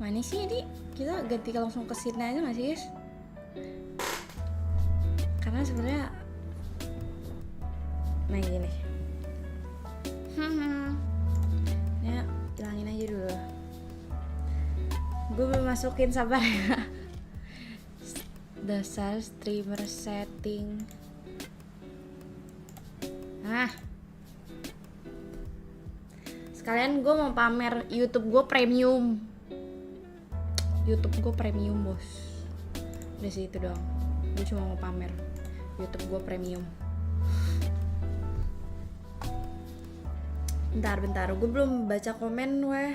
Mana sih ini? Kita ganti langsung ke scene aja nggak sih guys? Karena sebenarnya nah gini. Ya hilangin aja dulu. Gue belum masukin, sabar ya. Dasar streamer setting. Sekalian gue mau pamer YouTube gue premium. YouTube gue premium bos. Udah sih itu doang. Gue cuma mau pamer YouTube gue premium. Bentar, gue belum baca komen weh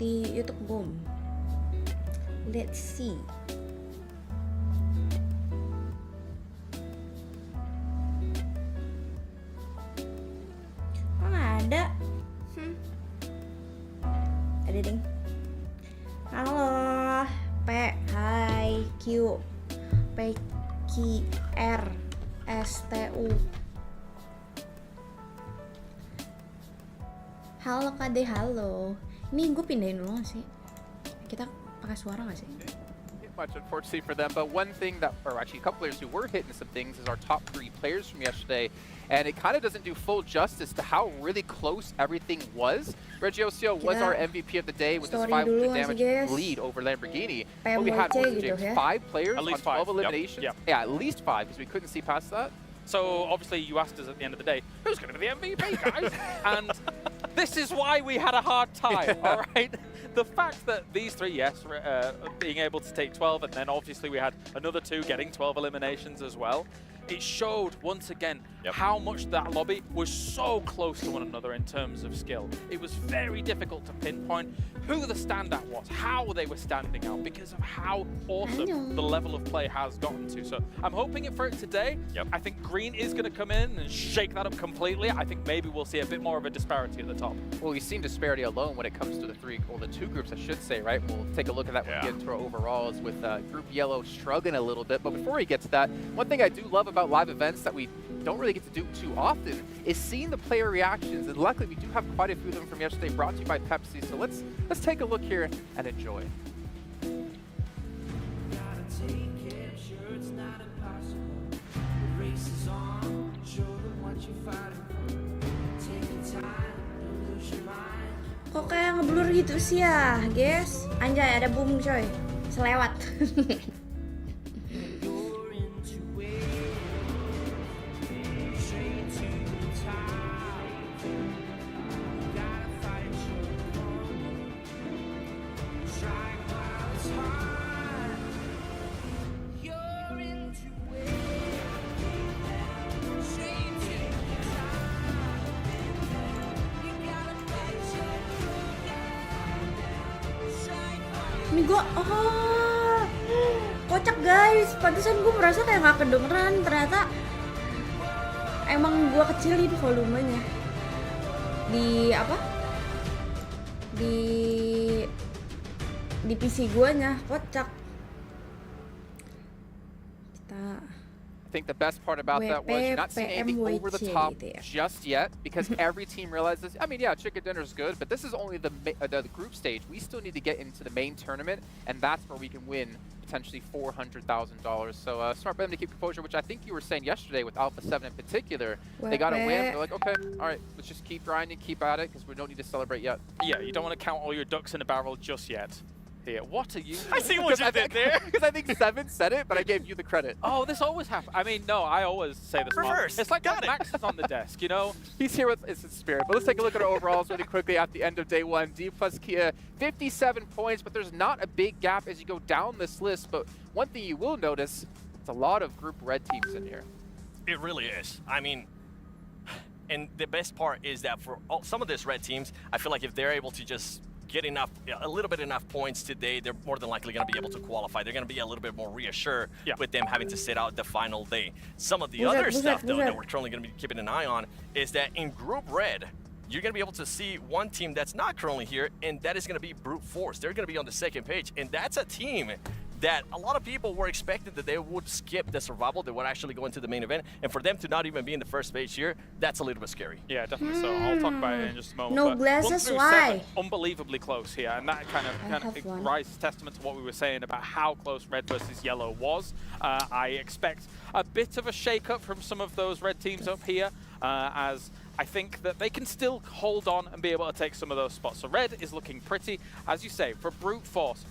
di YouTube gue. Let's see. Kok nggak ada? Ada ding. Halo, Hai, Q, PQR, STU. Halo Kade, halo. Ini gue pindahin dulu gak sih? Kita pakai suara gak sih? Much unfortunately for them, but one thing that, or actually a couple players who were hitting some things is our top 3 players from yesterday, and it kind of doesn't do full justice to how really close everything was. Regiosio was our MVP of the day with his 500 damage lead over Lamborghini, but we had 5 players on 12 eliminations. Yep. Yeah, at least 5, because we couldn't see past that. So obviously you asked us at the end of the day, who's going to be the MVP, guys? And this is why we had a hard time, all right? The fact that these 3, yes, being able to take 12, and then obviously we had another 2 getting 12 eliminations as well, it showed once again how much that lobby was so close to one another in terms of skill. It was very difficult to pinpoint who the standout was, how they were standing out, because of how awesome the level of play has gotten to. So I'm hoping for it today. I think Green is going to come in and shake that up completely. I think maybe we'll see a bit more of a disparity at the top. Well, we've seen disparity alone when it comes to the 2 groups, I should say, right? We'll take a look at that when we get into our overalls with Group Yellow struggling a little bit. But before we get to that, one thing I do love about live events that we don't really get to do too often is seeing the player reactions, and luckily we do have quite a few of them from yesterday, brought to you by Pepsi. So let's take a look here and enjoy. Kok kayak ngeblur gitu sih ya, guys? Anjay, ada boom coy. Selewat. Ini gue, kocak guys, pantesan gue merasa kayak gak kedengeran, ternyata emang gue kecilin volumenya di apa? Di PC guanya, kocak. Kita I think the best part about that was you're not seeing anything over the top just yet, because every team realizes, I mean, yeah, chicken dinner is good, but this is only the group stage. We still need to get into the main tournament, and that's where we can win potentially $400,000. So smart for them to keep composure, which I think you were saying yesterday with Alpha 7 in particular. They got a win. They're like, okay, all right, let's just keep grinding, keep at it, because we don't need to celebrate yet. Yeah, you don't want to count all your ducks in a barrel just yet. Here, what are you? I see what you did there. Because I think 7 said it, but I gave you the credit. Oh, this always happens. I mean, no, I always say this. Reverse. It's like when Max is on the desk, you know? He's here with his spirit. But let's take a look at our overalls really quickly at the end of day 1. D plus Kia, 57 points, but there's not a big gap as you go down this list. But one thing you will notice, it's a lot of Group Red teams in here. It really is. I mean, and the best part is that for some of these red teams, I feel like if they're able to just get enough, a little bit enough points today, they're more than likely going to be able to qualify. They're going to be a little bit more reassured with them having to sit out the final day. Some of the other stuff, though, that we're currently going to be keeping an eye on is that in Group Red, you're going to be able to see one team that's not currently here, and that is going to be Brute Force. They're going to be on the second page, and that's a team that a lot of people were expecting that they would skip the survival, they would actually go into the main event, and for them to not even be in the first stage here, that's a little bit scary. Yeah, definitely so. I'll talk about it in just a moment. No but glasses, 1 through why? 7, unbelievably close here, and that kind of rises testament to what we were saying about how close red versus yellow was. I expect a bit of a shake-up from some of those red teams up here, as I think that they can still hold on and be able to take some of those spots. So red is looking pretty, as you say, for brute force.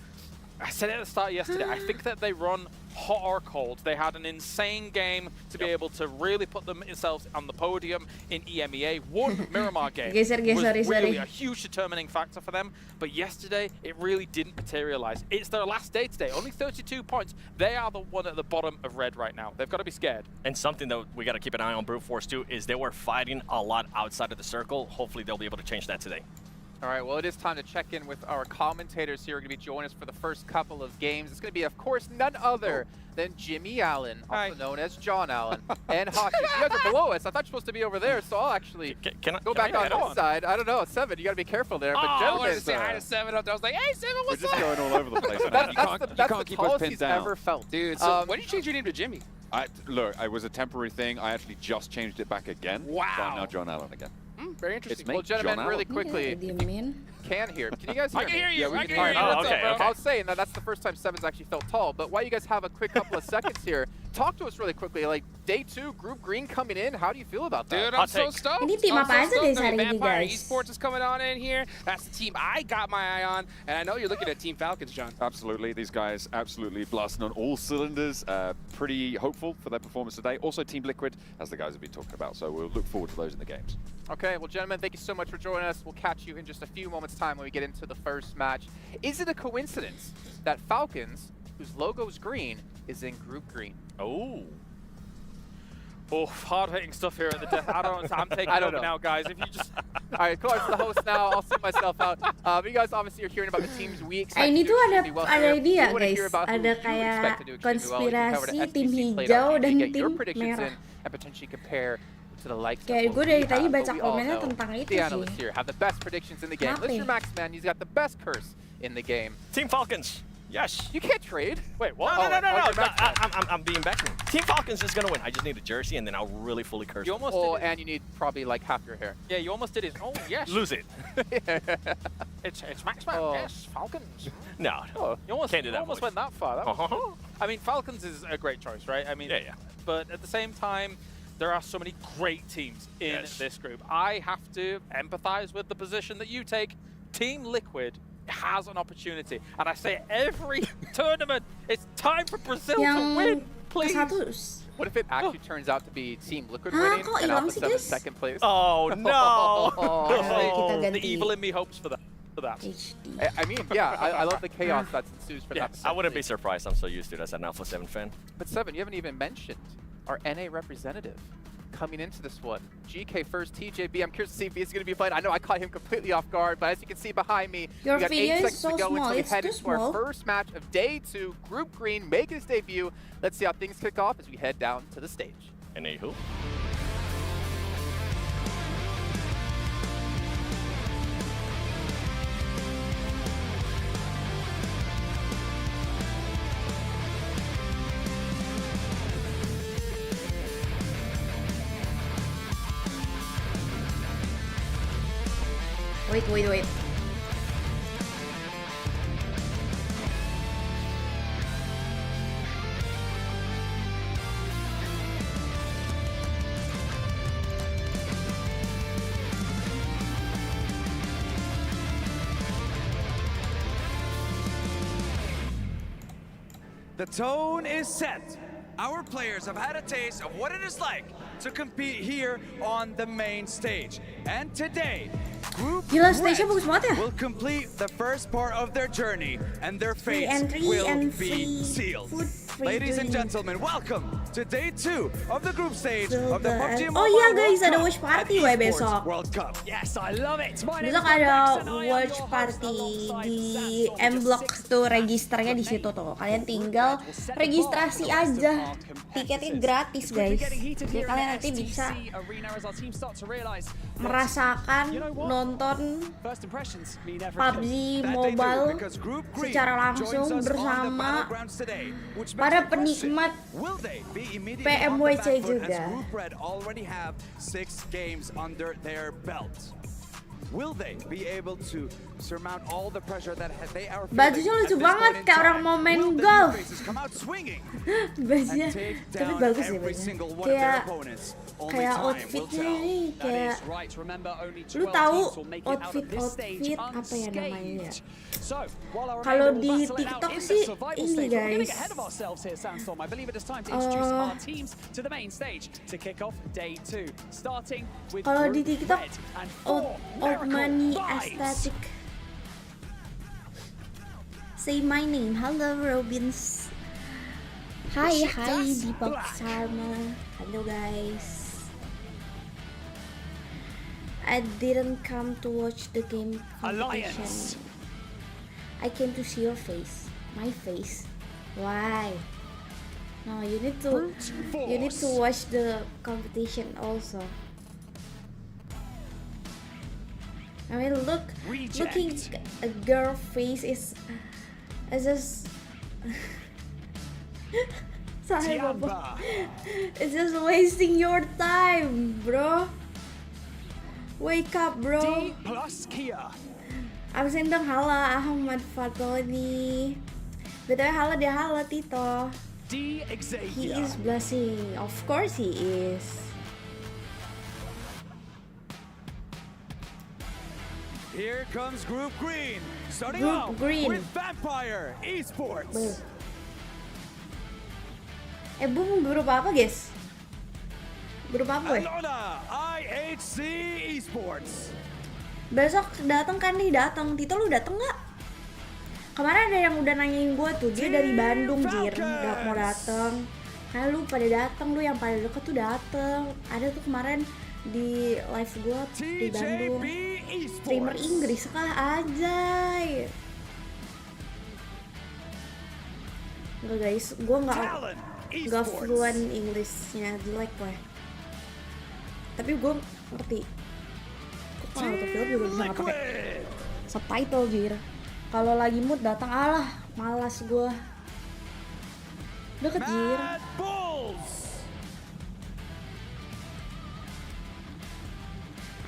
I said it at the start yesterday, I think that they run hot or cold. They had an insane game to be able to really put themselves on the podium in EMEA. One Miramar game was really a huge determining factor for them, but yesterday it really didn't materialize. It's their last day today, only 32 points. They are the one at the bottom of red right now. They've got to be scared. And something that we got to keep an eye on brute force too is they were fighting a lot outside of the circle. Hopefully they'll be able to change that today. All right, well, it is time to check in with our commentators here. We're going to be joining us for the first couple of games. It's going to be, of course, none other than Jimmy Allen, also known as John Allen, and Hockey. You guys are below us. I thought you were supposed to be over there, so I'll actually go back on this side. I don't know, 7, you got to be careful there. But I wanted to say hi to 7 up there. I was like, hey, 7, what's up? We're just going all over the place. That's the tallest he's ever felt. Dude, so when did you change your name to Jimmy? Look, it was a temporary thing. I actually just changed it back again. Wow. So I'm now John Allen again. Very interesting. It's me, Well, gentlemen, John really Allen. quickly, can you guys hear I me? can hear you. Yeah, we I can can hear hear you. you. What's Okay, up, bro? I was saying that's the first time 7's actually felt tall, but while you guys have a quick couple of seconds here, talk to us really quickly. Like, day 2, Group Green coming in, how do you feel about that? Dude, Hot I'm so take. stoked. Ini tim I'm apa aja so deh stoked. I hari mean, ini, Vampire guys? Esports is coming on in here. That's the team I got my eye on, and I know you're looking at Team Falcons, John. Absolutely. These guys absolutely blasting on all cylinders. Pretty hopeful for their performance today. Also Team Liquid, as the guys have been talking about. So we'll look forward to those in the games. Okay, well, gentlemen, thank you so much for joining us. We'll catch you in just a few moments' time when we get into the first match. Is it a coincidence that Falcons, whose logo is green, is in Group Green? Oh. Oh, hard-hitting stuff here at the death. I'm taking over now, guys. If you just... All right, Clark's the host now. I'll sit myself out. But you guys obviously are hearing about the teams we expect Ini to do tuh extremely well ada here. ini ya We wanna guys, hear about who ada you expect kayak to do extremely well. You can cover the konspirasi tim SBC played hijau out. You dan can get your tim predictions merah. in and potentially compare to the likes of Kayak what gue we dari have, tadi but baca we all komennya know tentang itu the analysts sih. here have the best predictions in the game. Kenapa Mr. ya? Maxman, he's got the best curse in the game. Team Falcons. Yes. You can't trade. Wait, what? No. you're Maxman. I'm being back. Team Falcons is going to win. I just need a jersey, and then I'll really fully curse You them. almost Oh, did it. and you need probably like half your hair. Yeah, you almost did it. Oh, yes. Lose it. It's Maxman. Oh. Yes, Falcons. No. You almost, Can't do that almost voice. went that far. That was I mean, Falcons is a great choice, right? I mean, Yeah. But at the same time, there are so many great teams in this group. I have to empathize with the position that you take. Team Liquid has an opportunity, and I say every tournament, it's time for Brazil to win, please. What if it actually turns out to be Team Liquid Hah, winning kok and hilang Alpha sih, 7 guys? second place? Oh, no. Kita ganti The evil in me hopes for that. HD. I mean, yeah, I love the chaos that ensues for that. I wouldn't be surprised. I'm so used to it as an Alpha 7 fan. But 7, you haven't even mentioned our NA representative coming into this one. GK first, TJB. I'm curious to see if he's going to be playing. I know I caught him completely off guard, but as you can see behind me, Your we got 8 video is seconds so to go small. until we It's head too into our small. first match of day 2. Group Green making its debut. Let's see how things kick off as we head down to the stage. Anywho. Wait. The tone is set. Our players have had a taste of what it is like to compete here on the main stage. And today, Group Gila, Red stage-nya bagus banget ya. will complete the first part of their journey, and their Free fates entry will and be free sealed. food. Ladies and gentlemen, welcome to day 2 of the group stage of the PUBG Oh Mobile iya guys, World ada Cup watch party at weh Esports besok. World Cup. Yes, I love it. My name Besok is ada Max and I am watch your host party alongside di Samson. M-Block Just tuh, 6 registernya di situ tuh. Kalian tinggal registrasi aja. Tiketnya gratis guys. Jadi kalian nanti bisa merasakan nonton PUBG Mobile secara langsung bersama para penikmat Pmwc juga. Bajunya lucu banget kayak orang mau main golf. Bajunya tapi bagus ya bajunya. Kayak outfitnya nih kayak lu tahu outfit apa ya namanya? Kalau di TikTok sih ini guys. Kalau di TikTok old money aesthetic. Say my name. Hello Robins. Hi Deepak Sharma. Hello guys. I didn't come to watch the game competition. I came to see your face. My face. Why? No, you need to watch the competition also. I mean, looking a girl face is just sorry, Papa. It's just wasting your time, bro. Wake up, bro. D plus Kia. Absen dong, hala Ahmad Fatoni. BTW hala Tito. D He Xavier. is blushing. Of course he is. Here comes Group Green, starting Group off Green. with Vampire Esports. Bung grup apa guys? Grup apa ya? Alona IHC Esports. Besok datang kan nih, datang. Tito lu dateng nggak? Kemarin ada yang udah nanyain gue tuh, dia dari Bandung Jir, udah mau dateng. Karena lu pada dateng, lu yang pada deket tuh dateng. Ada tuh kemarin di live gue di Bandung. Streamer Inggris kah aja. Enggak guys, gue nggak fluent Englishnya, jelek gue. Tapi gue ngerti. Kok kalau nonton film juga bisa nggak pakai subtitle Jir. Kalau lagi mood datang, alah malas gue. Deket Jir.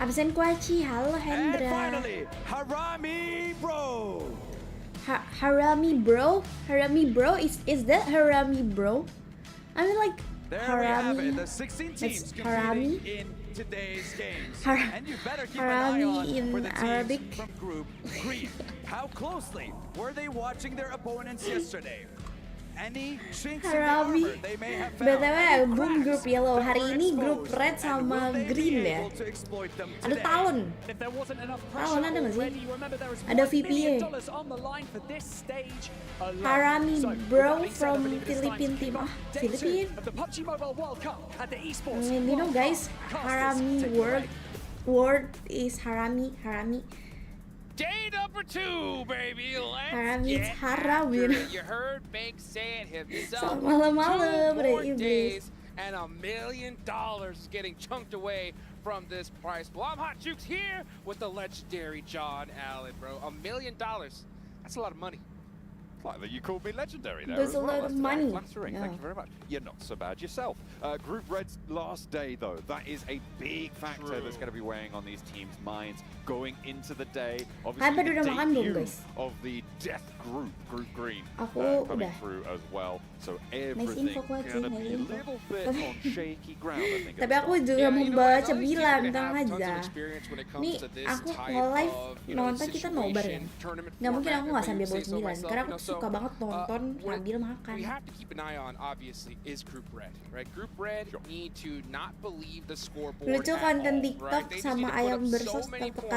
Absen Kwaci, halo Hendra. Harami Bro. Harami bro, is that Harami bro? I mean like There we have Harami. it, the 16 teams Harami. competing in today's games. Har- And you better keep an eye Harami on in for the teams Arabic. from Group Green. How closely were they watching their opponents yesterday? Any chinks in the Harami. armor they may have found? BTW Any boom cracks grup yellow. that Hari were ini grup exposed? red And sama will they be green ya. able to exploit them Ada today? talon. If there wasn't enough Talon pressure ada nggak sih? already, remember there is Ada $1 million VPA. on the line for this stage alone. Harami So, with bro that being said, I from believe it is time to Philippine kick team. off Ah, day Philippine. 2 of the PUBG Mobile World Cup at the Esports You know World guys, Cup. Harami Casters, take it away. word is Harami. Day number 2, baby. Let's Harami, get Haramin. after it. You heard Bank say it himself. Selamat malam-malam, 2 more Iblis. days and $1 million is getting chunked away from this prize pool. I'm Hot Jukes here with the legendary John Allen, bro. $1 million. That's a lot of money. Like that you called me legendary there There's as a well. lot of That's money. flattering. Yeah. Thank you very much. You're not so bad yourself. Group Red's last day, though, that is a big factor that's going to be weighing on these teams' minds going into the day. Obviously, Kabar the udah makan belum, debut guys? of the Death Group, Group Green, Aku coming udah. through as well. So Nice everything info, Kwaci, going to nice be a info. little bit on shaky ground, I think. at Tapi the aku start. juga Yeah, you know what? membaca At least you're bilang gonna tenang have tons of aja. experience when it comes Nih to this aku type nge-live of, you know, nonton kita nobar kan. situation, tournament Nggak mungkin format, aku if nggak I sambil say bawa so 9 myself, karena you aku know, so, suka banget nonton what sambil makan. we have to keep an eye on, obviously, is Group Red, right? Group Red need to not believe the scoreboard Lucu at konten all, TikTok right? They just need sama to put ayam up so bersos many tetap points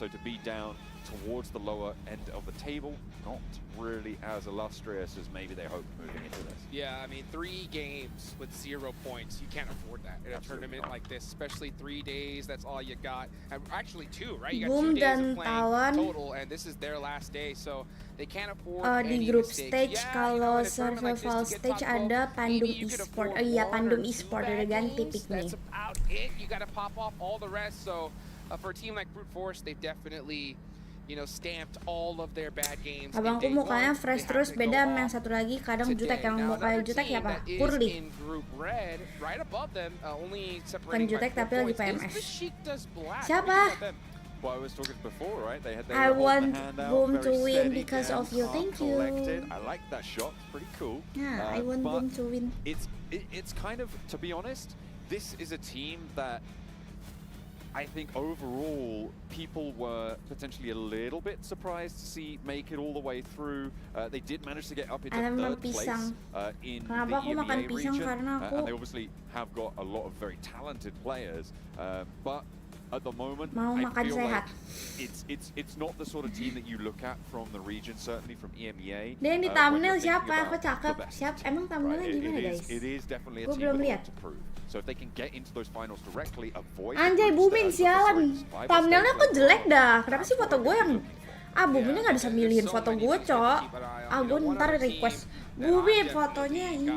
So to be down towards the lower end of the table, not really as illustrious as maybe they hoped moving into this. Yeah, I mean, 3 games with 0 points, you can't afford that in a tournament like this, especially 3 days, that's all you got. And actually 2, right? You got 2 Boom days dan of playing Tawan. total, and this is their last day, so they can't afford Di any group mistakes. stage Yeah, kalau in a tournament like this, Fall stage ada Pandum Esports. Oh iya, Pandum Esports udah ganti pick nih. That's about it. You gotta pop off all the rest. So for a team like Brute Force, they've definitely, you know, stamped all of their bad games. Abangku mukanya fresh terus, beda sama yang satu lagi kadang jutek. Yang mukanya jutek ya apa? Kurli. Bukan jutek tapi lagi PMS. Siapa? Well, I was talking before, right? They I were want holding the hand out, Boom very to win steady, because of hands you. are Thank you. collected. I like that shot. Pretty cool. Yeah, I want but Boom to win. It's kind of, to be honest, this is a team that I think overall people were potentially a little bit surprised to see make it all the way through. They did manage to get up into Alam third ng place pisang. in Kenapa the aku makan EMEA pisang? region, Karena aku and they obviously have got a lot of very talented players, but at the moment, mau I makan feel sehat. like it's not the sort of team that you look at from the region, certainly from EMEA. Dan di when thumbnail you're thinking siapa? about Aku cakep. the best Siap. team, Emang thumbnailnya right? gimana, guys? It is definitely a Gua team belum with a lihat. lot to prove. So if they can get into those finals directly, avoid Anjay, Bumin sialan. Thumbnailnya kok jelek dah. Kenapa sih foto gue yang Buminnya nggak bisa milihin foto gue, cok. Gue ntar request Bumin fotonya ini.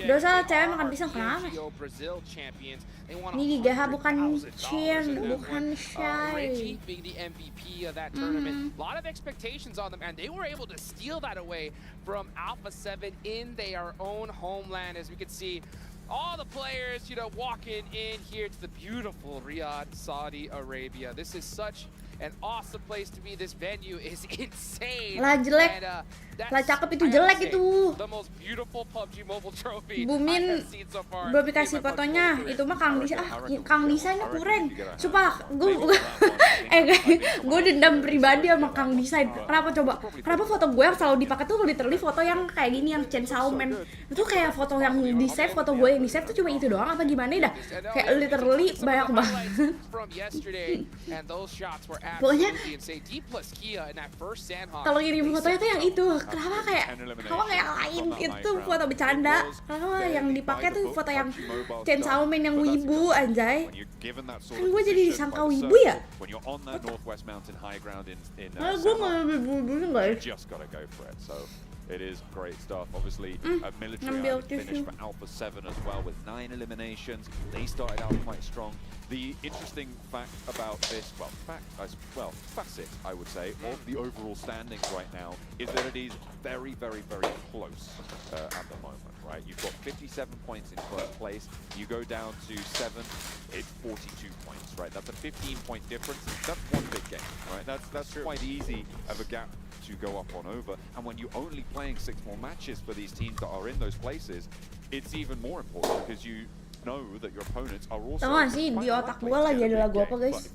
Dosa cewek makan pisang, kenapa? Ini di Gaha bukan Chin, bukan Shy. being the MVP of that tournament. A lot of expectations on them, and they were able to steal that away from Alpha 7 in their own homeland. As we could see, all the players, you know, walking in here to the beautiful Riyadh, Saudi Arabia. This is such an awesome place to be. This venue is insane. Lah jelek. And, Lah cakep itu jelek itu. the most beautiful PUBG Mobile trophy Bumin I have seen so far belum in dikasih my PUBG fotonya. Mobile career. Itu mah Kang Disa. Kang Desainnya kurang. Sumpah, gue dendam pribadi sama Kang Desain. Kenapa coba? Kenapa foto gue yang selalu dipakai tuh literally foto yang kayak gini, yang Chainsaw Man. Itu kayak foto yang di save, foto gue yang di save tuh cuma itu doang apa gimana dah? Kayak literally banyak banget. Pokoknya kalau kirim fotonya tuh yang itu. Kenapa kayak lain itu foto bercanda? Kenapa yang dipakai tuh foto yang Chainsaw Man yang wibu anjay? Kan gue jadi disangka wibu ya? Malah gue malah wibu guys. Just gotta go for it. So it is great stuff. Obviously, a military ngambil island finish tisu. for Alpha 7 as well with 9 eliminations. They started out quite strong. The interesting fact about this, facet, I would say, of the overall standings right now is that it is very, very, very close at the moment, right? You've got 57 points in first place. You go down to 7, it's 42 points, right? That's a 15-point difference. That's one big game, right? That's quite easy of a gap to go up on over. And when you're only playing 6 more matches for these teams that are in those places, it's even more important because you know that your opponents are also... Tau gak sih, di otak gue lagi ada lagu apa guys?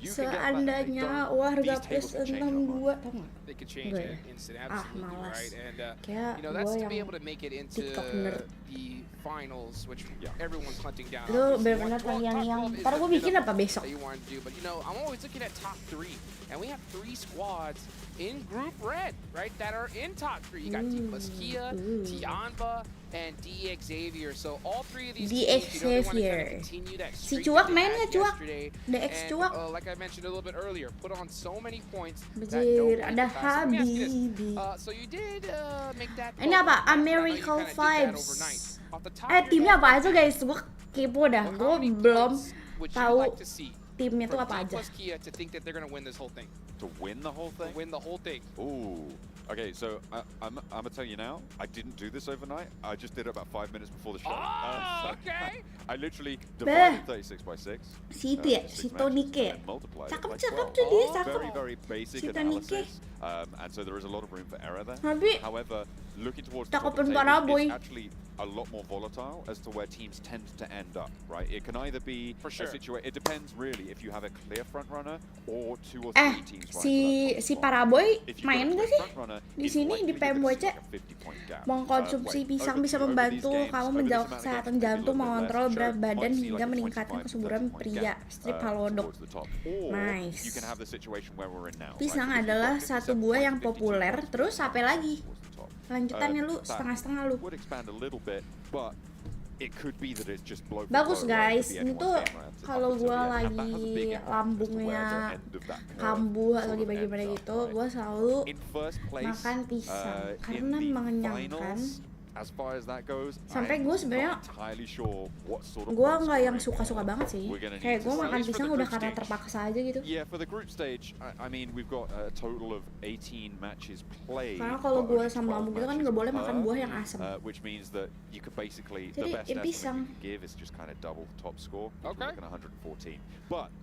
Seandainya warga plus 62, tau gak? They could change it instant, absolutely malas. right. And Kayak you know, that's gue to be yang able to make it into TikTok nerd. the finals, which everyone's hunting down. Itu bener-bener yang ntar gue bikin apa besok? That you want to do, but you know, I'm always looking at top 3, and we have 3 squads in Group Red, right? That are in top 3. You got T plus Kia, Tianba, and DX Xavier. So all 3 of these DX teams, you know, they want to kind Xavier. of continue that Si streak Cuak that they main had nggak, Cuak? yesterday. DX And, Cuak? like I mentioned a little bit earlier, put on so many points that Bajir, nobody ada could pass. Let me ask you this. Habibi. So you did make that. Ini call, apa? right? And I know you Americal kinda did that Vibes. overnight. Off the top of your Timnya head, apa aja guys? Gue kepo dah. how Gue many belum points would you tahu like to see timnya tuh from apa T aja. plus Kia to think that they're gonna win this whole thing? To win the whole thing? Win the whole thing. Ooh. Okay, so I'm gonna tell you now, I didn't do this overnight. I just did it about 5 minutes before the show. Oh, So okay. I literally Beh. divided 36 by 6. Si itu ya, si Tonike. Cakep tuh dia, cakep. Very, very basic Si Tonike. analysis. And so there is a lot of room for error there. Tapi However, looking towards the cakep top of the pun table, Paraboy. it's actually a lot more volatile as to where teams tend to end up, right? It can either be For sure. a situation, it depends really if you have a clear front runner or 2 or 3 teams right si Paraboy If you've got main a nggak clear sih? front runner, Di it's sini likely di that Pmwc it's like a 50-point gap. mengkonsumsi Wait, pisang over bisa these membantu games, kamu over this menjaga amount of kesehatan games, jantung, maybe a little bit mengontrol less, berat sure, badan might see hingga like a meningkatkan 20, kesuburan 30 point pria. gap, Strip halodok. towards the top. Or Nice. you can have the situation where we're in now, right? Pisang So if you've adalah got satu 57 buah points, yang 52 populer. points, Terus apa lagi? towards the top. Lanjutannya lu That setengah-setengah lu. would expand a little bit, but it could be that it's just blow for Bagus blow, right? It guys, could be ini anyone's tuh game, right? kalau So, gue yeah, that has a lagi big impact as to where lambungnya the end of that curve kambuh atau sort of gimana ends gitu, up, right? gue selalu In first place, makan pisang karena in the mengenyangkan. finals, as far as that goes, Sampai I'm gue sebenarnya not entirely sure what sort of gue point nggak yang scoring suka-suka banget sih, we're gonna kayak need gue to makan see. pisang For the udah group karena stage. terpaksa aja gitu. Yeah, for the group stage, I mean, we've got a total of 18 matches played. Karena kalau but gue only sama 12 lambung gitu kan matches nggak boleh per, makan buah yang asam. which means that you could basically, Jadi, the best ya estimate pisang. you can give is just kind of double the top score. Okay. We're looking at 114. But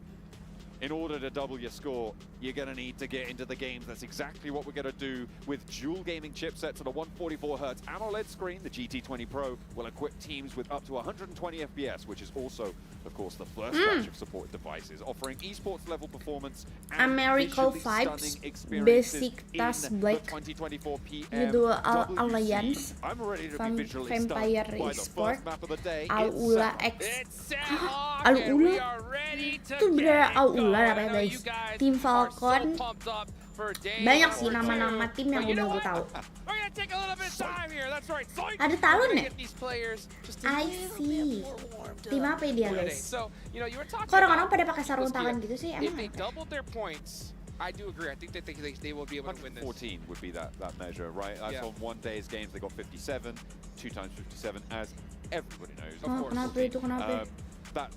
in order to double your score, you're going to need to get into the games. That's exactly what we're going to do with dual gaming chipsets and a 144Hz AMOLED screen. The GT20 Pro will equip teams with up to 120 FPS, which is also, of course, the first batch of supported devices, offering esports level performance and Americal visually vibes, stunning experiences basic in task the black, 2024 Judul PMWC. Alliance, I'm ready to be visually Vampire stunned by the Esports, first map of the day. Al-Ula It's X. It's Sandhawk, Al-Ula? and we are ready to Itu bener get Al-Ula going. namanya, I know guys. you guys Tim are so Falcon. pumped up for day Banyak sih number nama-nama two. tim yang But you udah know gue what? tahu. We're gonna take a little bit of time here. That's right. Zoink. Ada We're talon gonna ya? get these players just a I little see. bit more warmed Tim up apa ya dia, for today. guys? So, you know, you were talking Kok orang-orang about pada pakai sarung this tangan gear. gitu sih? If Emang they apa? doubled their points, I do agree. I think that they will be able to win this. 114 would be that measure, right? That's Yeah. on one day's games, they got 57, 2 times 57, as everybody knows. Oh, kenapa itu, kenapa? That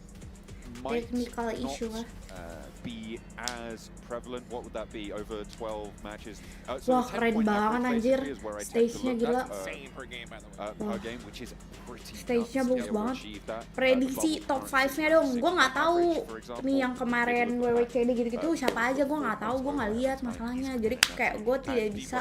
might Technical not issue lah. be as prevalent. What would that be over 12 matches? Wah, the 10 keren point banget average anjir. basically is where I tend to Stage-nya look gila. at, Same per game, by the way. Wah. per game, which is pretty Stage-nya nuts to bagus be able to banget. achieve that. Prediksi The top bubble 5-nya currency dong. Gue nggak average, tahu for example, nih yang kemarin maybe look at WWCD gitu-gitu that. siapa aja gue nggak tahu, gue nggak lihat masalahnya. Jadi kayak gue tidak bisa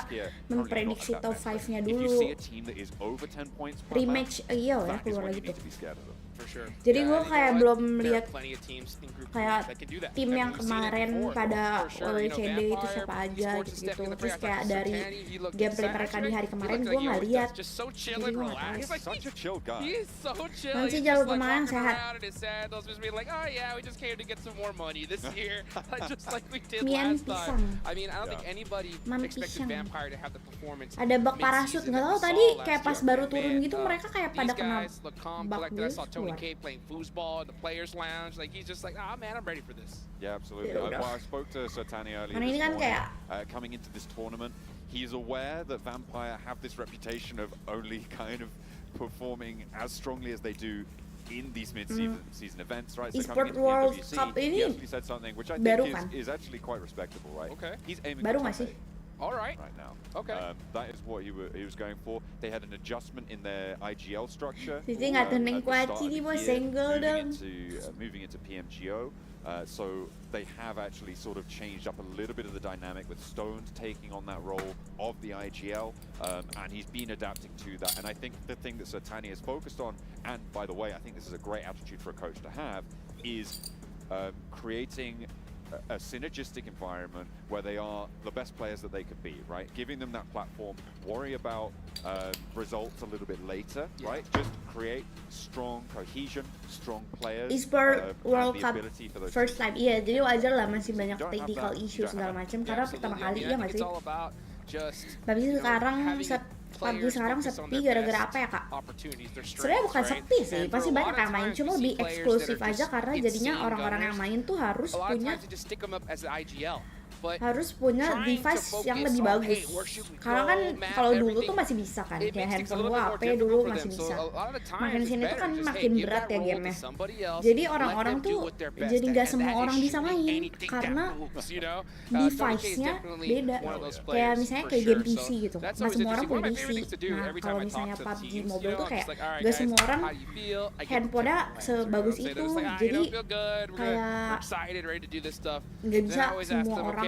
memprediksi top 5-nya If you dulu. see a team that is over 10 points per Rematch iya ya match, that is keluar when lagi you need tuh. to be scared of them. For sure. Jadi gue and you kayak know belum what? There are lihat plenty of teams in Group kayak that can do that. tim And yang we've seen it kemarin before, pada for sure. You know, WWCD itu Vampire, siapa aja Esports is gitu. stepping in the Terus play. kayak Like dari Satani, he looked gameplay excited. mereka di hari He kemarin looked gue like he nggak always lihat. does. Just so chill Jadi and gue nggak relaxed. tahu. Like, Such a chill guy. He's so chill. Nanti He's jalur just like pemenangan walking sehat. around in his sandals, just being like, oh yeah, we just came to get some more money this year, just like we did Mian last pisang. time. I mean, I don't think Yeah. anybody Man expected pisang. Vampire to have the performance. Ada bak parasut nggak tahu tadi kayak pas baru turun gitu Man, mereka kayak pada these kena guys look calm, bak collected. I saw dulu Tony keluar. K playing foosball in the players' lounge. Like he's just like, ah man, I'm ready for this. Yeah, absolutely. Ya udah. Well, I spoke to Sertani earlier Karena this ini kan morning, kayak coming into this tournament. He's aware that Vampire have this reputation of only kind of performing as strongly as they do in these mid-season events, right? So Esports coming into the World MWC, Cup he ini actually said something which I baru think kan? is actually quite respectable, right? Okay. He's aiming Baru for nggak top sih? 8 All right. right now. Okay. That is what he was going for. They had an adjustment in their IGL structure. Sisi nggak tenang at the start Kwaci of nih the bos, year, senggol dong. moving into PMGO. So they have actually sort of changed up a little bit of the dynamic with Stones taking on that role of the IGL, and he's been adapting to that. And I think the thing that Sertani is focused on, and by the way, I think this is a great attitude for a coach to have, is creating a synergistic environment where they are the best players that they could be, right? Giving them that platform, worry about results a little bit later, right? Just create strong cohesion, strong players. Esports World and the Cup ability for those first time, iya jadi wajar lah masih banyak Don't have technical that. issue Don't segala have macam Yeah, karena absolutely. pertama I kali mean, iya I nggak think sih? it's all about just, Tapi you know, sekarang having PUBG players sekarang focus on sepi their gara-gara best apa ya kak? opportunities, their Sebenarnya strengths, bukan right? sepi sih, And for pasti a lot banyak of yang main, times cuma you lebih see players that eksklusif are aja just karena jadinya insane orang-orang yang gunners. main tuh harus A lot of punya times you just stick them up as the IGL. But punya trying to device yang focus lebih on, bagus. hey, where should we Karena go, kan map, kalau dulu everything, tuh masih bisa kan, it kayak makes things a handphone little gua bit more HP difficult dulu for masih them. So bisa. a lot of the times Makin it's sini tuh better kan just, hey, makin give berat that ya role to gamenya. somebody else, Jadi let orang-orang them do tuh what they're best jadi at, nggak and semua that orang is bisa shooting main anything that karena moves, you know? Tony K is device-nya definitely beda. one of those Kayak players misalnya for kayak sure. game PC So gitu. that's Nggak always semua orang interesting. One punya of my favorite PC. things to do Nah every kalau time I misalnya talk to the PUBG teams, Mobile you know, tuh kayak just like, all right, nggak guys, semua orang how do you feel? I get handphonenya the sebagus Say itu. they're just like, ah, you Jadi don't feel good. We're kayak excited, ready to do this stuff. nggak Then bisa I always ask semua them, okay, orang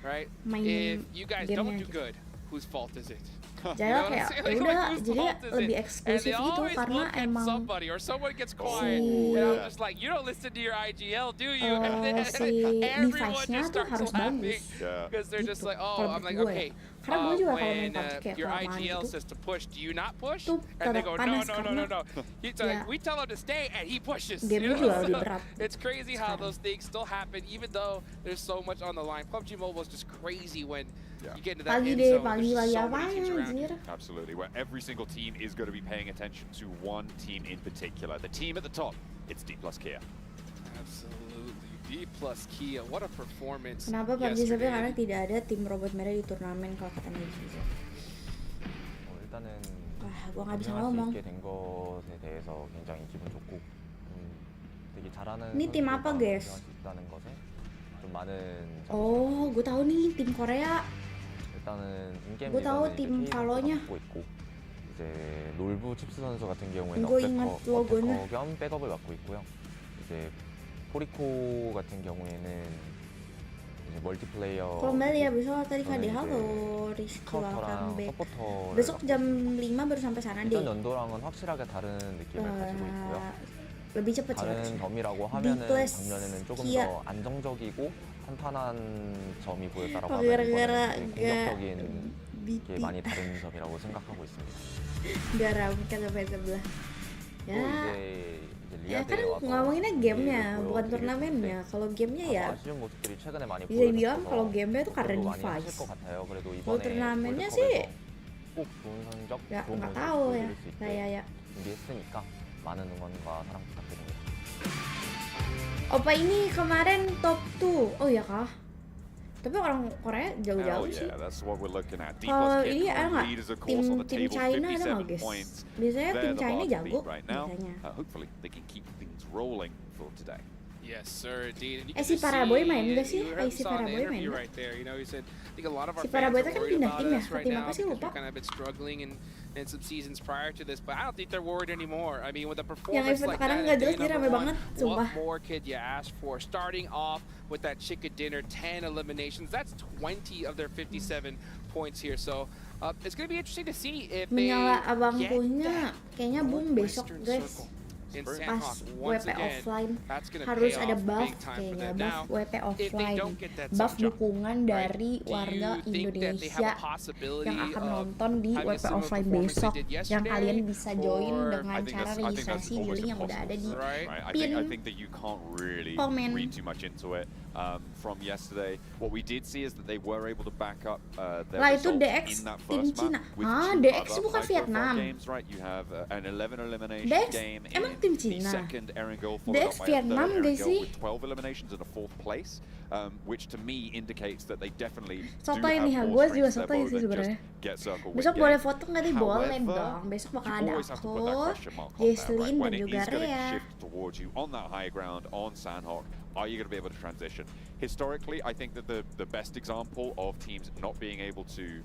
right? main If you guys don't gamenya do gitu. good, whose fault is it? Jadi You know what I'm kayak saying? ya Like, udah whose jadi fault is lebih it? And eksklusif they gitu always karena look at emang somebody or someone gets quiet, si and I'm just like, you don't listen to your IGL, do you? And then si everyone device-nya just tuh starts harus laughing bagus. Yeah. because they're just Gitu, like, oh, kalau I'm like, menurut gue okay, ya. Karena gue juga kalau main when PUBG kayak your kelamaan IGL gitu. says to push, do you not push? Tuh And they tetap go, panas no. karena He's Yeah. like, we tell him to stay, and he pushes. Game-nya you know? juga So lebih berat it's crazy how sekarang. those things still happen, even though there's so much on the line. PUBG Mobile is just crazy when you get into that Pagi end deh, zone. pagi There's lagi so many apaan teams around you. anjir. Absolutely, where every single team is going to be paying attention to one team in particular. The team at the top, it's D plus Kia. Absolutely. D plus Kia, what a performance. Kenapa PUBG sampai yesterday. karena tidak ada tim robot merah di turnamen kalau kata netizen. 일단은 Wah, gua nggak bisa 우승할 수 ngomong. 있게 된 것에 대해서 굉장히 기분 좋고 되게 잘하는 Ini tim apa, 선수들과 guys? 우승할 수 있다는 것에 좀 많은 Oh, gue tahu nih tim Korea. 일단은 인게임 뭐 타워 리더는 팀 이제 팔로냐? K가 맡고 있고 이제 놀부 칩스 선수 같은 경우에는 이거 인간 로고는? 어태커 겸 백업을 맡고 있고요. 이제 포리코 같은 경우에는 이제 멀티플레이어 Kembali ya besok tadi 저는 KD 이제 halo Rizky welcome 카운터랑 back. 서포터를 Besok 맡고 jam 5 baru sampai sana 이전 deh. 연도랑은 확실하게 다른 느낌을 가지고 있고요. Lebih cepet sih 다른 harusnya. 덤이라고 하면은 plus 작년에는 조금 Kia. 더 안정적이고 탄탄한 점이 보였다라고 어, 하면 gara-gara 이번에는 되게 공격적인 BT 게 많이 다른 점이라고 생각하고 있습니다. garam kan sampai sebelah. 또 Ya, 이제 ya kan 리아드에 와서 ngomonginnya gamenya, 이제 bukan 보여드리고 turnamennya. Kalau gamenya ya 아쉬운 모습들이 최근에 많이 bisa dibilang 보여줘서 kalau gamenya tuh karena 공부도 많이 하실 device. 것 같아요. 그래도 Kalau 이번에 turnamennya 월드컵에서 sih 꼭 좋은 성적, ya 좋은 nggak 모습 tahu ya. 보여드릴 수 있게 Kayak 준비했으니까 많은 응원과 사랑 부탁드립니다. Opa ini kemarin top 2. Oh ya kah? Tapi orang Korea Oh jauh-jauh sih. yeah, that's what we're looking at. D Kalau plus ini Kia ada nggak leaders, of course, on the tim table, China ada nggak 57 guys? points. Biasanya They're tim the China bar to jago beat right now. biasanya. Hopefully they can keep things rolling for today. Yes, sir, indeed. And you Eh, can si just Paraboy see, main nggak and sih? you Eh, si saw in the Paraboy main interview nggak? right there. You know, he said, I think a lot of our Si fans Paraboy are itu kan worried pindah about tim ya? us Ke right tim now apa sih, because lupa? we've kind of been struggling in some seasons prior to this. But I don't think they're worried anymore. I mean, with a Yang performance event like sekarang that, nggak at day jelas dia number rame one, banget, sumpah. what more could you ask for? Starting off with that chicken dinner, 10 eliminations. That's 20 of their 57 points here. So it's going to be interesting to see if they Menyala get abangkunya that kayaknya boom besok Western guys. circle in Pas Sandhawk. WP Once again, offline that's gonna harus pay ada off buff big time for kayaknya, them. buff Now, WP if they offline, don't get that buff zone jump, dukungan right, dari do warga you think that they have Indonesia a possibility yang akan of nonton di having a WP similar offline performance they besok, did yang yesterday, kalian bisa join or- dengan cara registrasi di almost link yang udah ada di impossible. Right. Right? I pin think that you can't really komen. read too much into it. From yesterday, what we did see is that they were able to back up their Lah, itu results DX in that tim first Cina. map with Ah, two DX other bukan high-profile Vietnam. games, right? You have an 11 elimination DX game emang in tim the Cina. second Erangel, followed DX up by a Vietnam third gak Erangel sih? with 12 eliminations and a fourth place, which to me indicates that they definitely do Sotoy have nih, more gue juga strings to their sotoy bow sih than sebenarnya. just get circle win Besok boleh game. foto nggak nih? Boleh However, dong. Besok bakal you ada always have to put that aku, question mark on there, Jesslyn right? When dan it juga is going to Rea. shift towards you on that high ground on Sandhawk, are you going to be able to transition? Historically, I think that the best example of teams not being able to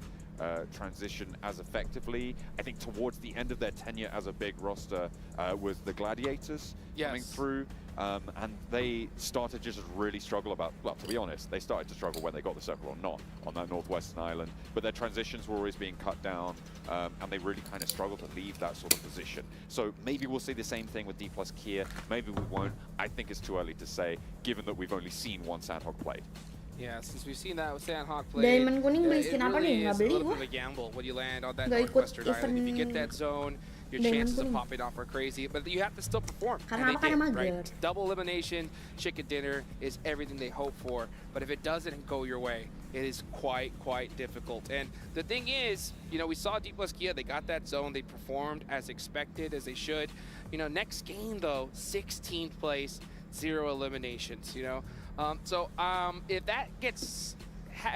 transition as effectively, I think towards the end of their tenure as a big roster, was the Gladiators coming Yes. through. And they started just to really struggle well, to be honest, they started to struggle when they got the circle or not on that northwestern island, but their transitions were always being cut down, and they really kind of struggled to leave that sort of position. So maybe we'll see the same thing with D plus Kia, maybe we won't. I think it's too early to say, given that we've only seen one Sandhawk played. Yeah, since we've seen that with Sandhawk play, Diamond kuning beli it skin apa really nih? Nggak is a beli little gua. bit of a gamble when you land on that Nggak ikut northwestern island. If you event get that zone, your Diamond chances of kuning. popping off are crazy, but you have to still perform. Karena and apa? they Karena did, right? mager. Double elimination, chicken dinner is everything they hope for, but if it doesn't go your way, it is quite difficult. And the thing is, you know, we saw D plus Kia, they got that zone, they performed as expected, as they should. You know, next game though, 16th place, 0 eliminations, you know? If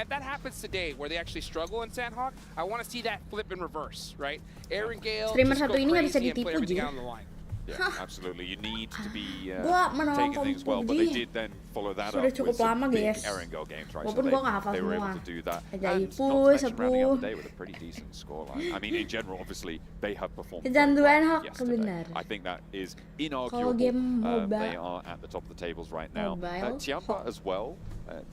that happens today, where they actually struggle in Sandhawk, I want to see that flip in reverse, right? Aaron Gale Streamer just go satu ini nggak bisa crazy and put ditipu, everything Ji. out on the line. Yeah, absolutely. You need to be Gua menonton taking things well, but they PUBG did then follow that sudah up cukup with some lama, big guys. Erangel games, right? Walaupun so gua nggak hafal they were able semua. to do that. Ada And Ipu, not to mention rounding Sepu. out the day with a pretty decent scoreline. I mean, in general, obviously, they have performed very Kecanduan well Hawk, yesterday. benar. I think that is Kalau inarguable. game MOBA, They are at the top of the tables right now. Mobile, Tiamba Hawk. as well,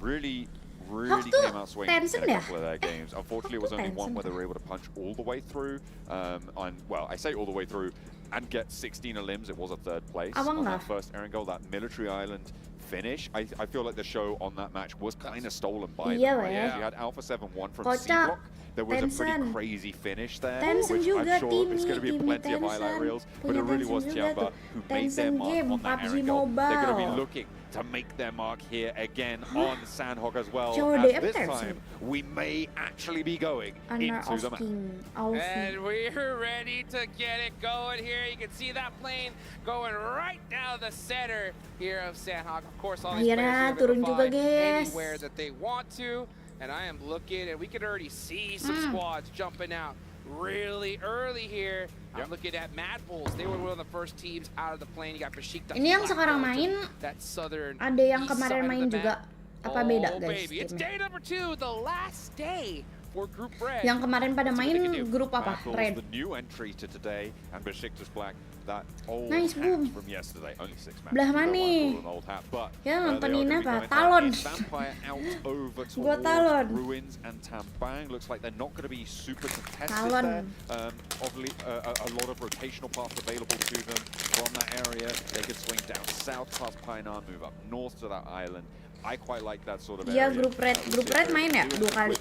really Hawk tuh came out swinging Tencent in a ya? couple of their games. Unfortunately, it was Hawk tuh only one Tencent where they kan? were able to punch all the way through. Well, I say all the way through and get 16 limbs. It was a third place Abang on that nggak? first Erangel, that military island finish, I feel like the show on that match was kind of stolen by Iya them. lah Right? ya. You had Alpha 7 won from Kocak. C block. There was a pretty Tencent. crazy finish there, Tencent which juga, I'm sure is going to be Timmy plenty of highlight Tencent. reels. But Punya it really was Tencent juga Tiamba tuh. who made their Tencent mark game, on that PUBG Aaron goal. They're going to be Mobile. looking to make their mark here again on Sandhog as well. COD As this Tencent. time, we may actually be going Honor into the of map. King Alfie. And we're ready to get it going here. You can see that plane going right down the center here of Sandhog. Of course, all these Akhirnya players are turun able to juga, fly guys. anywhere that they want to. And I am looking, and we can already see some squads jumping out really early here. I'm looking at Mad Bulls. They were one of the first teams out of the plane. You got Besiktas. Ini yang sekarang main, that southern ada yang east kemarin side of main the juga. map. Apa beda Oh, guys baby. It's timnya? day number 2, the last day for Group Red. Yang kemarin pada Let's see what they main can do. grup apa? Battles, Red. the new entry to today, and Besiktas Black, that old Nice, hat boom. from yesterday. Only 6 matches. Belah You don't mana? wanna call it an old hat, but Ya, they are nontonin gonna be apa? going Talon. down. Vampire out over Gua towards Talon. Ruins and Tambang. Looks like they're not going to be super contested Talon. there. Obviously, a lot of rotational paths available to them from that area. They could swing down south past Painan, move up north to that island. I quite like that sort of Iya, area. grup Red. Grup Red main ya 2 kali.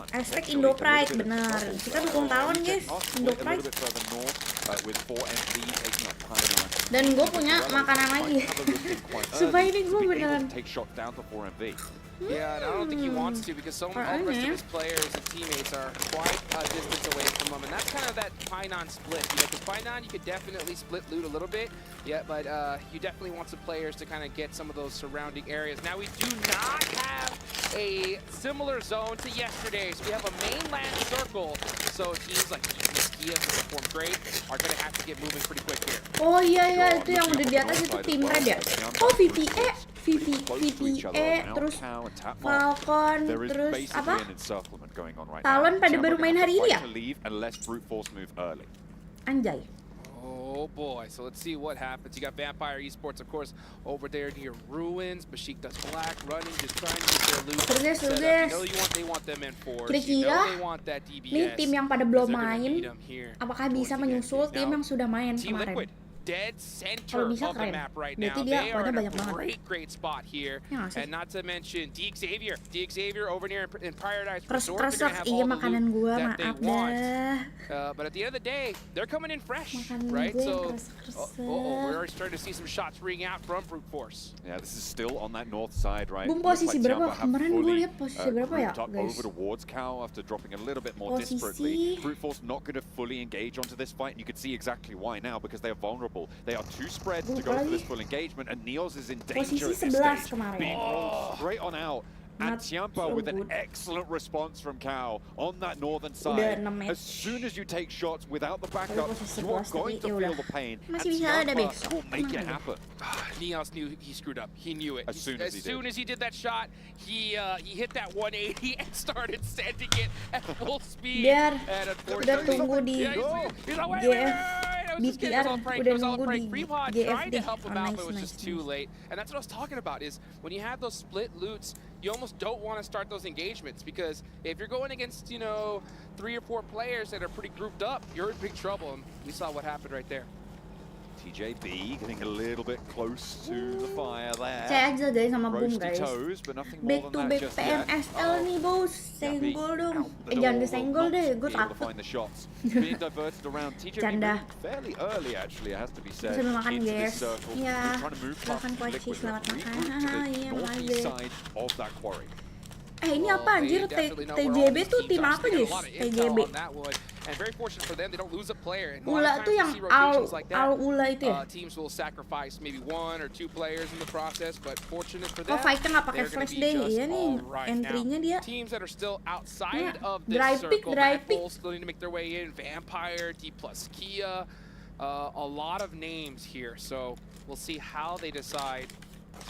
Hashtag Indo Pride, benar. Kita dukung Talon guys, Indo Pride. Dan gue punya makanan lagi. Supaya ini gue beneran. Yeah, and I don't think he wants to because all the rest of his players and teammates are quite a distance away from him, and that's kind of that Painan split. You know, because Painan you could definitely split loot a little bit, yeah, but you definitely want some players to kind of get some of those surrounding areas. Now we do not have a similar zone to yesterday's. We have a mainland circle, so teams like Mesquia, who performed great, are going to have to get moving pretty quick here. Oh iya, itu yang udah di atas itu tim Red ya. Oh VPE, terus Falcon, terus apa? Talon pada baru main hari ini ya? Anjay. Oh boy, so let's see what happens. You got Vampire Esports, of course, over there near Ruins. Besiktas Black running, just trying to get their loot set up. You know they want them in force. You know they want that DBS. Nih tim yang pada belum because they're gonna main, need 'em here apakah bisa towards the end menyusul game. tim Now, yang sudah main Team kemarin? Liquid, dead center Kalau bisa of the keren. map right now. Berarti dia They are kuatnya in banyak a banget. great spot here. Ya nggak sih? And not to mention Xavier over near in Paradise Resort. Kresek, They're gonna have iya all the makanan loot gua, that they maaf want. dah. But at the end of the day, they're coming in fresh, Makanan right? gue So, kresek-kresek. we're already starting to see some shots ring out from Brute Force. Yeah, this is still on that north side, right? Bum, Looks posisi like berapa? Tiamba have Kemarin gue fully, lihat posisi berapa ya, grouped up guys? over towards Cow after dropping a little bit more Posisi. disparately. Brute Force not going to fully engage onto this fight, and you can see exactly why now, because they are vulnerable. They are too spread to go for this full engagement, and Neos is in danger Posisi at this 11 stage, kemarin. being rolled straight on out. And Not Tiamba so with an good. excellent response from Cow on that northern Udah side. 6 match. As soon as you take shots without the backup, posisi you are 11 going tapi to ya feel udah. the pain, and Masih bisa ada Tiamba besok. will make it Tenang aja. happen. Neos knew he screwed up. He knew it. As soon as he did that shot, he hit that 180 and started sending it at full speed. Biar And udah tunggu di he's like, wait, GF. It was just kidding. It was all prank. Udah It was all nunggu prank. di Fremont GF trying to deh. help him Oh, out, nice, but it was nice, just too nice. late. And that's what I was talking about, is when you have those split loots, you almost don't want to start those engagements, because if you're going against, 3 or 4 players that are pretty grouped up, you're in big trouble. And we saw what happened right there. TJB getting a little bit close to the fire there. Saya aja guys sama Bum Roasty guys. toes, but nothing more Back than to that back just yet. PMSL nih bos. Senggol dong. Jangan disenggol deh, gue Able to takut. find the shots. Being diverted around. TJB Canda. moved fairly early, actually, it has to be said. Sambil makan into guys. this circle. Ya, They're trying to move past silakan Kwaci, Liquid, selamat makan. regroup to Haha, the iya northeast makasih. side of that quarry. Ini apa anjir? TJB tuh tim apa guys? TJB. And very fortunate for them, they don't lose a player. And Ula tuh yang Ula itu ya? Teams will sacrifice maybe 1 or 2 players in the process, but fortunate for them, Kok fight-nya nggak pakai they're gonna flash be deh? just Iya nih, all right. entry-nya dia. Now, teams that are still outside Yeah, of this dry pick, circle, dry Mad pick. Bulls still need to make their way in. Vampire, D plus Kia, a lot of names here. So we'll see how they decide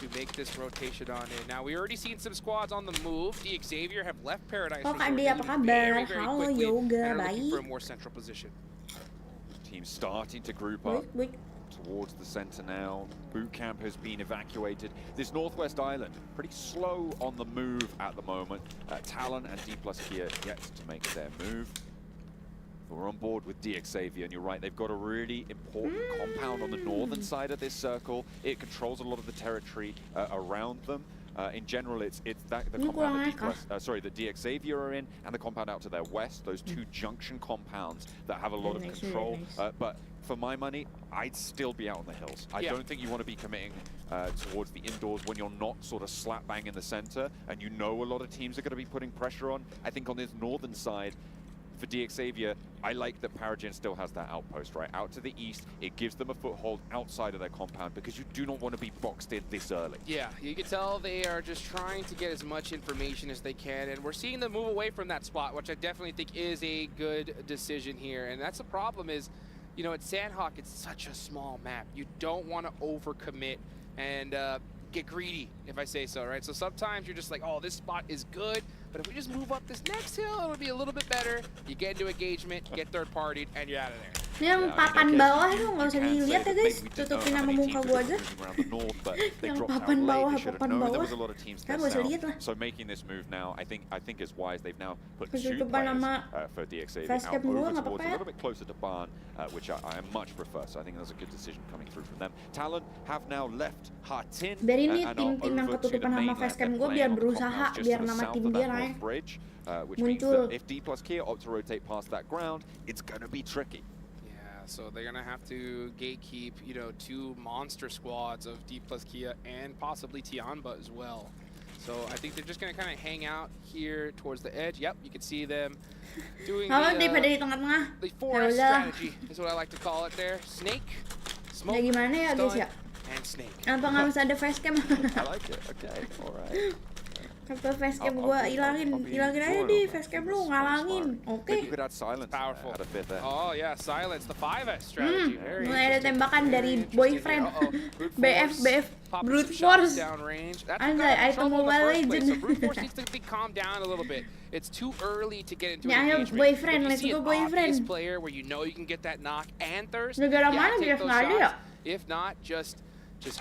to make this rotation on in. Now, we already seen some squads on the move. The Xavier have left Paradise Oh, Resort Kak Adi, apa kabar? very, very Halo, quickly yoga, and are looking baik. for a more central position. Team starting to group up Baik. towards the center now. Boot camp has been evacuated. This northwest island, pretty slow on the move at the moment. Talon and D plus Kia yet to make their move. We're on board with DXavier, and you're right, they've got a really important compound on the northern side of this circle. It controls a lot of the territory around them. In general, it's the compound that DXavier are in, and the compound out to their west, those two junction compounds that have a lot of control. But for my money, I'd still be out on the hills. I don't think you want to be committing towards the indoors when you're not sort of slap bang in the center, and you know a lot of teams are going to be putting pressure on. I think on this northern side, for DXavier, I like that Paragen still has that outpost, right? Out to the east, it gives them a foothold outside of their compound because you do not want to be boxed in this early. Yeah, you can tell they are just trying to get as much information as they can, and we're seeing them move away from that spot, which I definitely think is a good decision here. And that's the problem is, you know, at Sandhawk, it's such a small map. You don't want to overcommit and get greedy, if I say so, right? So sometimes you're just like, oh, this spot is good, but if we just move up this next hill, it'll be a little bit better. You get into engagement, get third-partied, and you're out of there. Ini yang papan bawah itu nggak usah dilihat ya guys, tutupin sama muka gua aja. Yang papan bawah kan nggak usah lihat lah. So making this move now, I think is wise. They've now put two players nama for DXavier out over towards a little bit closer to Barn, which I much prefer. So I think that's a good decision coming through from them. Talon have now left Hartin. Biar ini tim-tim yang ketutupan sama facecam gue biar berusaha, biar nama tim dia naik. Which means that if D plus Kia opt to rotate past that ground, it's going to be tricky. So they're gonna have to gatekeep, you know, two monster squads of D plus Kia and possibly Tianba as well. So I think they're just gonna kind of hang out here towards the edge. Yep, you can see them doing the forest strategy is what I like to call it there. Snake, smoke, stun, and snake. Apa nggak bisa ada facecam? I like it. Okay, all right. Kata facecam gua hilangin aja di facecam lu ngalangin. Oke. Powerful. Oh yeah, silence, the 5S strategy. Mulai ada tembakan dari boyfriend. BF brute force. Anjay, item Mobile Legend. So brute force needs to be calmed down a little bit. It's too early to get into engagement. Boyfriend, let's go boyfriend. Player where you know you can get that knock and thirst. Negara mana BF nggak ada ya? If not, just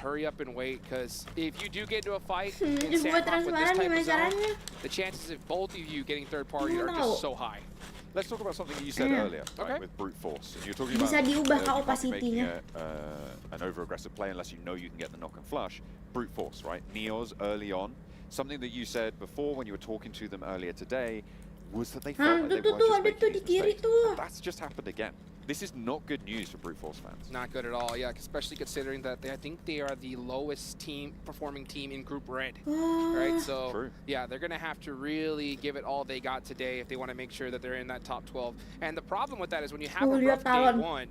hurry up and wait, because if you do get into a fight in Sandhawk with this type of zone, the chances of both of you getting third party are just so high. Let's talk about something that you said earlier, right, with brute force. And you're talking bisa diubah ke about opacity-nya. An over-aggressive play unless you know you can get the knock and flush. Brute force, right? Neos early on. Something that you said before when you were talking to them earlier today was that they felt like they weren't just making these mistakes. That's just happened again. This is not good news for Brute Force fans. Not good at all, yeah, especially considering that I think they are the lowest performing team in Group Red, right? So, yeah, they're going to have to really give it all they got today if they want to make sure that they're in that top 12. And the problem with that is when you have a rough day one,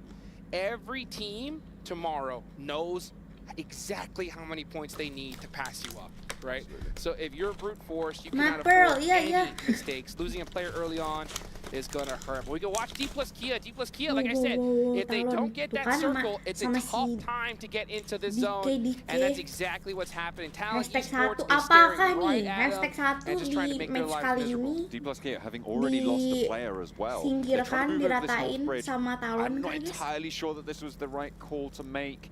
every team tomorrow knows exactly how many points they need to pass you up, right? So if you're Brute Force, you cannot afford any mistakes. Losing a player early on is going to hurt. But we can watch D plus Kia. D plus Kia, like I said, if they don't get that circle, it's a tough time to get into this zone. And that's exactly what's happening. Talent Esports is staring right at them and just trying to make their lives miserable. D plus Kia having already lost a player as well. I'm not entirely sure that this was the right call to make.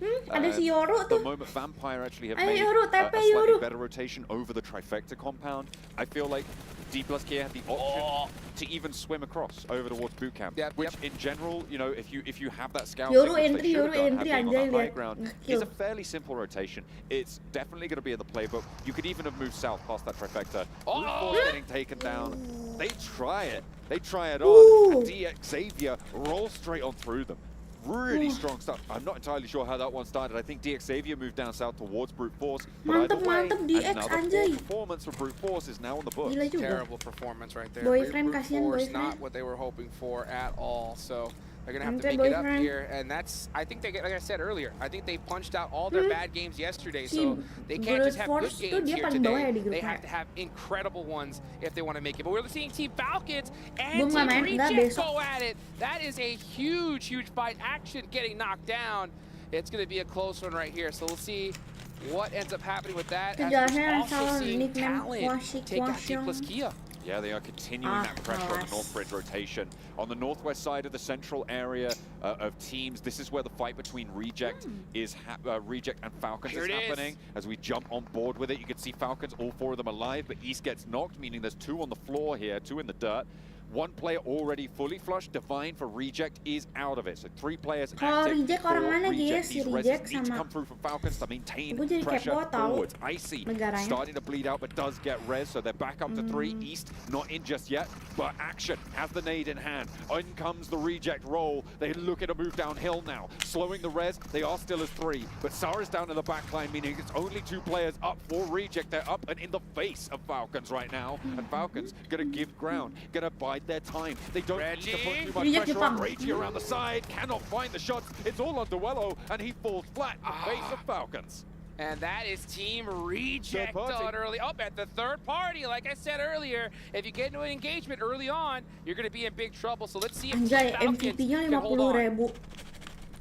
The moment Vampire actually have made a slightly better rotation over the trifecta compound, I feel like D plus Kia had the option to even swim across over towards boot camp, which in general, you know, if you have that scout entry on the high ground, is a fairly simple rotation. It's definitely going to be in the playbook. You could even have moved south past that trifecta. Brute Force getting taken down. They try it. They try it on. And DXavier rolls straight on through them. Really strong stuff. I'm not entirely sure how that one started. I think DXavier moved down south towards Brute Force. But another performance for Brute Force is now on the books. Terrible performance right there. Brute Force, not what they were hoping for at all. So they're going to have to make it up here. And that's, I think they get, like I said earlier, I think they punched out all their bad games yesterday. So they can't just have good games here today. They have to have incredible ones if they want to make it. But we're seeing Team Falcons and Team Reject go at it. That is a huge, huge fight. Action getting knocked down. It's going to be a close one right here. So we'll see what ends up happening with that. As we're also seeing Talent take out D plus Kia. Yeah, they are continuing that pressure on the North Bridge rotation. On the northwest side of the central area of teams, this is where the fight between Reject Reject and Falcons is happening. As we jump on board with it, you can see Falcons, all four of them alive, but East gets knocked, meaning there's two on the floor here, two in the dirt. One player already fully flushed. Divine for Reject is out of it. So 3 players Kalau active Reject for orang mana guys? Si These reses Reject need to sama come through from Falcons to maintain Gue jadi pressure kepo tau forwards. Icy negaranya. starting to bleed out, but does get res, so they're back up to 3. East not in just yet, but Action has the nade in hand. In comes the Reject roll. They look at a move downhill now, slowing the res. They are still as 3, but Sara's down in the back line, meaning it's only 2 players up for Reject. They're up and in the face of Falcons right now, and Falcons gonna give ground, gonna bide their time. They don't need to put too much Reject pressure on. Jepang. Reggie around the side, cannot find the shots. It's all on Duello, and he falls flat in the face of Falcons. And that is Team Reject party. on early. Up at the third party, like I said earlier, if you get into an engagement early on, you're going to be in big trouble. So let's see if Anjay, Falcons MVP-nya can hold on.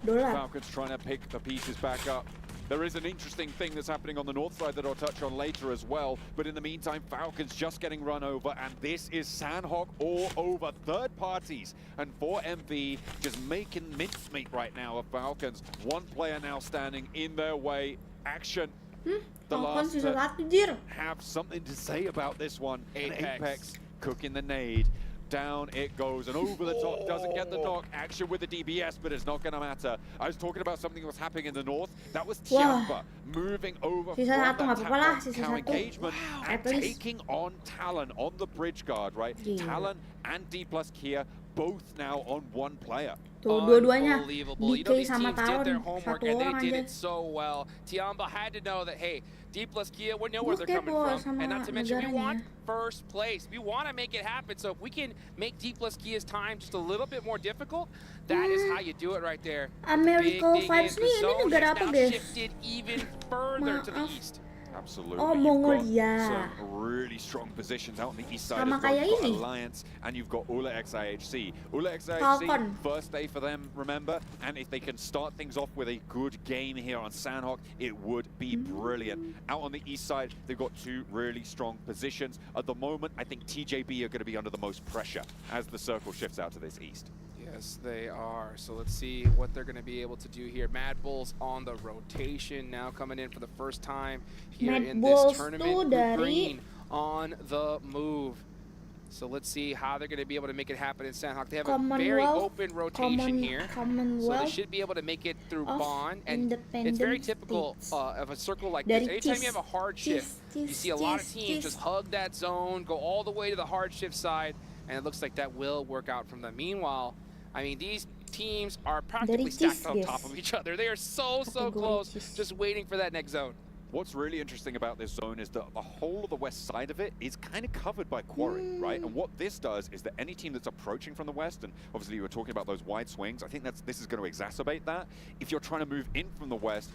$50,000. Falcons trying to pick the pieces back up. There is an interesting thing that's happening on the north side that I'll touch on later as well. But in the meantime, Falcons just getting run over, and this is Sandhawk all over third parties. And 4MV just making mincemeat right now of Falcons. One player now standing in their way. Action. The last to have something to say about this one. And Apex cooking the nade. Down it goes, and over the top, doesn't get the knock. Action with the DBS, but it's not going to matter. I was talking about something that was happening in the north. That was Tiamba moving over from that cow engagement and taking on Talon on the bridge guard, right? Talon and D plus Kia both now on one player. Dua-duanya Unbelievable. You know, DK these sama teams did their Talon, homework satu and they orang did aja. it so well. Tiamba had to know that, hey, D plus Kia, we know where Gue they're coming kepo from. sama And not to mention, we negaranya. want first place. We want to make it happen. So if we can make D plus Kia's time just a little bit more difficult, that is how you do it right there. Americo Big thing Vibes is the nih, ini zone negara has apa now guys? shifted even further to the Maaf. east. Absolutely. Oh, You've got Mongolia. some really strong positions out on the east side Sama as well. kayak You've got ini. Alliance and you've got Ula XIHC. Ula XIHC, Falcon. first day for them, remember? And if they can start things off with a good game here on Sandhawk, it would be brilliant. Out on the east side, they've got 2 really strong positions. At the moment, I think TJB are going to be under the most pressure as the circle shifts out to this east. Yes, they are. So let's see what they're going to be able to do here. Mad Bulls on the rotation now, coming in for the first time here Mad in Bulls this tournament. tuh Blue dari- Green on the move. So let's see how they're going to be able to make it happen in Sandhawk. They have a very open rotation here. So they should be able to make it through of Bond. And it's very typical States. of a circle like Dari this. Anytime you cheese, have a hard shift, you see a lot of teams just hug that zone, go all the way to the hard shift side, and it looks like that will work out from them. Meanwhile, I mean, these teams are practically stacked on top of each other. They are so close, just waiting for that next zone. What's really interesting about this zone is that the whole of the west side of it is kind of covered by quarry, right? And what this does is that any team that's approaching from the west, and obviously you were talking about those wide swings, I think this is going to exacerbate that. If you're trying to move in from the west,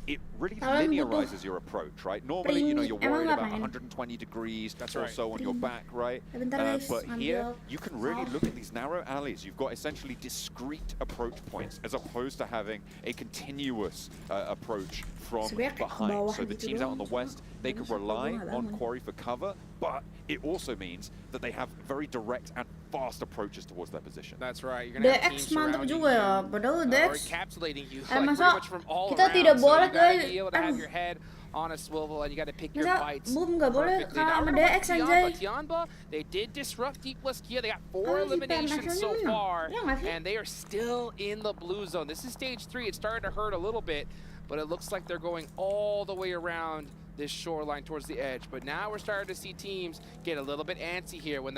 it really linearizes your approach, right? Normally, you know, you're worried about 120 degrees or so on your back, right? But here, you can really look at these narrow alleys. You've got essentially discrete approach points as opposed to having a continuous approach from behind. So the teams out on the west, they can rely on quarry for cover, but it also means that they have very direct and fast approaches towards their position. That's right. You're gonna have teams DX mantap surrounding juga ya, you, padahal or DX. encapsulating you like Masa pretty much from all kita around. tidak So boleh you gotta guys. be able to have your head on a swivel, and you got to pick your Masa fights boom nggak boleh perfectly. kalah Now, sama we're gonna DX watch anjay. Tianba, they did disrupt D plus Kia. They got 4 Oh, si eliminations so PMwc-nya far, menang. Iya nggak sih? and they are still in the blue zone. This is stage 3. It's starting to hurt a little bit, but it looks like they're going all the way around this shoreline towards the edge. But now we're starting to see teams get a little bit antsy here. When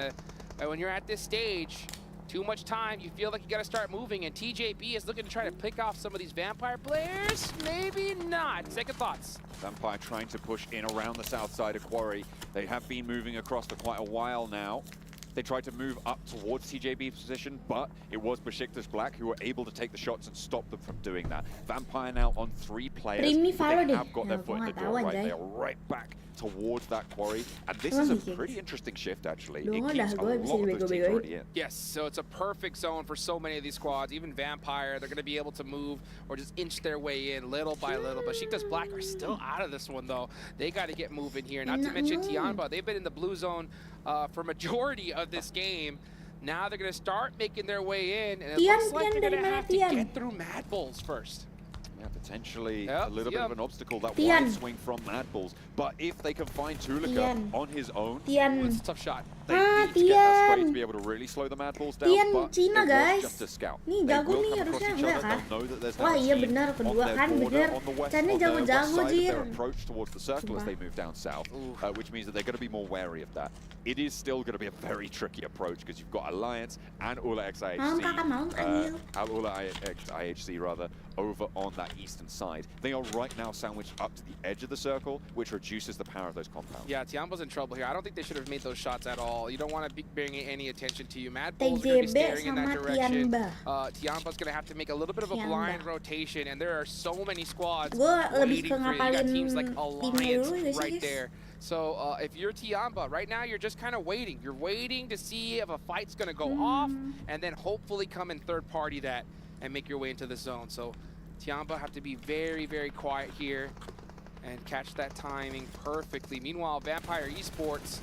you're at this stage, too much time, you feel like you got to start moving, and TJB is looking to try to pick off some of these Vampire players. Maybe not. Second thoughts. Vampire trying to push in around the south side of Quarry. They have been moving across for quite a while now. They tried to move up towards TJB's position, but it was Besiktas Black who were able to take the shots and stop them from doing that. Vampire now on 3 players. Primi But follow they deh. have got Ya, their foot in gua the nggak door, tahu, right? anjay. They are right back towards that Quarry. And this Emang is a sih, pretty guys. interesting shift, actually. Doang It dah, keeps a gua lot of bisa those teams dibego-begoin. already in. Yes, so it's a perfect zone for so many of these squads. Even Vampire, they're going to be able to move or just inch their way in little by little. But Besiktas Black are still out of this one, though. They got to get moving here. Not to mention Tianba. They've been in the blue zone for majority of this game. Now they're going to start making their way in, and it looks like they're going to have to get through Mad Bulls first. Yeah, potentially Yep, a little bit yep. of an obstacle, that Tian. wide swing from Mad Bulls. But if they can find Tulika Tian. on his own, Tian. It's a tough shot. they Ah, need to get that spray Tian. to be able to really slow the Mad Bulls down. Tian But Cina, it guys. was just a scout. Nih, They jago will nih come across harusnya, each enggak other. kan? They'll know that there's Wah now a iya team benar, on kedua their kan border, bener. on the west, Channya on the west jago-jago, side of Jir. their approach towards the circle as Sumpah. they move down south, which means that they're going to be more wary of that. It is still going to be a very tricky approach because you've got Alliance and Ula X Malam kakak, malam Anil. Ula IHC rather, over on that eastern side. They are right now sandwiched up to the edge of the circle, which reduces the power of those compounds. Yeah, Tiamba's in trouble here. I don't think they should have made those shots at all. You don't want to be bringing any attention to you. Mad Bulls are going to be TJB staring in that sama direction. Tianba. Tiamba's going to have to make a little bit of a Tianba. blind rotation, and there are so many squads Gua lebih waiting ke for you. You got ngapalin teams like timnya Alliance dulu guys, right guys. there. So if you're Tiamba, right now you're just kind of waiting. You're waiting to see if a fight's going to go off, and then hopefully come and third party that and make your way into the zone. So Tiamba have to be very, very quiet here and catch that timing perfectly. Meanwhile, Vampire Esports,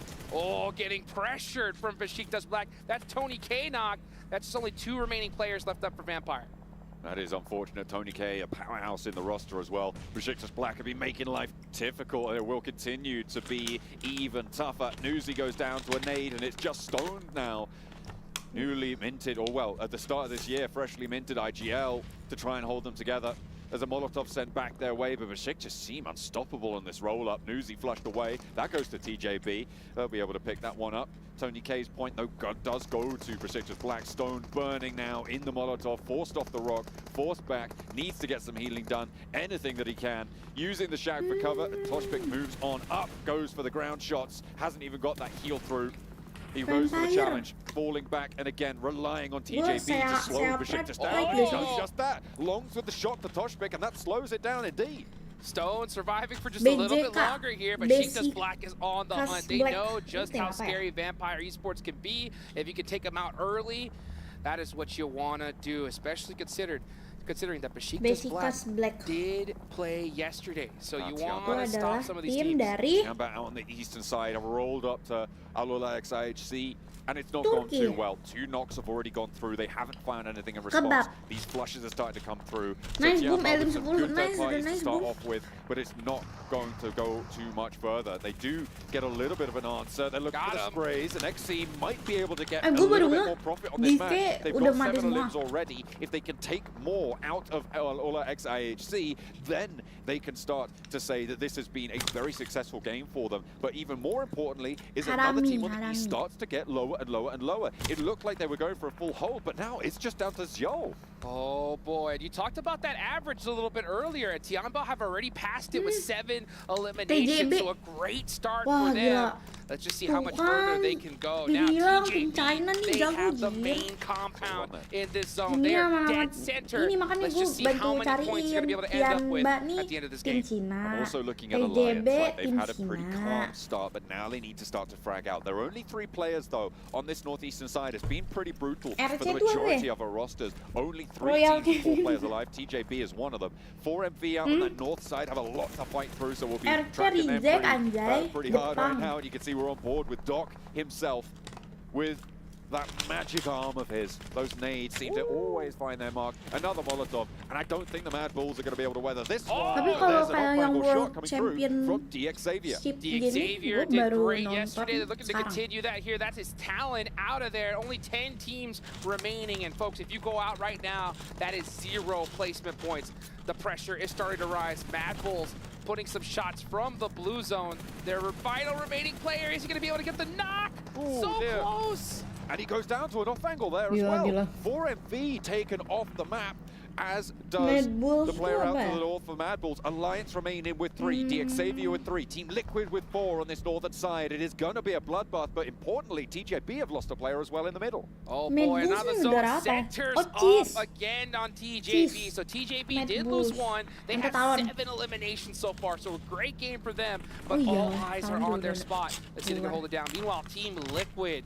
getting pressured from Besiktas Black. That's Tony K knocked. That's just only 2 remaining players left up for Vampire. That is unfortunate. Tony K, a powerhouse in the roster as well. Besiktas Black have been making life difficult, and it will continue to be even tougher. Newsy goes down to a nade, and it's just stoned now. Newly minted, or well, at the start of this year, freshly minted IGL to try and hold them together. There's a Molotov sent back their way, but Besiktas seem unstoppable in this roll-up. Newsy flushed away. That goes to TJB. They'll be able to pick that one up. Tony K's point, though, does go to Besiktas Black. Stone burning now in the Molotov, forced off the rock, forced back, needs to get some healing done, anything that he can. Using the Shag for cover, Toshpik moves on up, goes for the ground shots, hasn't even got that heal through. He goes for the challenge, falling back, and again, relying on TJB to slow Besiktas down. He does just that. Longs with the shot to Toshpik, and that slows it down indeed. Stone surviving for just a little bit longer here, but Besiktas Black is on the hunt. They know just how scary Vampire Esports can be. If you can take them out early, that is what you want to do, especially considering that Besiktas Black did play yesterday. So you want to stop some of these teams. Tiamba out on the eastern side have rolled up to Alula XIHC, and it's not gone too well. 2 knocks have already gone through. They haven't found anything in response. These flushes are starting to come through. Nice boom, Tiamba Elim with some 10, good third nice, parties to nice start boom. off with, but it's not going to go too much further. They do get a little bit of an answer. They're looking for the sprays, and XC might be able to get a little bit more profit on this match. They've got 7 limbs already. If they can take more out of Ola XIHC, then they can start to say that this has been a very successful game for them. But even more importantly is another team on the east starts to get lower and lower and lower. It looked like they were going for a full hold, but now it's just down to Zhou. Oh boy, and you talked about that average a little bit earlier. Tiamba have already passed it with 7 eliminations, so a great start for them. Let's just see how much further they can go. Now TJB, they have the main compound in this zone. They are dead center. Let's just see how many points you're going to be able to end up with at the end of this game. I'm also looking at Alliance, right? They've had a pretty calm start, but now they need to start to frag out. There are only 3 players, though, on this northeastern side. It's been pretty brutal for the majority of our rosters. Only 3 teams, 4 players alive. TJB is one of them. 4MV out on that north side have a lot to fight through, so we'll be tracking them pretty hard right now. And you can see we're on board with Doc himself with that magic arm of his. Those nades seem to always find their mark. Another Molotov, and I don't think the Mad Bulls are going to be able to weather this one. Tapi kalau There's an kayak yang off-angle shot World coming through Champion from DX Xavier. DX Xavier did great yesterday. They're looking to continue that here. That's his talent out of there. Only 10 teams remaining. And folks, if you go out right now, that is 0 placement points. The pressure is starting to rise. Mad Bulls putting some shots from the blue zone. Their final remaining player, is he going to be able to get the knock? Ooh, so close. And he goes down to an off angle there as well. 4MV taken off the map, as does the player out to the north for Mad Bulls. Alliance remain in with 3, DX Xavier with 3, Team Liquid with 4 on this northern side. It is going to be a bloodbath, but importantly, TJB have lost a player as well in the middle. Oh boy, another zone sectors off again on TJB. So TJB did lose 1. They have 7 eliminations so far, so a great game for them, but all eyes are on their spot. Let's see if they can hold it down. Meanwhile, Team Liquid,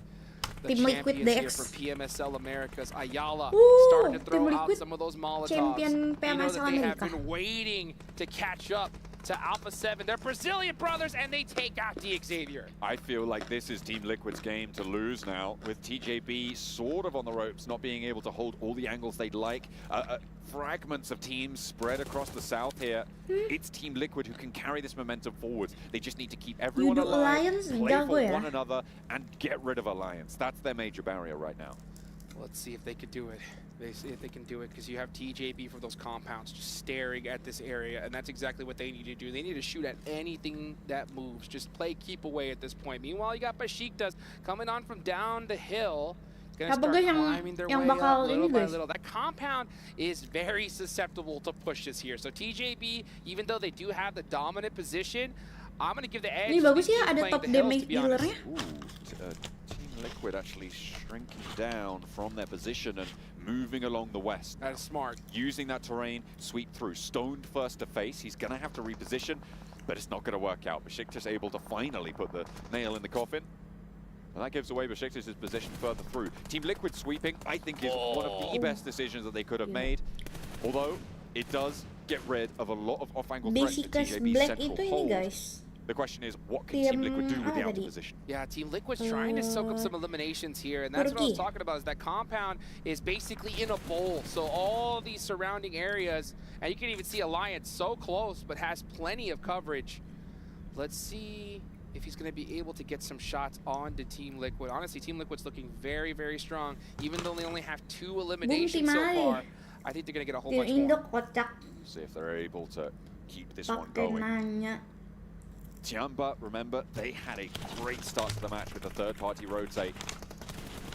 the champions here from PMSL Americas, Ayala, starting to throw out some of those Molotovs. You know that they have been waiting to catch up to Alpha 7. They're Brazilian brothers, and they take out the Xavier. I feel like this is Team Liquid's game to lose now, with TJB sort of on the ropes, not being able to hold all the angles they'd like. Fragments of teams spread across the south here. It's Team Liquid who can carry this momentum forwards. They just need to keep everyone Hidup alive, Alliance play jago for ya. one another, and get rid of Alliance. That's their major barrier right now. Let's see if they can do it. They see if they can do it, because you have TJB from those compounds just staring at this area, and that's exactly what they need to do. They need to shoot at anything that moves. Just play keep away at this point. Meanwhile, you got Besiktas coming on from down the hill. Gonna Apa start guys climbing their yang way bakal up little ini by guys? little. That compound is very susceptible to pushes here. So TJB, even though they do have the dominant position, I'm going to give the edge Ini to bagus these ya, teams ada playing top the hills, damage to be honest. dealernya. Team Liquid actually shrinking down from their position and moving along the west. That is smart. Using that terrain, sweep through. Stoned first to face. He's going to have to reposition, but it's not going to work out. Besiktas able to finally put the nail in the coffin. And that gives away Besiktas' position further through. Team Liquid sweeping, I think, is one of the best decisions that they could have made. Although, it does get rid of a lot of off-angle threats to Besiktas TJB's Black central itu ini hold. guys. The question is, what can Team Liquid do with the apa outer tadi? position? Yeah, Team Liquid's trying to soak up some eliminations here, and that's what I was Turkey. talking about, is that compound is basically in a bowl. So all these surrounding areas, and you can even see Alliance so close, but has plenty of coverage. Let's see if he's going to be able to get some shots on to Team Liquid. Honestly, Team Liquid's looking very, very strong, even though they only have 2 eliminations so Timali. far. I think they're going to get a whole Tim bunch Indo more. kocak. See if they're able to keep this one Pakai going. nanya. Tiamba, remember, they had a great start to the match with the third-party rotate.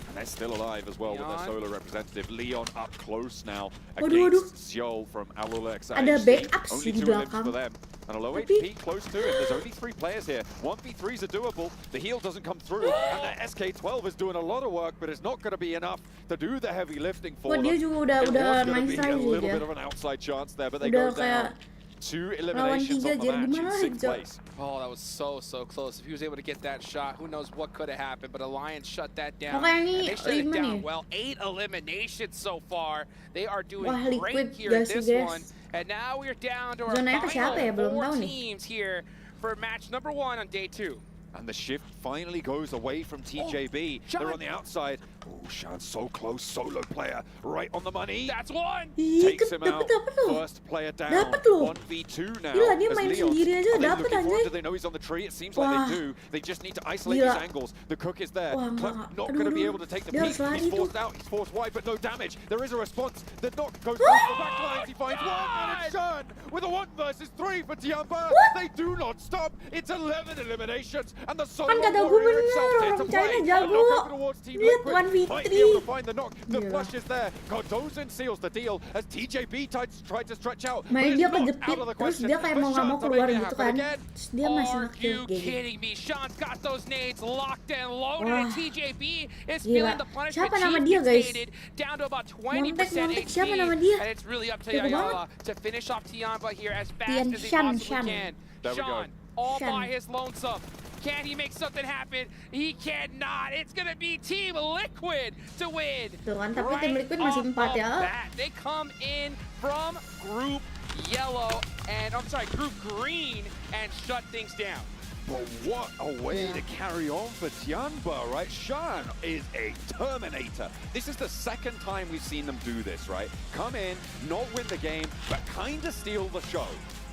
And they're still alive as well with their Leon. solo representative. Leon up close now Waduh, against Seoul from Alula XIHC. Ada backup sih Only di 2 limbs belakang. for them. And a low Tapi- HP close to him. There's only 3 players here. 1v3s are doable. The heal doesn't come through. And the SK12 is doing a lot of work, but it's not going to be enough to do the heavy lifting for Wah, them. dia juga It udah was going nice to be try a sih little dia. bit of an outside chance there, but they Udah go down. kayak 2 lawan eliminations 3 on the jadi match in gimana 6th Hijau? place. Oh, that was so, so close. If he was able to get that shot, who knows what could have happened, but Alliance shut that down. Makanya And ini they shut it 5 down nih. well. 8 eliminations so far. They are doing Wah, great Liquid here at gak sih, this guys? one. And now we're down to our Zonanya ke siapa ya? final Belum 4 tahu nih. teams here for match number 1 on day 2. And the shift finally goes away from TJB. Shan. They're on the outside. Oh, Shan so close. Solo player right on the money. That's 1! Ih, Takes him out. dapat loh. First player down. Dapat loh. 1v2 now. Gila, dia as main Leon. sendiri aja Are they dapat, looking for him? anjay. Do they know he's on the tree? It seems Wah. like they do. They just need to isolate Gila. these angles. The cook is there. Wah, Clem enggak. not Aduh, going to be aduh. able to take the Dia peak. harus lari He's tuh. forced out. He's forced wide, but no damage. There is a response. The knock goes past the back lines. He finds one, and it's Shan with a 1 versus 3 for Tiamba. They do not stop. It's 11 eliminations, and the solo Kan kata gue warrior bener, himself here to orang play. China And jago. knock over towards Team Lihat Liquid. 1v3. Might be able to find the knock. The Gila. flush is there. Cardozo seals the deal as TJB tried to stretch out. but Main it's dia not kejepit, out of the terus question. dia kayak But mau nggak mau Shan's keluar making it gitu happen kan. again. Terus dia masih Are nge-kill you kayak gitu. kidding me? Sean's got those nades locked and loaded, Wah. and TJB is Gila. feeling the punishment. Siapa nama Chief dia, gets guys? naded down to about 20% Montek, HP, siapa nama dia? and it's really up to Jago Ayala to finish off Tiamba here as fast Tian as he Shan, possibly Shan. can. There we go. Sean, all Shan. by his lonesome. Can he make something happen? He cannot. It's going to be Team Liquid to win. Tuh kan, tapi Right Tim Liquid masih off 4 the ya. bat. They come in from Group Yellow, and I'm sorry, Group Green, and shut things down. But what a way to carry on for Tianba, right? Shan is a Terminator. This is the second time we've seen them do this, right? Come in, not win the game, but kind of steal the show.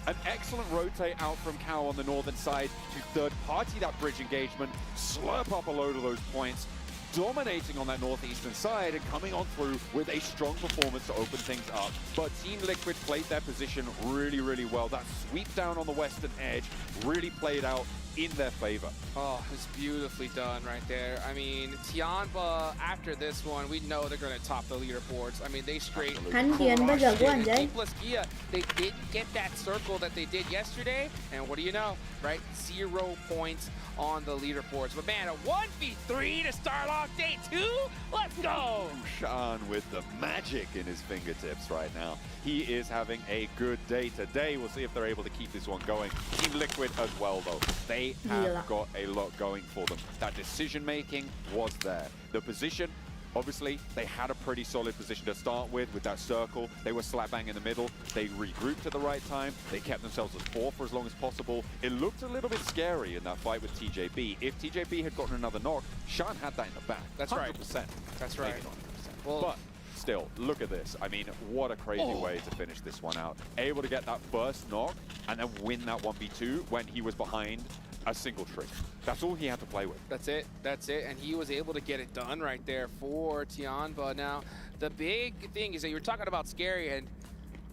An excellent rotate out from Cow on the northern side to third party that bridge engagement, slurp up a load of those points, dominating on that northeastern side and coming on through with a strong performance to open things up. But Team Liquid played their position really, really well. That sweep down on the western edge really played out in their favor. Oh, it's beautifully done right there. I mean, Tianba, after this one, we know they're going to top the leaderboards. I mean, they straight Kan Tianba crushed jago it. And anjay. Team Plaskia, they didn't get that circle that they did yesterday. And what do you know, right? 0 points on the leaderboards. But man, a 1v3 to start off day 2? Let's go! Shan with the magic in his fingertips right now. He is having a good day today. We'll see if they're able to keep this one going. Team Liquid as well, though. They have Gila. got a lot going for them. That decision-making was there. The position, Obviously, they had a pretty solid position to start with that circle. They were slap bang in the middle. They regrouped at the right time. They kept themselves as 4 for as long as possible. It looked a little bit scary in that fight with TJB. If TJB had gotten another knock, Shan had that in the back. That's 100%. right. That's right. Maybe not 100%. Well, But still, look at this. I mean, what a crazy way to finish this one out. Able to get that first knock and then win that 1v2 when he was behind a single trick. That's all he had to play with. That's it. That's it. And he was able to get it done right there for Tianba. Now, the big thing is that you were talking about scary, and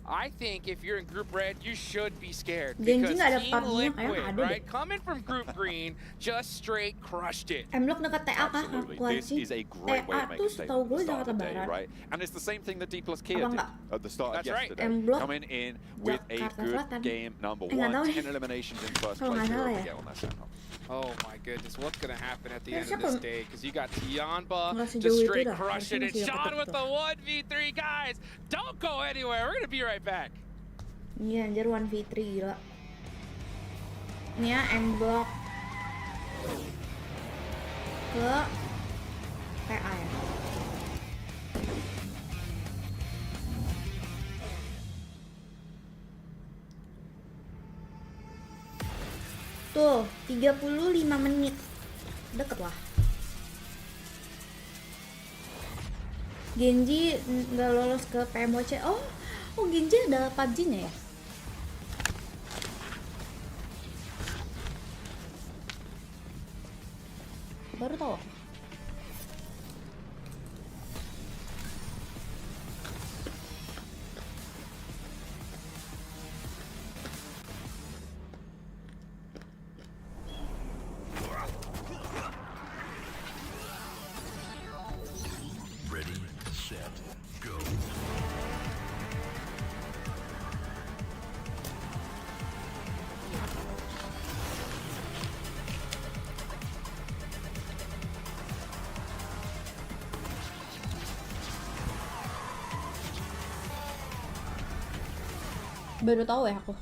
I think if you're in Group Red, you should be scared. Genji Because nggak ada Team pubnya, Liquid, kayaknya ada deh. right, coming from Group Green, just straight crushed it. Block dekat TA kah? Absolutely. Kwaci. This is a great way TA to make tuh a statement setahu at gue the start Jakarta of the day, Barat. right? And it's the same thing that D plus Kia Apa did enggak? at the start That's of right. yesterday. M Block Coming in with a Jakarta good Selatan. game number Nggak tahu 1, nih. 10 eliminations in first Kalau place. nggak salah Here ya. we go on that send-off. Oh my goodness, what's gonna happen at the Ya, end of siapa- this day? Because you got Tianba Nggak sejauh just itu straight dah, crushing it. harusnya masih Sean dapat with itu. the 1v3, guys. Don't go anywhere. We're gonna be right back. Iya anjir 1v3 gila. Ini ya M Block ke TA ya. Tuh, 35 menit. Deket lah. Genji nggak lolos ke Pmwc. Oh, Genji ada PUBG-nya ya? Baru tahu. Ready, set, go. Baru tahu ya aku.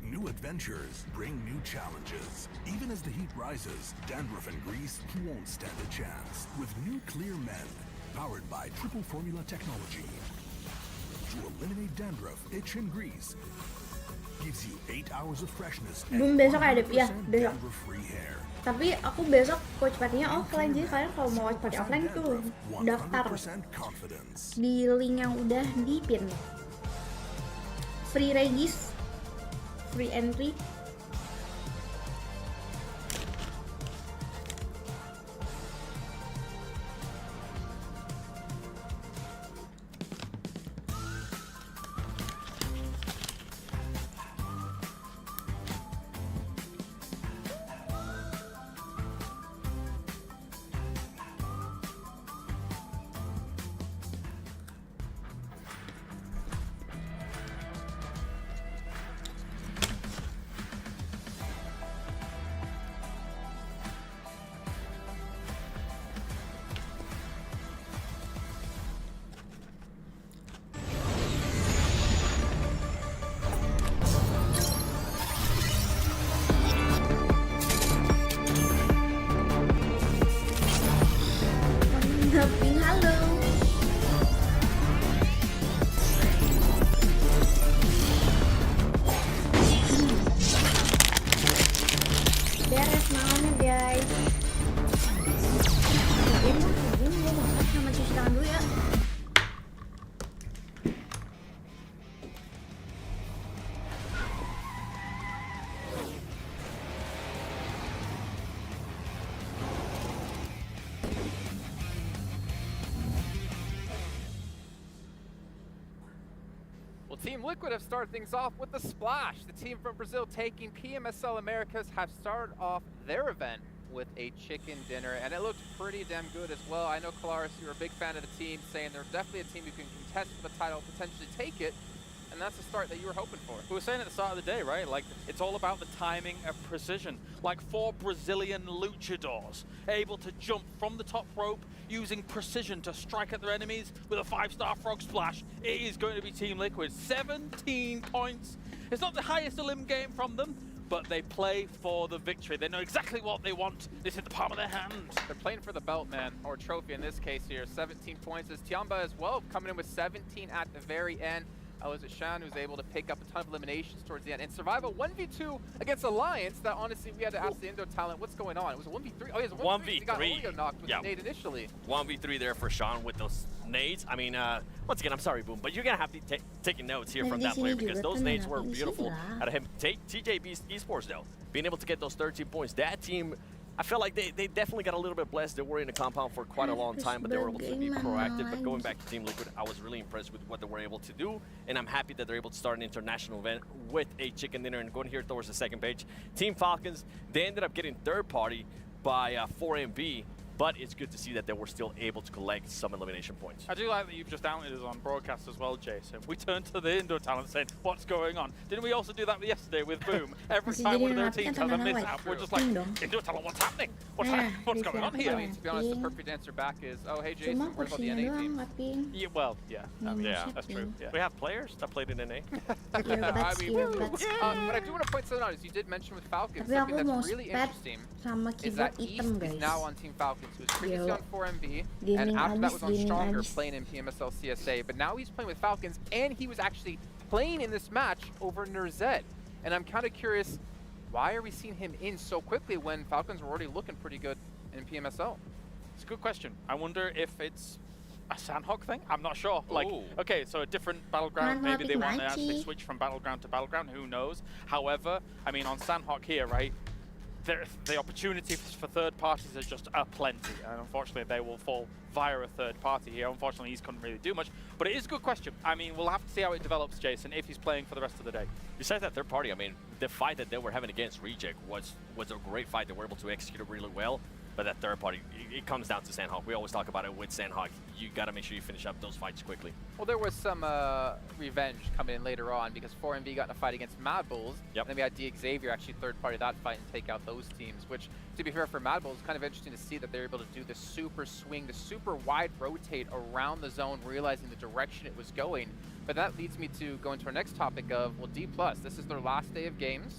New adventures bring new challenges. Even as the heat rises, dandruff and grease won't stand a chance. With new Clear Men, powered by triple formula technology. To eliminate dandruff, itch, and grease. Gives you 8 hours of freshness Belum and besok ada, ya, 100% besok. dandruff-free hair. Tapi aku besok watch party-nya offline, jadi kalian kalau mau watch party offline tuh daftar 100% confidence. di link yang udah di pin. Free regis, free entry. Ping halo. Beres malamnya guys. Gue mau makan sama cuci tangan dulu ya. Well, Team Liquid have started things off with the splash. The team from Brazil taking PMSL Americas have started off their event with a chicken dinner, and it looked pretty damn good as well. I know, Kalaris, you're a big fan of the team, saying they're definitely a team who can contest for the title, potentially take it, and that's the start that you were hoping for. We were saying at the start of the day, right? Like, it's all about the timing of precision. Like 4 Brazilian luchadors able to jump from the top rope using precision to strike at their enemies with a 5-star frog splash. It is going to be Team Liquid. 17 points. It's not the highest elim game from them, but they play for the victory. They know exactly what they want. It's in the palm of their hand. They're playing for the belt, man, or trophy in this case here. 17 points as Tiamba as well, coming in with 17 at the very end. Was it Shan who's able to pick up a ton of eliminations towards the end and survive a 1v2 against Alliance that honestly we had to ask the Indo talent what's going on. It was a 1v3. Oh, yeah, it was a 1v3. He got Olio knocked with the nade initially. 1v3 there for Sean with those nades. I mean, once again, I'm sorry, Boom, but you're going to have to taking notes here from that player because those nades were beautiful out of him. TJB Esports, though, being able to get those 13 points. That team, I feel like they definitely got a little bit blessed. They were in the compound for quite a long time, but they were able to be proactive. But going back to Team Liquid, I was really impressed with what they were able to do, and I'm happy that they're able to start an international event with a chicken dinner. And going here towards the second page, Team Falcons, they ended up getting third party by 4MB, but it's good to see that they were still able to collect some elimination points. I do like that you've just outed us on broadcast as well, Jason. We turned to the Indo talent saying, what's going on? Didn't we also do that yesterday with Boom? Every time one of their teams has a mishap, we're just like, Indo talent, what's happening? What's going on here? I mean, to be honest, the perfect answer back is, oh, hey, Jason, what about the NA team? Yeah, well, yeah. I mean, yeah, that's true. Yeah. We have players that played in NA. But I do want to point something out, as you did mention with Falcons, something that's really interesting is that East is now on Team Falcons, who was previously on 4MB, and after that was on Stronger playing in PMSL CSA, but now he's playing with Falcons, and he was actually playing in this match over Nerzet. And I'm kind of curious, why are we seeing him in so quickly when Falcons were already looking pretty good in PMSL? It's a good question. I wonder if it's a Sandhawk thing? I'm not sure. Like, okay, so a different battleground, maybe they want to actually switch from battleground to battleground, who knows? However, I mean, on Sandhawk here, right, the opportunities for third parties are just aplenty, and unfortunately they will fall via a third party here. Unfortunately, he couldn't really do much, but it is a good question. I mean, we'll have to see how it develops, Jason, if he's playing for the rest of the day. Besides that third party, I mean, the fight that they were having against Reject was a great fight. They were able to execute it really well. But that third party, it comes down to Sandhawk. We always talk about it with Sandhawk. You got to make sure you finish up those fights quickly. Well, there was some revenge coming in later on because 4MB got in a fight against Mad Bulls. Yep. And then we had DXavier actually third party that fight and take out those teams, which, to be fair, for Mad Bulls, kind of interesting to see that they're able to do the super swing, the super wide rotate around the zone, realizing the direction it was going. But that leads me to go into our next topic of, well, D+. This is their last day of games.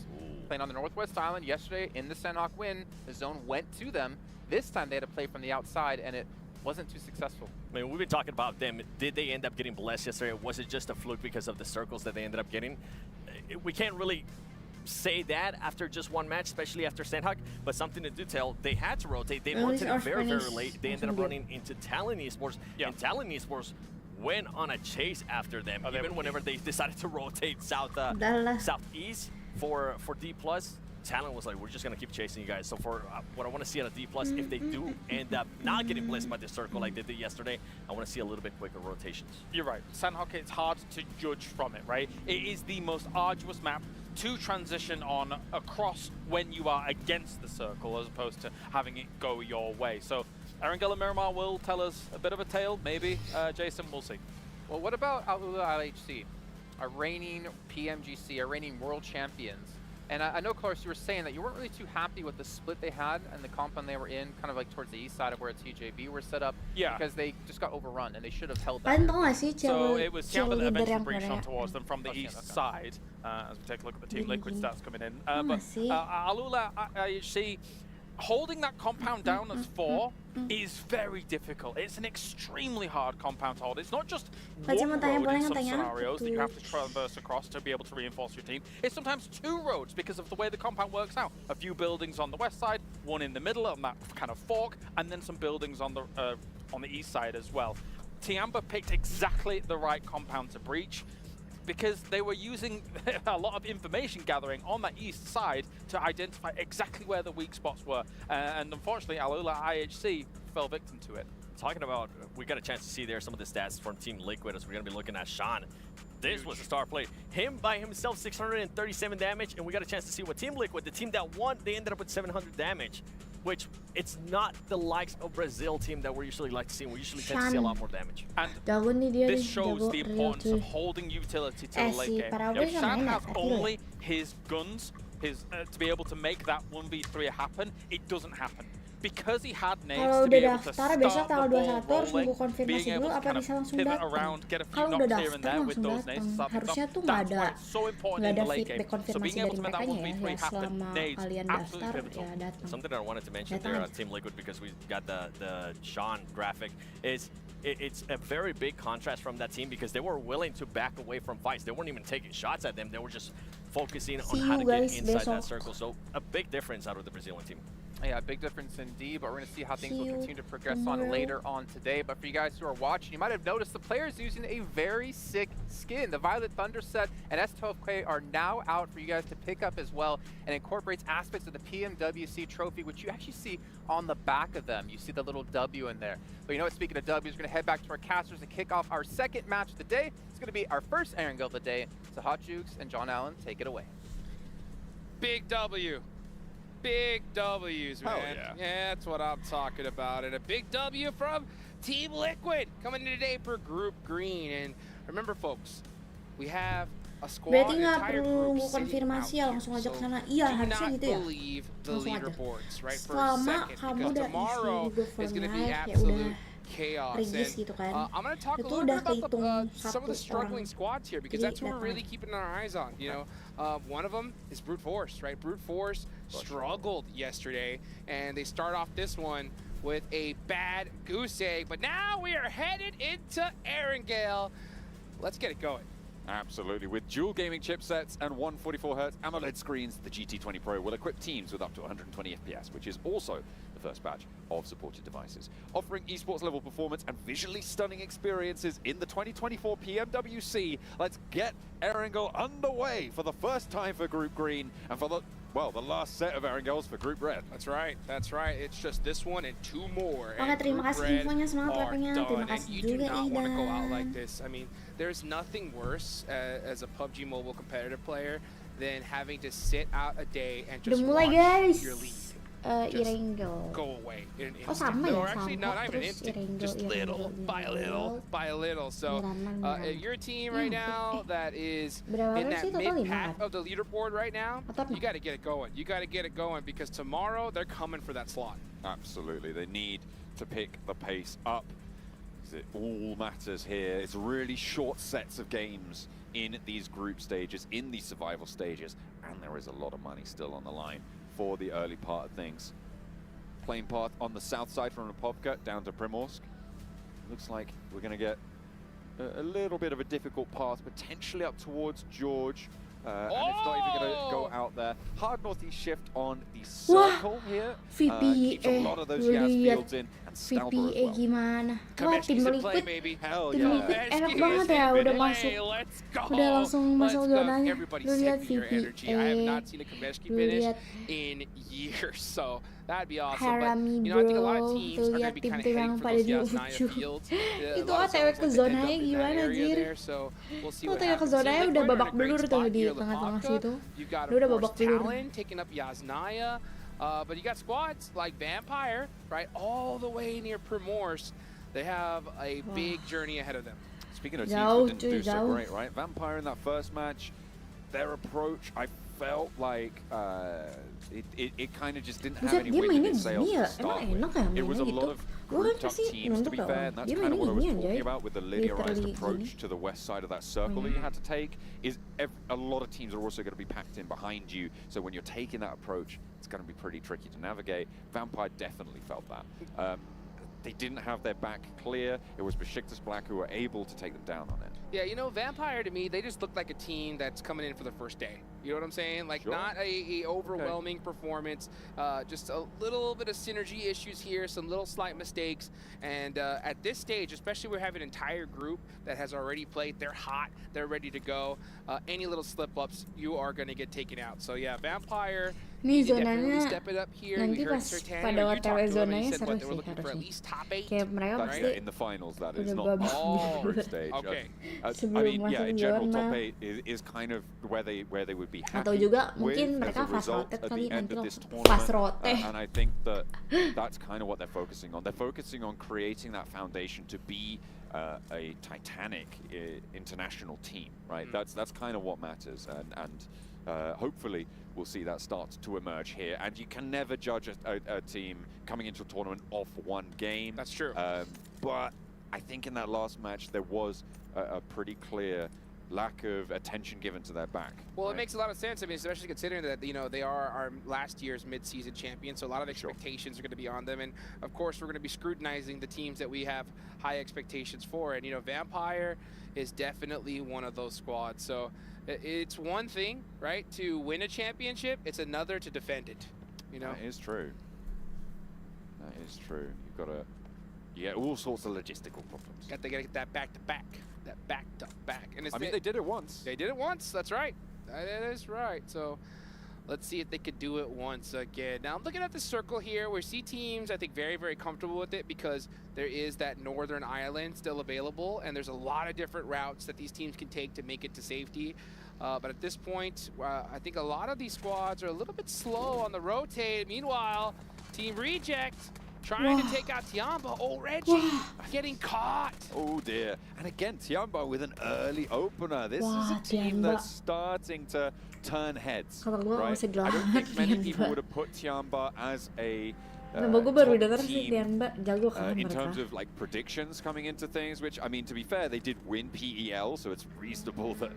Playing on the Northwest Island yesterday in the Sandhawk win, the zone went to them. This time they had to play from the outside, and it wasn't too successful. I mean, we've been talking about them. Did they end up getting blessed yesterday? Was it just a fluke because of the circles that they ended up getting? We can't really say that after just one match, especially after Sandhawk, but something to do tell, they had to rotate. They rotated very, very late. They ended up running into Talon Esports, and Talon Esports went on a chase after them, even whenever they decided to rotate southeast for D+. Talon was like, we're just going to keep chasing you guys. So for what I want to see out of D+, if they do end up not getting blessed by the circle like they did yesterday, I want to see a little bit quicker rotations. You're right. Sandhawk, it's hard to judge from it, right? It is the most arduous map to transition on across when you are against the circle as opposed to having it go your way. So Erangel Miramar will tell us a bit of a tale, maybe. Jason, we'll see. Well, what about Alula LHC, a reigning PMGC, a reigning world champions? And I know, Clarence, you were saying that you weren't really too happy with the split they had and the compound they were in, kind of like towards the east side of where TJB were set up. Yeah. Because they just got overrun and they should have held that. So it was Tiamba that eventually breached on towards them from the east side, as we take a look at the Team Liquid stats coming in. But Alula IHC, holding that compound down as 4 is very difficult. It's an extremely hard compound to hold. It's not just one road in some scenarios that you have to traverse across to be able to reinforce your team. It's sometimes 2 roads because of the way the compound works out. A few buildings on the west side, one in the middle on that kind of fork, and then some buildings on the east side as well. Tiamba picked exactly the right compound to breach, because they were using a lot of information gathering on that east side to identify exactly where the weak spots were. And unfortunately, Alula IHC fell victim to it. Talking about, we got a chance to see there some of the stats from Team Liquid as we're going to be looking at Sean. this was a star play. Him by himself, 637 damage, and we got a chance to see what Team Liquid, the team that won, they ended up with 700 damage, which it's not the likes of Brazil team that we usually like to see. We usually tend to see a lot more damage. And Jago nih dia this nih, shows jago the real importance cuy. of holding utility to Eh, the late si game. Paraguay If nggak Shan main has ya, tapi only his guns, to be able to make that 1v3 happen, it doesn't happen. Because he had nades Kalau to be udah able to daftar start besok the tanggal ball 21 harus rolling, nunggu konfirmasi being able dulu to apa kind of bisa langsung pivot datang. around, get a few Kalau udah knocks here and daftar there with langsung those nades to datang. start things Harusnya off. tuh nggak That's ada why it's so important nggak in ada the late feedback game. So konfirmasi being dari able to make that mereka ya 1v3 happen, selama nades, kalian absolutely daftar pivotal. ya datang. Something I wanted to mention Datang there aja. on Team Liquid, because we got the Sean graphic, is it's a very big contrast from that team, because they were willing to back away from fights. They weren't even taking shots at them. They were just focusing on See how you to get guys inside that besok. circle. So a big difference out of the Brazilian team. Yeah, big difference indeed, but we're going to see how things will See you continue to progress tomorrow. on later on today. But for you guys who are watching, you might have noticed the players using a very sick skin. The Violet Thunder set and S12K are now out for you guys to pick up as well, and incorporates aspects of the Pmwc trophy, which you actually see on the back of them. You see the little W in there. But you know what, speaking of W's, we're going to head back to our casters to kick off our second match of the day. It's going to be our first Erangel of the day. So Hot Jukes and John Allen, take it away. Big W. Big W's, man. Hell yeah. Yeah, that's what I'm talking about. And a big W from Team Liquid coming in today for Group Green. And remember, folks, we have a squad, Berarti nggak entire perlu group nunggu sitting konfirmasi out ya, here. langsung aja ke So sana. Iya, do harusnya not gitu ya. believe the Langsung aja. leaderboards, right, for a Selama second. kamu Because udah tomorrow isi Google is Form going to be Live, ya absolute udah chaos. regis And, gitu kan. I'm going to talk a Itu little udah bit about kehitung some of the 100 struggling orang. squads here, because Jadi that's what we're datang. really keeping our eyes on. You know, one of them is Brute Force, right? Brute Force struggled yesterday, and they start off this one with a bad goose egg. But now we are headed into Erangel. Let's get it going. Absolutely. With dual gaming chipsets and 144Hz AMOLED screens, the GT20 Pro will equip teams with up to 120 FPS, which is also the first batch of supported devices. Offering esports level performance and visually stunning experiences in the 2024 PMWC, let's get Erangel underway for the first time for Group Green and for the last set of Erangels for Group Red. That's right. That's right. It's just this one and two more. Oke, and terima Group kasih Red infonya, semangat are WP-nya. done, Terima and kasih you do juga not want to go out like Idan. this. I mean, there's nothing worse as a PUBG Mobile competitive player than having to sit out a day and Udah just mulai watch guys. your league just Erangel. go away in an Oh instant. sama ya, Or actually, sama. no, not even an Terus instant. Erangel, Just little by a little by a little. So, if you're a team right now that is Berapa in orang sih that total, mid 5 pack kan? of the leaderboard right now, Atau you got to get it going. You got to get it going, because tomorrow they're coming for that slot. Absolutely. They need to pick the pace up, because it all matters here. It's really short sets of games in these group stages, in these survival stages, and there is a lot of money still on the line for the early part of things. Playing path on the south side from Rapovka down to Primorsk. Looks like we're going to get a little bit of a difficult path, potentially up towards George. And it's not even going to go out there. Hard northeast shift on the circle here. Keeps a lot of those gas fields in, and Stalber as VPA well. gimana? Wah, tim Kameshki's in play, Liquid, baby. Hell tim yeah. Liquid enak Kameshki banget is ya, in udah play. masuk, Let's go. udah langsung masuk Let's go. zonanya. Everybody's Lu lihat taking your energy. I have not seen a Kameshki Lu finish lihat in years, so that'd be awesome. Harami, But, you know, I think a lot bro. of teams Tuh are going lihat to be kind of tim-tim heading yang for pada those di Yasnaya ujung. fields. Itu A lot of OTW zones ke like to end zonanya up in that gimana, area anjir? there, so we'll see Tuh what tengah ke happens. zonanya Team udah Liquid are babak in a great belur tuh spot di here. tengah-tengah Lepaka, situ. you got, Udah of babak course, belur. Talon taking up Yasnaya. But you got squads like Vampire, right, all the way near Primorsk. They have a big journey ahead of them. Speaking of teams Jauh, that didn't do cuy, so jauh. great, right? Vampire in that first match, their approach, I felt like it kind of just didn't have Buset, any dia wind in mainnya its sails gini ya? to start Emang with. enak ya It was a mainnya lot gitu? of Gue kan grouped up pasti teams, to be nonton fair, tau. and that's Dia kind of what I was mainnya talking gini, about with the linearized Literally approach gini. to the west side of that circle that you had to take, is a lot of teams are also going to be packed in behind you, so when you're taking that approach, it's going to be pretty tricky to navigate. Vampire definitely felt that. They didn't have their back clear. It was Besiktas Black who were able to take them down on it. Yeah, you know, Vampire to me, they just look like a team that's coming in for the first day. You know what I'm saying? Like, Sure. not a overwhelming performance, just a little bit of synergy issues here, some little slight mistakes. And at this stage, especially we have an entire group that has already played, they're hot, they're ready to go. Any little slip-ups, you are going to get taken out. So yeah, Vampire, Nih you definitely zonanya step it up here. nanti We heard pas Sertania, pada you OTW talked to him, and he zonanya said seru what, they were sih looking for at harusnya. least top 8. Kayak mereka That's pasti yeah, in the finals, that is udah not babak the group belur. stage. Okay. I sebelum mean, yeah, masuk in general, top zona. 8 is kind of where they would be Atau happy juga with mungkin as mereka a fast result rotate at kali the end nanti of lo this fast tournament. rotate. And I think that's kind of what they're focusing on. They're focusing on creating that foundation to be a Titanic international team, right? That's kind of what matters, and hopefully we'll see that start to emerge here. And you can never judge a team coming into a tournament off one game. That's true. But I think in that last match there was a pretty clear lack of attention given to their back. Well, right? it makes a lot of sense. I mean, especially considering that, you know, they are our last year's mid-season champions, so a lot of expectations are going to be on them. And of course, we're going to be scrutinizing the teams that we have high expectations for. And, you know, Vampire is definitely one of those squads. So it's one thing, right, to win a championship. It's another to defend it, you know? That is true. That is true. You've got to... Yeah, all sorts of logistical problems. Got to get that back-to-back. That back-to-back. And it's I mean, they did it once. They did it once. That's right. That is right. So let's see if they could do it once again. Now, I'm looking at the circle here. We see teams, I think, very, very comfortable with it because there is that northern island still available, and there's a lot of different routes that these teams can take to make it to safety. But at this point, I think a lot of these squads are a little bit slow on the rotate. Meanwhile, Team Reject trying to take out Tiamba. Oh, Reggie getting caught. Oh dear. And again, Tiamba with an early opener. This is Wah, a team Tiamba. that's starting to turn heads. Kalau gua Right? masih I don't think many Tiamba. people would have put Tiamba as a Nah, gue baru top denger sih team, Tiamba jago kan in mereka. terms of like predictions coming into things, which I mean, to be fair, they did win PEL, so it's reasonable that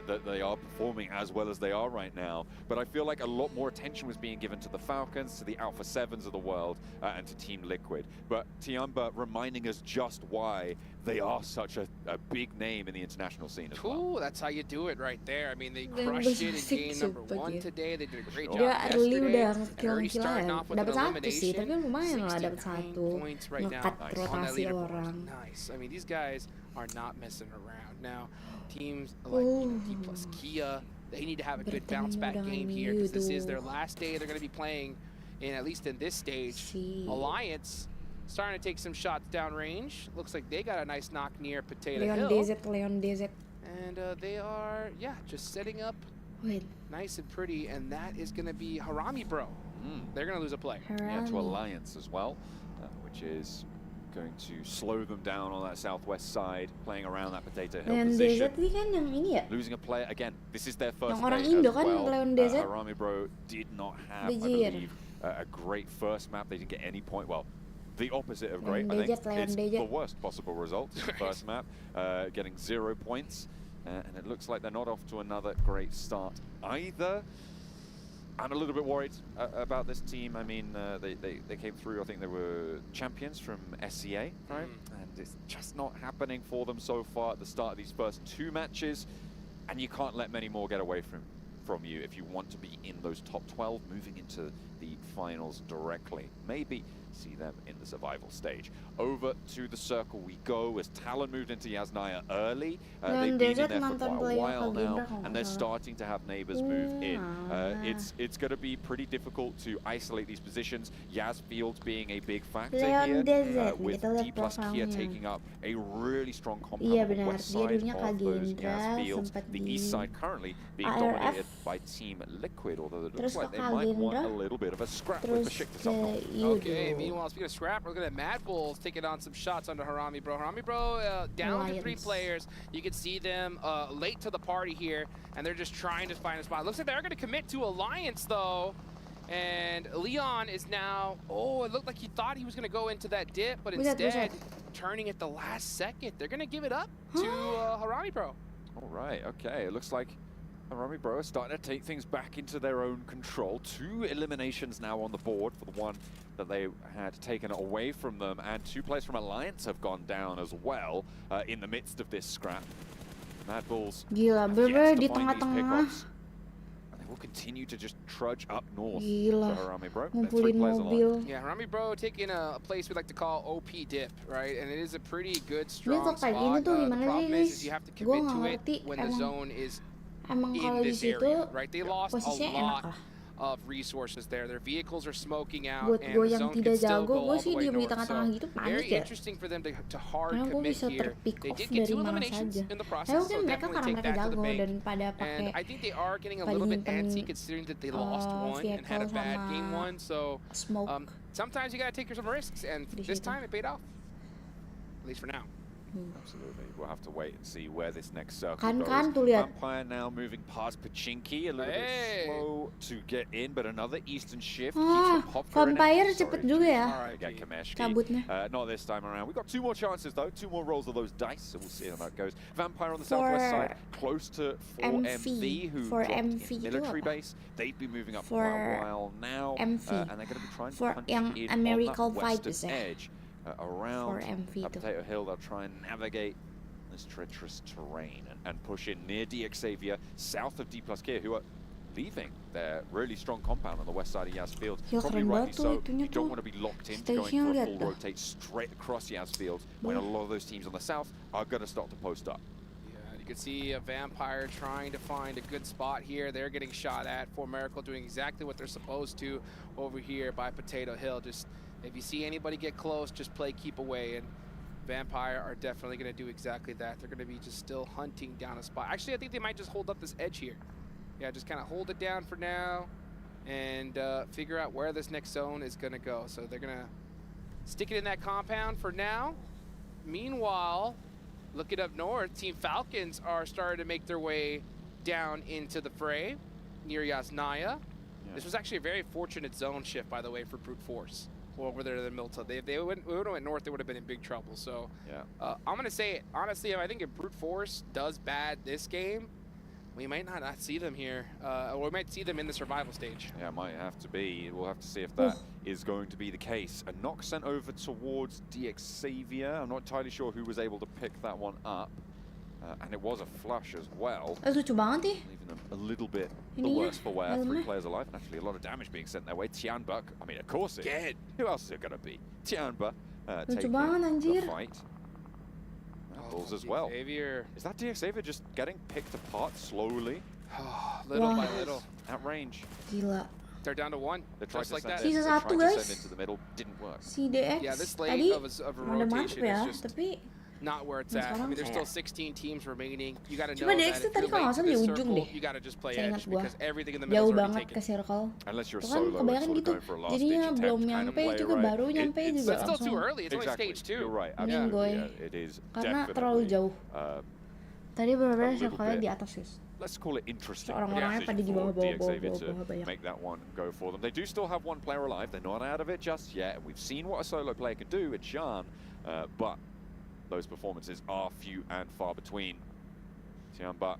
that they are performing as well as they are right now. But I feel like a lot more attention was being given to the Falcons, to the Alpha 7s of the world, and to Team Liquid. But Tiamba reminding us just why they are such a big name in the international scene as well. Cool, that's how you do it right there. I mean, they Dan crushed it in bersih game number super 1 dia. today. They did a great job Dia early yesterday. udah And already ngekill starting ya. off with Dapat an satu sih, tapi elimination. lumayan lah dapat 69 satu. points right now Ngekat on that rotasi leaderboard. orang. Nice. I mean, these guys are not messing around. Now, teams like T plus Kia, they need to have a good bounce back game here because this is their last day they're going to be playing in, at least in this stage. Si Alliance starting to take some shots downrange. Looks like they got a nice knock near Potato Leon Hill. DZ. And they are, just setting up Wait, nice and pretty, and that is going to be Harami Bro. They're going to lose a play. Yeah, to Harami. Alliance as well, which is going to slow them down on that southwest side, playing around that Potato Hill Leon position. DZ ini kan yang ini ya? Losing a player again. This is their first Yang orang day Indo as kan, well. Leon DZ? Harami Bro did not have, I Bejir. believe, a great first map. They didn't get any point. Well, the opposite of great. Leon I think DZ, Leon it's DZ. the worst possible result in the first map, getting 0 points, and it looks like they're not off to another great start either. I'm a little bit worried about this team. I mean, they came through, I think they were champions from SCA, right? And it's just not happening for them so far at the start of these first 2 matches. And you can't let many more get away from you if you want to be in those top 12, moving into the finals directly. Maybe see them in the survival stage. Over to the circle we go as Talon moved into Yasnaya early. They've been in there for quite a while now, and they're starting to have neighbors move in. It's going to be pretty difficult to isolate these positions. Yasfield being a big factor Leon here, DZ, with kita lihat D plus Kia profilnya. taking up a really strong compound Iya on the benar, west dia side dulunya of Kak those Gendra, Yasfields. sempat The di east side currently being ARF. dominated by Team Liquid, although it looks Terus like ke they might want Gendra, a little bit of a scrap terus with Besiktas up north. ke Okay, Yudo. meanwhile, speaking of scrap, we're looking at Mad Bulls taking on some shots under Harami Bro. Harami Bro down to 3 Alliance. players. You can see them late to the party here, and they're just trying to find a spot. Looks like they're going to commit to Alliance, though. And Leon is now, it looked like he thought he was going to go into that dip, but Buset, instead, buset. turning at the last second. They're going to give it up to Harami Bro. All right, okay. It looks like Harami Bro are starting to take things back into their own control. 2 eliminations now on the board for the one that they had taken away from them, and 2 players from Alliance have gone down as well in the midst of this scrap. Mad Bulls Gila, have bener yet di to find these tengah-tengah. pickups, and they will continue to just trudge up north Gila, for Harami Bro. They're 3 ngumpulin players alive. mobil. Yeah, Harami Bro taking a place we like to call OP dip, right? And it is a pretty good, strong kok kayak spot. gini tuh The gimana sih, problem Riz? is you have to Gua commit nggak to it ngerti, when the emang- zone is Emang in kalau di this situ area, right? They lost a posisinya enak lot lah. of resources there. Their vehicles are smoking out, Buat and gue the yang zone can tidak still jago, go gue all the sih way diem di north. tengah-tengah So gitu panik very ya. interesting for them to hard Karena gue commit bisa here. terpick They off did get dari 2 mana eliminations saja. in the Tapi process, mungkin so mereka definitely karena take mereka that to the jago bank. dan pada And pakai I think they are getting a little bit antsy considering that they lost one and had a vehicle bad sama game one. So smoke. sometimes you gotta take some risks, and this time it paid off. At least for now. Absolutely. We'll have to wait and see where this next circle Kan goes. tuh lihat. Vampire now moving past Pachinki, a little Hey. bit slow to get in, but another Eastern shift Ah, keeps the Popka in it. Vampire Sorry, cepet juga ya. Alright, get Kameshki. Cabutnya. Not this time around. We've got 2 more chances though, 2 more rolls of those dice, so we'll see how that goes. Vampire on the southwest side, close to 4MV, who For dropped MV in itu military apa? base. They've been moving up For for a while now, MV. and they're going to be trying For to punch yang in American on that Fighters western ya. edge. Around For MV itu. Potato Hill, they'll try and navigate this treacherous terrain and push in near DXavier, south of D plus Kia, who are leaving their really strong compound on the west side of Yas Field. Ya, Probably keren rightly banget tuh so. itunya You don't tuh. want to be locked into going Stage-nya for a lihat full dah. rotate straight across Yas Field when a lot of those teams on the south are going to start to post up. Yeah, you can see a Vampire trying to find a good spot here. They're getting shot at. For Miracle doing exactly what they're supposed to over here by Potato Hill. Just if you see anybody get close, just play keep away. And Vampire are definitely going to do exactly that. They're going to be just still hunting down a spot. Actually, I think they might just hold up this edge here. Yeah, just kind of hold it down for now and figure out where this next zone is going to go. So they're going to stick it in that compound for now. Meanwhile, looking up north, Team Falcons are starting to make their way down into the fray near Yasnaya. This was actually a very fortunate zone shift, by the way, for Brute Force. Over there in the Milta. They would have went north, they would have been in big trouble. So I'm going to say, honestly, I think if Brute Force does bad this game, we might not see them here. Or we might see them in the survival stage. Yeah, it might have to be. We'll have to see if that is going to be the case. A knock sent over towards DXavier. I'm not entirely sure who was able to pick that one up. And it was a flush as well. Lucu banget nih. Leaving them a little bit the Ininya, worse for wear. 3 helmnya. players alive, and actually a lot of damage being sent their way. Tianba, I mean, of course it. Dead. Who else is it going to be? Tianba Lucu taking banget, the anjir. fight. Bulls as well. Xavier. Is that DXavier just getting picked apart slowly Little by Wah. little. at range? Gila. They're down to 1. They tried Just to like send that. it- Sisa they tried satu, to guys. send into the middle, didn't work. Si DX Yeah, this tadi lane of a rada mantep rotation ya, is just tapi not where it's Nah, at. I sekarang mean, there's kayak- still 16 teams remaining. You got to know Cuma that DX tuh if tadi you're kalau late nggak to salah di this ujung circle, deh. you got to just play Saya edge ingat gua. because everything in the middle Jauh is already banget ke taken. circle. Unless you're Tuh kan solo, it's kebanyakan sort of gitu. going for a last Jadinya ditch attempt belum kind of nyampe play, juga right? baru nyampe It's- juga But still langsung too early. It's only Exactly. stage 2. You're right. Mending Absolutely. gue. Yeah, it is Karena definitely, terlalu jauh. Tadi a benar-benar little circle-nya bit. di atas guys. Let's call it interesting. Orang-orangnya decision pada di for bawah-bawah, DXavier bawah-bawah to banyak. make that one go for them. They do still have one player alive. They're not out of it just yet. We've seen what a solo player can do. It's Jean, but those performances are few and far between. Tianba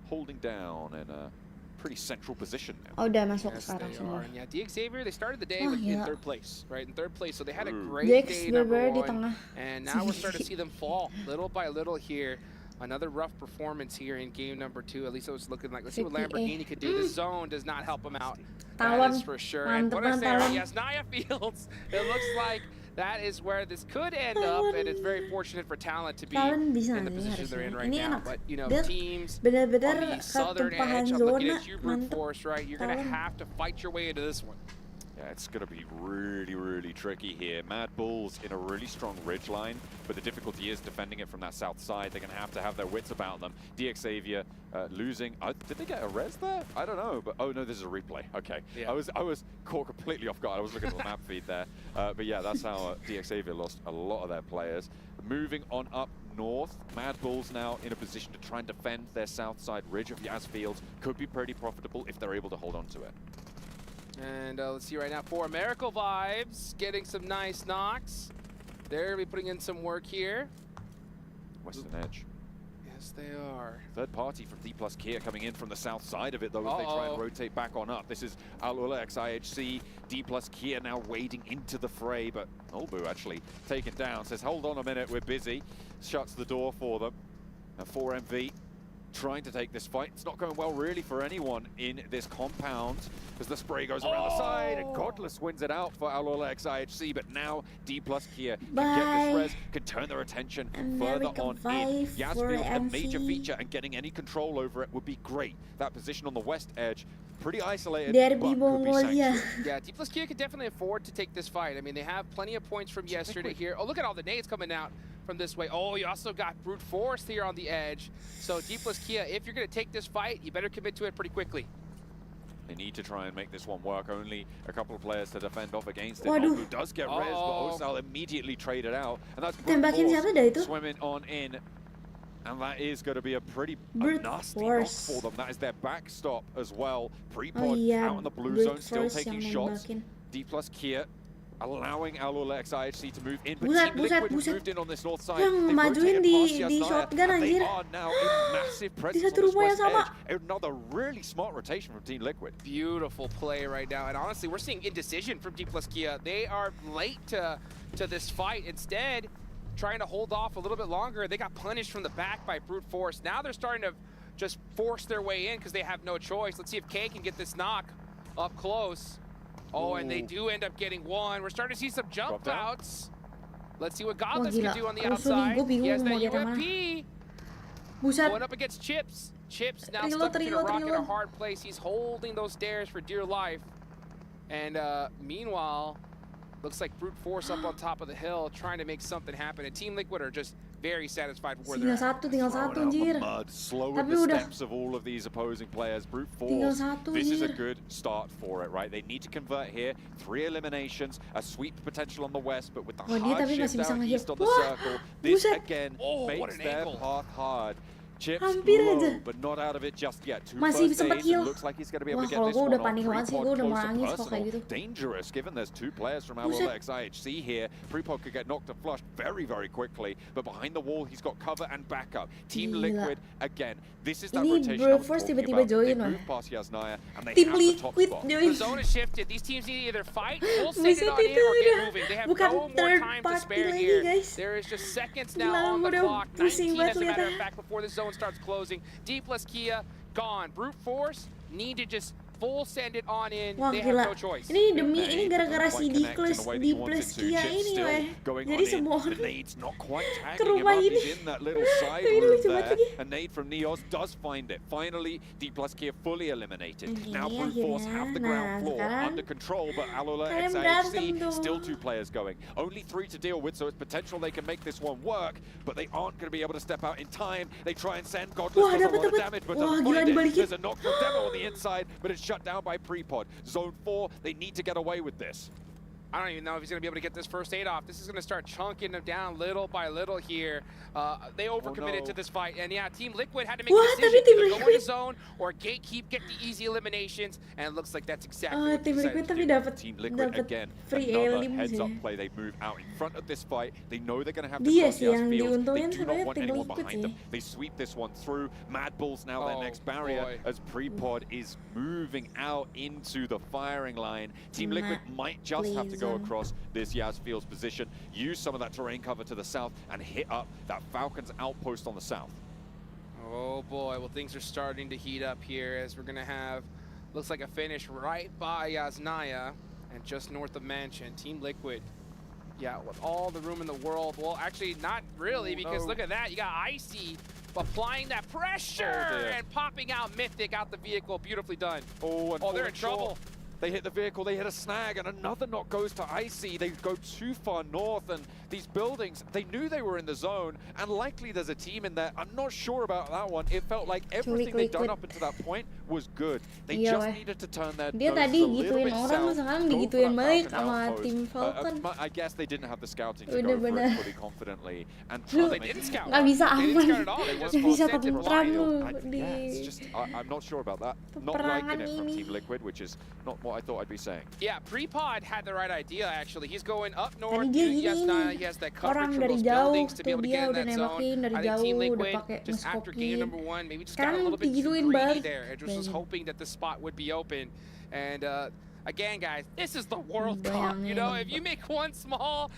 holding down in a pretty central position now. Oh, udah masuk Yes, sekarang they semua. are. And yeah, DXavier, they started the day Oh, in yeah. 3rd place, right? In 3rd place, so they had a Ooh. great DX day, number bener-bener di 1. tengah. And now we're starting to see them fall little by little here. Another rough performance here in game number 2. At least it was looking like. Let's see what 50A. Lamborghini could do. This zone does not help him out. Talon. That is for sure. Mantep And what I banget, say, right? Talon. Yes, Naya Fields. It looks like that is where this could end up, and it's very fortunate for Talent to be Talon bisa in the nih position they're in harusnya. right Ini now. enak. But you know, Dia teams benar-benar on the southern ketumpahan edge, I'm looking zona. at you, Brute Mantep. Force, right? You're going to Talon. have to fight your way into this one. Yeah, it's going to be really, really tricky here. Mad Bulls in a really strong ridge line, but the difficulty is defending it from that south side. They're going to have their wits about them. DXavier losing. Did they get a res there? I don't know, but oh no, this is a replay. Okay, Yeah. I was caught completely off guard. I was looking at the map feed there, but yeah, that's how DXavier lost a lot of their players. Moving on up north, Mad Bulls now in a position to try and defend their south side ridge of Yas Fields. Could be pretty profitable if they're able to hold on to it. And let's see right now, for Miracle Vibes, getting some nice knocks. They're going to be putting in some work here. Western Edge. Yes, they are. Third party from D plus Kia coming in from the south side of it, though, as they try and rotate back on up. This is Al-Ula XIHC, D plus Kia now wading into the fray, but Olbu actually taken down, says, hold on a minute, we're busy. Shuts the door for them. 4MV trying to take this fight. It's not going well really for anyone in this compound as the spray goes around the side and Godless wins it out for Alolx IHC, but now D plus Kia can get this res, can turn their attention further on in. Yasfield, a major feature, and getting any control over it would be great. That position on the west edge, pretty isolated, Derby but could be Mongolia. sanctuary. Yeah, D plus Kia could definitely afford to take this fight. I mean, they have plenty of points from yesterday here. Oh, look at all the nades coming out from this way. Oh, you also got Brute Force here on the edge. So D plus Kia, if you're going to take this fight, you better commit to it pretty quickly. They need to try and make this one work. Only a couple of players to defend off against it. Waduh. Obu does get res, but Osal immediately traded out. And that's Tembakin siapa dah itu? swimming on in. And that is going to be a pretty Brute nasty Force. knock for them. That is their backstop as well. Prepod Oh iya, out in the blue Brute zone, still Force taking yang shots. nembakin. D plus Kia allowing Alolx IHC to move in, but Buset, Team Liquid buset. moved in on this north side. Yang They've majuin rotated di- past di Yasnaya, shotgun, and they anjir. are now in massive presence on satu this rumah yang west sama. edge. Another really smart rotation from Team Liquid. Beautiful play right now. And honestly, we're seeing indecision from D plus Kia. They are late to this fight. Instead, trying to hold off a little bit longer. They got punished from the back by Brute Force. Now they're starting to just force their way in because they have no choice. Let's see if K can get this knock up close. Oh, and they do end up getting one. We're starting to see some jump outs. Let's see what Godless gila. can do on the Rusuh nih, outside. gua bingung He has mau that lihat yang mana. UMP. Buset. Going up against Chips. Chips now Reload, stuck in a reload, rock in a reload. hard place. He's holding those stairs for dear life. And meanwhile, looks like Brute Force up on top of the hill trying to make something happen. And Team Liquid are just very satisfied with where they're at. Tinggal satu anjir. Slowing Tapi the udah. steps of all of these opposing players. Brute Tinggal Force, satu, this is a anjir. good start for it, right? They need to convert here. 3 eliminations, a sweep potential on the west, but with the Wah, dia hard tapi shift masih bisa down nge-heal. east on the Wah, circle, this buset. again Oh, what makes an their angle. path hard. Chips Hampir low, aja. but not out of it just yet. 2 Masih first sempat aids, heal. and looks like he's going to be able Wah, to get kalau this gua one udah off. panik banget sih, Prepod gua udah mau close to nangis kalau kayak personal. gitu. Dangerous, given there's 2 players from Buset. Alolx IHC here. Prepod could get knocked to flush very, very quickly, but behind the wall, he's got cover and backup. Team Gila. Liquid, again, this is that Ini rotation I Brute was Force talking tiba-tiba about. They join, wah. move past Yasnaya, and they Tim have the top Liquid spot. The join. zone is shifted. These teams need to either fight, full send it Buset, on in, itu or get udah moving. They have bukan no more third time to party spare lagi, here. guys. There is just seconds Gila, now on the udah clock. pusing 19 as a banget matter of liatnya. fact before the zone starts closing. D plus Kia gone. Brute Force need to just full send it on in. Wah, They gila. have no choice. Ini Nade gara-gara doesn't si quite connect in the way that he wanted plus to. Kia Chips ini still weh. going Jadi on in. semua The orang nade's not quite ke tagging him rumah up. ini. He's in that little side Ini room lucu banget there. lagi. A nade from Neos does find it. Finally, D plus Kia fully eliminated. Gini Now Brute Force akhirnya. have the Nah, ground floor sekarang under control, but Alolx kalian IHC berantem tuh. still 2 players going. Only 3 to deal with, so it's potential they can make this one work, but they aren't going to be able to step out in time. They try and send Godless, Wah, does a dapet, lot of dapet. damage, but Wah, doesn't gila, find it. dibalikin. There's a knock from Demo on the inside, but it's shut down by Prepod. Zone 4, they need to get away with this. I don't even know if he's going to be able to get this first aid off. This is going to start chunking them down little by little here. They overcommitted to this fight. And yeah, Team Liquid had to make Wah, a tapi decision. Tim Either go in Liquid- the zone or gatekeep, get the easy eliminations. And it looks like that's exactly what they Tim decided Liquid to tapi do. dapat Team Liquid again, free another elim heads-up sih. play. They move out in front of this fight. They know they're going to have to Dia close sih the yang field. They diuntungin do not sebenarnya want Tim anyone Liquid behind them. sih. They sweep this one through. Mad Bull's now their Oh, next barrier boy. as Prepod is moving out into the firing line. Team Liquid might just have to go Please, across this Yasfield's position, use some of that terrain cover to the south, and hit up that Falcons outpost on the south. Oh boy, well things are starting to heat up here as we're gonna have, looks like a finish right by Yasnaya and just north of Mansion. Team Liquid, yeah, with all the room in the world. Well, actually not really, because look at that, you got Icy applying that pressure and popping out Mythic out the vehicle. Beautifully done. Oh, and they're in falling trouble. short. They hit the vehicle, they hit a snag, and another knock goes to Icy. They go too far north, and these buildings, they knew they were in the zone, and likely there's a team in there. I'm not sure about that one. It felt like everything they'd done up until that point was good. They Iya, just weh. needed to turn their Dia nose tadi a little gituin bit orang, south, sekarang go for digituin that balik Falcon sama outpost. tim Falcon. I guess they didn't have the scouting to go Udah for it bener. fully confidently. And Well, try they to make didn't it scout. Nggak bisa They didn't aman. scout at all. They just Nggak bisa sent it tentram flying. lu Yeah, it's di just, I'm not sure about that. Not peperangan liking it from ini. Team Liquid, which is not what I thought I'd be saying. Yeah, Prepod had the right idea actually. He's going up north. Tadi dia gini Yasnaya, ini. he has that Orang coverage from dari those jauh buildings to be tuh able to dia get in udah that zone. nembakin dari I think Team jauh, udah Liquid, pakai just after game ngeskokin. number 1, maybe just got a Sekarang little bit too digituin greedy balik. there. And just was hoping that the spot would be open. And again, guys, this is the World Cup. You know, if you make one small,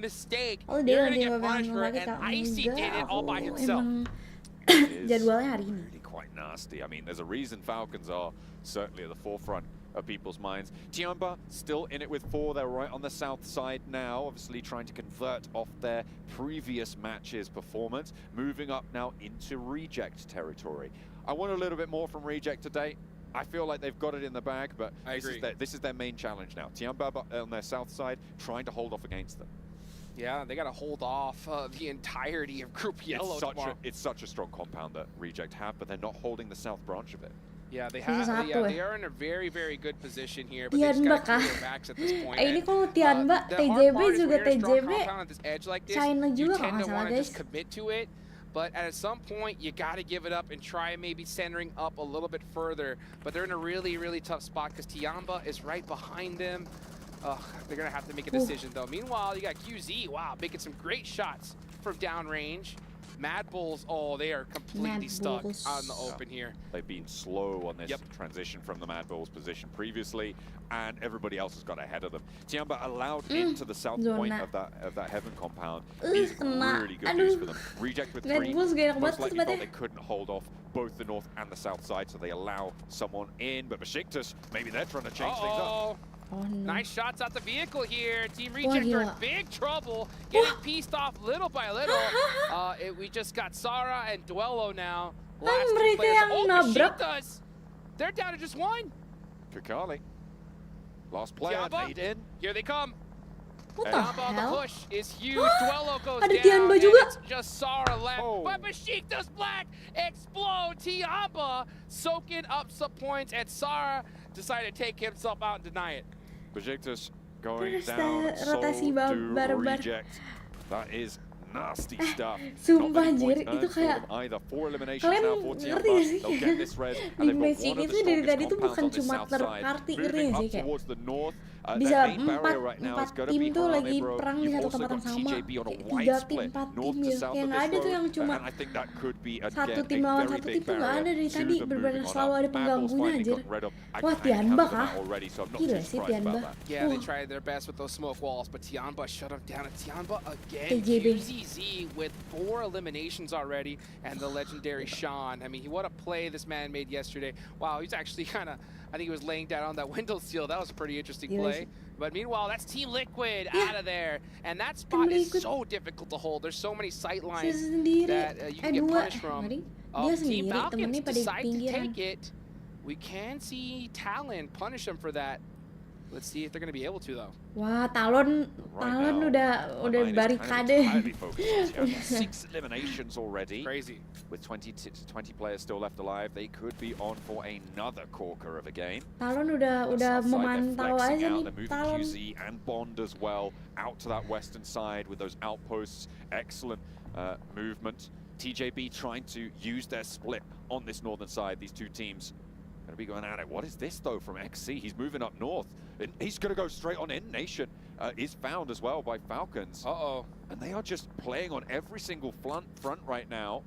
mistake, Oh, you're dia gonna get nggak punished for it. lagi And tak Icy did it all by himself. Emang It is Jadwalnya hari ini. really quite nasty. I mean, there's a reason Falcons are certainly at the forefront of people's minds. Tiamba still in it with 4. They're right on the south side now, obviously trying to convert off their previous match's performance, moving up now into Reject territory. I want a little bit more from Reject today. I feel like they've got it in the bag, but this is their main challenge now. Tiamba on their south side trying to hold off against them. Yeah, they got to hold off the entirety of Group Yellow tomorrow. It's such a strong compound that Reject have, but they're not holding the south branch of it. Yeah, they Sisa have. satu They ya. are in a very, very good position here, but they just Tianba got to kah? clear their backs at this point. Ini And, kalau Tianba, the hard TJB part is juga when you're a strong TJB. compound at this edge like this, China you juga kalau tend nggak to salah want to guys. just commit to it. But at some point, you got to give it up and try maybe centering up a little bit further. But they're in a really, really tough spot because Tiamba is right behind them. They're going to have to make a decision, though. Meanwhile, you got QZ, wow, making some great shots from downrange. Mad Bulls, oh, they are completely stuck out in the open here. They've been slow on this transition from the Mad Bulls position previously, and everybody else has got ahead of them. Tiamba allowed into the south point of that Heaven compound is really good news for them. Reject with 3, most likely thought they couldn't hold off both the north and the south side, so they allow someone in, but Besiktas, maybe they're trying to change things up. Oh, no. Nice shots out the vehicle here. Team Reject are in big trouble, getting pieced off little by little. We just got Sarah and Duello now. Last two mereka players. yang nabrak. Besiktas. They're down to just 1. Kakali, last player, Tiamba, made in. here they come. What the Tiamba on the hell? push is huge. Duello goes Ada down, Tiamba and juga. it's just Sarah left. Oh. But Besiktas Black explode. Tiamba soaking up some points, and Sarah decided to take himself out and deny it. Besiktas going Terus down, so rotasi do barbar. Reject. That is nasty stuff. Sumpah Not many anjir, points itu earned for kayak them either. 4 eliminations kalian now for ngerti Tiamba. gak sih? They'll get this res, Di and they've got matching one of itu the dari strongest tadi tuh compounds bukan on this cuma south third side. party Moving race up ya, kayak towards the north. bisa Their main barrier right now is empat going to tim be tuh Harame, lagi bro. perang di You've satu also tempat got yang sama. TJB on a Kayak wide 3 tim, split, 4 north tim to ya. south Kayak of nggak this ada tuh road. yang cuma And I think that could be again satu a tim lawan very satu big tim tuh nggak ada barrier dari to tadi. them Bener-bener moving on selalu up. ada Mad Bulls pengganggunya finally anjir. got rid of. I Wah, kinda Tianba counted them kah? out already, so I'm not Gila too sih surprised Tianba. about that. Yeah, they tried their best with those smoke walls, but Tiamba shut them down. And Tiamba again, TJB. QZZ with 4 eliminations already, and the legendary Sean. I mean, what a play this man made yesterday. Wow, he's actually kind of, I think he was laying down on that window seal. That was a pretty interesting play. But meanwhile, that's Team Liquid out of there. And that spot is so difficult to hold. There's so many sight lines that you can get punished from. Team Falcons decide to take it. We can see Talon punish them for that. Let's see if they're going to be able to, though. Wah, Talon udah barikade. 6 eliminations already. Crazy. With 20 players still left alive, they could be on for another corker of a game. Talon udah memantau aja They're nih. moving Talon. QZ and Bond as well out to that western side with those outposts. Excellent movement. TJB trying to use their split on this northern side. These two teams going to be going at it. What is this though from XC? He's moving up north. And he's going to go straight on in. Nation is found as well by Falcons. And they are just playing on every single front right now.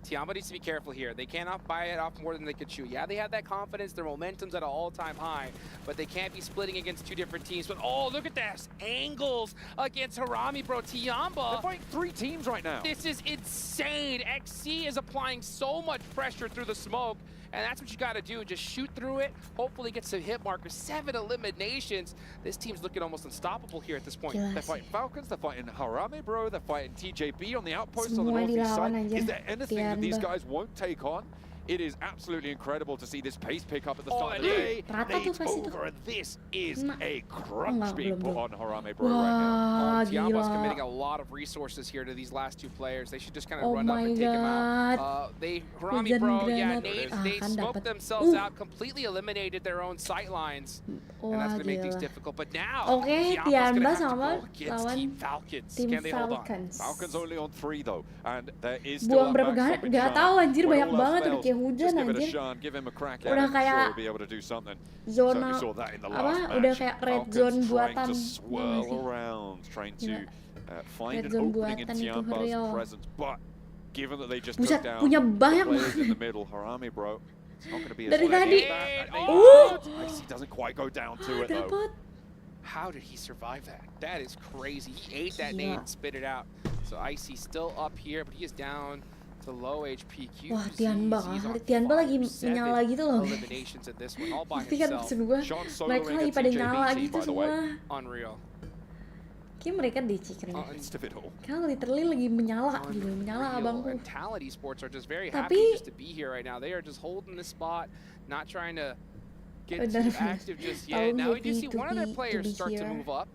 Tiamba needs to be careful here. They cannot buy it off more than they could chew. Yeah, they have that confidence. Their momentum's at an all-time high, but they can't be splitting against 2 different teams. But oh, look at this. Angles against Harami, bro. Tiamba. They're fighting 3 teams right now. This is insane. XC is applying so much pressure through the smoke, and that's what you got to do. Just shoot through it. Hopefully get some hit markers. 7 eliminations. This team's looking almost unstoppable here at this point. They're fighting Falcons. They're fighting Harame, bro. They're fighting TJB on the outpost on the Semua northeast dilawan side. aja. Is there anything that these Tiamba. guys won't take on? It is absolutely incredible to see this pace pick up at the Oh, start of the day. Rata tuh Nades pasti tuh. over, and this is Kena. a crunch Enggak, being put belum. on Harame, bro, right now. Wah, Tiamba's gila. committing a lot of resources here to these last 2 players. They should just kind of Oh run up my and take him out. God. Harami, Hujan bro, yeah, granat. they Akan smoked dapat. themselves out, completely eliminated their own sight lines. And that's Wah, going to make things gila. difficult. But now, Oke, Tiamba's gonna Tiamba have to sama go against lawan Team Falcons. Tim Can they hold on? Falcons. Falcons only on 3 though, and there is still Buang that berapa backstop gak in gak Sean. tahu anjir, When banyak all else banget udah fails, kayak hujan just give it a anjir. Sean, give him a crack at Udah it. kayak Sure, he'll be able to do something. Zona Certainly saw that in the apa? last Udah match. kayak red Falcons zone trying buatan. to Iya nggak swirl sih? around, trying to find Red an zone opening in buatan itu Tiamba's real. presence, but given that they just Buset, took down punya the banyak players in banget. the middle, Harame, bro, it's not going to be as Dari easy tadi. as that. Icy doesn't quite go down to it though. Dapat. How did he survive that? That is crazy. He ate that Gila. nade and spit it out. So Icy still up here, but he is down It's a low HP QZ. Wah, Tianba kali. Tianba lagi menyala gitu loh. Eliminations in this one, all by Tapi kan himself. maksud gue, mereka lagi pada nyala gitu semua. Unreal. Kayak mereka deh chicken. Midst of it all. Kan literally lagi menyala gitu, menyala abangku. And Talent Esports are just very Tapi- happy just to be here right now. They are just holding the spot, not trying to get too active just yet. Now we do see one of their players start to move up,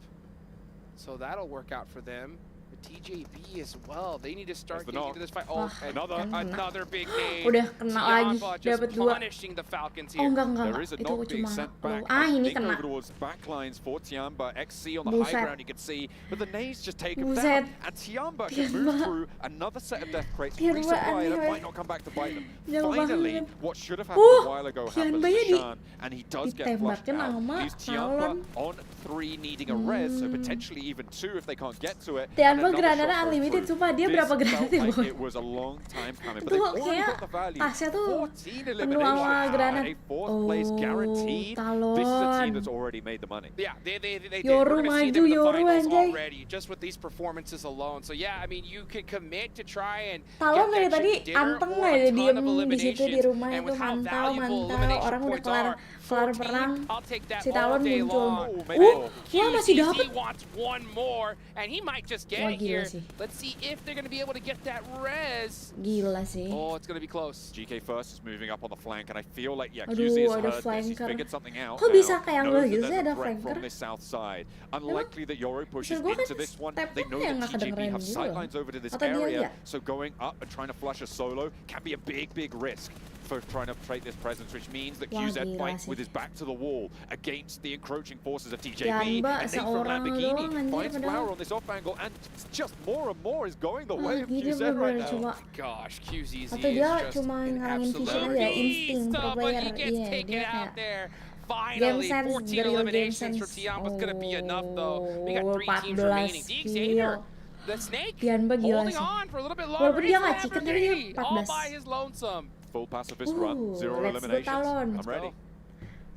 so that'll work out for them. TJB as well. They need to start There's the getting knock. into this fight. Wah, And another big nade. Udah kena lagi, Tianba just dapat 2. punishing the Falcons Oh here. enggak. There is a Itu knock being cuma sent peluru. back. Ini I think kena. over towards backlines for Tianba. XC on the Buset. high ground you can see, but the nade's just taken Buset. down. And Tianba can move through another set of death crates. Tianba Resupply aneh that banget. might not come back to bite them. Jauh Finally, banget. what should have happened a while ago happens Tianbanya to Shan, and he does get flushed ditembakin out. sama Leaves Tianba Talon. on 3 needing a res, so potentially even 2 if they can't get to it. Tianba And another granatnya shot goes unlimited, through. sumpah dia This berapa felt granat ya, like Bang? it was a long time coming, Itu but they've already kayak got the value. tasnya tuh 14 penuh eliminations sama now, granat. and a 4th place guaranteed. Talon. This is a team that's already made the money. Yeah, they did. Yoru We're gonna see maju, them in the Yoru finals anjay. already, just with these performances alone. So yeah, I mean, you could commit to try and Talon dari get that tadi chicken dinner anteng or lah a ya, ton diem of di situ di eliminations. rumah And itu with how mantau, valuable orang elimination udah points kelar are, perang. I'll take that Si all Talon day muncul. long. Wah masih dapet. QCZ wants one more, and he might just get Wah, it gila here. sih. Let's see if they're gonna be able to get that res. Gila sih. Oh, it's gonna be close. GK First is moving up on the flank, and I feel like, yeah, Aduh, QZ has ada heard this. He's flanker. figured something out Kok now. bisa kayak Knows gue that gitu there's sih a ada threat flanker? from this south side. Unlikely that Yoru pushes maksud gue kan into this one. stepnya They know yang that nggak TJB kedengeran have gitu loh. sightlines over to this Atau dia area, lihat? so going up and trying to flush a solo can be a big risk for trying to trade this presence, which means that Wah, QZ gila fights sih. with his back to the wall against the encroaching forces of TJB. Tianba And Nate from seorang Lamborghini doang, anjir, finds padahal. Flower on this off angle, and just more and more is going the Wah way of gila QZ right bener-bener now. coba. Gosh, QZZ Atau dia is just cuma an ngalangin vision absolute aja, insting beast, pro but player. he gets Iya, taken dia out kayak there. game Finally, sense, 14 the real game eliminations for sense. Tianba's gonna be enough though. We got Oh, 3 teams 14 remaining. The Xavier, kill. the Snake, Tianba gila holding sih. on for a little bit Walaupun longer. dia He's nggak chicken, tapi dia Lamborghini, all 14. by his lonesome. Full pacifist run, 0 let's go eliminations. Talon. I'm ready.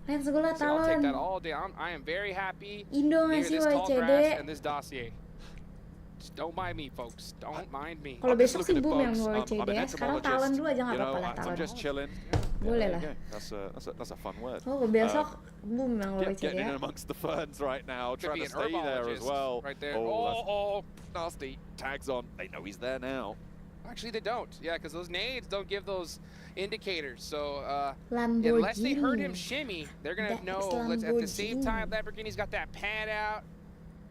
Let's go lah So I'll take that Talon. all day. I am very happy Indo to hear ngasih this tall WCD. grass and this dossier. Just don't mind me, folks. Don't mind me. Kalau I'm just besok sih looking at boom yang bugs. WCD I'm an ya. Sekarang entomologist. Talon dulu aja nggak You know, apa-apa lah I'm Talon. just chilling. Boleh there lah. you go. That's a fun word. Oh besok boom yang WCD Getting ya. in amongst the ferns right now, Could trying be to an stay there as herbologist well. right there. Oh, nasty. Tags on. They know he's there now. Actually, they don't. Yeah, because those nades don't give those indicators. So Lamborghini. unless they heard him shimmy, they're gonna That's know. At the same Lamborghini. time, Lamborghini's got that pad out,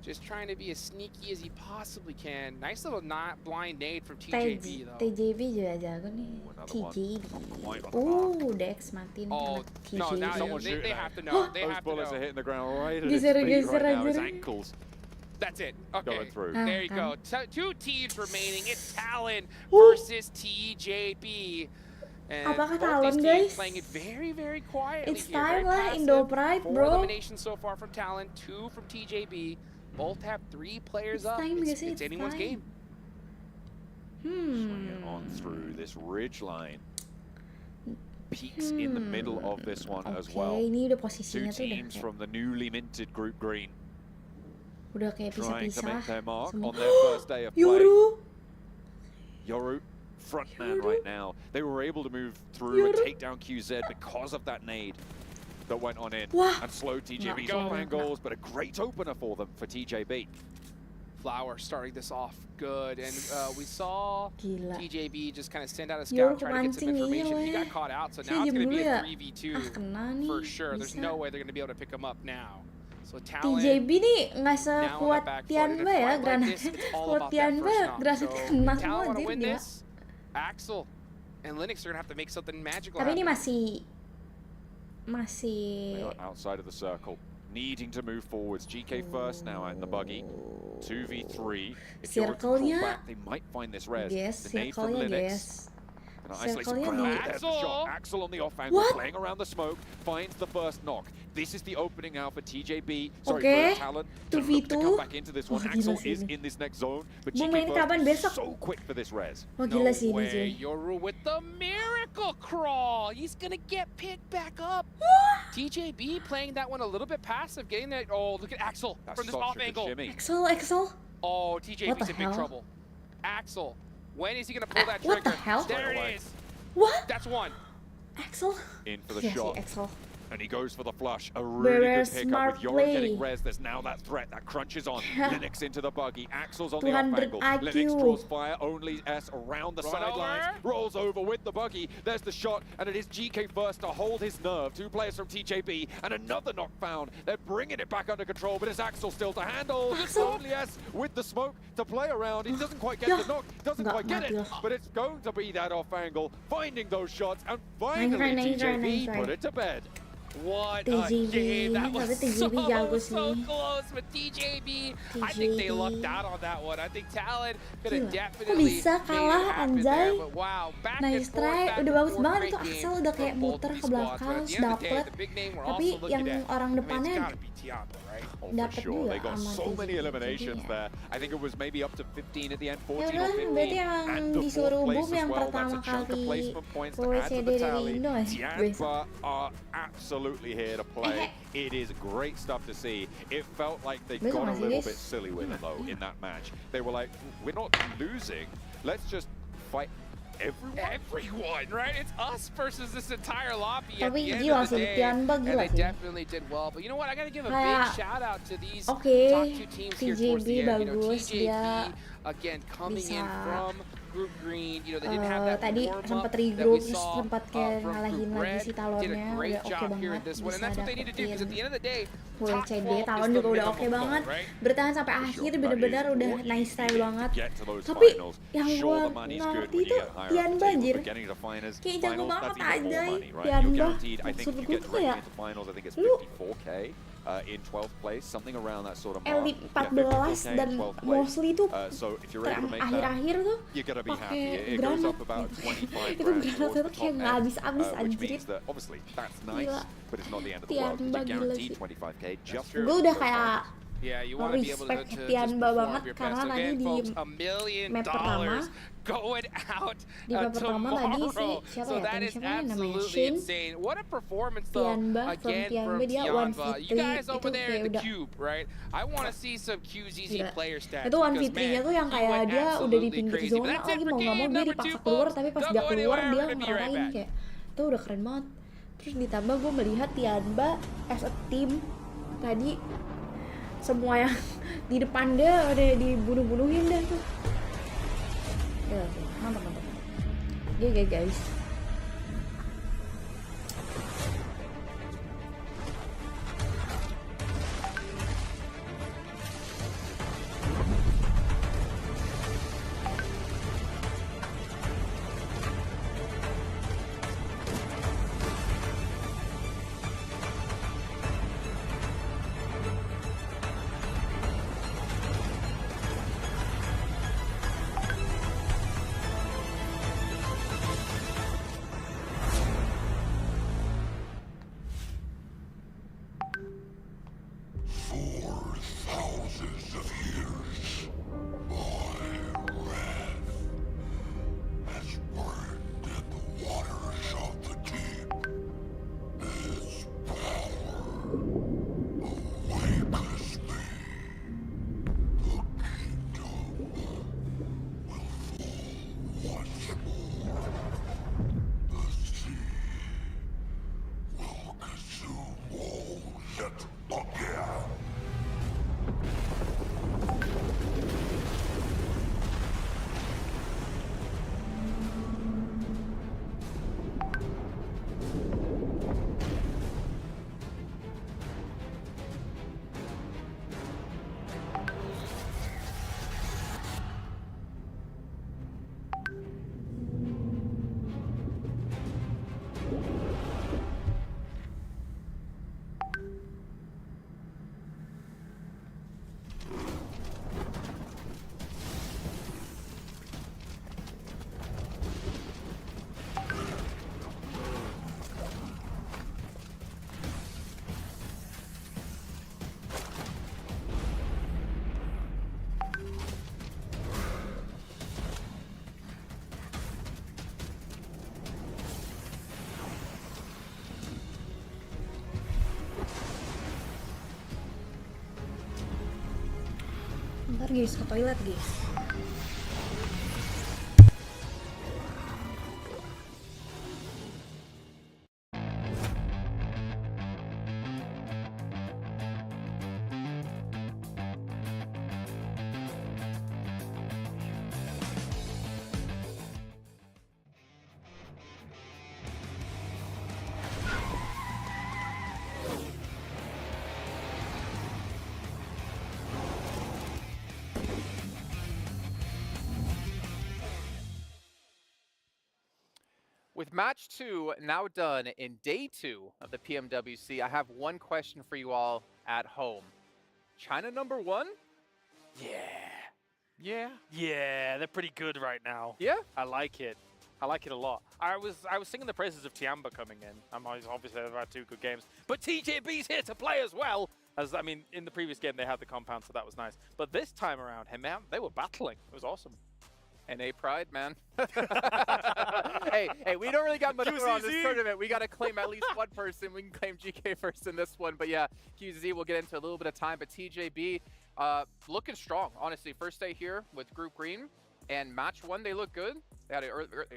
just trying to be as sneaky as he possibly can. Nice little not blind nade from TJB though. TJB juga jago nih. another one. TJB. Quite on the mark. Dex matiin Oh anak no! Now Someone they shooting have at to know. They Those have to bullets are know. hitting the ground right at his Geser, feet geser right now, his aja. ankles. That's it. Okay. Going through. There you Ah, go. 2 teams remaining. It's Talon Woo. versus TJB. And Apakah both Talon, these teams guys? playing it very quietly It's here. time Very lah, passive. Indo Pride, 4 bro. eliminations so far from Talon, 2 from TJB. Both have 3 players It's up. time, It's, guys, it's anyone's time. game. Swinging on through this ridge line. Peaks in the middle of this one as Oke, well. ini udah 2 posisinya tuh udah teams kayak, from the newly minted group green trying to pisah-pisah. make their mark Semua. on their first day of play. Yoru. Yoru, front man right now. They were able to move through and Yoru. take down QZ because of that nade that went on in Wah. and slowed TJB's Nggak. off angles, but a great opener for them, for TJB. Flower starting this off good. And we saw Gila. TJB just kind of send out a Yoru scout, try to get some kemancing, information. iya He got weh. caught out, so Saya now it's diem going to be dulu a ya. 3v2 kena nih. for sure. There's Bisa. no way they're going to be able to pick him up now. So Talon TJB nih nggak now on sekuat the back foot. In a Tianba ya, fight like granat. this, it's all Kuat about that Tianba, first knock. granat So kena if semua Talon want to anjir win dia. this, Axel and Linux are going to have to make something magical Tapi ini happen. masih They are outside of the circle, needing to move forwards. GK first now in the buggy. 2v3. If you're to pull Circle-nya, back, they might find this res. guys, The nade from circle-nya Linux. guys. Gonna isolate some Circle-nya ground. di- There's the shot. Axel on the off angle, What? playing around the smoke, finds the first knock. This is the opening now for TJB. Sorry, Okay. for Talon to look to 2v2. come back into this one. Wah, gila Axel sih is ini. in this next zone, but Boom, GK ini kapan first besok? so quick for this res. Wah No gila sih ini way. cuy. Yoru with the miracle crawl. He's going to get picked back up. TJB playing that one a little bit passive, getting that. Oh, look at Axel That's from this such off a good angle. shimmy. Axel. Oh, TJB's What the in big hell? trouble. Axel When is he gonna pull that What trigger? the hell? There it is. What? That's one. Axel? In for the Iya sih, shot. Axel. And he goes for the flush. A really Very good pickup smart with Yoru play. getting res. There's now that threat that crunches on. Linux into the buggy. Axel's on the 200 off angle. IQ. Linux draws fire. Only S around the Run sidelines. over. Rolls over with the buggy. There's the shot. And it is GK first to hold his nerve. Two players from TJB. And another knock found. They're bringing it back under control. But it's Axel still to handle. Axel. Only S with the smoke to play around. He doesn't quite get Yeah. the knock. Doesn't Nggak quite get it. mati loh. But it's going to be that off angle. Finding those shots. And Nice finally try, nice try, TJB nice try. put it to bed. What TJB. a game. That was Tapi so, TJB jago so sih. close. But TJB, I think they TJB. lucked out on that one. I think Talon could have Gila. definitely Kok bisa made it kalah, happen anjay? there. But wow, back and Nice forth, try, back udah and bagus forth, banget great itu game Axel udah kayak from both muter these ke squads. belakang, But at the terus end of the day, dapet. the big name we're Tapi also looking yang at, orang I mean, depannya it's gotta be Tiago, right? Oh, for dapat sure. juga They got sama so many TJB. eliminations Jadi ya. there. I think it was maybe up to 15 at the end, Ya 14 udah, or 15. berarti yang And the disuruh fourth place boom as yang well. pertama That's a chunk of kali placement points to add to WCD the dari tally. Indo ya. Tianba are absolutely here to play. It is great stuff to see. It felt like they Besok got a masih, little guys. bit silly with it though in that match. They were like, we're not losing. Let's just fight everyone. Everyone, right? It's us versus this entire lobby at Tapi the end gila of the sih, day. Tianba And gila they sih. definitely did well. But you know what? I gotta give a big Kayak, shout out to these oke, top two teams here towards the TJB end. You know, bagus, TJB dia again coming in bisa, from Group Green. You know, they didn't have that tadi warm sempat up that we regroup, saw sempat kayak from ngalahin Group lagi Red. si Did Talonnya, a great udah oke job here in banget, this one, and bisa that's what they need to do. Because at the dapetin end of the day, full top CD. 12 Talon is the juga udah oke minimum banget, goal, right? bertahan sampai akhir bener-bener udah nice try banget. Get to those Tapi finals. yang Sure, gue the money's nggak good ngerti when you itu get higher up the Tianba table, anjir. but getting to finals, Kayak jago finals, banget that's even more anjay, money, right? You're Tianba. guaranteed, I think Maksud if you gue get tuh directly kayak into finals, I think it's lu 54k in 12th place, something around that sort of mark. elit Yeah, 14 54K dan in 12th place. mostly tuh So if you're able to make that, akhir-akhir tuh you're gonna be happy. pakai It goes granat up about gitu. 25 Itu grand granat towards itu the kayak top nggak end, habis-habis which anjir. means that obviously that's nice, Gila. but it's not the end of the world. Tianba You're gila guaranteed sih. 25k just true. for Gue udah those kayak finals. Yeah, you want to be able to, respect just Tianba perform banget your karena best. tadi Again, di folks, $1 million map pertama, going out di map pertama tadi si tomorrow. siapa So ya? that Tadi is siapa namanya? absolutely Shane insane. What a performance though. Tianba, from Again, Tianba from dia Tianba. 1v3 You guys over itu there kayak in the udah cube, right? I want to see some QZZ gila. player stats. Itu because, 1v3-nya man, tuh yang he kayak went dia udah di absolutely pinggir crazy. But zona that's it lagi for mau nggak game mau dia number dipaksa 2, keluar, folks. tapi pas Don't dia go keluar anywhere, dia we're gonna be right ngarahin back. kayak itu udah keren banget. Terus ditambah gue melihat Tianba as a team tadi semua yang di depan dia udah dibunuh-bunuhin dah tuh. Ya, mantap. GG guys. Ntar guys ke toilet guys. With match 2 now done in day 2 of the PMWC, I have one question for you all at home. China #1? Yeah, they're pretty good right now. Yeah? I like it. I like it a lot. I was singing the praises of Tiamba coming in. Obviously they've had 2 good games, but TJB's here to play as well. As I mean, in the previous game they had the compound, so that was nice. But this time around, man, they were battling. It was awesome. NA pride, man. hey, we don't really got much more on this tournament. We got to claim at least one person. We can claim GK first in this one. But yeah, QZZ will get into a little bit of time. But TJB looking strong, honestly. First day here with Group Green. And match 1, they look good. They had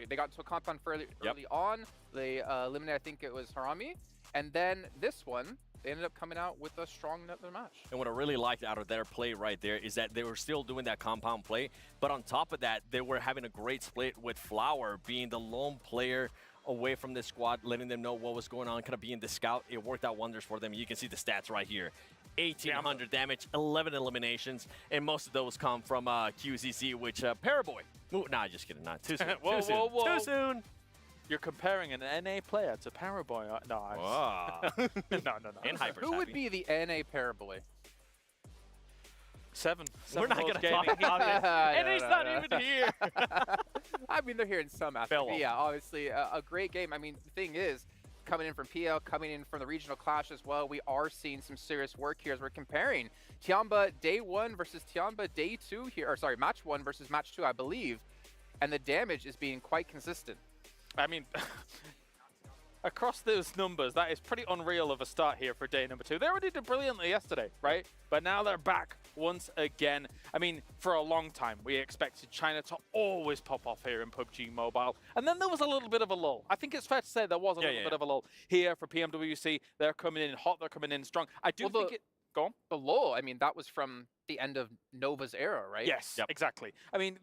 they got into a compound fairly early on. They eliminated, I think it was Harami. And then this one, they ended up coming out with a strong match. And what I really liked out of their play right there is that they were still doing that compound play, but on top of that, they were having a great split with Flower being the lone player away from the squad, letting them know what was going on, kind of being the scout. It worked out wonders for them. You can see the stats right here. 1,800 damage, 11 eliminations, and most of those come from QZZ, which Paraboy. Ooh, nah, just kidding. Not too soon. Whoa. Too soon. You're comparing an NA player to Paraboy. No, no. And Hyper's Who would happy. be the NA Paraboy? Seven We're not going to talk gaming. about it. And he's not even here. I mean, they're here in some aspect. But yeah, obviously, a great game. I mean, the thing is, coming in from PL, coming in from the regional clash as well, we are seeing some serious work here as we're comparing Tiamba day 1 versus Tiamba day 2 here, or sorry, match 1 versus match 2, I believe, and the damage is being quite consistent. I mean, across those numbers, that is pretty unreal of a start here for day number 2. They already did brilliantly yesterday, right? But now they're back once again. I mean, for a long time, we expected China to always pop off here in PUBG Mobile. And then there was a little bit of a lull. I think it's fair to say there was a little bit of a lull here for PMWC. They're coming in hot, they're coming in strong. I do think it... Go on. The lull, I mean, that was from the end of Nova's era, right? Yes, exactly. I mean,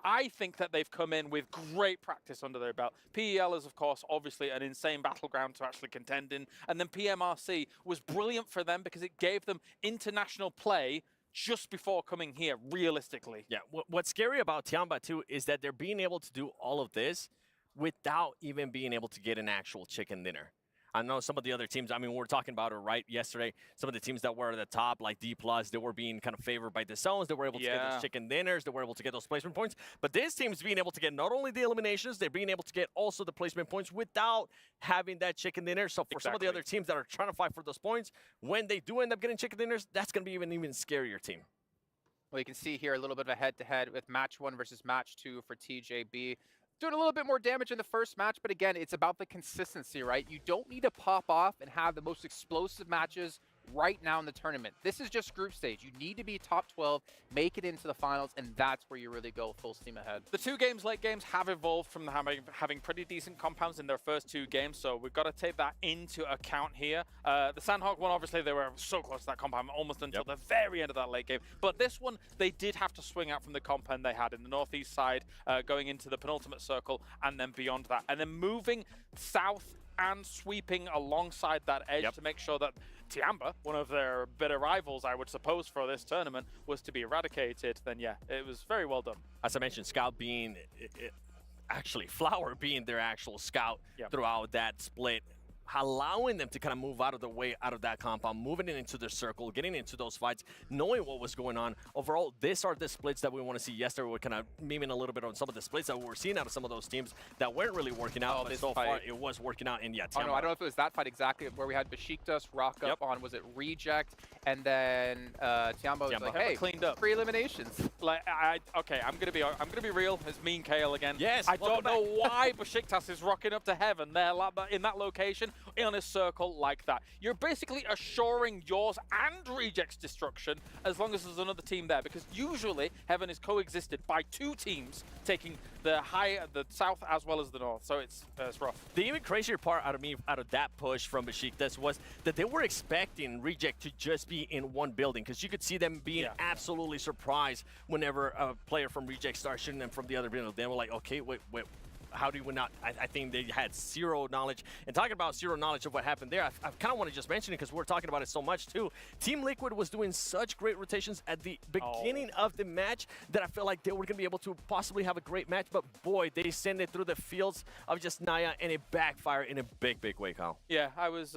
I think that they've come in with great practice under their belt. PEL is, of course, obviously an insane battleground to actually contend in. And then PMRC was brilliant for them because it gave them international play just before coming here, realistically. Yeah, what's scary about Tiamba, too, is that they're being able to do all of this without even being able to get an actual chicken dinner. I know some of the other teams, I mean, we were talking about it right yesterday. Some of the teams that were at the top, like D+, they were being kind of favored by the zones. They were able to get those chicken dinners. They were able to get those placement points. But this team's being able to get not only the eliminations, they're being able to get also the placement points without having that chicken dinner. So for some of the other teams that are trying to fight for those points, when they do end up getting chicken dinners, that's going to be an even scarier team. Well, you can see here a little bit of a head-to-head with match 1 versus match 2 for TJB. Doing a little bit more damage in the first match, but again, it's about the consistency, right? You don't need to pop off and have the most explosive matches right now in the tournament. This is just group stage. You need to be top 12, make it into the finals, and that's where you really go full steam ahead. The 2 games, late games, have evolved from having pretty decent compounds in their first 2 games, so we've got to take that into account here. The Sandhawk one, obviously, they were so close to that compound almost until the very end of that late game. But this one, they did have to swing out from the compound they had in the northeast side, going into the penultimate circle, and then beyond that. And then moving south and sweeping alongside that edge to make sure that Tiamba, one of their bitter rivals, I would suppose, for this tournament, was to be eradicated, then yeah, it was very well done. As I mentioned, Scout being, actually Flower being their actual scout throughout that split, allowing them to kind of move out of the way, out of that compound, moving it into their circle, getting into those fights, knowing what was going on. Overall, these are the splits that we want to see. Yesterday, we're kind of memeing a little bit on some of the splits that we were seeing out of some of those teams that weren't really working out, but so far it was working out. And yeah, I don't know if it was that fight exactly where we had Besiktas rock up on, was it Reject, and then Tiamba was like, hey, cleaned up 3 eliminations. Like, okay, I'm gonna be real. It's Mean Kale again. Yes, I don't know why Besiktas is rocking up to heaven there in that location in a circle like that. You're basically assuring yours and Reject's destruction as long as there's another team there, because usually Heaven is coexisted by 2 teams taking the south as well as the north, so it's rough. The even crazier part out of that push from Besiktas was that they were expecting Reject to just be in one building, because you could see them being absolutely surprised whenever a player from Reject started shooting them from the other building. They were like, okay, wait, how do we not? I think they had zero knowledge. And talking about zero knowledge of what happened there, I kind of want to just mention it because we're talking about it so much too. Team Liquid was doing such great rotations at the beginning of the match that I felt like they were going to be able to possibly have a great match. But boy, they sent it through the fields of just Naya, and it backfired in a big, big way, Kyle. Yeah, I was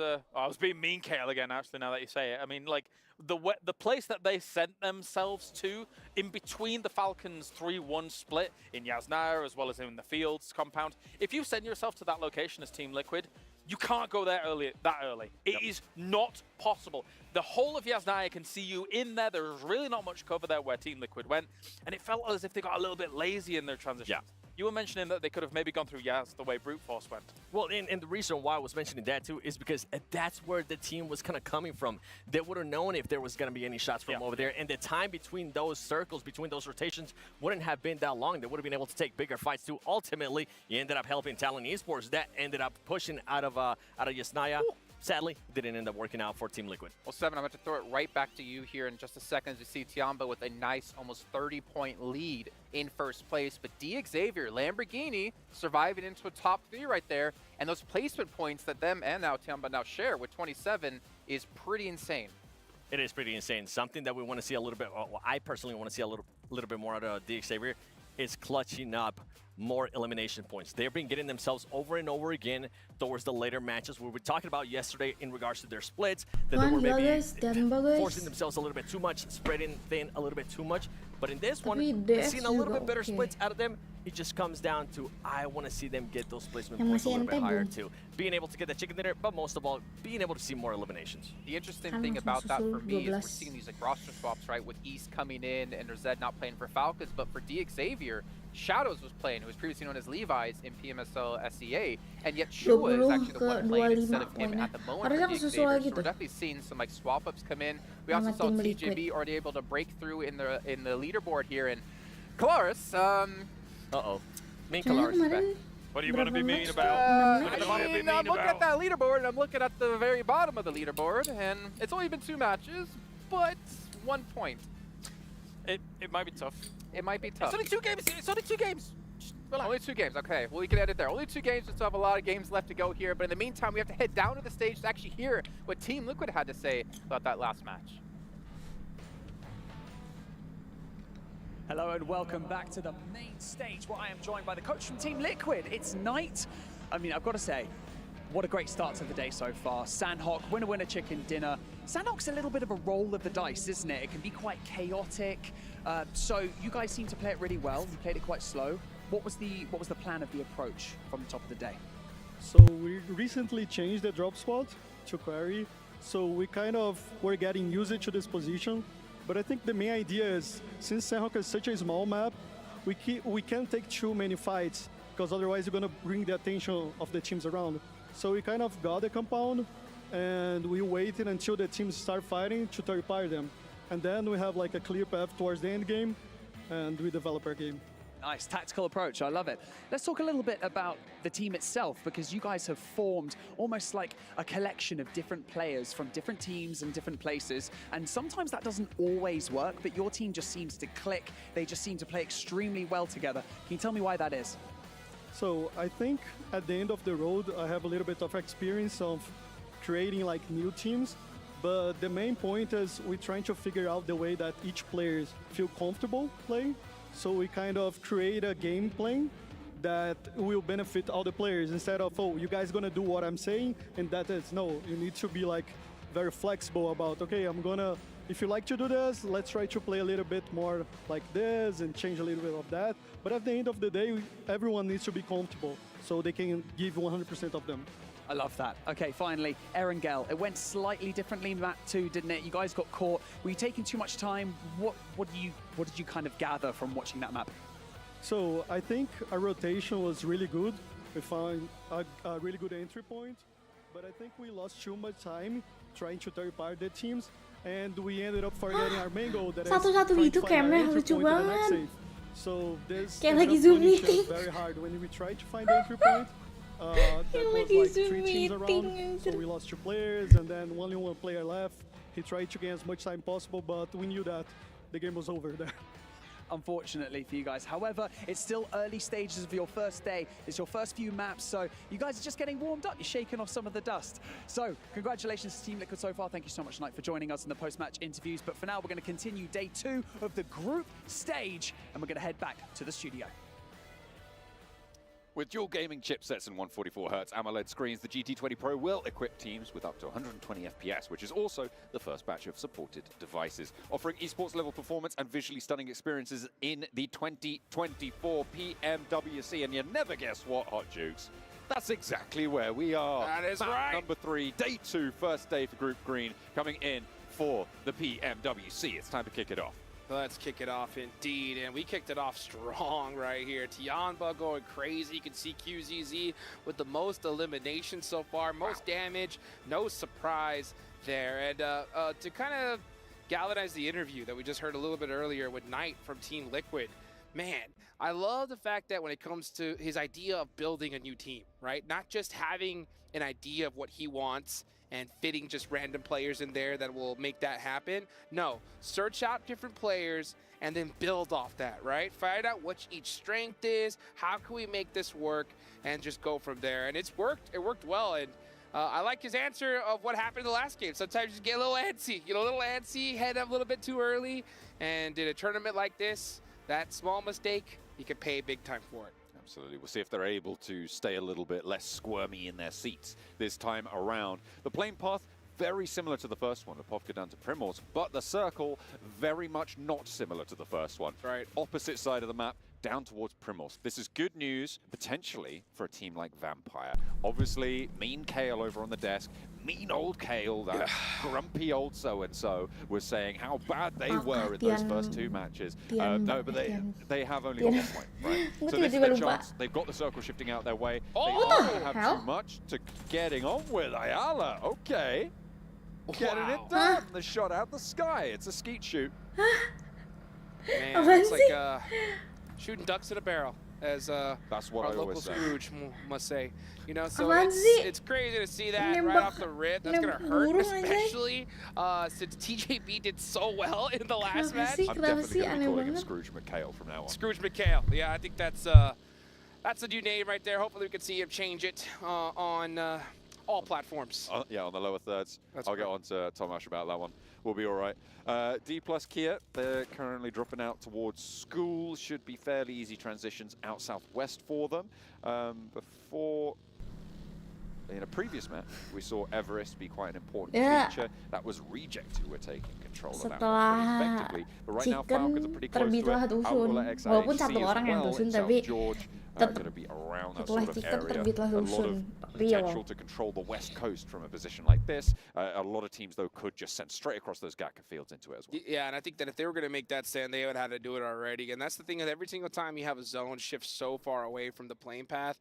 being mean, Kale, again, actually, now that you say it. I mean, like, the place that they sent themselves to in between the Falcons 3-1 split in Yasnaya as well as in the Fields compound, if you send yourself to that location as Team Liquid, you can't go there that early. It is not possible. The whole of Yasnaya can see you in there. There's really not much cover there where Team Liquid went, and it felt as if they got a little bit lazy in their transitions. Yeah. You were mentioning that they could have maybe gone through Yaz the way Brute Force went. Well, and the reason why I was mentioning that too is because that's where the team was kind of coming from. They would have known if there was going to be any shots from over there, and the time between those circles, between those rotations, wouldn't have been that long. They would have been able to take bigger fights too. Ultimately, you ended up helping Talon Esports. That ended up pushing out of Yasnaya. Sadly, didn't end up working out for Team Liquid. Well, Seven, I'm going to throw it right back to you here in just a second as you see Tiamba with a nice almost 30-point lead in first place. But Xavier, Lamborghini, surviving into a top 3 right there. And those placement points that them and now Tiamba now share with 27 is pretty insane. It is pretty insane. Something that we want to see a little bit, well, I personally want to see a little bit more out of Xavier is clutching up more elimination points. They've been getting themselves over and over again towards the later matches. We were talking about yesterday in regards to their splits, that they were maybe forcing themselves a little bit too much, spreading thin a little bit too much. But in this one, we've seen a little bit better splits out of them. It just comes down to, I want to see them get those placement points a little bit higher too. Being able to get the chicken dinner, but most of all, being able to see more eliminations. The interesting thing about that for me is we're seeing these like roster swaps, right? With East coming in and Zed not playing for Falcons, but for Xavier, Shadows was playing, who was previously known as Levi's in PMSL SEA, and yet Shua is actually the one playing instead of him at the moment for Xavier. So we're definitely seeing some like swap ups come in. We also saw TJB already able to break through in the leaderboard here, and Kalaris, Mean Kalaris is back. What are you going to be mean about? I'm looking at that leaderboard, and I'm looking at the very bottom of the leaderboard, and it's only been 2 matches, but 1 point. It might be tough. It might be tough. It's only 2 games. It's only 2 games. Only 2 games. Okay, well, we can end it there. Only 2 games. We still have a lot of games left to go here. But in the meantime, we have to head down to the stage to actually hear what Team Liquid had to say about that last match. Hello and welcome back to the main stage where I am joined by the coach from Team Liquid. It's night. I mean, I've got to say, what a great start to the day so far. Sandhawk, winner, chicken dinner. Sandhawk's a little bit of a roll of the dice, isn't it? It can be quite chaotic. So you guys seem to play it really well. You played it quite slow. What was the plan of the approach from the top of the day? So we recently changed the drop spot to Quarry. So we kind of were getting used to this position. But I think the main idea is, since Sandhawk is such a small map, we can't take too many fights, because otherwise you're going to bring the attention of the teams around. So we kind of got the compound, and we waited until the teams start fighting to third-party them. And then we have like a clear path towards the end game, and we develop our game. Nice tactical approach, I love it. Let's talk a little bit about the team itself, because you guys have formed almost like a collection of different players from different teams and different places, and sometimes that doesn't always work, but your team just seems to click. They just seem to play extremely well together. Can you tell me why that is? So I think at the end of the road, I have a little bit of experience of creating like new teams, but the main point is we're trying to figure out the way that each player feel comfortable playing. So we kind of create a game plan that will benefit all the players, instead of, oh, you guys gonna do what I'm saying, and that is, no, you need to be like very flexible about, okay, if you like to do this, let's try to play a little bit more like this and change a little bit of that. But at the end of the day, everyone needs to be comfortable so they can give 100% of them. I love that. Okay, finally, Erangel. It went slightly differently in map 2, didn't it? You guys got caught. Were you taking too much time? What did you kind of gather from watching that map? So I think our rotation was really good. We found a really good entry point, but I think we lost too much time trying to third-party the teams, and we ended up forgetting our main goal, that is trying to find our entry point in the next save. So this is very hard. When we try to find the entry point, there was like 3 teams around, so we lost 2 players, and then only 1 player left. He tried to gain as much time possible, but we knew that the game was over there. unfortunately for you guys. However, it's still early stages of your first day. It's your first few maps, so you guys are just getting warmed up. You're shaking off some of the dust. So congratulations to Team Liquid so far. Thank you so much, Knight, for joining us in the post-match interviews. But for now, we're going to continue day 2 of the group stage, and we're going to head back to the studio. With dual gaming chipsets and 144Hz AMOLED screens, the GT20 Pro will equip teams with up to 120 FPS, which is also the first batch of supported devices, offering esports level performance and visually stunning experiences in the 2024 Pmwc. And you never guess what, Hot Jukes? That's exactly where we are. That is Map right. Number 3, day 2, first day for Group Green, coming in for the Pmwc. It's time to kick it off. Let's kick it off indeed, and we kicked it off strong right here. Tianba going crazy. You can see QZZ with the most elimination so far, most damage, no surprise there. And to kind of galvanize the interview that we just heard a little bit earlier with Knight from Team Liquid, man, I love the fact that when it comes to his idea of building a new team, right? Not just having an idea of what he wants and fitting just random players in there that will make that happen. No, search out different players and then build off that, right? Find out what each strength is, how can we make this work, and just go from there. And it's worked, it worked well. And I like his answer of what happened in the last game. Sometimes you just get a little antsy, head up a little bit too early, and in a tournament like this, that small mistake, you could pay big time for it. Absolutely. We'll see if they're able to stay a little bit less squirmy in their seats this time around. The plane path, very similar to the first one, Apovka down to Primos, but the circle, very much not similar to the first one. Right. Opposite side of the map, down towards Primos. This is good news, potentially, for a team like Vampire. Obviously, mean Kale over on the desk, mean old Kale, that grumpy old so-and-so, was saying how bad they were in those first 2 matches. No, but they have only got 1 point, right? So this is their chance. They've got the circle shifting out their way. They don't have too much to getting on with. Ayala, okay. Getting it done. The shot out the sky. It's a skeet shoot. Man, it's like shooting ducks in a barrel, as that's what our I local always say. Scrooge must say. You know, so Apaan sih? it's crazy to see that right off the rip. That's gonna hurt, especially since TJB did so well in the last match. I'm definitely going to be calling him Scrooge McHale from now on. Scrooge McHale. Yeah, I think that's a new name right there. Hopefully we can see him change it on all platforms. Yeah, on the lower thirds. I'll get on to Tomash about that one. We'll be all right. D plus Kia, they're currently dropping out towards school. Should be fairly easy transitions out southwest for them. Before, in a previous match, we saw Everest be quite an important feature. That was Reject who were taking control of that one pretty effectively. But right now, Falcons are pretty close to it. Walaupun satu orang yang dusun, tapi going to be around that sort of area. A lot of potential to control the west coast from a position like this. A lot of teams, though, could just send straight across those Gatka fields into it as well. Yeah, and I think that if they were going to make that stand, they would have had to do it already. And that's the thing, that every single time you have a zone shift so far away from the plane path,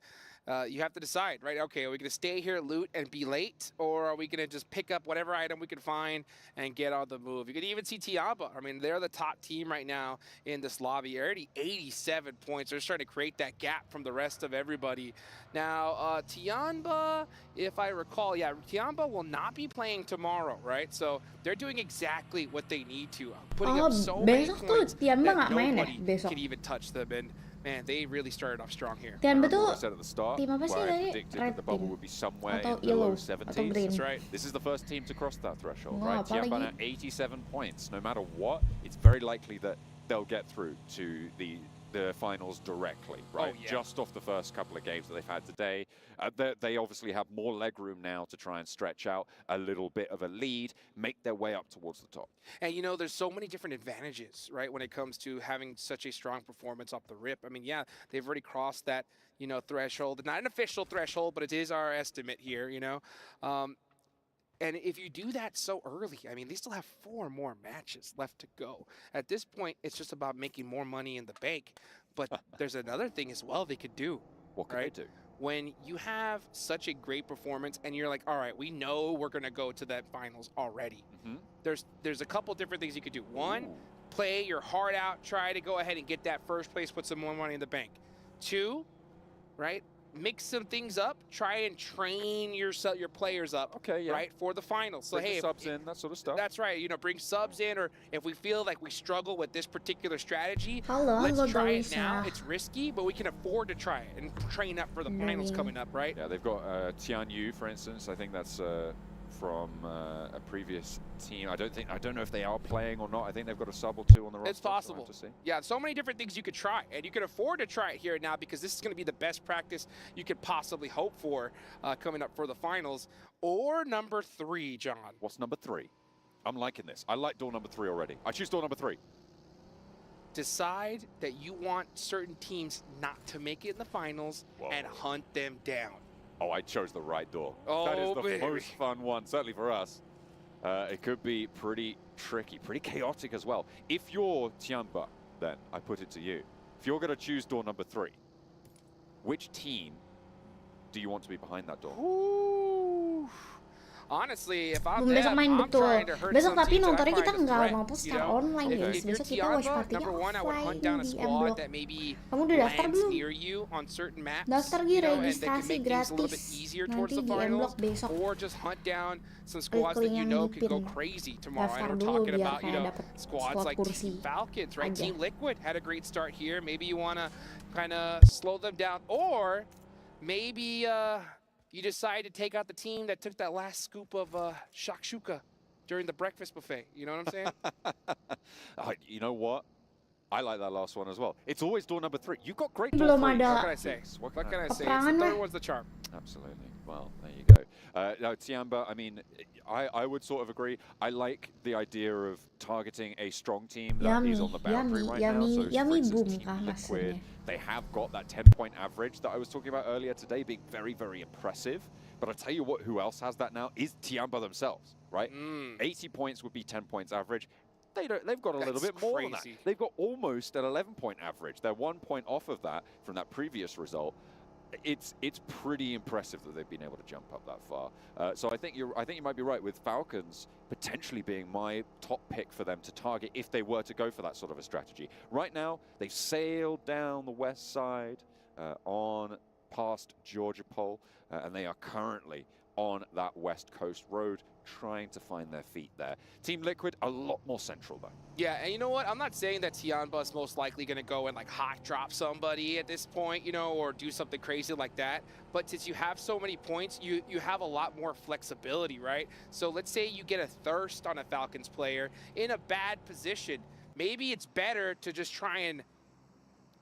you have to decide, right? Okay, are we going to stay here, loot, and be late? Or are we going to just pick up whatever item we can find and get on the move? You could even see Tianba. I mean, they're the top team right now in this lobby. Already 87 points. They're just trying to create that gap from the rest of everybody. Now, Tianba, if I recall, yeah, Tianba will not be playing tomorrow, right? So they're doing exactly what they need to. Putting up so many points that nobody can even touch them. And man, they really started off strong here. Tianba tuh I said at the start, tim apa sih where I tadi? predicted that the bubble would be somewhere Atau in the low yellow 70s. atau green. That's right. This is the first team to cross that threshold, Wah, right? apalagi. Tianba now 87 points. No matter what, it's very likely that they'll get through to the finals directly, right? yeah. Just off the first couple of games that they've had today. They obviously have more leg room now to try and stretch out a little bit of a lead, make their way up towards the top. And you know, there's so many different advantages, right, when it comes to having such a strong performance off the rip. I mean, yeah, they've already crossed that, you know, threshold. Not an official threshold, but it is our estimate here, you know. And if you do that so early, I mean, they still have 4 more matches left to go. At this point, it's just about making more money in the bank. But there's another thing as well they could do. What could they do? When you have such a great performance and you're like, all right, we know we're going to go to that finals already. There's a couple different things you could do. One, play your heart out, try to go ahead and get that first place, put some more money in the bank. 2, right? mix some things up, try and train your players up, Okay, yeah. right, for the finals. So Bring the hey, subs in, that sort of stuff. that's right. You know, bring subs in, or if we feel like we struggle with this particular strategy, Halo, let's halo try gak it now. usah. It's risky, but we can afford to try it and train up for the finals coming up, right? Yeah, they've got Tian Yu, for instance. I think that's from a previous team. I don't know if they are playing or not. I think they've got a sub or two on the roster. It's possible. So Yeah, so many different things you could try, and you can afford to try it here now because this is going to be the best practice you could possibly hope for coming up for the finals. Or number 3, John. What's number 3? I'm liking this. I like door number 3 already. I choose door number 3. Decide that you want certain teams not to make it in the finals and hunt them down. Oh, I chose the right door. Oh, that is the baby. most fun one, certainly for us. It could be pretty tricky, pretty chaotic as well. If you're Tianba, then I put it to you. If you're going to choose door number 3, which team do you want to be behind that door? Ooh. Honestly, if I'm Besok them, main I'm betul. trying to hurt Besok some tapi teams that I nontonnya kita find a nggak threat, mampu you secara know? online guys. If you're Besok kita watch Tianba, partinya number 1, I would offline hunt down a di squad M-Block. that maybe Kamu udah daftar lands belum? near you on certain maps, Daftar you know, and they can registrasi make things a little bit gratis. easier towards Nanti the di finals, M-Block besok. or just hunt down some squads Klik that you yang know could go ngipin. crazy tomorrow. Daftar And we're dulu talking biar about, you kayak know, dapet squads slot like kursi Team Falcons, right? aja. Team Liquid had a great start here. Maybe you want to kind of slow them down, or maybe you decide to take out the team that took that last scoop of shakshuka during the breakfast buffet. You know what I'm saying? You know what? I like that last one as well. It's always door number 3. You've got great Belum door 3. ada. What can I say? What can I say? It's Peperangan the mah. third one's the charm. Absolutely. Well, there you go. Now, Tianba, I mean, I would sort of agree. I like the idea of targeting a strong team that is on the boundary right now. So, for instance, boom Team kah Liquid, maksudnya? they have got that 10-point average that I was talking about earlier today being very, very impressive. But I tell you what, who else has that now is Tianba themselves, right? 80 points would be 10 points average. They've got a little bit more than that. crazy. They've got almost an 11-point average. They're 1 point off of that from that previous result. It's pretty impressive that they've been able to jump up that far. So I think you might be right with Falcons potentially being my top pick for them to target if they were to go for that sort of a strategy. Right now, they've sailed down the west side on past Georgia Pole, and they are currently on that west coast road trying to find their feet there. Team Liquid, a lot more central though. Yeah, and you know what? I'm not saying that Tianba is most likely going to go and like hot drop somebody at this point, you know, or do something crazy like that. But since you have so many points, you have a lot more flexibility, right? So let's say you get a thirst on a Falcons player in a bad position. Maybe it's better to just try and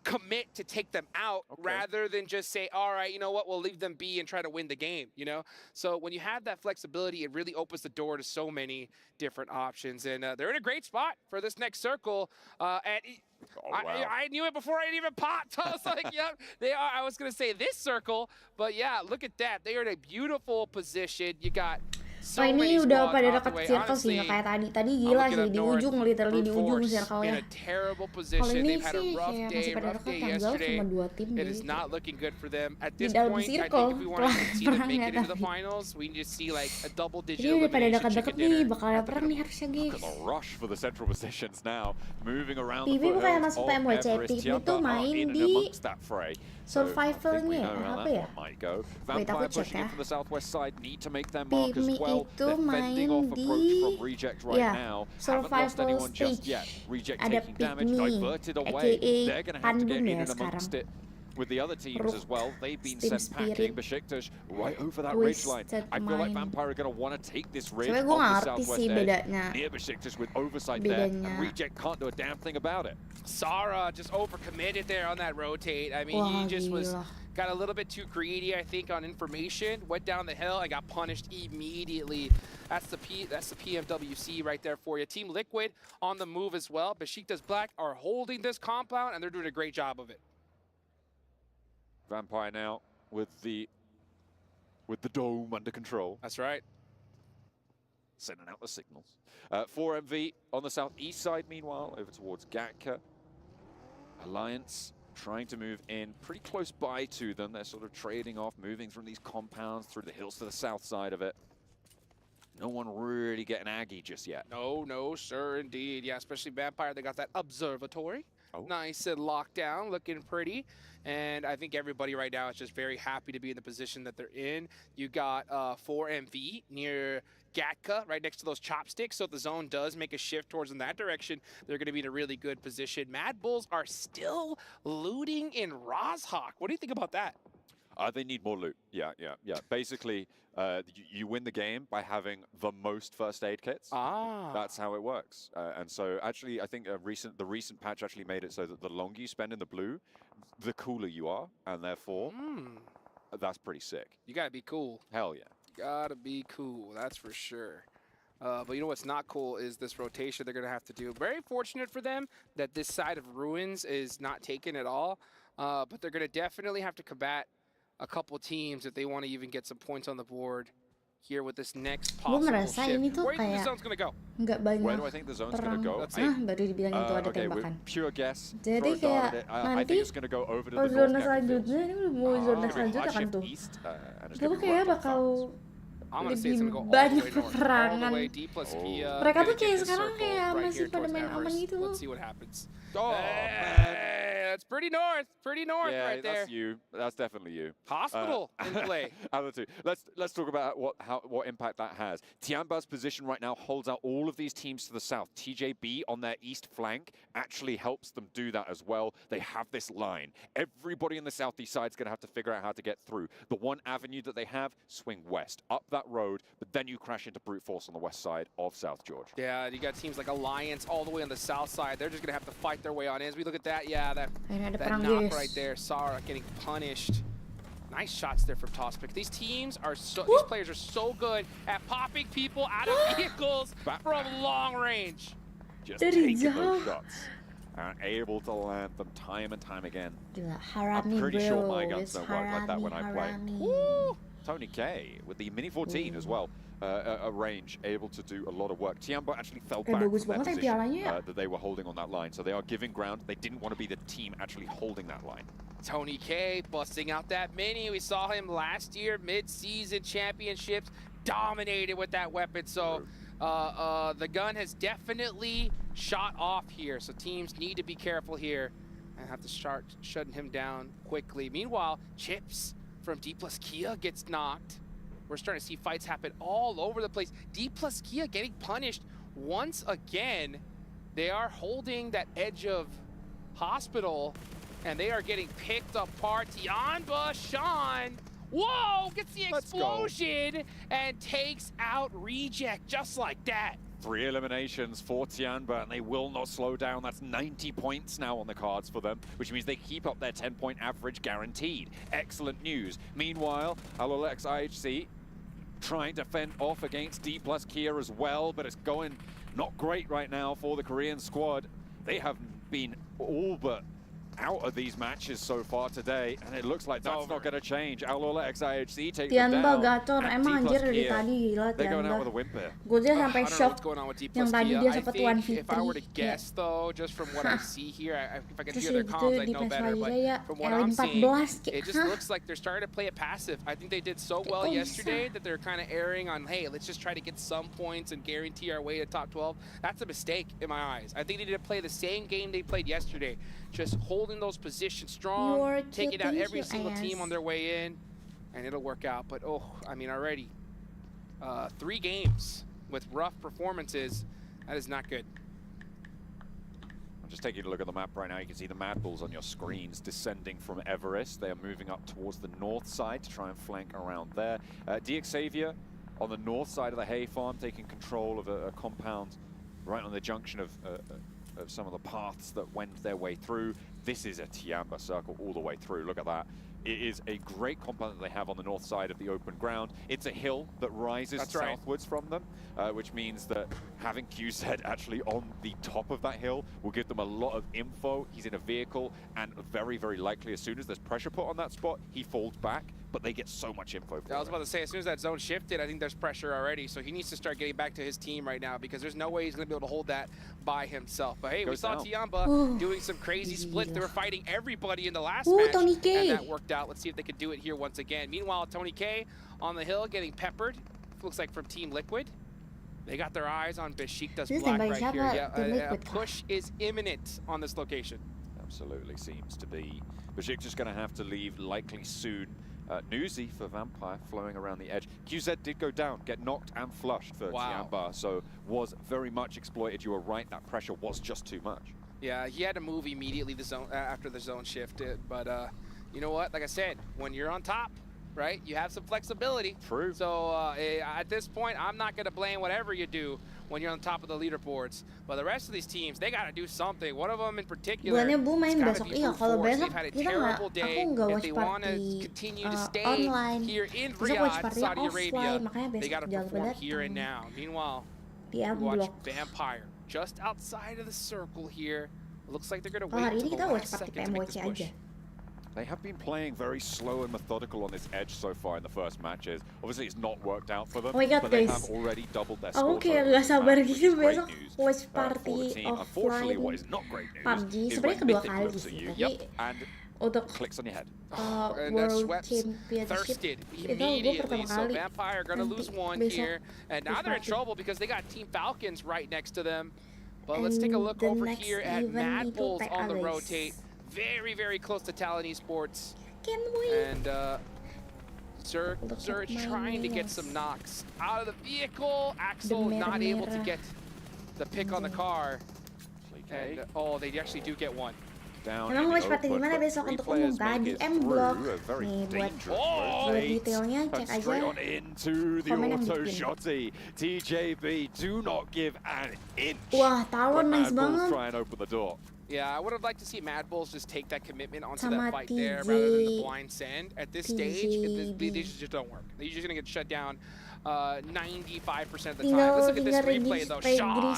commit to take them out rather than just say, all right, you know what, we'll leave them be and try to win the game, you know? So when you have that flexibility, it really opens the door to so many different options. And they're in a great spot for this next circle. I knew it before I even popped. I was like, yep, they are. I was going to say this circle, but yeah, look at that. They are in a beautiful position. You got so ini many udah squads pada off the dekat way. circle sih, nggak kayak tadi. Tadi gila sih, di ujung, literally di ujung circle-nya. In a terrible Kalau position. ini They've had a sih rough kayak day, masih pada rough dekat day yang jauh yesterday. cuma 2 tim It deh. is not looking good for them. At Di this dalam point, I circle, think if we want to see them make it perangnya into the tapi. finals, we need to see like a double-digit Jadi udah pada elimination dekat-dekat chicken nih, dinner. bakal ada perang nih harusnya guys. Look at the rush for the central positions now, moving around the PB bukan foothills masuk of Pmwc, Everest. PB Tianba tuh are main in and di amongst that fray. So I think we survivalnya, know how apa that ya? one might go. Wait, aku Vampire cek pushing ya. in from the southwest side, need to make their mark as PB well. itu They're fending off main approach di from Reject right ya, now. Haven't lost survival anyone just stage. yet. Reject Ada taking damage, Pygmy, diverted away. aka They're going to have to get Pandun in ya and amongst sekarang. it with the other teams as well. They've been Steam sent packing. Spirit, Besiktas right over that ridge line. Twisted I feel like Mind. Vampire are going to want to take this ridge Sebenernya on gue the ngerti southwest sih edge. bedanya. Near Besiktas with oversight there, and Bedanya. Reject can't do a damn thing about it. Sara just overcommitted there on that rotate. I mean, Wah, he just gila. got a little bit too greedy, I think, on information. Went down the hill and got punished immediately. That's the Pmwc right there for you. Team Liquid on the move as well. Besiktas Black are holding this compound, and they're doing a great job of it. Vampire now with the dome under control. That's right. Sending out the signals. 4MV on the southeast side, meanwhile, over towards Gatka. Alliance trying to move in pretty close by to them. They're sort of trading off, moving from these compounds through the hills to the south side of it. No one really getting aggy just yet. No, sir, indeed. Yeah, especially Vampire. They got that observatory. Nice and locked down, looking pretty. And I think everybody right now is just very happy to be in the position that they're in. You got 4MV near Gatka right next to those chopsticks. So if the zone does make a shift towards in that direction, they're going to be in a really good position. Mad Bulls are still looting in Rozhawk. What do you think about that? They need more loot. Yeah. Basically, you win the game by having the most first aid kits. That's how it works. And so actually, I think the recent patch actually made it so that the longer you spend in the blue, the cooler you are, and therefore, that's pretty sick. You gotta be cool. Hell yeah. Gotta be cool, that's for sure. But you know what's not cool is this rotation they're gonna have to do. Very fortunate for them that this side of Ruins is not taken at all. But they're gonna definitely have to combat a couple teams if they want to even get some points on the board here with this next possible merasa shift. ini tuh Where do you think the kayak zone's gonna go? nggak Where banyak do I think the zone's going to go? baru dibilang itu ada Okay, tembakan. pure guess. Jadi throw a dart kayak at it. I nanti think it's going to go over to the zona north Gecko selanjutnya fields. ini udah mau zona selanjutnya kan Hard tuh. shift east, and it's Itu gonna be kayak right on bakal I'm gonna say it's gonna go all the banyak way north, all peperangan. the way D plus Kia. Mereka tuh gonna get kayak this sekarang circle kayak right masih here pada towards main aman Everest. gitu loh. Let's see what happens. Oh, Hey, that's pretty north yeah, right there. that's you. That's definitely you. Hospital in play. Out of the two. Let's talk about what impact that has. Tianba's position right now holds out all of these teams to the south. TJB on their east flank actually helps them do that as well. They have this line. Everybody in the southeast side is going to have to figure out how to get through. The one avenue that they have, swing west, up that road, but then you crash into brute force on the west side of South George. Yeah, you got teams like Alliance all the way on the south side. They're just going to have to fight their way on in. As we look at that, yeah, that knock right there. Sara getting punished. Nice shots there from Tospic. These players are so good at popping people out of vehicles from long range. Just taking those shots and able to land them time and time again. I'm pretty sure my guns don't work like that when I play. Woo! Tony K with the Mini 14 as well. A range able to do a lot of work. Tianba actually fell back from their position that they were holding on that line. So they are giving ground. They didn't want to be the team actually holding that line. Tony K busting out that Mini. We saw him last year, mid-season championships, dominated with that weapon. So the gun has definitely shot off here. So teams need to be careful here and have to start shutting him down quickly. Meanwhile, Chips from D plus Kia gets knocked. We're starting to see fights happen all over the place. D plus Kia getting punished once again. They are holding that edge of hospital, and they are getting picked apart. Tianba, Sean, whoa, gets the explosion and takes out Reject just like that. 3 eliminations for Tianba, and they will not slow down. That's 90 points now on the cards for them, which means they keep up their 10-point average guaranteed. Excellent news. Meanwhile, Alolex IHC trying to fend off against D plus Kia as well, but it's going not great right now for the Korean squad. They have been all but out of these matches so far today, and it looks like that's not going to change. Allola XIHC takes them down. Gacor, emang anjir dari tadi gila They're going out Tianba. with a whimper. Gue aja sampai shock yang tadi dia sempat one If I were to victory. guess, though, just from what I see here, if I can Terus hear their gitu comms, I di know PES better. But ya from what I'm seeing, L14 it just looks like they're starting to play it passive. I think they did so well yesterday that they're kind of erring on, hey, let's just try to get some points and guarantee our way to top 12. That's a mistake in my eyes. I think they need to play the same game they played yesterday, just holding those positions strong, taking out every single team on their way in, and it'll work out. But oh, I mean, already 3 games with rough performances, that is not good. I'm just taking a look at the map right now. You can see the Mad Bulls on your screens descending from Everest. They are moving up towards the north side to try and flank around there. DXavier on the north side of the hay farm, taking control of a compound right on the junction of some of the paths that went their way through. This is a Tianba circle all the way through. Look at that. It is a great compound that they have on the north side of the open ground. It's a hill that rises southwards from them, which means that having QZ actually on the top of that hill will give them a lot of info. He's in a vehicle, and very, very likely as soon as there's pressure put on that spot, he falls back, but they get so much info. I was about to say, as soon as that zone shifted, I think there's pressure already, so he needs to start getting back to his team right now, because there's no way he's going to be able to hold that by himself. But hey, we saw Tianba doing some crazy splits. They were fighting everybody in the last match, and that worked out. Let's see if they can do it here once again. Meanwhile, Tony K on the hill getting peppered. Looks like from Team Liquid. They got their eyes on Besiktas Black right here. Yeah, a push is imminent on this location. Absolutely seems to be. Besiktas going to have to leave likely soon. Newsy for Vampire flowing around the edge. QZ did go down, get knocked and flushed for Tiamba, so was very much exploited. You were right, that pressure was just too much. Yeah, he had to move immediately the zone after the zone shifted, but you know what? Like I said, when you're on top, right, you have some flexibility. True. So at this point, I'm not going to blame whatever you do when you're on top of the leaderboards. But the rest of these teams, they got to do something. One of them in particular, Bulannya Bu main it's gotta besok. be Iya, brute kalau force. besok They've had a kita terrible aku day. nggak If watch they want to party continue to stay online. here in Besok watch Riyadh, party Saudi Arabia, offline, makanya they besok got to jangan lupa perform here and datang. now. Meanwhile, Di we watch blok. Vampire just outside of the circle here. It looks like they're going to Kalau wait hari until ini the kita watch last party second to make Pmwc this push. aja. They have been playing very slow and methodical on this edge so far in the first matches. Obviously, it's not worked out for them, Oh my God, but they guys. have already doubled their Aku score kayak total gak in this sabar match, which gitu is great besok news, watch for party the team. Unfortunately, what is not great news PUBG is sebenarnya when kedua Mythic kali looks at sih, you, tapi and untuk clicks on your head. And that World swept Championship thirsted itu gue immediately. pertama So kali. Vampire gonna Nanti lose one besok here, and now they're in party. trouble because they got Team Falcons right next to them. But let's take a And look the over next here at event Mad itu Bulls on the PALES. rotate, very close to Talon Esports, Can we? and Zerg trying to get some knocks out of the vehicle. Axel not able to get the pick on the car, and they actually do get one. Down Emang in watch the party open, gimana but besok three untuk players umum kan? make Di it M Block. through a very Nih buat dangerous buat rotate. detailnya cek And aja. straight on into the Komen yang auto bikin. shotty. TJB do not give an inch. Wah, Talon But nice Mad Bulls banget. try and open the door. Yeah, I would have liked to see Mad Bulls just take that commitment onto Sama that fight there rather than the TJ blind send. At this stage, these just don't work. They're just going to get shut down 95% of the time. Let's look at this replay, though. Sean!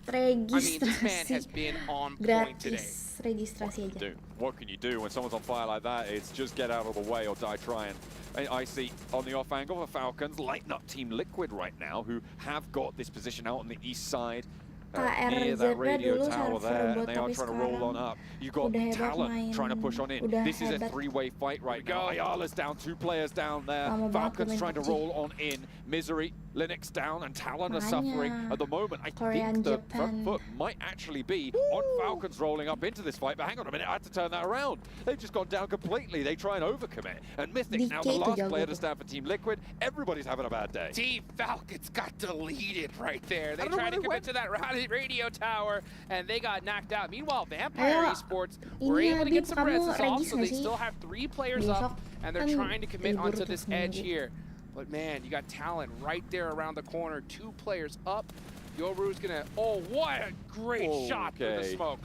I mean, this man has been on point today. Gratis registrasi aja. What can you do when someone's on fire like that? It's just get out of the way or die trying. I see on the off angle, the Falcons lighten up Team Liquid right now, who have got this position out on the east side. Near that radio dulu tower server there, bot, and they are tapi trying to roll on up. You got udah hebat Talon main, trying to push on in. udah This is a hebat. three-way fight right now. Ayala's down, 2 players down there. Lama banget Falcons main trying to PUBG. roll on in. Misery, Linux down, and Talon are Makanya. suffering at the moment. I Korean, think the Japan. front foot might actually be on Falcons rolling up into this fight. But hang on a minute, I had to turn that around. They've just gone down completely. They try and overcommit. And Mythic, now the DK last jago player to tuh. stand for Team Liquid. Everybody's having a bad day. Team Falcons got deleted right there. They I don't know tried to where they commit to that radio tower, and they got knocked out. Meanwhile, Vampire Ayo, Esports were ini able to Habib, get some kamu reses off, regis so nggak they sih? still have 3 players Besok up, and they're kan trying to commit libur onto tuh this edge seminggu. here. But man, you got Talon right there around the corner, 2 players up. Yoru's gonna, what a great shot through the Okay. smoke.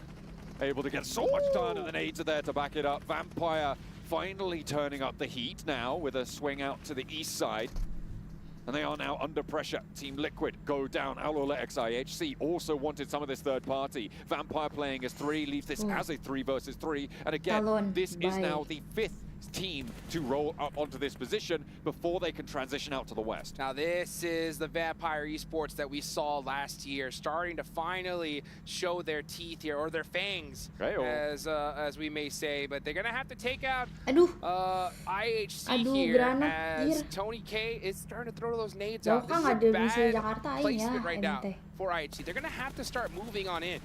Able to get so much done, and the nades are there to back it up. Vampire finally turning up the heat now with a swing out to the east side. And they are now under pressure. Team Liquid go down. Alola XIHC also wanted some of this third party. Vampire playing as 3, leaves this as a 3 versus 3. And again, Talon, this is bye. now the 5th team to roll up onto this position before they can transition out to the west. Now this is the Vampire Esports that we saw last year, starting to finally show their teeth here, or their fangs, as we may say. But they're gonna have to take out Aduh, IHC Aduh, here, granat, as anjir. Tony K is starting to throw those nades Jauh out. kan This is nggak a ada misi bad Jakarta aja placement right now ente. for IHC. They're gonna have to start moving on in.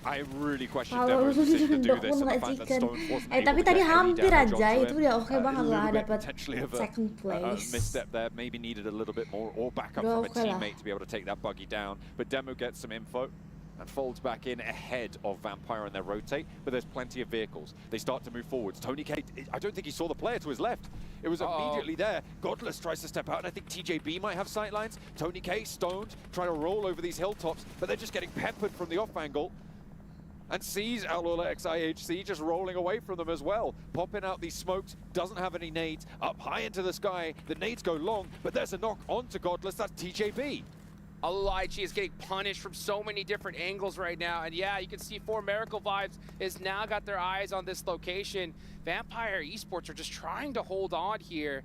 I really question Kalau Demo's decision to do untuk this, and the nggak fact that chicken. Stones wasn't Tapi able to tadi get any hampir damage aja, onto itu him. udah oke A banget little lah bit dapat potentially of second a place. misstep there, maybe needed a little bit more or backup Udah from a oke lah. teammate to be able to take that buggy down. But Demo gets some info and folds back in ahead of Vampire in their rotate, but there's plenty of vehicles. They start to move forwards. Tony K, I don't think he saw the player to his left. It was immediately there. Godless tries to step out, and I think TJB might have sightlines. Tony K, stoned, trying to roll over these hilltops, but they're just getting peppered from the off angle. And sees Alola XIHC just rolling away from them as well. Popping out these smokes, doesn't have any nades, up high into the sky. The nades go long, but there's a knock onto Godless, that's TJB. IHC is getting punished from so many different angles right now. And yeah, you can see 4 Miracle Vibes has now got their eyes on this location. Vampire Esports are just trying to hold on here.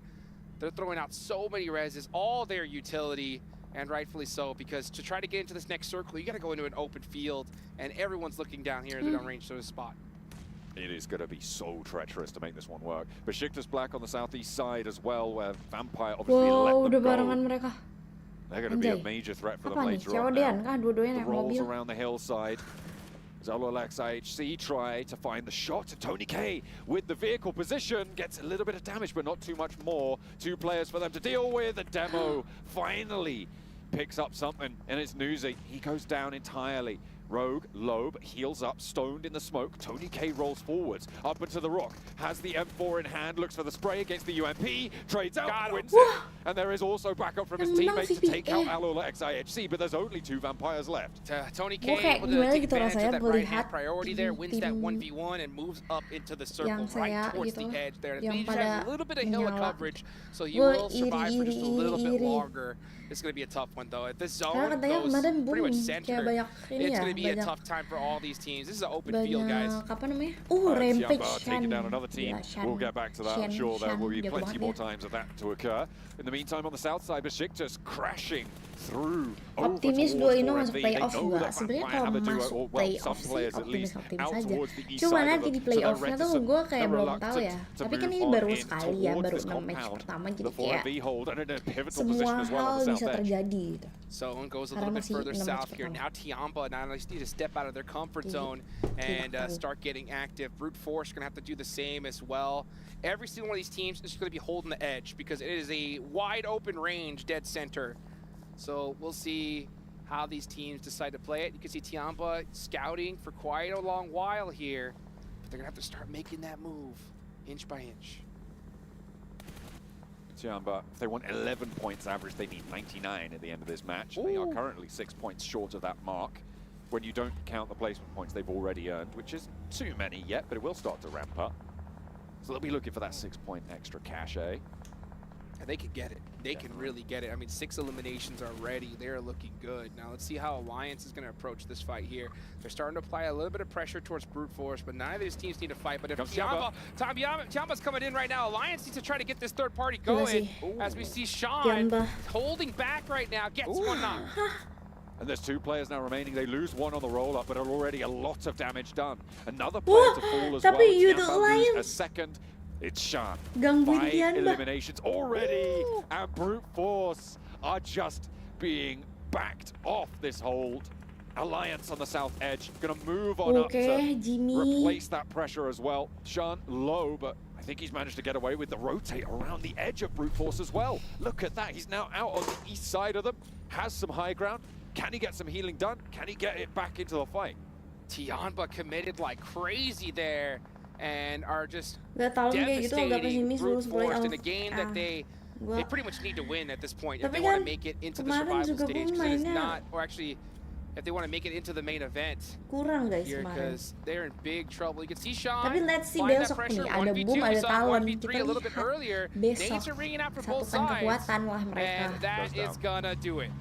They're throwing out so many reses, all their utility, and rightfully so, because to try to get into this next circle, you got to go into an open field, and everyone's looking down here in the downrange to the spot. It is going to be so treacherous to make this one work. Besiktas Black on the southeast side as well, where Vampire obviously Wow, let udah them barengan go. mereka. They're going to be a Anjay. major threat for them Apa nih? later on COD-an now. kah? Dua-duanya The naik rolls mobil. around the hillside. Zololex IHC try to find the shot. Tony K with the vehicle position gets a little bit of damage, but not too much more. 2 players for them to deal with. And Demo finally picks up something, and it's Newsy. He goes down entirely. Rogue, low, but heals up, stoned in the smoke. Tony K rolls forwards, up into the rock, has the M4 in hand, looks for the spray against the UMP, trades out, wins it. And there is also backup from his teammates to take out Alola XIHC, but there's only 2 vampires left. Tony K able to take advantage of that right-hand priority there, wins that 1v1 and moves up into the circle right towards the edge there. He just has a little bit of hill coverage, so he will survive for just a little bit longer. It's going to be a tough one, though. If this zone goes pretty much center, it's going to be a tough time for all these teams. This is an open field, guys. Rampage. Taking down another team. We'll get back to that. I'm sure there will be plenty more times of that to occur. In the meantime, on the south side, Besiktas crashing through. Optimis duo ini masuk playoff juga. Sebenarnya kalau masuk playoff sih optimis saja. Cuma nanti di playoffnya tuh gue kayak belum tahu ya. Tapi kan ini baru sekali ya, baru 6 match pertama, jadi kayak semua hal bisa terjadi gitu. So it goes a little bit further south here. Now Tiamba now need to step out of their comfort zone and start getting active. Brute Force going to have to do the same as well. Every single one of these teams is going to be holding the edge because it is a wide open range dead center. So we'll see how these teams decide to play it. You can see Tiamba scouting for quite a long while here, but they're going to have to start making that move inch by inch. Tiamba, if they want 11 points average, they need 99 at the end of this match. They are currently 6 points short of that mark. When you don't count the placement points they've already earned, which is too many yet, but it will start to ramp up. So they'll be looking for that 6-point extra cachet. And they can get it. They can really get it. I mean, 6 eliminations already. They're looking good. Now let's see how Alliance is going to approach this fight here. They're starting to apply a little bit of pressure towards Brute Force, but neither of these teams need to fight. But if Tiamba's coming in right now, Alliance needs to try to get this third party going. As we see Sean holding back right now, gets one knock. And there's 2 players now remaining. They lose 1 on the roll-up, but already a lot of damage done. Another player to fall as well. Tiamba lose a second. It's Sean. 5 eliminations already, and Brute Force are just being backed off this hold. Alliance on the south edge, gonna move on up to replace that pressure as well. Sean low, but I think he's managed to get away with the rotate around the edge of Brute Force as well. Look at that, he's now out on the east side of them, has some high ground. Can he get some healing done? Can he get it back into the fight? Tiamba committed like crazy there. And are just devastating Brute Force in a game that they pretty much need to win at this point if they want to make it into the survival stage. Because it is not, or actually, if they want to make it into the main event here, because they're in big trouble. You can see Sean find that pressure. 1v2, we saw 1v3 a little bit earlier. Nades are ringing out for both sides, and that is gonna do it.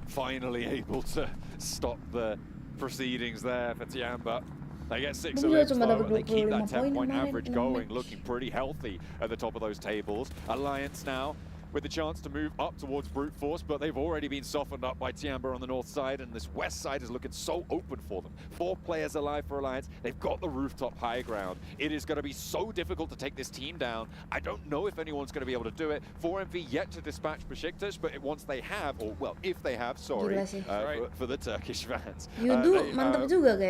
Finally able to stop the proceedings there for Tiamba. They get 6 elims though, and they keep that 10-point average going, looking pretty healthy at the top of those tables. Alliance now with the chance to move up towards Brute Force, but they've already been softened up by Tiamba on the north side, and this west side is looking so open for them. 4 players alive for Alliance. They've got the rooftop high ground. It is going to be so difficult to take this team down. I don't know if anyone's going to be able to do it. 4MV yet to dispatch Besiktas, but once they have, or well, if they have, sorry, for the Turkish fans, they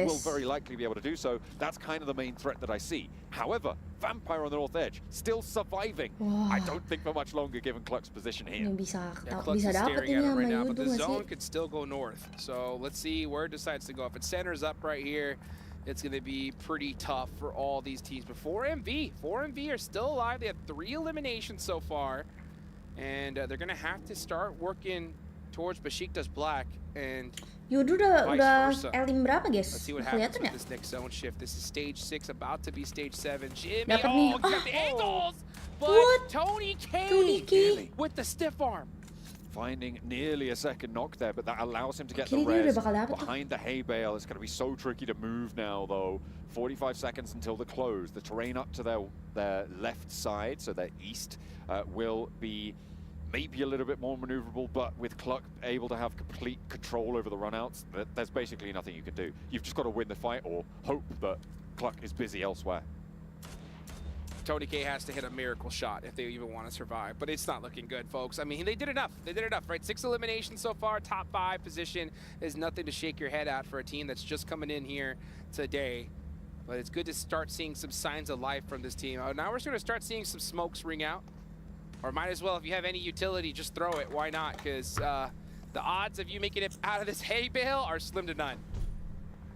will very likely be able to do so. That's kind of the main threat that I see. However, Vampire on the north edge, still surviving. I don't think for much longer given Cluck's position here. Cluck's is staring at it right now, but the zone could still go north. So let's see where it decides to go. If it centers up right here, it's going to be pretty tough for all these teams. But 4MV are still alive. They have 3 eliminations so far. And they're going to have to start working towards Besiktas Black and Yudu udah elim berapa, guys? Let's see what happens with this next zone shift. This is stage 6, about to be stage 7. Jimmy, he's got the angles! But Tony K with the stiff arm. Finding nearly a second knock there, but that allows him to get the res behind the hay bale. It's going to be so tricky to move now, though. 45 seconds until the close. The terrain up to their left side, so their east, will be maybe a little bit more maneuverable, but with Cluck able to have complete control over the runouts, there's basically nothing you can do. You've just got to win the fight or hope that Cluck is busy elsewhere. Tony K has to hit a miracle shot if they even want to survive, but it's not looking good, folks. I mean, they did enough. They did enough, right? 6 eliminations so far, top 5 position is nothing to shake your head at for a team that's just coming in here today. But it's good to start seeing some signs of life from this team. Now we're going to start seeing some smokes ring out. Or might as well, if you have any utility, just throw it. Why not? Because the odds of you making it out of this hay bale are slim to none.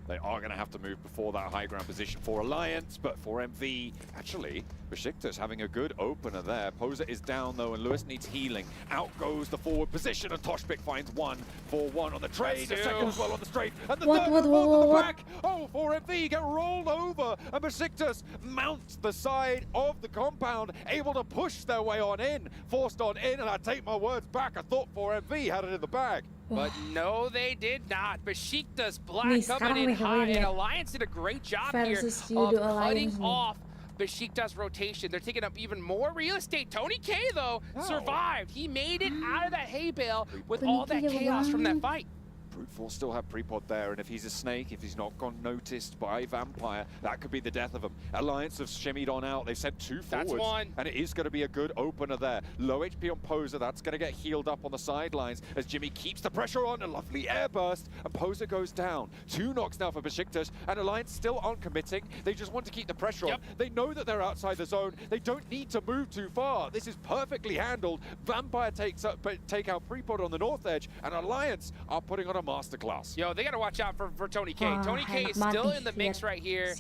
They are going to have to move before that high ground position for Alliance, but for MV, actually, Besiktas having a good opener there. Poser is down though, and Lewis needs healing. Out goes the forward position, and Toshbik finds 1-4-1 on the trade. The second as well on the straight, and the third and fourth at the back. Oh, for MV get rolled over, and Besiktas mounts the side of the compound, able to push their way on in, forced on in, and I take my words back. I thought for MV had it in the bag. But no, they did not. Besiktas black coming in high, and Alliance did a great job here of cutting off Besiktas rotation. They're taking up even more real estate. Tony K, though, survived. He made it out of that hay bale with all that chaos from that fight. Brute Force still have Prepod there, and if he's a snake, if he's not gone noticed by Vampire, that could be the death of him. Alliance have shimmied on out. They've sent 2 forwards. That's one. And it is going to be a good opener there. Low HP on Poser. That's going to get healed up on the sidelines as Jimmy keeps the pressure on. A lovely air burst, and Poser goes down. 2 knocks now for Besiktas, and Alliance still aren't committing. They just want to keep the pressure on. They know that they're outside the zone. They don't need to move too far. This is perfectly handled. Vampire take out Prepod on the north edge, and Alliance are putting on a masterclass. Yo, they got to watch out for Tony K. Tony K is still in the mix right here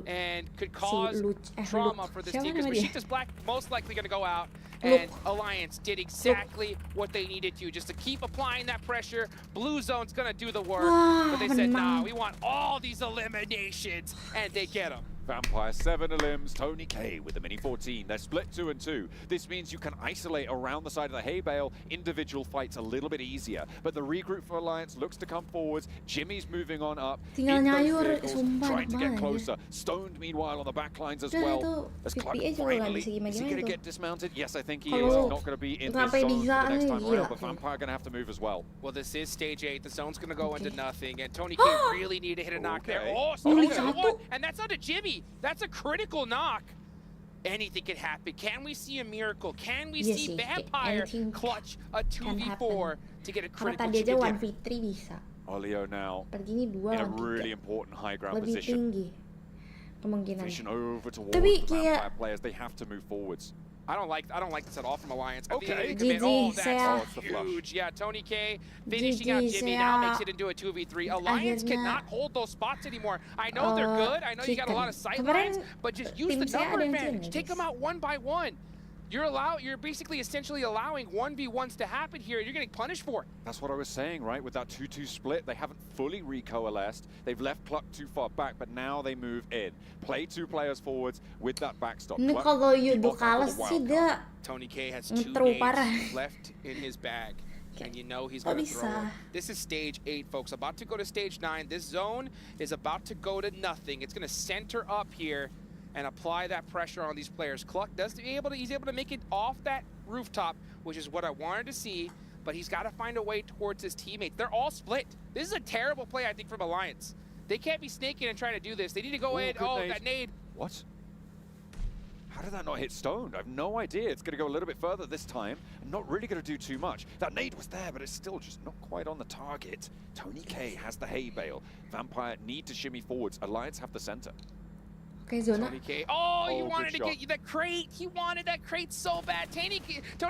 and could cause trauma for this team because Besiktas Black most likely going to go out, and Alliance did exactly what they needed to, just to keep applying that pressure. Blue Zone's going to do the work, but they said, nah, we want all these eliminations, and they get them. Vampire 7 elims, Tony K with the mini 14. They're split 2 and 2. This means you can isolate around the side of the hay bale. Individual fights a little bit easier, but the regroup for Alliance looks to come forwards. Jimmy's moving on up. In those vehicles, trying to get closer. Stoned meanwhile on the back lines as well. As Clark finally, is he going to get dismounted? Yes, I think he is. He's not going to be in this zone the next time around, but Vampire going to have to move as well. Well, this is stage 8. The zone's going to go into nothing, and Tony K really need to hit a knock there. Oh, one, and that's onto Jimmy. That's a critical knock. Anything can happen. Can we see a miracle? Can we see Vampire clutch a 2v4 to get a critical chicken dinner? Olio now in a really important high ground position. Vision over towards the Vampire players. They have to move forwards. I don't like this at all from Alliance. Okay. Oh, that's huge. Yeah, Tony K finishing out Jimmy now makes it into a 2v3. Alliance cannot hold those spots anymore. I know they're good. I know you got a lot of sight lines, but just use the number advantage. Take them out one by one. You're basically essentially allowing 1v1s to happen here. You're getting punished for it. That's what I was saying, right? With that 2-2 split, they haven't fully recoalesced. They've left Cluck too far back, but now they move in. Play 2 players forwards with that backstop. Ini kalau Yudo kalah sih dia Tony K has 2 nades left in his bag. And you know he's going to throw it. This is stage 8, folks. About to go to stage 9. This zone is about to go to nothing. It's going to center up here and apply that pressure on these players. Cluck he's able to make it off that rooftop, which is what I wanted to see, but he's got to find a way towards his teammates. They're all split. This is a terrible play, I think, from Alliance. They can't be snaking and trying to do this. They need to go in. Oh, that nade. What? How did that not hit Stoned? I have no idea. It's going to go a little bit further this time. I'm not really going to do too much. That nade was there, but it's still just not quite on the target. Tony K has the hay bale. Vampire need to shimmy forwards. Alliance have the center. Okay, Zona. Tony K. Oh, he wanted to get you that crate. He wanted that crate so bad. Tony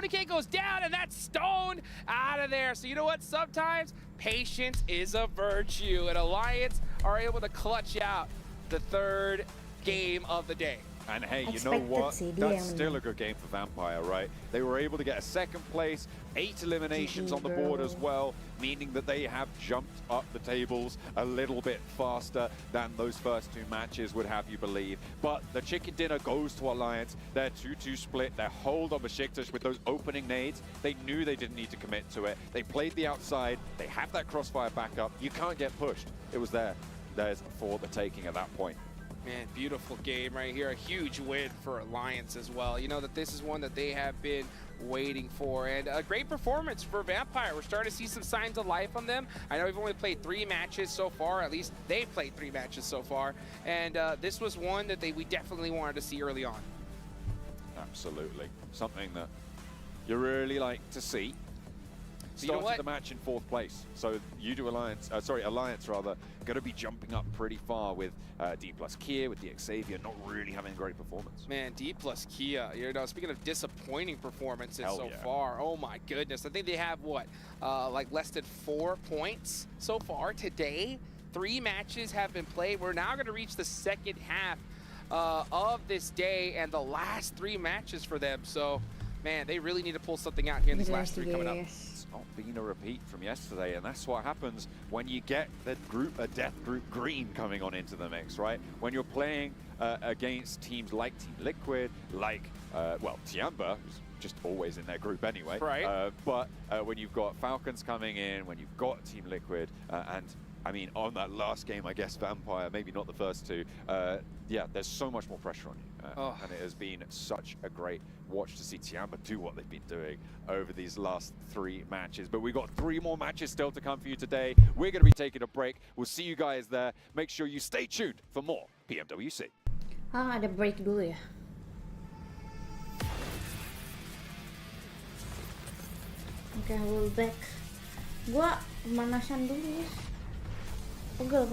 K goes down, and that's Stone out of there. So you know what? Sometimes patience is a virtue, and Alliance are able to clutch out the 3rd game of the day. And hey, you know what? That's still a good game for Vampire, right? They were able to get a 2nd place, 8 eliminations on the board as well, meaning that they have jumped up the tables a little bit faster than those first 2 matches would have you believe. But the chicken dinner goes to Alliance. Their 2-2 split, their hold on Besiktas with those opening nades. They knew they didn't need to commit to it. They played the outside. They have that crossfire backup. You can't get pushed. It was there. There's for the taking at that point. Man, beautiful game right here. A huge win for Alliance as well. You know that this is one that they have been waiting for, and a great performance for Vampire. We're starting to see some signs of life on them. I know we've only played 3 matches so far. At least they've played 3 matches so far, and this was one that we definitely wanted to see early on. Absolutely. Something that you really like to see. So you know Started what? the match in 4th place. So you do Alliance rather, going to be jumping up pretty far with D plus Kia, with the Xavier not really having a great performance. Man, D plus Kia, you know, speaking of disappointing performances Hell so yeah. far, oh my goodness. I think they have, what, like less than 4 points so far today. 3 matches have been played. We're now going to reach the second half of this day and the last 3 matches for them. So, man, they really need to pull something out here in these last 3 coming up. It's not been a repeat from yesterday, and that's what happens when you get the death group green coming on into the mix, right? When you're playing against teams like Team Liquid, like, well, Tiamba, who's just always in their group anyway. Right. But when you've got Falcons coming in, when you've got Team Liquid, and I mean, on that last game, I guess Vampire, maybe not the first 2, yeah, there's so much more pressure on you. And it has been such a great watch to see Tiamba do what they've been doing over these last 3 matches. But we've got 3 more matches still to come for you today. We're going to be taking a break. We'll see you guys there. Make sure you stay tuned for more PMWC. Ada break dulu ya. Oke, we'll back. Gua pemanasan dulu ya. Pegel.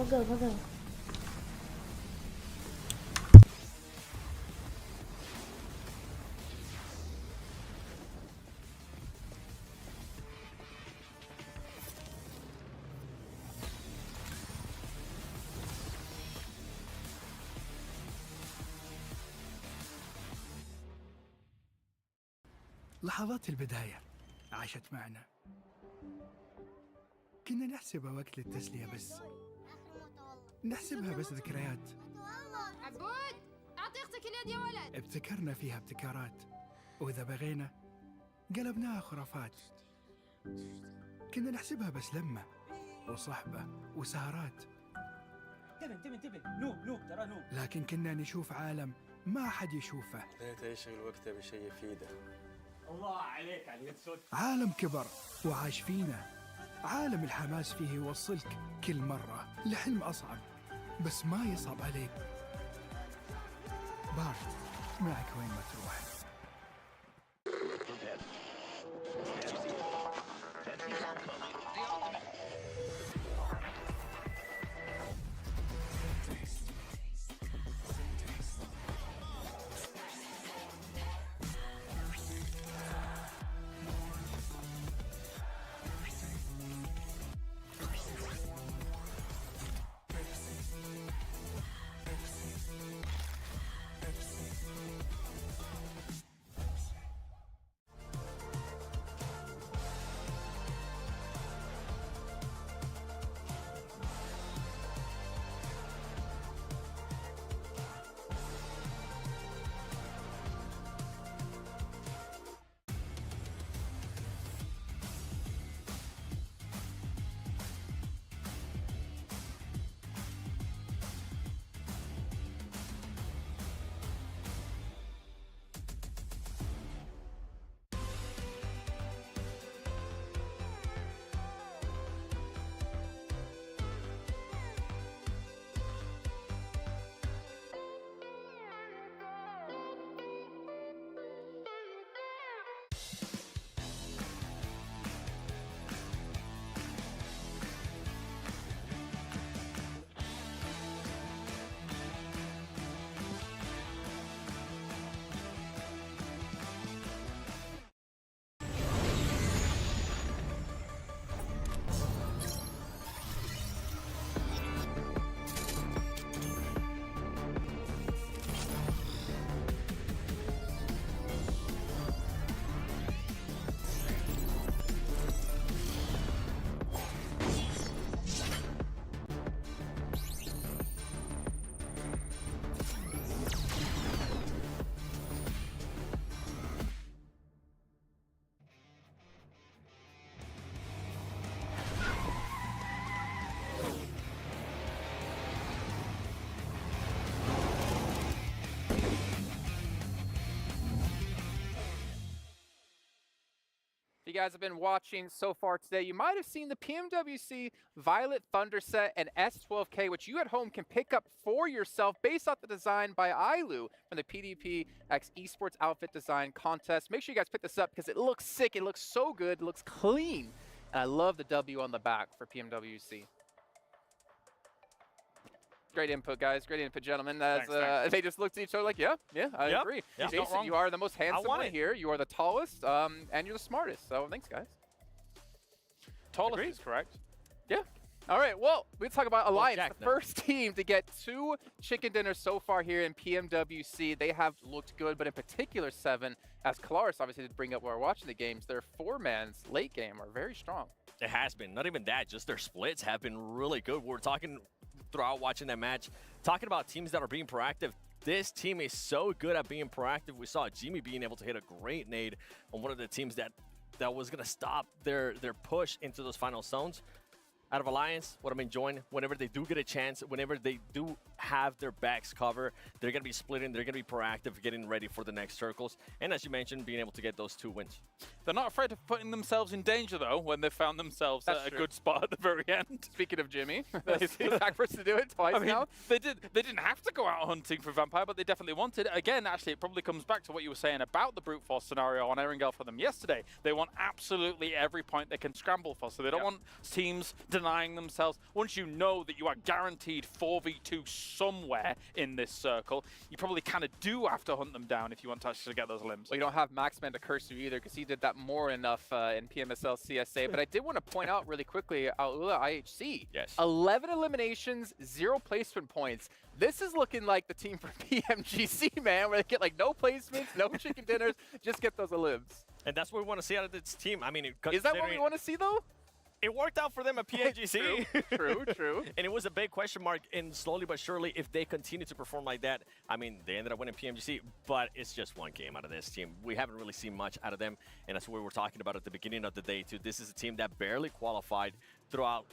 لحظات البداية عاشت معنا. كنا نحسبها وقت للتسلية بس. نحسبها بس ذكريات. عبود أعطي أختك اليد يا ولد. ابتكرنا فيها ابتكارات، وإذا بغينا قلبناها خرافات. كنا نحسبها بس لمة وصحبة وسهرات. انتبه نوب ترى نوب. لكن كنا نشوف عالم ما حد يشوفه. ليت يشغل وقته بشيء يفيده. الله عليك على اليد سود. عالم كبر وعاش فينا. عالم الحماس فيه يوصلك كل مرة لحلم أصعب، بس ما يصعب عليك. بارت معك وين ما تروح. guys have been watching so far today, you might have seen the Pmwc Violet Thunder set and S12K, which you at home can pick up for yourself based off the design by Ailu from the PDP X Esports Outfit Design Contest. Make sure you guys pick this up because it looks sick, it looks so good, it looks clean, and I love the W on the back for Pmwc. Great input, guys. Great input, gentlemen. As Thanks. they just looked at each other like, I agree. Yeah. Jason, you are the most handsome one here. You are the tallest, and you're the smartest. So thanks, guys. Tallest is correct. Yeah. All right. Well, let's talk about Alliance, Jack, the first team to get 2 chicken dinners so far here in Pmwc. They have looked good, but in particular 7, as Kalaris obviously did bring up while we're watching the games, their 4-man's late game are very strong. It has been. Not even that, just their splits have been really good. We're talking throughout watching that match, talking about teams that are being proactive. This team is so good at being proactive. We saw Jimmy being able to hit a great nade on one of the teams that was going to stop their push into those final zones. Out of Alliance, what I'm enjoying, whenever they do get a chance, whenever they do have their backs covered, they're going to be splitting, they're going to be proactive, getting ready for the next circles. And as you mentioned, being able to get those 2 wins. They're not afraid of putting themselves in danger, though, when they found themselves at a good spot at the very end. Speaking of Jimmy, he's backwards to do it twice now. They didn't have to go out hunting for Vampire, but they definitely wanted it. Again, actually, it probably comes back to what you were saying about the brute force scenario on Erangel for them yesterday. They want absolutely every point they can scramble for, so they don't want teams denying themselves. Once you know that you are guaranteed 4v2 somewhere in this circle, you probably kind of do have to hunt them down if you want to actually get those limbs. Well, you don't have Maxman to curse you either, because he did that more enough in PMSL CSA. But I did want to point out really quickly, Aula IHC. Yes. 11 eliminations, 0 placement points. This is looking like the team for PMGC, man, where they get like no placements, no chicken dinners, just get those elims. And that's what we want to see out of this team. I mean, is that what we want to see, though? It worked out for them at PNGC. True. And it was a big question mark, and slowly but surely, if they continue to perform like that, I mean, they ended up winning PMGC, but it's just 1 game out of this team. We haven't really seen much out of them, and that's what we were talking about at the beginning of the day, too. This is a team that barely qualified throughout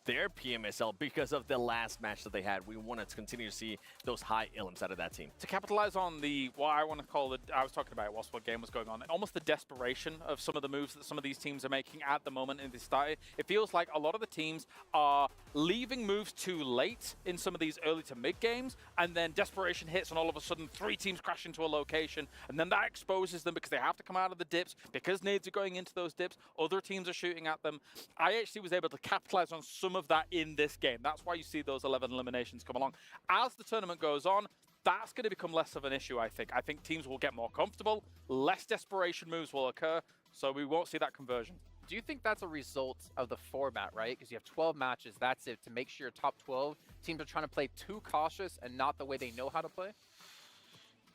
their PMSL because of the last match that they had. We want to continue to see those high elims out of that team. To capitalize on what I want to call I was talking about whilst what game was going on, almost the desperation of some of the moves that some of these teams are making at the moment in this start. It feels like a lot of the teams are leaving moves too late in some of these early to mid games, and then desperation hits, and all of a sudden 3 teams crash into a location, and then that exposes them because they have to come out of the dips, because nades are going into those dips, other teams are shooting at them. IHC was able to capitalize on some of that in this game. That's why you see those 11 eliminations come along. As the tournament goes on, that's going to become less of an issue, I think. I think teams will get more comfortable, less desperation moves will occur, so we won't see that conversion. Do you think that's a result of the format, right? Because you have 12 matches, that's it. To make sure your top 12 teams are trying to play too cautious and not the way they know how to play?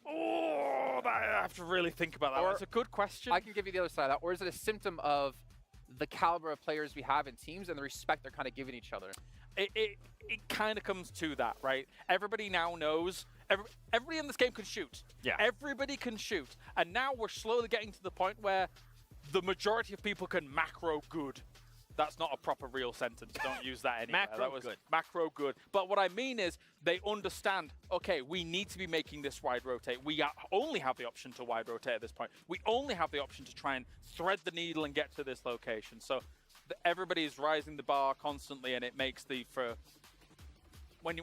Oh, I have to really think about that. That's a good question. I can give you the other side of that. Or is it a symptom of the caliber of players we have in teams and the respect they're kind of giving each other? It kind of comes to that, right? Everybody now knows. Everybody in this game can shoot. Yeah. Everybody can shoot. And now we're slowly getting to the point where the majority of people can macro good. That's not a proper real sentence. Don't use that anymore. Macro good. But what I mean is they understand, okay, we need to be making this wide rotate. We only have the option to wide rotate at this point. We only have the option to try and thread the needle and get to this location. So everybody is rising the bar constantly, and it makes when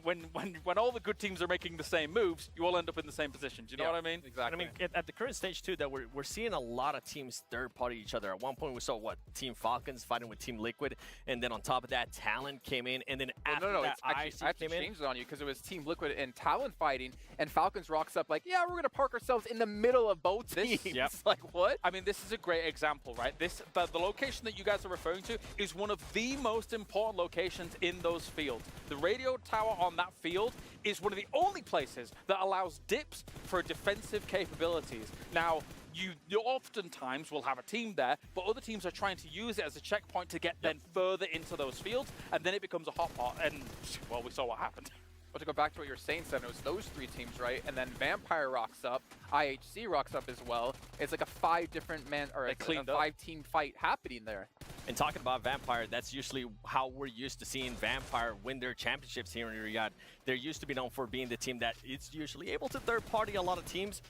all the good teams are making the same moves, you all end up in the same position. Do you know what I mean? Exactly. And I mean, at the current stage, too, that we're seeing a lot of teams third-party each other. At one point, we saw, Team Falcons fighting with Team Liquid, and then on top of that, Talon came in, and then after that, I actually changed it on you because it was Team Liquid and Talon fighting, and Falcons rocks up like, yeah, we're going to park ourselves in the middle of both teams. Yep. Like, what? I mean, this is a great example, right? The location that you guys are referring to is one of the most important locations in those fields. The radio tower on that field is one of the only places that allows dips for defensive capabilities. Now, you oftentimes will have a team there, but other teams are trying to use it as a checkpoint to get then further into those fields, and then it becomes a hot pot, and, well, we saw what happened. Well, to go back to what you were saying, Seven, it was those 3 teams, right? And then Vampire rocks up, IHC rocks up as well. It's like a 5-team fight happening there. And talking about Vampire, that's usually how we're used to seeing Vampire win their championships here in Riyadh. They're used to be known for being the team that is usually able to third-party a lot of teams.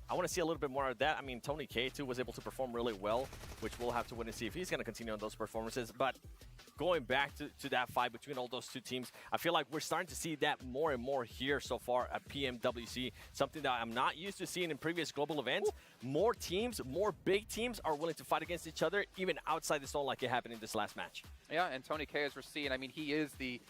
I want to see a little bit more of that. I mean, Tony K too was able to perform really well, which we'll have to wait and see if he's going to continue on those performances. But going back to that fight between all those two teams, I feel like we're starting to see that more and more here so far at Pmwc, something that I'm not used to seeing in previous global events. More teams, more big teams are willing to fight against each other, even outside the zone like it happened in this last match. Yeah, and Tony K, as we're seeing, I mean, he is the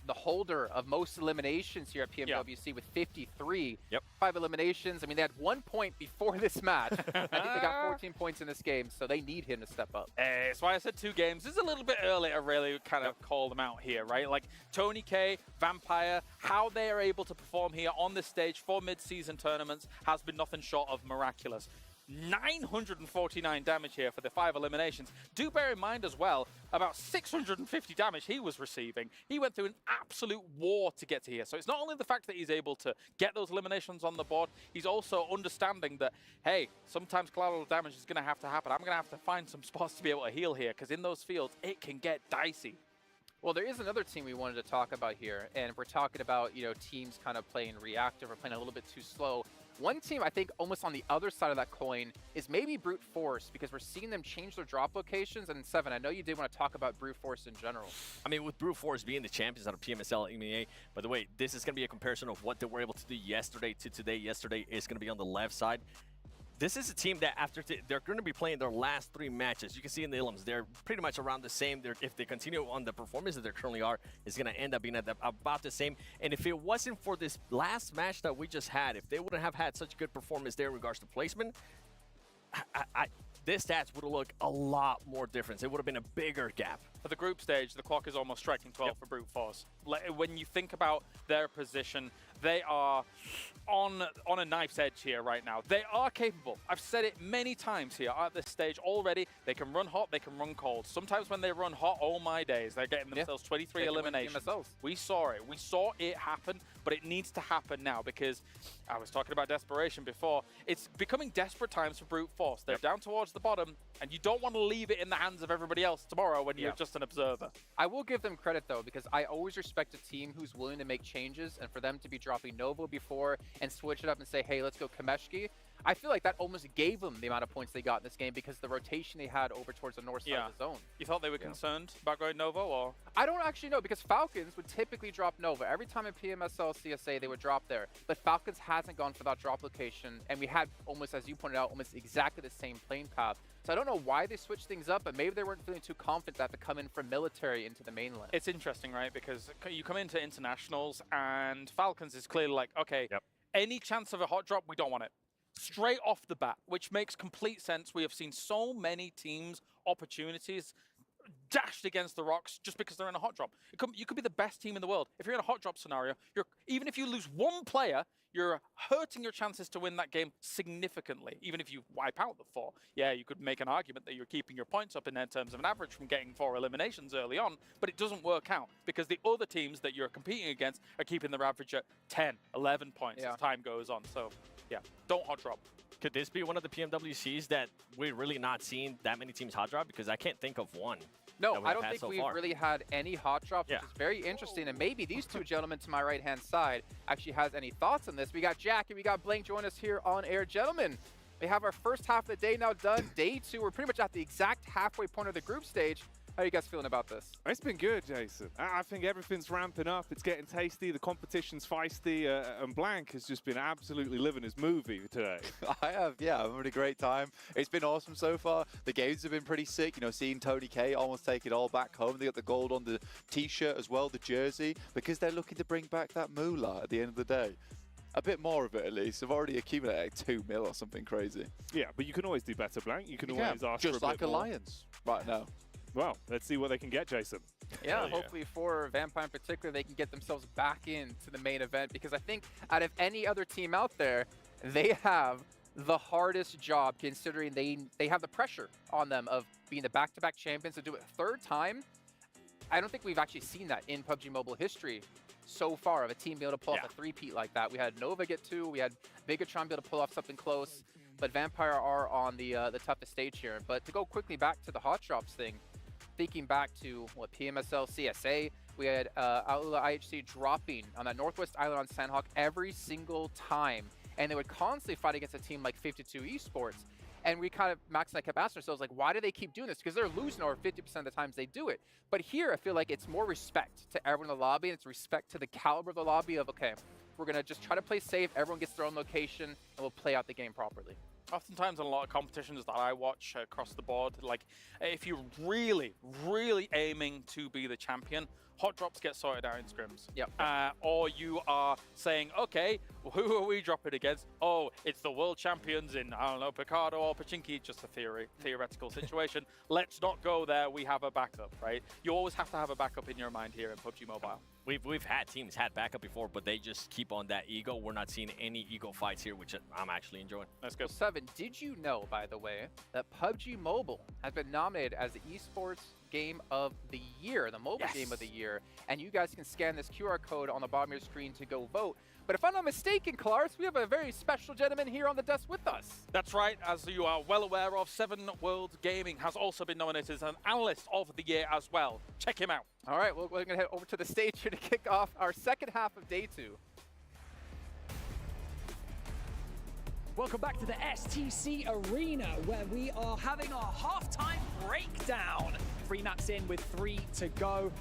holder of most eliminations here at Pmwc with 53. Yep. 5 eliminations. I mean, they had 1 point before this match. I think they got 14 points in this game, so they need him to step up. That's why I said 2 games. This is a little bit early to really kind of call them out here, right? Like Tony K, Vampire, how they are able to perform here on this stage for mid-season tournaments has been nothing short of miraculous. 949 damage here for the 5 eliminations. Do bear in mind as well, about 650 damage he was receiving. He went through an absolute war to get to here. So it's not only the fact that he's able to get those eliminations on the board, he's also understanding that, hey, sometimes collateral damage is going to happen. I'm going to have to find some spots to be able to heal here, because in those fields, it can get dicey. Well, there is another team we wanted to talk about here, and we're talking about, you know, teams kind of playing reactive or playing a little bit too slow. One team, I think, almost on the other side of that coin is maybe Brute Force, because we're seeing them change their drop locations. And Seven, I know you did want to talk about Brute Force in general. I mean, with Brute Force being the champions out of PMSL MEA, by the way, this is going to be a comparison of what they were able to do yesterday to today. Yesterday is going to be on the left side. This is a team that after they're going to be playing their last 3 matches. You can see in the elims, they're pretty much around the same. If they continue on the performance that they currently are, it's going to end up being at about the same. And if it wasn't for this last match that we just had, if they wouldn't have had such good performance there in regards to placement, this stats would have looked a lot more different. It would have been a bigger gap. For the group stage, the clock is almost striking 12 for Brute Force. When you think about their position, they are on a knife's edge here right now. They are capable. I've said it many times here at this stage already. They can run hot, they can run cold. Sometimes when they run hot, oh my days, they're getting themselves 23 eliminations. We saw it. We saw it happen, but it needs to happen now, because I was talking about desperation before. It's becoming desperate times for Brute Force. They're down towards the bottom, and you don't want to leave it in the hands of everybody else tomorrow when you're just an observer. I will give them credit, though, because I always respect a team who's willing to make changes, and for them to be dropping Nova before and switch it up and say, hey, let's go Kameshki, I feel like that almost gave them the amount of points they got in this game, because the rotation they had over towards the north side of the zone. You thought they were concerned about going Nova, or? I don't actually know, because Falcons would typically drop Nova. Every time in PMSL CSA, they would drop there. But Falcons hasn't gone for that drop location, and we had almost, as you pointed out, almost exactly the same playing path. So I don't know why they switched things up, but maybe they weren't feeling too confident that to come in from military into the mainland. It's interesting, right? Because you come into internationals, and Falcons is clearly like, okay, any chance of a hot drop, we don't want it. Straight off the bat, which makes complete sense. We have seen so many teams' opportunities dashed against the rocks just because they're in a hot drop. You could be the best team in the world. If you're in a hot drop scenario, even if you lose 1 player, you're hurting your chances to win that game significantly. Even if you wipe out the 4, yeah, you could make an argument that you're keeping your points up in terms of an average from getting 4 eliminations early on, but it doesn't work out because the other teams that you're competing against are keeping their average at 10, 11 points as time goes on. So, yeah, don't hot drop. Could this be one of the PMWCs that we're really not seeing that many teams hot drop? Because I can't think of one. No, I don't think we've really had any hot drops, which is very interesting. And maybe these 2 gentlemen to my right-hand side actually has any thoughts on this. We got Jack and we got Blank join us here on air. Gentlemen, we have our first half of the day now done. Day 2, we're pretty much at the exact halfway point of the group stage. How are you guys feeling about this? It's been good, Jason. I think everything's ramping up. It's getting tasty. The competition's feisty. And Blank has just been absolutely living his movie today. I have, yeah. I've had a great time. It's been awesome so far. The games have been pretty sick. You know, seeing Tony K almost take it all back home. They got the gold on the T-shirt as well, the jersey, because they're looking to bring back that moolah at the end of the day. A bit more of it, at least. I've already accumulated like 2 mil or something crazy. Yeah, but you can always do better, Blank. You can always ask just for a like bit more. Alliance right now. Well, let's see what they can get, Jason. Yeah, hopefully for Vampire in particular, they can get themselves back into the main event, because I think out of any other team out there, they have the hardest job, considering they have the pressure on them of being the back-to-back champions. To do it 3rd time, I don't think we've actually seen that in PUBG Mobile history so far, of a team being able to pull off a 3-peat like that. We had Nova get 2, we had Bigatron be able to pull off something close, but Vampire are on the toughest stage here. But to go quickly back to the hot drops thing, thinking back to what PMSL CSA, we had Outlaw IHC dropping on that Northwest Island on Sandhawk every single time. and they would constantly fight against a team like 52 Esports. And we kind of, Max and I kept asking ourselves, like, why do they keep doing this? Because they're losing over 50% of the times they do it. But here, I feel like it's more respect to everyone in the lobby, and it's respect to the caliber of the lobby of, okay, we're going to just try to play safe, everyone gets their own location, and we'll play out the game properly. Oftentimes in a lot of competitions that I watch across the board, like if you're really, really aiming to be the champion, hot drops get sorted out in scrims. Yep. Or you are saying, okay, who are we dropping against? Oh, it's the world champions in, I don't know, Picardo or Pachinki, just a theoretical situation. Let's not go there, we have a backup, right? You always have to have a backup in your mind here in PUBG Mobile. We've had teams had backup before, but they just keep on that ego. We're not seeing any ego fights here, which I'm actually enjoying. Let's go. 7, did you know, by the way, that PUBG Mobile has been nominated as the Esports Game of the Year, the mobile game of the year, and you guys can scan this QR code on the bottom of your screen to go vote. But if I'm not mistaken, Clarence, we have a very special gentleman here on the desk with us. That's right, as you are well aware of, 7 World Gaming has also been nominated as an Analyst of the Year as well. Check him out. All right, well, we're going to head over to the stage here to kick off our second half of day 2. Welcome back to the STC Arena, where we are having our halftime breakdown. 3 maps in with 3 to go.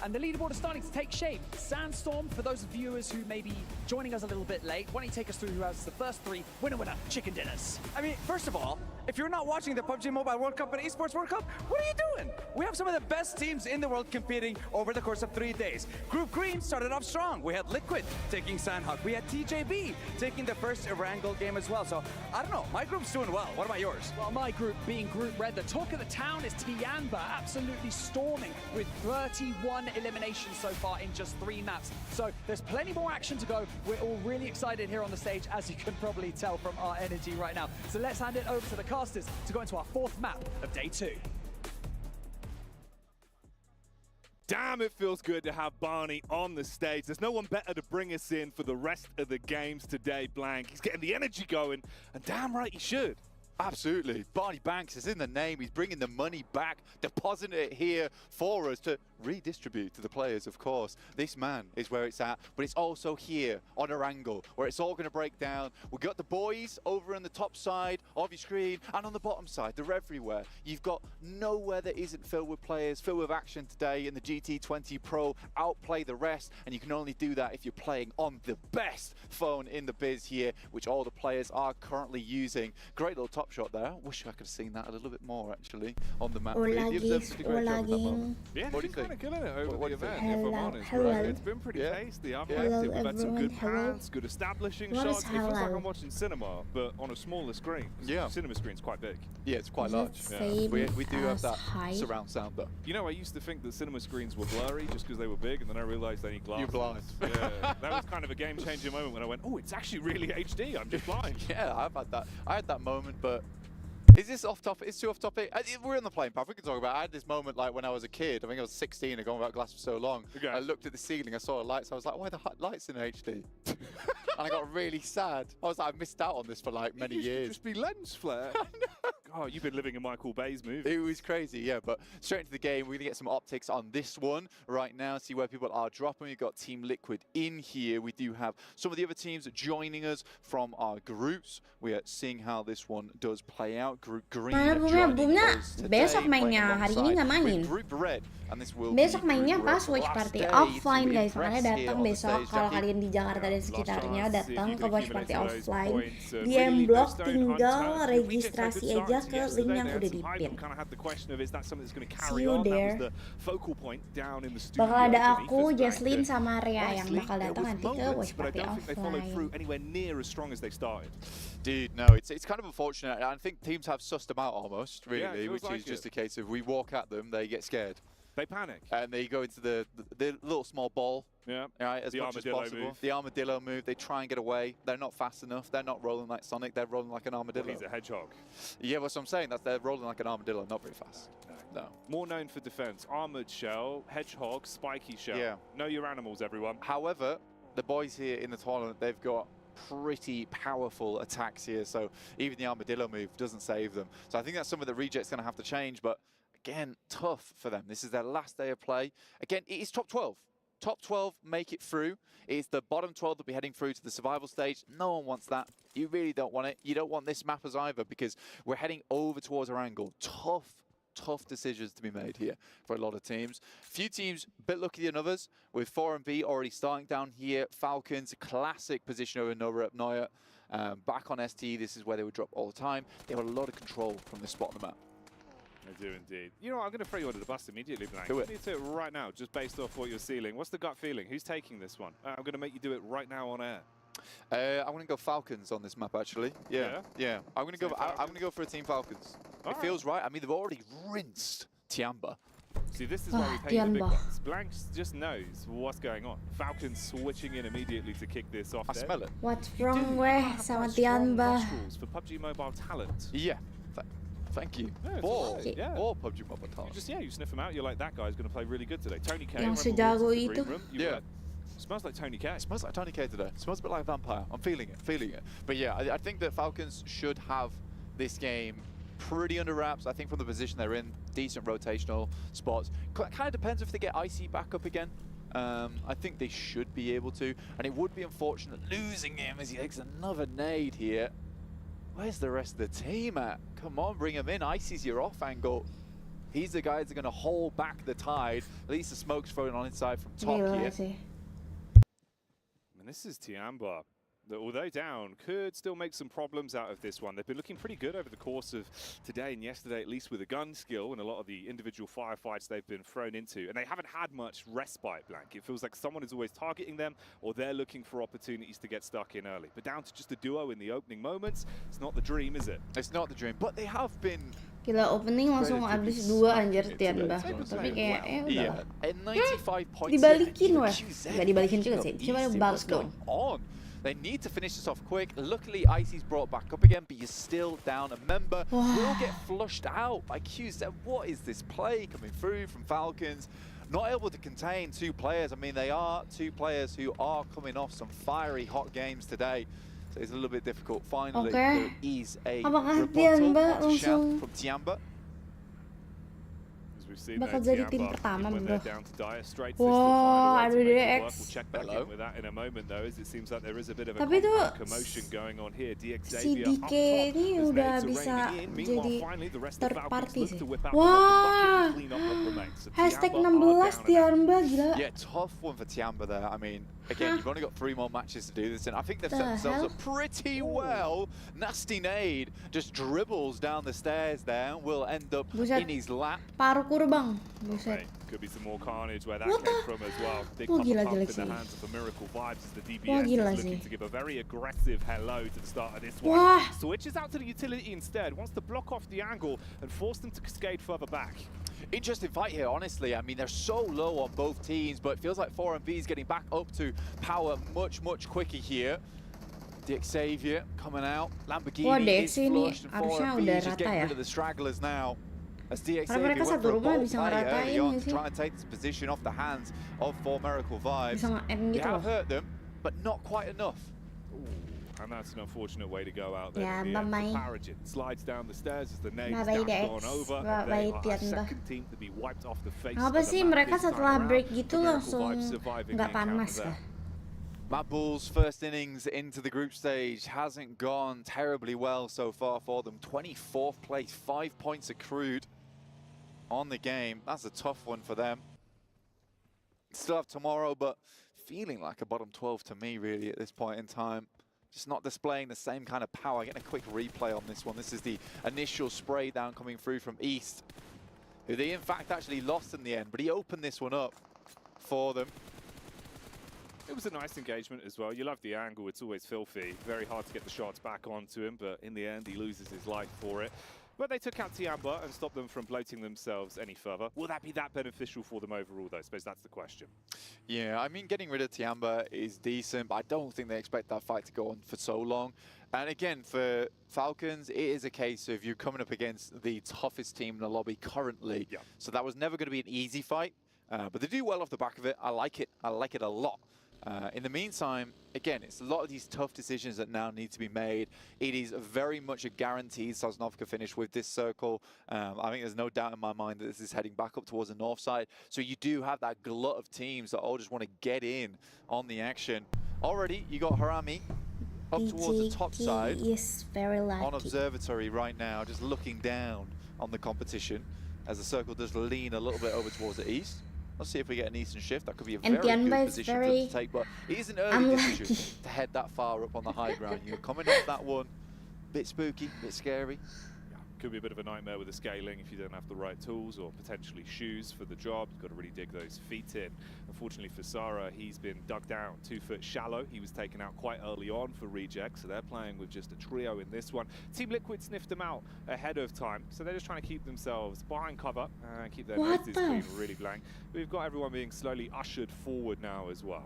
And the leaderboard is starting to take shape. Sandstorm, for those viewers who may be joining us a little bit late, why don't you take us through who has the first 3 winner chicken dinners? I mean, first of all, if you're not watching the PUBG Mobile World Cup and Esports World Cup, what are you doing? We have some of the best teams in the world competing over the course of 3 days. Group Green started off strong. We had Liquid taking Sandhawk. We had TJB taking the first Erangel game as well. So, I don't know, my group's doing well. What about yours? Well, my group being Group Red, the talk of the town is Tianba, absolutely storming with 31 eliminations so far in just 3 maps. So there's plenty more action to go. We're all really excited here on the stage, as you can probably tell from our energy right now. So let's hand it over to the casters to go into our 4th map of day 2. Damn, it feels good to have Barney on the stage. There's no one better to bring us in for the rest of the games today, Blank. He's getting the energy going, and damn right he should. Absolutely. Barney Banks is in the name. He's bringing the money back, depositing it here for us to redistribute to the players, of course. This man is where it's at, but it's also here on Erangel, where it's all going to break down. We've got the boys over on the top side of your screen, and on the bottom side, they're everywhere. You've got nowhere that isn't filled with players, filled with action today in the GT20 Pro. Outplay the rest, and you can only do that if you're playing on the best phone in the biz here, which all the players are currently using. Great little top shot there. Wish I could have seen that a little bit more, actually, on the map. Hola, Yeah, they've been kind of killing it over the event, if I'm honest. Hello. Right? It's been pretty tasty. I'm Hello, active. We've had some good everyone. pans, good establishing What shots. is It feels like hello? I'm watching cinema, but on a smaller screen. 'Cause Yeah. the cinema screen's quite big. Yeah, it's quite Is large. it same We do have as that height? surround sound, though. You know, I used to think that cinema screens were blurry just because they were big, and then I realized they need glasses. You're blind. Yeah, that was kind of a game-changing moment when I went, oh, it's actually really HD. I'm just blind. Yeah, I've had that. I had that moment, but is this off topic? It's too off topic. We're on the plane path. We can talk about it. I had this moment like when I was a kid. I think I was 16 and going without glasses for so long. Okay. I looked at the ceiling. I saw the lights. I was like, why are the lights in HD? And I got really sad. I was like, I missed out on this for like many It used to years. just be lens flare. Oh, you've been living in Michael Bay's movie. It was crazy, yeah, but straight into the game, we're going to get some optics on this one right now, see where people are dropping. We've got Team Liquid in here. We do have some of the other teams joining us from our groups. We are seeing how this one does play out. Group Green joining us today, besok playing mainnya, hari ini nggak alongside main. with Group Red, and this will Besok be mainnya Group pas Red's watch last party day offline to guys, makanya impress here datang on the besok stage, kalau Jackie. kalian di Jakarta dan sekitarnya datang ke watch party offline. Di Really, M-Block those don't tinggal hunt. We get to a registrasi good aja start. ke Yesterday link yang they had udah some hype di-pin. and kind of had the question of is that something that's going to See carry you on. there. That was the focal point down in the studio. Bakal ada beneath aku, us back Jesslyn there. sama Rea yang Honestly, bakal there datang was nanti ke moments, watch but I party don't think they followed offline. through anywhere near as strong as they started. Dude, no, it's kind of unfortunate. I think teams have sussed them out almost, Yeah, really, it feels which like is just it. a case of we walk at them, they get scared. They panic. And they go into the little small ball, Yeah. right, as The much as armadillo possible. move. The armadillo move, they try and get away. They're not fast enough. They're not rolling like Sonic. They're rolling like an armadillo. He's a hedgehog. Yeah, that's what I'm saying. They're rolling like an armadillo, not very fast. No. More known for defense. Armored shell, hedgehog, spiky shell. Yeah. Know your animals, everyone. However, the boys here in the tournament, they've got pretty powerful attacks here, so even the armadillo move doesn't save them. So I think that's something that Reject's going to have to change, but again, tough for them. This is their last day of play. Again, it is top 12. top 12 make it through. It's the bottom 12 that will be heading through to the survival stage. No one wants that. You really don't want it. You don't want this map as either, because we're heading over towards our angle. Tough decisions to be made here for a lot of teams. Few teams a bit luckier than others, with 4MV already starting down here. Falcons, classic position over Nova up Neuer. Back on ST, this is where they would drop all the time. They have a lot of control from this spot on the map. They do indeed. You know what, I'm going to throw you under the bus immediately, Blank. Do it. You need to do it right now, just based off what you're seeing. What's the gut feeling? Who's taking this one? I'm going to make you do it right now on air. I'm going to go Falcons on this map, actually. Yeah. I'm going to go for a Team Falcons. It feels right. I mean, they've already rinsed Tiamba. See, this is why we pay the big bucks. Blank just knows what's going on. Falcons switching in immediately to kick this off. I smell it. What's wrong with sama Tiamba? For PUBG Mobile talent. Yeah. Thank you. Yeah, or PUBG Mobile talent. You sniff him out. You're like, that guy's going to play really good today. Tony K. Yang sejago itu. Yeah. Smells like Tony K. Smells like Tony K today. Smells a bit like a vampire. I'm feeling it. But yeah, I think that Falcons should have this game pretty under wraps. I think from the position they're in, decent rotational spots. Kind of depends if they get Icy back up again. I think they should be able to. And it would be unfortunate losing him as he takes another nade here. Where's the rest of the team at? Come on, bring him in. Icy's your off angle. He's the guy that's going to hold back the tide. At least the smoke's thrown on inside from top here. And this is Tiamba, that although down, could still make some problems out of this one. They've been looking pretty good over the course of today and yesterday, at least with the gun skill and a lot of the individual firefights they've been thrown into. And they haven't had much respite, Blank. It feels like someone is always targeting them, or they're looking for opportunities to get stuck in early. But down to just a duo in the opening moments, it's not the dream, is it? It's not the dream, but they have been... Gila, opening langsung habis 2 anjir Tiamba. Tapi kayak udah. At 95 points. Dibalikin weh. Enggak dibalikin juga sih. Cuma balas dong. They need to finish this off quick. Luckily, Icy's brought back up again, but you're still down a member. Will get flushed out by QZ. What is this play coming through from Falcons? Not able to contain 2 players. I mean, they are 2 players who are coming off some fiery hot games today. So it's a little bit difficult. Finally, there is a rebuttal from Tiamba. Bakal jadi tim pertama, bro. Wah, ada DX. Tapi tuh si DK ini udah bisa jadi third party sih. Wah, hashtag 16 Tiamba, gila. Yeah, tough one for Tiamba there. I mean, again, you've only got 3 more matches to do this, and I think they've set themselves up pretty well. Nasty nade just dribbles down the stairs there, will end up in his lap. Parkour bang, buset. Could be some more carnage where that came from as well. Big pump in the hands of the Miracle Vibes as the DBS is looking to give a very aggressive hello to the start of this one. Switches out to the utility instead, wants to block off the angle and force them to cascade further back. Interesting fight here, honestly. I mean, they're so low on both teams, but it feels like 4MV is getting back up to power much quicker here. The Xavier coming out. Lamborghini is flushed, and 4MV is just getting rid of the stragglers now. As the Xavier went for a bold play early on to try and take this position off the hands of 4 Miracle Vibes. They have hurt them, but not quite enough. And that's an unfortunate way to go out there. Paragin slides down the stairs as the nade has gone over. They are a second team to be wiped off the face. Apa sih mereka setelah break gitu langsung nggak panas kah? Mad Bull's first innings into the group stage hasn't gone terribly well so far for them. 24th place, 5 points accrued on the game. That's a tough one for them. Still have tomorrow, but feeling like a bottom 12 to me really at this point in time. Just not displaying the same kind of power. Getting a quick replay on this one. This is the initial spray down coming through from East, who they in fact actually lost in the end, but he opened this one up for them. It was a nice engagement as well. You love the angle, it's always filthy. Very hard to get the shots back onto him, but in the end he loses his life for it. But they took out Tiamba and stopped them from bloating themselves any further. Will that be that beneficial for them overall, though? I suppose that's the question. Yeah, I mean, getting rid of Tiamba is decent, but I don't think they expect that fight to go on for so long. And again, for Falcons, it is a case of you coming up against the toughest team in the lobby currently. Yeah. So that was never going to be an easy fight, but they do well off the back of it. I like it. I like it a lot. In the meantime, again, it's a lot of these tough decisions that now need to be made. It is very much a guaranteed Sosnovka finish with this circle. I think there's no doubt in my mind that this is heading back up towards the north side. So you do have that glut of teams that all just want to get in on the action. Already, you got Harami up towards the top side. Is very lucky. On observatory right now, just looking down on the competition as the circle does lean a little bit over towards the east. Let's see if we get an eastern shift. That could be a very good position for them to take, but it is an early decision to head that far up on the high ground. You're coming off that one, bit spooky, bit scary. Could be a bit of a nightmare with the scaling if you don't have the right tools or potentially shoes for the job. You've got to really dig those feet in. Unfortunately for Sara, he's been dug down 2 foot shallow. He was taken out quite early on for reject, so they're playing with just a trio in this one. Team Liquid sniffed them out ahead of time, so they're just trying to keep themselves behind cover and keep their noses clean, really blank. We've got everyone being slowly ushered forward now as well.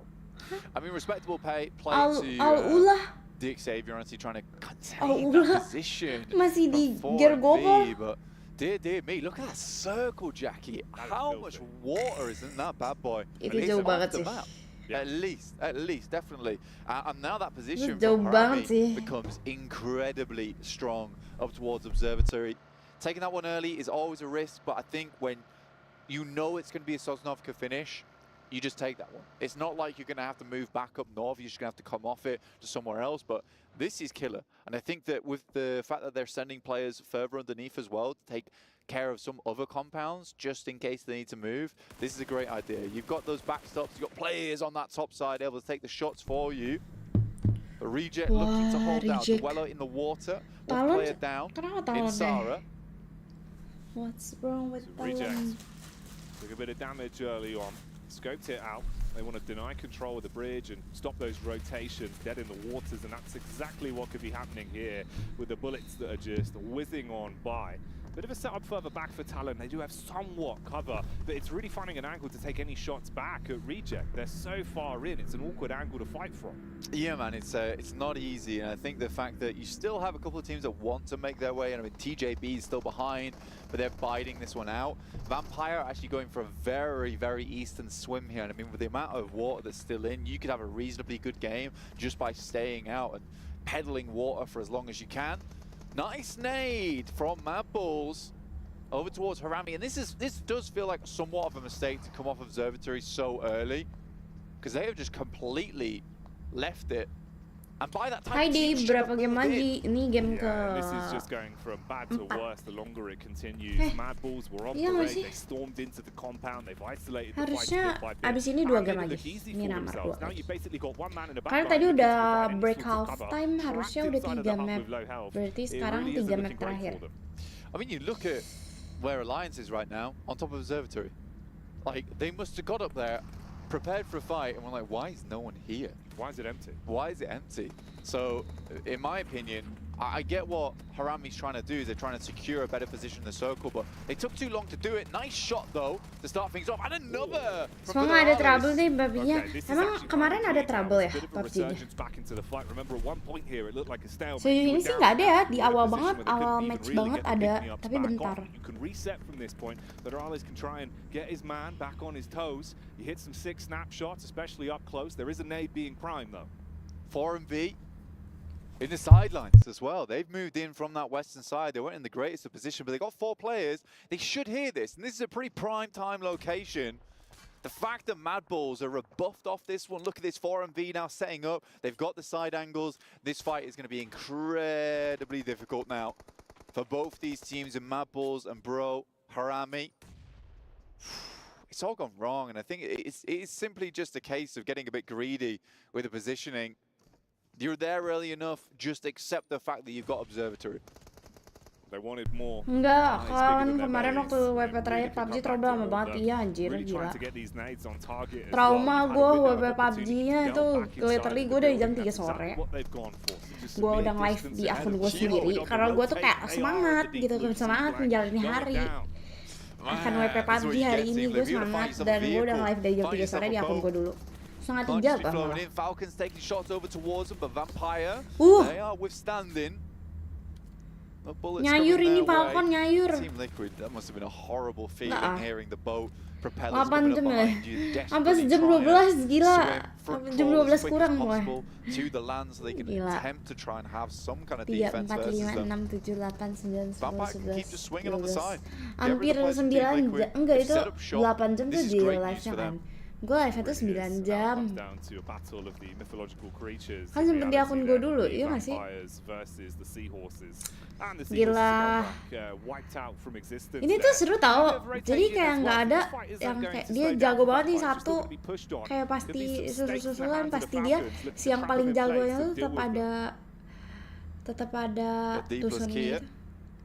I mean, respectable play to Dick Xavier, honestly trying to contain that position. Masih di gergobol. But dear me, look at that circle, Jackie. How much water is in that bad boy? Itu jauh banget sih. At least, definitely. And now that position from Harami becomes incredibly strong up towards Observatory. Taking that one early is always a risk, but I think when you know it's going to be a Sosnovka finish, you just take that one. It's not like you're going to have to move back up north. You're just going to have to come off it to somewhere else. But this is killer. And I think that with the fact that they're sending players further underneath as well to take care of some other compounds, just in case they need to move, this is a great idea. You've got those backstops. You've got players on that top side able to take the shots for you. The reject looking to hold down. Dweller in the water. One player down in Sara. What's wrong with Reject. Took a bit of damage early on. Scoped it out. They want to deny control of the bridge and stop those rotations dead in the waters, and that's exactly what could be happening here with the bullets that are just whizzing on by. Bit of a setup further back for Talon. They do have somewhat cover, but it's really finding an angle to take any shots back at reject. They're so far in, it's an awkward angle to fight from. Yeah, man, it's not easy, and I think the fact that you still have a couple of teams that want to make their way, and I mean, TJB is still behind, but they're biding this one out. Vampire actually going for a very, very eastern swim here, and I mean, with the amount of water that's still in, you could have a reasonably good game just by staying out and peddling water for as long as you can. Nice nade from Mad Bulls over towards Harami, and this does feel like somewhat of a mistake to come off Observatory so early, because they have just completely left it. And by that time, Hai Di, berapa game lagi? Ini game ke... This is just going from bad to worse the longer it continues. Mad Bulls were on parade, they stormed into the compound, they've isolated the fight bit by bit. Abis ini 2 game lagi. Ini nomor 2. Karena tadi udah break half time, harusnya udah 3 map. Berarti sekarang 3 map terakhir. I mean, you look at where Alliance is right now, on top of Observatory. Like, they must have got up there, prepared for a fight, and we're like, why is no one here? Why is it empty? Why is it empty? So, in my opinion, I get what Harami's trying to do, is they're trying to secure a better position in the circle, but they took too long to do it. Nice shot, though, to start things off. And another! Semoga ada trouble nih babinya. Emang kemarin ada trouble ya PUBG-nya? Sejauh ini sih nggak ada ya, di awal banget, awal match banget ada, tapi bentar. You can reset from this point, but Morales can try and get his man back on his toes. He hit some 6 snapshots, especially up close. There is a nade being primed, though. 4-V in the sidelines as well. They've moved in from that western side. They weren't in the greatest of position, but they got 4 players. They should hear this, and this is a pretty prime time location. The fact that Mad Bulls are rebuffed off this one. Look at this 4-V now setting up. They've got the side angles. This fight is going to be incredibly difficult now for both these teams, in Mad Bulls and Bro Harami. It's all gone wrong, and I think it's simply just a case of getting a bit greedy with the positioning. You're there early enough, just accept the fact that you've got Observatory. They wanted more. Enggak, kan kemarin waktu WP terakhir PUBG trauma banget, iya anjir, gila. Trauma gue WP PUBG-nya itu literally gue dari jam 3 sore. Gue udah live di akun gue sendiri, karena gue tuh kayak semangat gitu, semangat menjalani hari. Akan WP PUBG hari ini gue semangat, dan gue udah live dari jam 3 sore di akun gue dulu. Setengah 3 bahkan. Falcons taking shots over towards them, but Vampire, they are withstanding. bullets Nyayur coming ini their Falcon way. nyayur. Team Liquid, that must have been a horrible feeling Nggak, ah. hearing the boat propellers 8 coming up jam ya. behind you, Sampai desperately jam trying 12 to gila. swim for Sampai a jam crawl 12 as quick as kurang boy. possible to the land so they can Gila. attempt to try and have some kind of 3, defense 4, versus 5, them. 6, 7, 8, 9, 10, 11, Vampire can keep 11, just swinging on the 12. side. Hampir 9 jam. Enggak, itu 8 jam tuh This is di great live-nya news for kan. them. Gue live-nya tuh 9 jam. Down to a battle of the mythological creatures. Kan sempet di akun gue dulu, iya gak sih? Versus the seahorses. And the Gila. wiped out from existence. Ini tuh seru tau. Jadi kayak nggak ada yang kayak dia jago banget nih satu. Kayak pasti susul-susulan pasti dia si yang paling jagonya tuh tetap ada tusunnya gitu.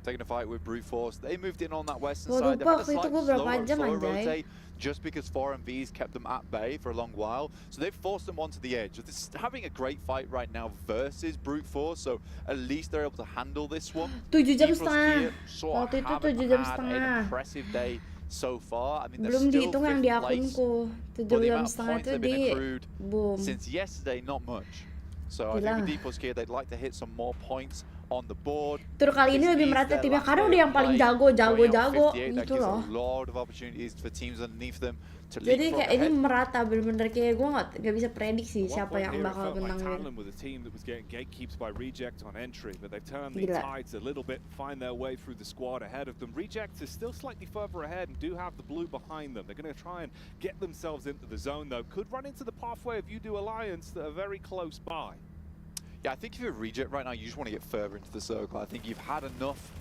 Taking a fight with brute force. They moved in on that western Gua side. They lupa had a waktu itu slight gua berapa slower jam, anjay. rotate just because 4MVs kept them at bay for a long while. So they've forced them onto the edge. This is having a great fight right now versus brute force. So at least they're able to handle this one. 7 jam D+K setengah. sort Waktu of itu haven't 7 jam had setengah. an impressive day so far. I mean, they're Belum still dihitung yang di 5th place. akunku. 7 But the jam amount of setengah points itu they've been di accrued boom. since yesterday, not much. So I Gila. think with D+K, they'd like to hit some more points on the board. Tur kali ini lebih merata timnya karena udah yang paling jago gitu loh. A lot of opportunities for teams underneath them to Jadi leapfrog kayak ini ahead. merata bener-bener kayak gue nggak bisa prediksi siapa yang bakal menang gitu. Talon with a team that was getting gatekeeps by Reject on entry, but they've turned the Gila. tides a little bit, find their way through the squad ahead of them. Reject is still slightly further ahead and do have the blue behind them. They're going to try and get themselves into the zone though. Could run into the pathway of Udo Alliance that are very close by. Yeah, I think if you're a Reject right now, you just want to get further into the circle. I think you've had enough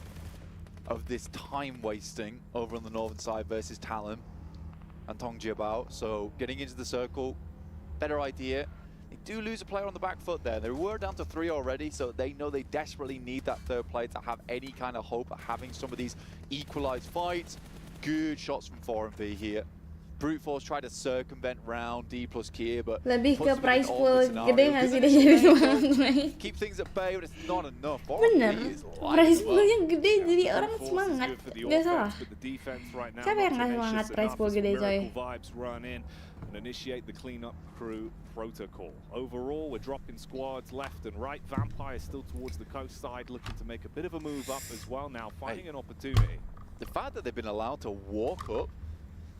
of this time wasting over on the northern side versus Talon and Tongjiabao. So getting into the circle, better idea. They do lose a player on the back foot there. They were down to 3 already, so they know they desperately need that third player to have any kind of hope at having some of these equalized fights. Good shots from 4MV here. Brute Force tried to circumvent round D+K, but Lebih ke puts them in an price pool awkward gede scenario. nggak sih Good dia jadi control, semangat. keep things at bay, but it's not enough. Bener, 4MV is light price as well. poolnya gede jadi orang semangat. Gak salah. Siapa yang nggak semangat price pool gede coy? Vibes run in and initiate the cleanup crew protocol. Overall, we're dropping squads left and right. Vampire still towards the coast side, looking to make a bit of a move up as well now, finding an opportunity. The fact that they've been allowed to walk up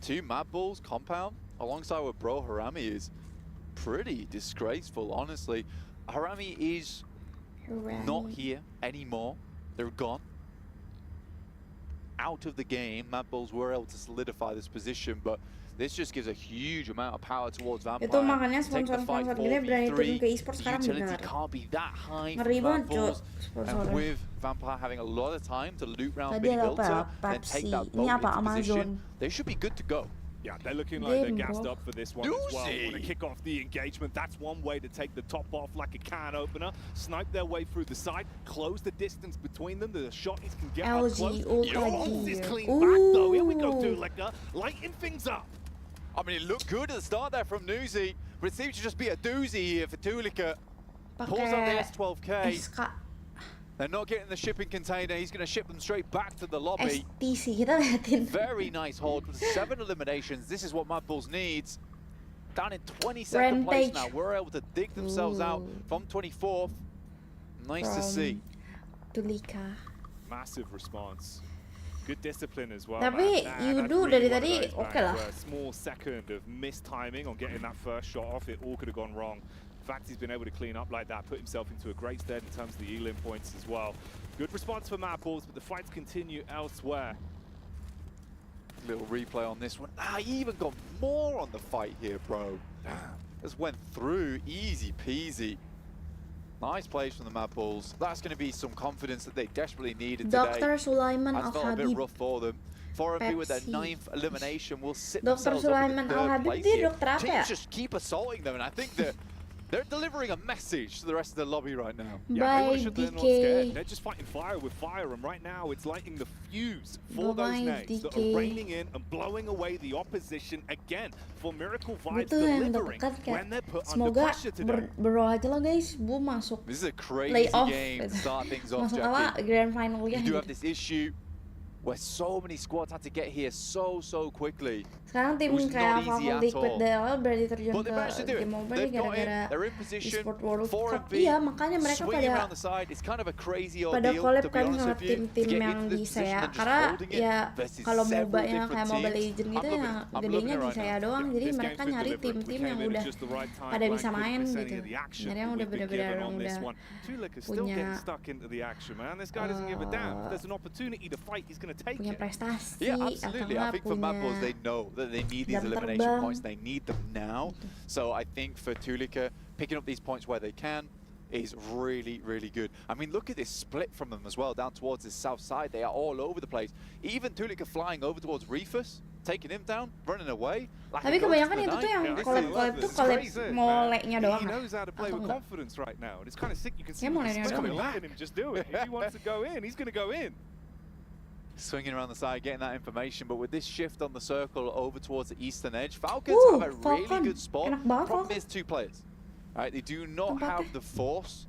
to Mad Bull's compound alongside with Bro Harami is pretty disgraceful, honestly. Harami is not here anymore. They're gone. Out of the game. Mad Bulls were able to solidify this position, but this just gives a huge amount of power towards Vampire. Itu makanya Take the fight sponsor-sponsor gede berani turun 4v3. ke esports The sekarang utility bener. can't be that high for Ngeri Mad banget, Cuk, Bulls. sponsornya. And with Vampire having a lot of time to loot round Tadi Big ada apa ya? Hilter and take Pepsi. that Ini boat apa? into position, Amazon. they should be good to go. Yeah, they're looking like they're Game, gassed bro. up for this one as well. Want to kick off the engagement. That's one way to take the top off like a can opener. Snipe their way through the side. Close the distance between them. The shotties can get up LG close. Ultra This Gear. clean back though. Here we go, Ooh. Dulika. Lighting things up. I mean, it looked good at the start there from Nuzi, but it seems to just be a doozy here for Tulika. Pulls out the Pakai S12K. SK They're not getting the shipping container. He's going to ship them straight back to the lobby. STC kita liatin. Very nice hold with 7 eliminations. This is what Mad Bulls needs. Down in 22nd place Rampage. now. We're able to dig themselves out from 24th. Nice to see. Tulika. Massive response. Good discipline as well. Tapi Yudo dari tadi oke lah. A small second of missed timing on getting that first shot off. It all could have gone wrong. In fact, he's been able to clean up like that, put himself into a great stead in terms of the elim points as well. Good response for Mad Bulls, but the fights continue elsewhere. Little replay on this one. He even got more on the fight here, bro. Just went through, easy peasy. Nice plays from the Mad Bulls. That's going to be some confidence that they desperately needed today. Dr. Sulaiman That's felt a bit Al-Habib. rough for them. 4MV with their Pepsi. 9th elimination will sit Dr. themselves up in Sulaiman the 3rd Al-Habib place dia here. dokter apa ya? Teams just keep assaulting them, and I think that they're delivering a message to the rest of the lobby right now. Yeah, By they're not DK. scared. They're just fighting fire with fire, and right now it's lighting the fuse for those By names that DK. are raining in and blowing away the opposition again. For Miracle Vibes Betul yang delivering dekat kayak when they're put under semoga pressure today. berdoa aja lah guys, Bu masuk This is a crazy playoff. game to start things off, Masuk Jackie. apa? Grand final ya. You do have this issue where so many squads had to get here so quickly. Sekarang tim It was kayak not easy Falcon at Liquid all. dari awal berarti terjun But they managed to ke do it. game mobile They've got in, gara-gara they're in position, Esports World 4 Cup. and B, Iya, makanya mereka swinging pada around the side. It's kind of a crazy pada ordeal, collab to be kan honest sama with you, to tim-tim get yang into di this position saya and just karena holding it ya versus kalau several MOBA yang different kayak Mobile teams. Legends gitu I'm loving ya it. I'm gedenya loving it di right saya now. doang, jadi This mereka game's been nyari deliberate. We tim-tim came yang in at udah just the right time, pada blank, bisa quick main percentage gitu, of the action nyari yang that udah we've been bener-bener given yang on this udah one. Tulika still getting punya stuck into the action, man. This guy doesn't give a damn. If there's an opportunity to fight, he's going to take punya it. prestasi Yeah, atau absolutely. I nggak think for Mad Bulls, punya they know that they need these jam elimination terbang. points. They need them now. So I think for Tulika, picking up these points where they can is really good. I mean, look at this split from them as well, down towards the south side. They are all over the place. Even Tulika flying over towards Reefus, taking him down, running away. Like Tapi kebanyakan itu tuh yang collab tuh collab moleknya doang. He knows how to play Atau with enggak? confidence right now. And it's kind of sick. You can see Kayak moleknya he's doang. letting him just do it. If he wants to go in, he's going to go in. Swinging around the side, getting that information, but with this shift on the circle over towards the eastern edge, Falcons Ooh, have a Falcon. really good spot. Enak banget, Problem Falcon. is 2 players. Right, they do not Tempatnya. have the force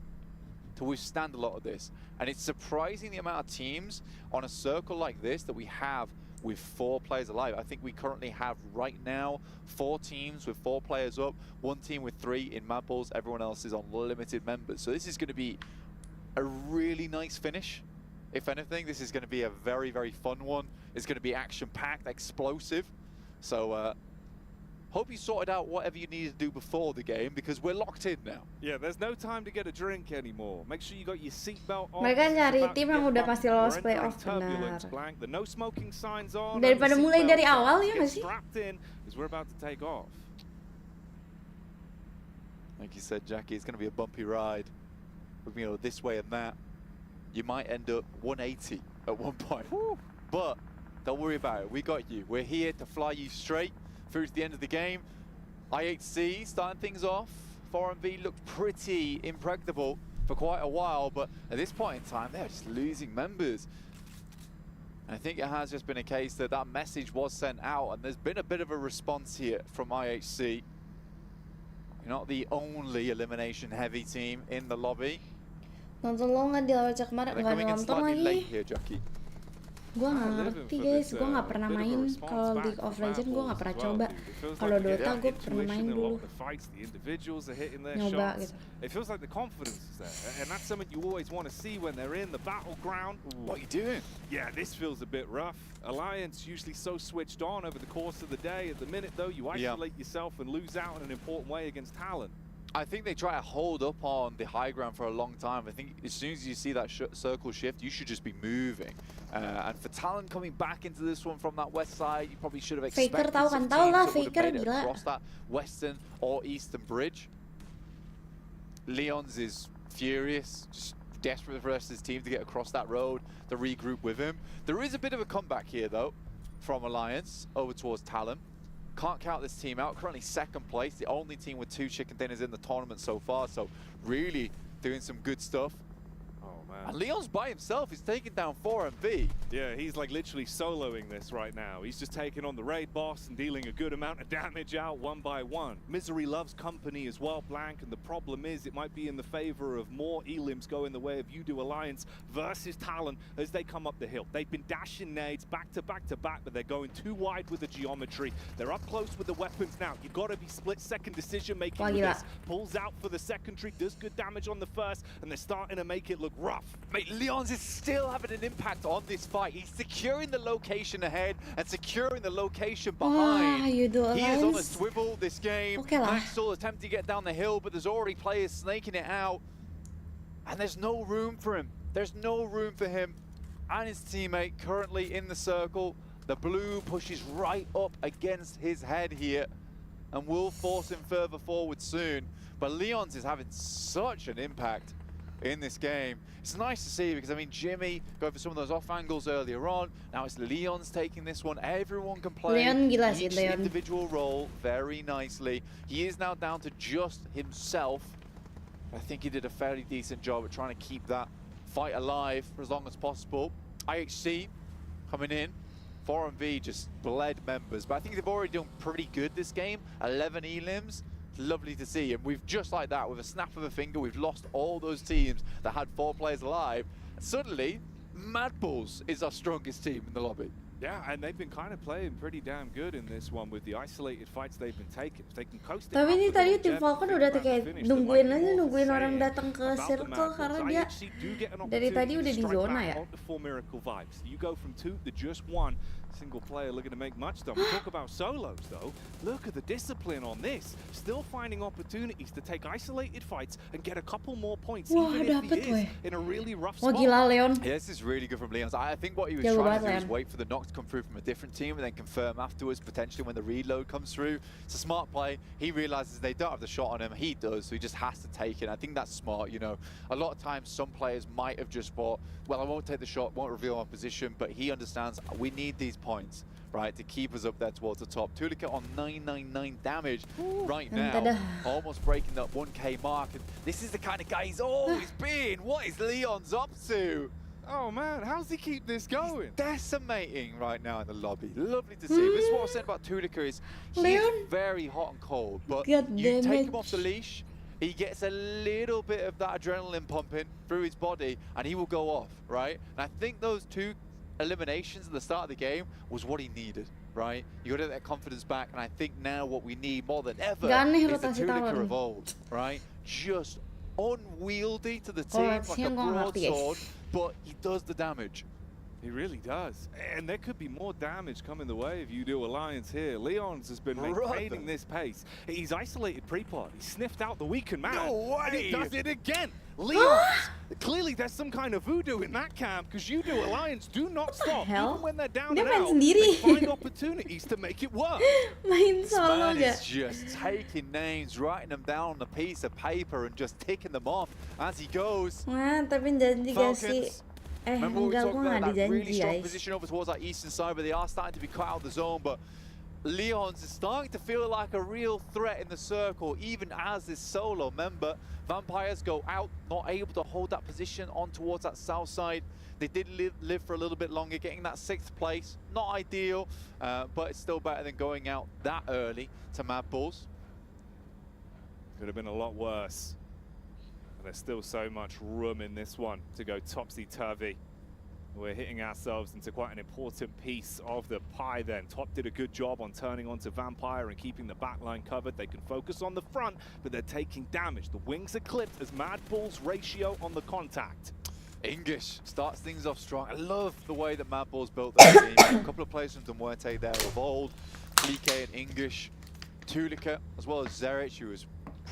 to withstand a lot of this. And it's surprising the amount of teams on a circle like this that we have with 4 players alive. I think we currently have right now 4 teams with 4 players up, 1 team with 3 in Mad Bulls, everyone else is on limited members. So this is going to be a really nice finish. If anything, this is going to be a very fun one. It's going to be action-packed, explosive. So hope you sorted out whatever you needed to do before the game, because we're locked in now. Yeah, there's no time to get a drink anymore. Make sure you got your seatbelt on. Mereka nyari It's about to tim yang get udah bumpy. pasti lolos We're playoff, entering turbulence, benar. blank. The no smoking signs on. Daripada and the mulai dari seatbelts awal, on. ya Get nggak sih? strapped in as we're about to take off. Like you said, Jackie, it's going to be a bumpy ride. With, you know, this way and that. You might end up 180 at one point. But don't worry about it. We got you. We're here to fly you straight through to the end of the game. IHC starting things off. 4MV looked pretty impregnable for quite a while, but at this point in time, they're just losing members. I think it has just been a case that that message was sent out, and there's been a bit of a response here from IHC. You're not the only elimination-heavy team in the lobby. Nonton lo nggak di awal cek kemarin? They're Nggak coming in nonton slightly lagi. late here, Jackie. Gue nggak ngerti guys, gue nggak pernah main kalau League of Legends, gue nggak pernah coba. Kalau Dota gue pernah main dulu. Nyoba gitu. It feels like the confidence is there, and that's something you always want to see when they're in the battleground. What are you doing? Yeah, this feels a bit rough. Alliance usually so switched on over the course of the day. At the minute, though, you isolate yourself and lose out in an important way against Talon. I think they try to hold up on the high ground for a long time. I think as soon as you see that circle shift, you should just be moving. And for Talon coming back into this one from that west side, you probably should have expected Faker tahu kan, some tahu teams lah that would have Faker made it gila. across that western or eastern bridge. Leon's is furious, just desperate for the rest of his team to get across that road, to regroup with him. There is a bit of a comeback here, though, from Alliance over towards Talon. Can't count this team out. Currently 2nd place, the only team with 2 chicken dinners in the tournament so far. So really doing some good stuff. Oh man. And Leon's by himself. He's taking down 4MV. Yeah, he's like literally soloing this right now. He's just taking on the raid boss and dealing a good amount of damage out one by one. Misery loves company as well, Blank, and the problem is it might be in the favor of more elims going the way of You-Do Alliance versus Talon as they come up the hill. They've been dashing nades back to back to back, but they're going too wide with the geometry. They're up close with the weapons now. You've got to be split-second decision-making with this. Pulls out for the secondary, does good damage on the first, and they're starting to make it look rough. Mate, Leon's is still having an impact on this fight. He's securing the location ahead and securing the location behind. You-Do He is on a Alliance. swivel this game. Okay lah. Max still attempting to get down the hill, but there's already players snaking it out. And there's no room for him. There's no room for him and his teammate currently in the circle. The blue pushes right up against his head here and will force him further forward soon. But Leon's is having such an impact in this game. It's nice to see because, I mean, Jimmy going for some of those off angles earlier on. Now it's Leon's taking this one. Everyone can play Leon gila sih, each Leon. individual role very nicely. He is now down to just himself. I think he did a fairly decent job at trying to keep that fight alive for as long as possible. IHC coming in. 4MV just bled members, but I think they've already done pretty good this game. 11 elims. Lovely to see, and we've just like that, with a snap of a finger, we've lost all those teams that had 4 players alive. And suddenly, Mad Bulls is our strongest team in the lobby. Yeah, and they've been kind of playing pretty damn good in this one with the isolated fights they've been taking. If they can coast it. Tapi ini tadi tim Falcon udah kayak nungguin orang datang ke circle karena dia dari tadi udah di zona ya. You go from 2 to just 1 single player looking to make much done. We talk about solos though. Look at the discipline on this. Still finding opportunities to take isolated fights and get a couple more points even if he is in a really rough spot. Gila Leon. Yeah, this is really good from Leon. I think what he was trying to do is wait for the knock to come through from a different team and then confirm afterwards, potentially when the reload comes through. It's a smart play. He realizes they don't have the shot on him. He does, so he just has to take it. I think that's smart, you know. A lot of times some players might have just thought, well, I won't take the shot, won't reveal my position, but he understands we need these points, right, to keep us up there towards the top. Tulika on 999 damage right now, almost breaking that 1k mark, and this is the kind of guy he's always been. What is Leon's up to? Oh man, how's he keep this going? He's decimating right now in the lobby. Lovely to see. This is what I was saying about Tulika is he's very hot and cold, but you take him off the leash, he gets a little bit of that adrenaline pumping through his body and he will go off, right? And I think those 2 eliminations at the start of the game was what he needed, right? You got to get that confidence back, and I think now what we need more than ever is the Tulika of old, right? Just unwieldy to the team like a broadsword, but he does the damage. He really does. And there could be more damage coming the way of UDO Alliance here. Leon's has been maintaining this pace. He's isolated pre-plot. He sniffed out the weakened man. No way! And he does it again. Leon's. Clearly there's some kind of voodoo in that camp because UDO Alliance do not stop. Even when they're down and out, they find opportunities to make it work. Main solo man is just taking names, writing them down on a piece of paper and just ticking them off as he goes. Wah, tapi janji gak sih? Remember we talked about that really janji, strong guys. position over towards that eastern side, but they are starting to be cut out of the zone. But Leon's is starting to feel like a real threat in the circle, even as this solo member. Vampires go out, not able to hold that position on towards that south side. They did live for a little bit longer, getting that 6th place. Not ideal, but it's still better than going out that early to Mad Bulls. Could have been a lot worse. There's still so much room in this one to go topsy-turvy. We're hitting ourselves into quite an important piece of the pie then. Top did a good job on turning onto Vampire and keeping the backline covered. They can focus on the front, but they're taking damage. The wings are clipped as Mad Bull's ratio on the contact. English starts things off strong. I love the way that Mad Bull's built their team. A couple of players from Pmwc there of old. Fleek and English. Tulika, as well as Zerich, who was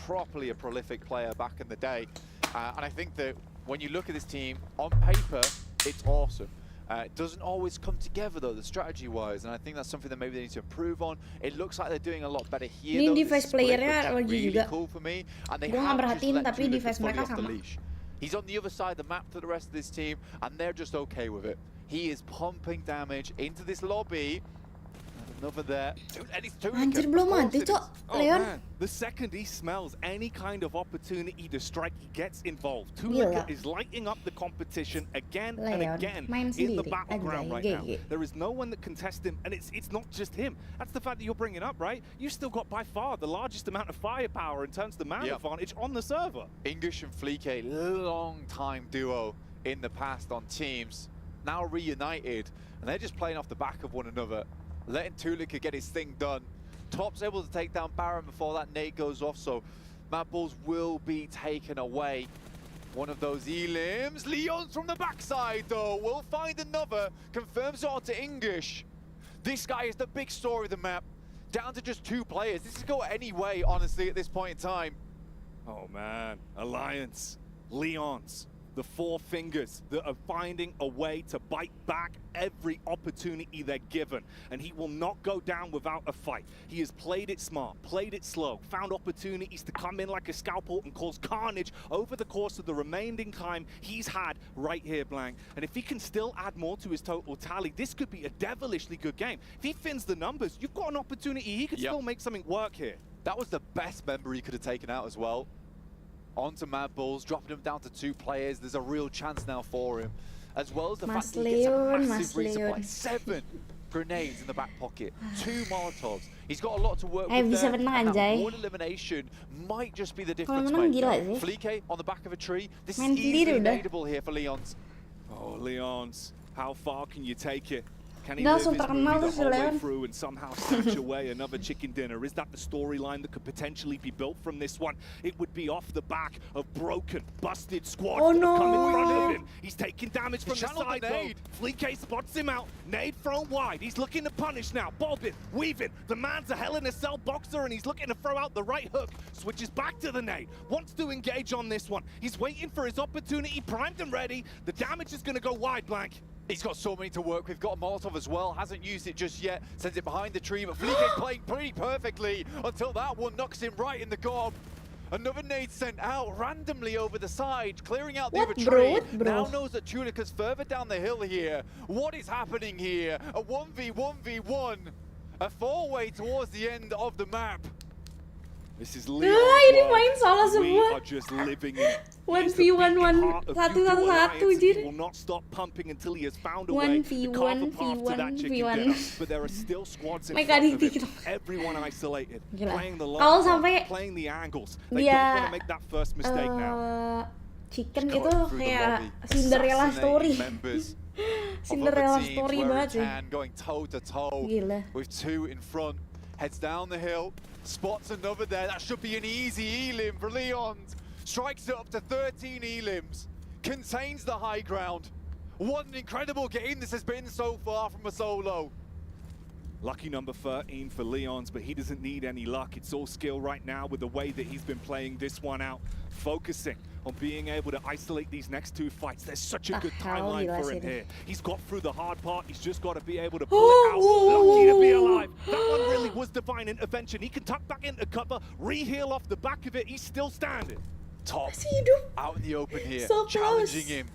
properly a prolific player back in the day. And I think that when you look at this team, on paper, it's awesome. It doesn't always come together though, the strategy-wise, and I think that's something that maybe they need to improve on. It looks like they're doing a lot better here. Ini though, device playernya lagi really juga. Cool for me, and they Gua nggak have merhatiin just let tapi Tulika device fully mereka off the sama. leash. He's on the other side of the map to the rest of this team, and they're just okay with it. He is pumping damage into this lobby. Another there. And it's Anjir, belum mati, Cok. Leon. Man, the second he smells any kind of opportunity to strike, he gets involved. Tulika is lighting up the competition again and again in the battleground right now. There is no one that can test him, and it's not just him. That's the fact that you're bringing up, right? You've still got by far the largest amount of firepower in terms of the man advantage on the server. English and Fleek, a long-time duo in the past on teams, now reunited, and they're just playing off the back of one another. Letting Tulika get his thing done. Top's able to take down Baron before that nade goes off, so Mad Bulls will be taken away. One of those elims. Leon's from the backside, though. We'll find another. Confirms it onto English. This guy is the big story of the map. Down to just 2 players. This could go any way, honestly, at this point in time. Oh, man. Alliance. Leon's. The 4 fingers that are finding a way to bite back every opportunity they're given. And he will not go down without a fight. He has played it smart, played it slow, found opportunities to come in like a scalpel and cause carnage over the course of the remaining time he's had right here, Blank. And if he can still add more to his total tally, this could be a devilishly good game. If he fins the numbers, you've got an opportunity. He could still make something work here. That was the best member he could have taken out as well. Onto Mad Bulls, dropping him down to 2 players. There's a real chance now for him. As well as the fact that he gets a massive resupply. 7 grenades in the back pocket, 2 Molotovs. He's got a lot to work with there. And that one elimination might just be the difference maker. Fleek on the back of a tree. This is easily nadeable here for Leon's. Oh, Leons, how far can you take it? Can he Dia live langsung his terkenal movie the tuh si whole way Leon. through and somehow snatch away another chicken dinner? Is that the storyline that could potentially be built from this one? It would be off the back of broken, busted squads Oh, that have come in front no. of him. He's taking damage from the channeled the side, though. nade. Fleek spots him out. Nade thrown wide. He's looking to punish now. Bobbing, weaving. The man's a Hell in a Cell boxer, and he's looking to throw out the right hook. Switches back to the nade. Wants to engage on this one. He's waiting for his opportunity, primed and ready. The damage is going to go wide, Blank. He's got so many to work with. Got a Molotov as well. Hasn't used it just yet. Sends it behind the tree, but Fleek is playing pretty perfectly until that one knocks him right in the gob. Another nade sent out randomly over the side, clearing out the What, other bro? tree. What, bro? Now knows that Tulika's further down the hill here. What is happening here? A 1v1v1. A four-way towards the end of the map. This is Ini main salah We semua. are just living in 1v1 1-1-1 jir. will not stop pumping until he has found a way to carve a path to that chicken dinner. But there are still squads in front of him. Everyone isolated, Gila. playing the Kalau long sampai playing the angles. They dia don't want to make that first mistake now. Chicken itu kayak Cinderella story. Cinderella story banget sih. Going toe to toe Gila. with two in front. Heads down the hill, spots another there. That should be an easy elim for Leons. Strikes it up to 13 elims. Contains the high ground. What an incredible game this has been so far from a solo. Lucky number 13 for Leons, but he doesn't need any luck. It's all skill right now with the way that he's been playing this one out. Focusing on being able to isolate these next two fights. There's such a good timeline for him here. He's got through the hard part. He's just got to be able to pull it out. Lucky to be alive. That one really was divine intervention. He can tuck back into cover, re-heal off the back of it. He's still standing. Top out in the open here, So challenging close. him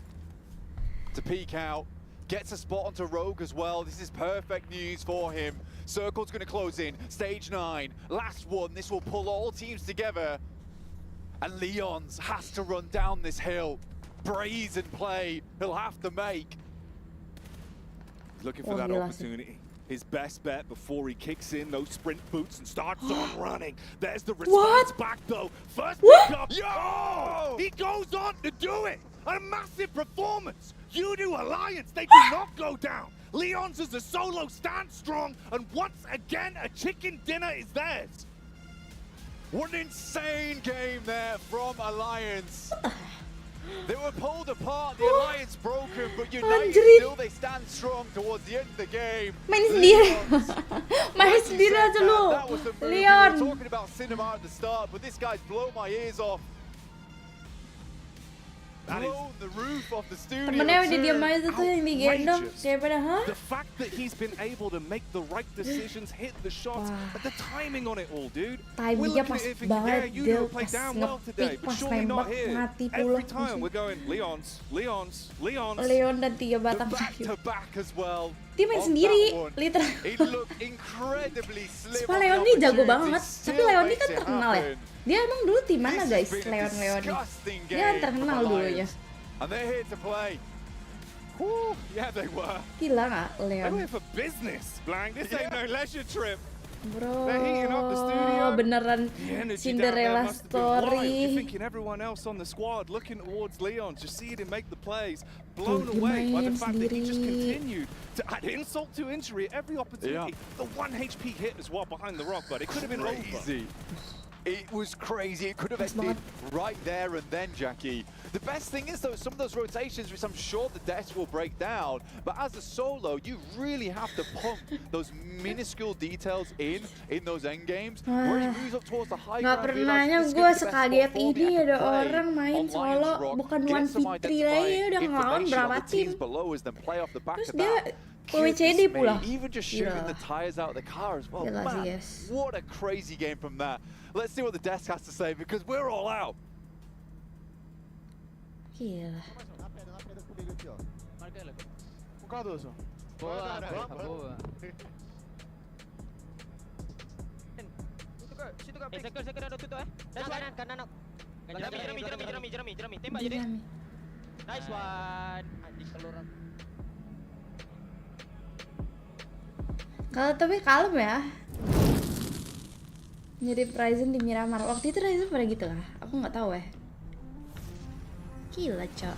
to peek out. Gets a spot onto Rogue as well. This is perfect news for him. Circle's going to close in. Stage 9, last one. This will pull all teams together. And Leons has to run down this hill. Brazen play he'll have to make. He's looking for that opportunity. His best bet before he kicks in those sprint boots and starts on running. There's the response back though. First pick up. Yo! He goes on to do it. A massive performance. You do Alliance, they do not go down. Leons as a solo stand strong, and once again a chicken dinner is theirs. What an insane game there from Alliance. They were pulled apart, the Alliance broken, but united still they stand strong towards the end of the game. Main sendiri. Main sendiri aja lu. That was the move. Leon. We were talking about cinema at the start, but this guy's blown my ears off. Blown the roof off the studio. Temennya udah diam aja tuh yang digendong kayak pada The fact that he's been able to make the right decisions, hit the shots, but the timing on it all, dude. Timingnya pas banget, you dia play pas down well today, ngepick, but pas surely not nembak, here. mati Every pula. time we're going Leons. Leon dan 3 batang kayu. To back as well. Dia main sendiri, literal. It looked incredibly slim. Sumpah Leon ini jago banget, tapi Leon ini kan terkenal ya. Dia emang dulu tim mana guys, Leon ini? Dia kan terkenal dulunya. And they're here to play. Whew, yeah, they were. Gila nggak They Leon? were here for business, Blank. This ain't no leisure trip. Bro, They're heating up the studio. beneran The energy Cinderella down there must have been wild. You're story. thinking everyone else on the squad looking towards Leon, just seeing him make the plays, blown Tuh, away by the main fact that he just sendiri. continued to add insult to injury at every opportunity. The 1 HP hit as well behind the rock, but it could have been Crazy. It was crazy. It could have ended right there and then, Jackie. The best thing is, though, some of those rotations, which I'm sure the desk will break down, but as a solo, you really have to pump those minuscule details in those end games. Where he moves up towards the high Nggak ground, pernahnya realizes gue this is gonna be the sekaget best spot for me. ini I can ada play orang main on solo Lions Rock, bukan get some 1v3 lagi, udah ngelawan information berapa on the tim. teams below us, then play off the back Terus of dia that. WCD pula. Even just shooting Gila. the tires out of the car as well. Gila sih, Man, guys. what a crazy game from that. Let's see what the desk has to say, because we're all out. Gila. Jerami. Nice one. Anjing telur. Kalau tapi kalem ya. Mirip Ryzen di Miramar. Waktu itu Ryzen pada gitu lah. Aku nggak tahu ya. Gila, Cok.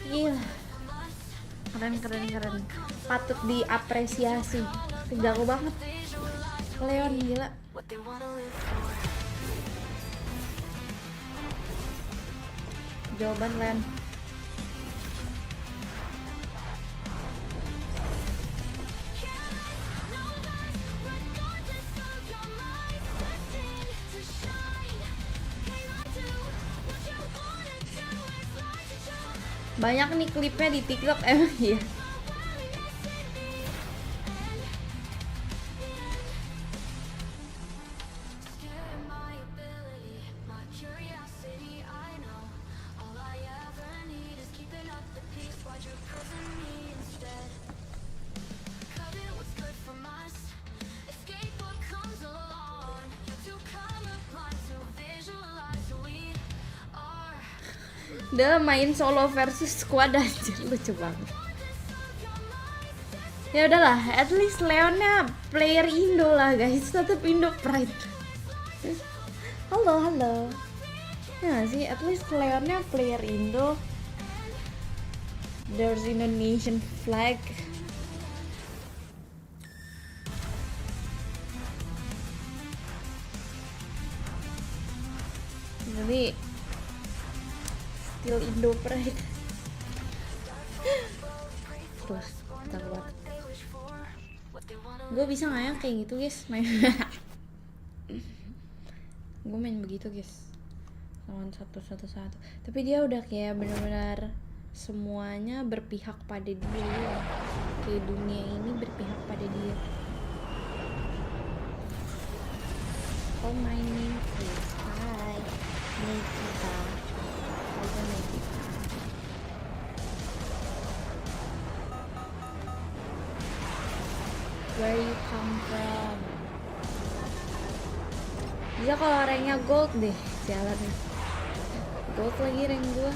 Gila. Keren. Patut diapresiasi. Jago banget. Leon gila. Jawaban Leon. Banyak nih klipnya di TikTok emang ya. Udah main solo versus squad aja, lucu banget. Ya udahlah, at least Leonnya player Indo lah guys, tetap Indo pride. Halo. Ya gak sih, at least Leonnya player Indo. There's Indonesian flag. Jadi still Indo pride. Terus kita buat. Gue bisa nggak ya kayak gitu guys main. Gue main begitu guys, lawan satu. Tapi dia udah kayak benar-benar semuanya berpihak pada dia. Kayak dunia ini berpihak pada dia. Oh my name is Hi Nikita. Where you come from? Bisa kalau ranknya gold deh, jalan nih. Gold lagi rank gua.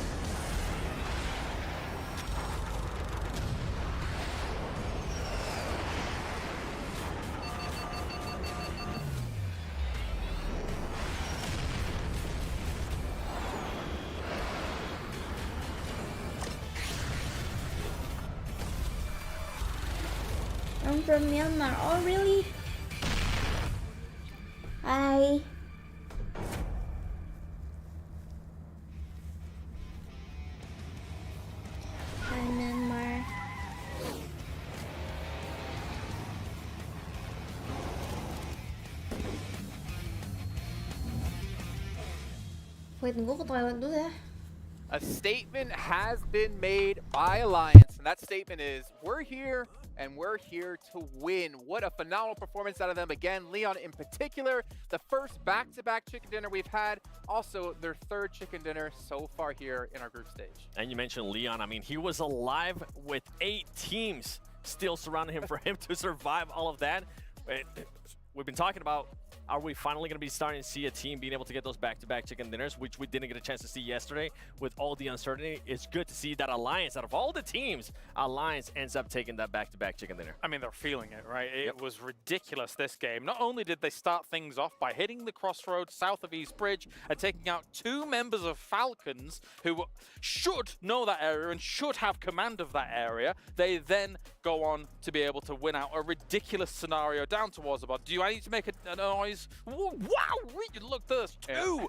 I'm from Myanmar. Oh really? Hi. Hi Myanmar. Wait, gue ke toilet dulu ya. A statement has been made by Alliance, and that statement is, we're here and we're here to win. What a phenomenal performance out of them. Again, Leon in particular, the first back-to-back chicken dinner we've had, also their third chicken dinner so far here in our group stage. And you mentioned Leon. I mean, he was alive with 8 teams still surrounding him for him to survive all of that. We've been talking about, are we finally going to be starting to see a team being able to get those back-to-back chicken dinners, which we didn't get a chance to see yesterday with all the uncertainty? It's good to see that Alliance, out of all the teams, Alliance ends up taking that back-to-back chicken dinner. I mean, they're feeling it, right? It was ridiculous this game. Not only did they start things off by hitting the crossroads south of East Bridge and taking out 2 members of Falcons who should know that area and should have command of that area, they then go on to be able to win out a ridiculous scenario down towards the bot. Do I need to make a noise? Wow, look, there's 2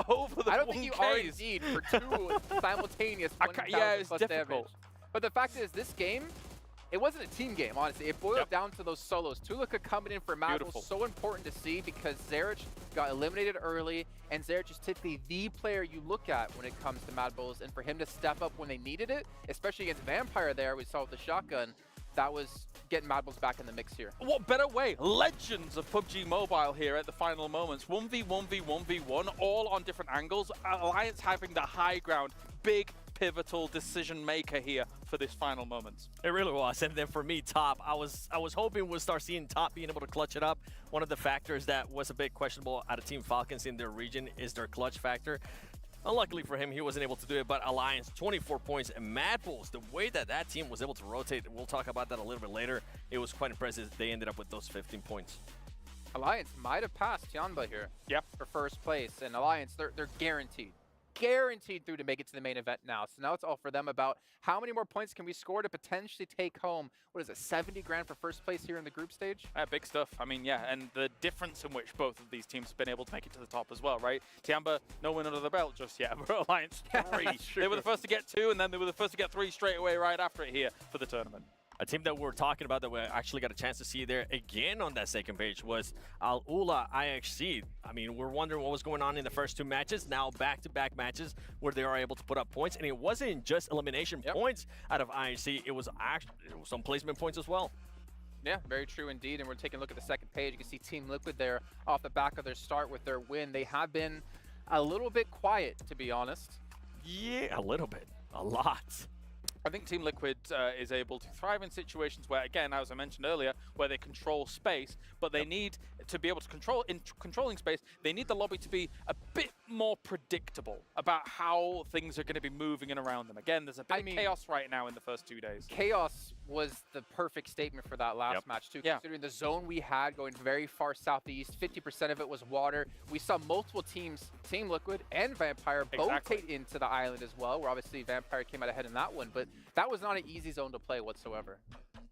over the I don't think you are 1Ks. indeed for 2 simultaneous 1,000 yeah, it's plus difficult. damage. But the fact is, this game, it wasn't a team game, honestly. It boiled down to those solos. Tulika coming in for Mad was so important to see because Zerich got eliminated early, and Zerich is typically the player you look at when it comes to Mad Bulls, and for him to step up when they needed it, especially against Vampire there, we saw with the shotgun, that was getting Mad Bulls back in the mix here. What better way? Legends of PUBG Mobile here at the final moments. 1v1v1v1, all on different angles. Alliance having the high ground. Big, pivotal decision maker here for this final moments. It really was. And then for me, Top, I was hoping we'll start seeing Top being able to clutch it up. One of the factors that was a bit questionable out of Team Falcons in their region is their clutch factor. Unluckily for him, he wasn't able to do it, but Alliance, 24 points, and Mad Bulls, the way that that team was able to rotate, we'll talk about that a little bit later, it was quite impressive. They ended up with those 15 points. Alliance might have passed Tianba here for first place, and Alliance, they're guaranteed. guaranteed through to make it to the main event now. So now it's all for them about how many more points can we score to potentially take home, what is it, 70 grand for first place here in the group stage? Big stuff. I mean, yeah, and the difference in which both of these teams have been able to make it to the top as well, right? Tiamba, no win under the belt just yet. We're Alliance 3. They were the first to get 2, and then they were the first to get 3 straight away right after it here for the tournament. A team that we're talking about that we actually got a chance to see there again on that second page was Al-Ula IHC. I mean, we're wondering what was going on in the first 2 matches. Now back-to-back matches where they are able to put up points. And it wasn't just elimination points out of IHC. It was actually some placement points as well. Yeah, very true indeed. And we're taking a look at the second page. You can see Team Liquid there off the back of their start with their win. They have been a little bit quiet, to be honest. Yeah, a little bit. A lot. I think Team Liquid is able to thrive in situations where, again, as I mentioned earlier, where they control space, but they need to be able to controlling space, they need the lobby to be a bit more predictable about how things are going to be moving in around them. Again, there's a bit of chaos right now in the first 2 days. Chaos was the perfect statement for that last match, too. Considering the zone we had going very far southeast, 50% of it was water. We saw multiple teams, Team Liquid and Vampire, both take into the island as well, where obviously Vampire came out ahead in that one, but that was not an easy zone to play whatsoever.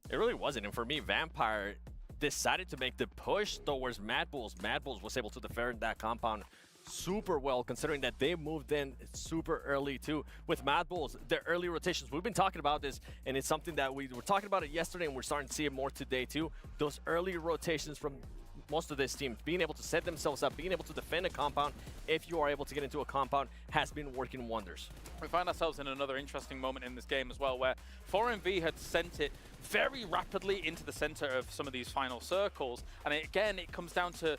It really wasn't, and for me, Vampire decided to make the push towards Mad Bulls. Mad Bulls was able to defend that compound super well, considering that they moved in super early too. With Mad Bulls, their early rotations, we've been talking about this, and it's something that we were talking about it yesterday, and we're starting to see it more today too. Those early rotations from most of this team, being able to set themselves up, being able to defend a compound, if you are able to get into a compound, has been working wonders. We find ourselves in another interesting moment in this game as well, where 4MV had sent it very rapidly into the center of some of these final circles, and again, it comes down to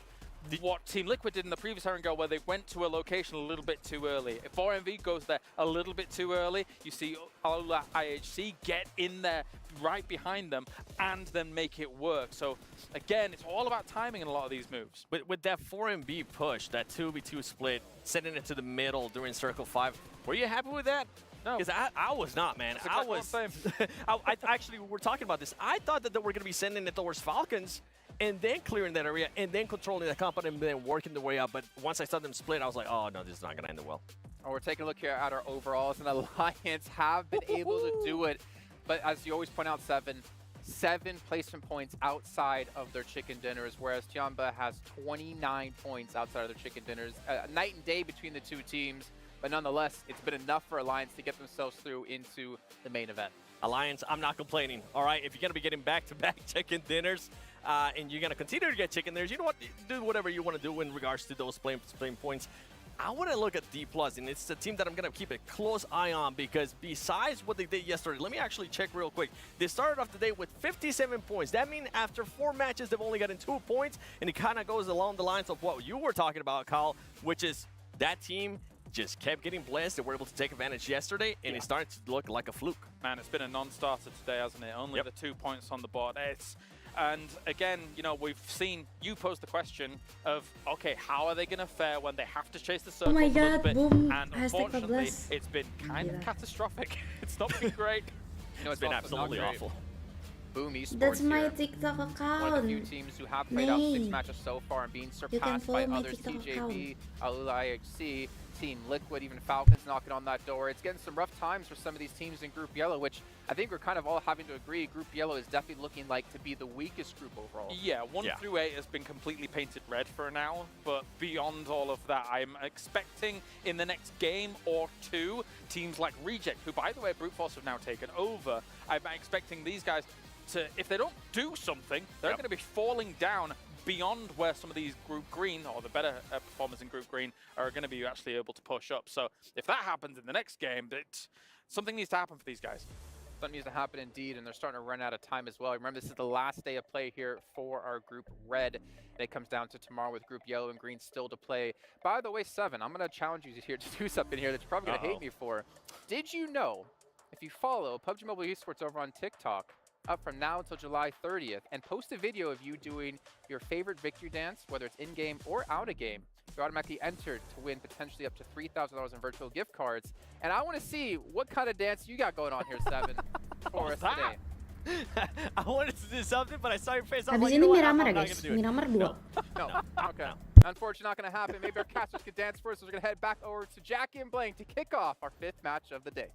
what Team Liquid did in the previous Erangel, where they went to a location a little bit too early. If 4MV goes there a little bit too early, you see Al-Ula IHC get in there right behind them and then make it work. So again, it's all about timing in a lot of these moves. With that 4MV push, that 2v2 split, sending it to the middle during Circle 5, were you happy with that? No. Because I was not, man. I was. I actually, we're talking about this. I thought that they were going to be sending it towards Falcons and then clearing that area and then controlling that compound and then working the way out. But once I saw them split, I was like, oh, no, this is not going to end well. Oh, we're taking a look here at our overalls, and Alliance have been able to do it. But as you always point out, seven placement points outside of their chicken dinners, whereas Tiamba has 29 points outside of their chicken dinners. Night and day between the 2 teams, but nonetheless, it's been enough for Alliance to get themselves through into the main event. Alliance, I'm not complaining, all right? If you're going to be getting back-to-back chicken dinners, and you're going to continue to get chicken dinners, you know what? Do whatever you want to do in regards to those playing points. I want to look at D+, and it's a team that I'm going to keep a close eye on, because besides what they did yesterday, let me actually check real quick. They started off the day with 57 points. That means after 4 matches, they've only gotten 2 points, and it kind of goes along the lines of what you were talking about, Kyle, which is that team just kept getting blessed. They were able to take advantage yesterday, and it started to look like a fluke. Man, it's been a non-starter today, hasn't it? Only the 2 points on the board. And again, you know, we've seen you pose the question of, okay, how are they going to fare when they have to chase the circle my a little God, bit? boom. And unfortunately, it's been kind of catastrophic. It's not been great. You know, it's been absolutely awful. Boom Esports That's my here. TikTok account. One of the few teams who have played out 6 matches so far and being surpassed by others. TJB, Al-Ula IHC, Team Liquid, even Falcons knocking on that door. It's getting some rough times for some of these teams in Group Yellow, which I think we're kind of all having to agree. Group Yellow is definitely looking like to be the weakest group overall. Yeah, 1 through 8 has been completely painted red for now, but beyond all of that, I'm expecting in the next game or 2, teams like Reject, who by the way, Brute Force have now taken over, I'm expecting these guys to, if they don't do something, they're going to be falling down beyond where some of these Group Green, or the better performers in Group Green, are going to be actually able to push up. So if that happens in the next game, something needs to happen for these guys. Something needs to happen indeed, and they're starting to run out of time as well. Remember, this is the last day of play here for our Group Red, and it comes down to tomorrow with Group Yellow and Green still to play. By the way, Seven, I'm going to challenge you here to do something here that you're probably going to hate me for. Did you know, if you follow PUBG Mobile Esports over on TikTok, up from now until July 30th, and post a video of you doing your favorite victory dance, whether it's in-game or out-of-game, you're automatically entered to win potentially up to $3,000 in virtual gift cards. And I want to see what kind of dance you got going on here, Seven, for us today. I wanted to do something, but I saw your face. I'm Habis like, ini you know what? Miramar I'm ya not guys, gonna do it. Miramar 2. No. Okay. Unfortunately, not going to happen. Maybe our casters can dance first. So we're going to head back over to Jackie and Blaine to kick off our 5th match of the day.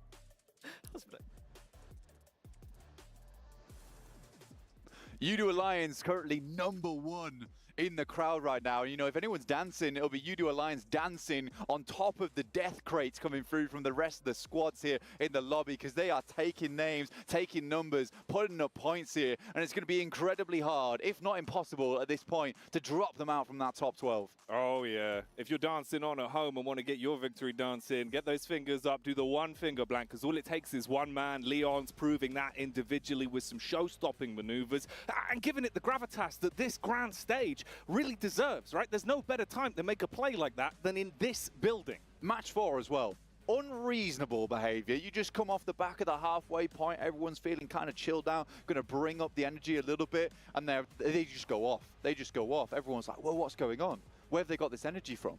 Udo Alliance currently #1 in the crowd right now. You know, if anyone's dancing, it'll be Udo Alliance dancing on top of the death crates coming through from the rest of the squads here in the lobby, because they are taking names, taking numbers, putting up points here, and it's going to be incredibly hard, if not impossible at this point, to drop them out from that top 12. Oh, yeah. If you're dancing on at home and want to get your victory dance in, get those fingers up, do the one finger blank, because all it takes is one man. Leon's proving that individually with some show-stopping maneuvers and giving it the gravitas that this grand stage really deserves, right? There's no better time to make a play like that than in this building. Match 4 as well. Unreasonable behavior. You just come off the back of the halfway point, everyone's feeling kind of chilled out, going to bring up the energy a little bit, and they just go off. They just go off. Everyone's like, well, what's going on? Where have they got this energy from?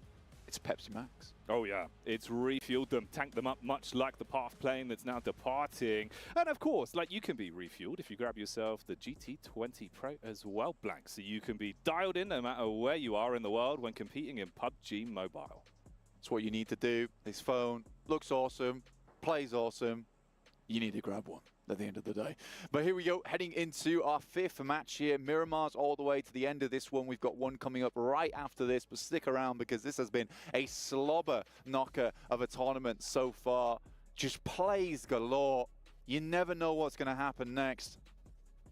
It's Pepsi Max. Oh, yeah. It's refueled them, tanked them up, much like the path plane that's now departing. And, of course, like, you can be refueled if you grab yourself the GT20 Pro as well, Blank, so you can be dialed in no matter where you are in the world when competing in PUBG Mobile. It's what you need to do. This phone looks awesome, plays awesome. You need to grab one at the end of the day. But here we go, heading into our 5th match here. Miramar's all the way to the end of this one. We've got one coming up right after this, but stick around because this has been a slobber knocker of a tournament so far. Just plays galore. You never know what's going to happen next.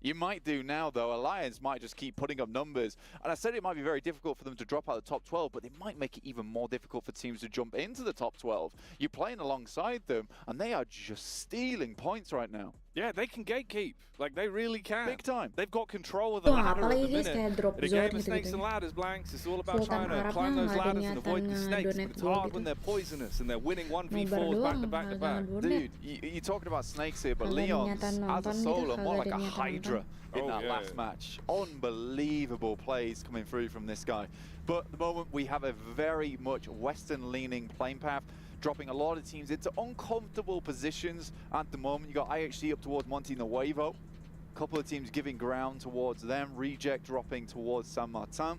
You might do now, though. Alliance might just keep putting up numbers. And I said it might be very difficult for them to drop out of the top 12, but they might make it even more difficult for teams to jump into the top 12. You're playing alongside them, and they are just stealing points right now. Yeah, they can gatekeep. Like, they really can. Big time. They've got control of the Tuh, ladder at the apalagi guys minute. kayak drop In a zone game of snakes gitu-gitu and ya. ladders, Blanks, it's all about Sultan trying to Arabnya climb those nggak ada ladders and avoid the niatan snakes. But donate it's gua hard gitu. when they're poisonous and they're winning Nobar 1v4s back to doang, back to back. jangan Dude, you're talking about snakes here, but Kagak ada Leon's, niatan as a nonton gitu, solo, more kagak like ada a niatan hydra nonton. in that last match. Unbelievable plays coming through from this guy. But at the moment, we have a very much Western-leaning playing path, dropping a lot of teams into uncomfortable positions at the moment. You got IHC up towards Monte Nuevo. A couple of teams giving ground towards them. Reject dropping towards San Martin.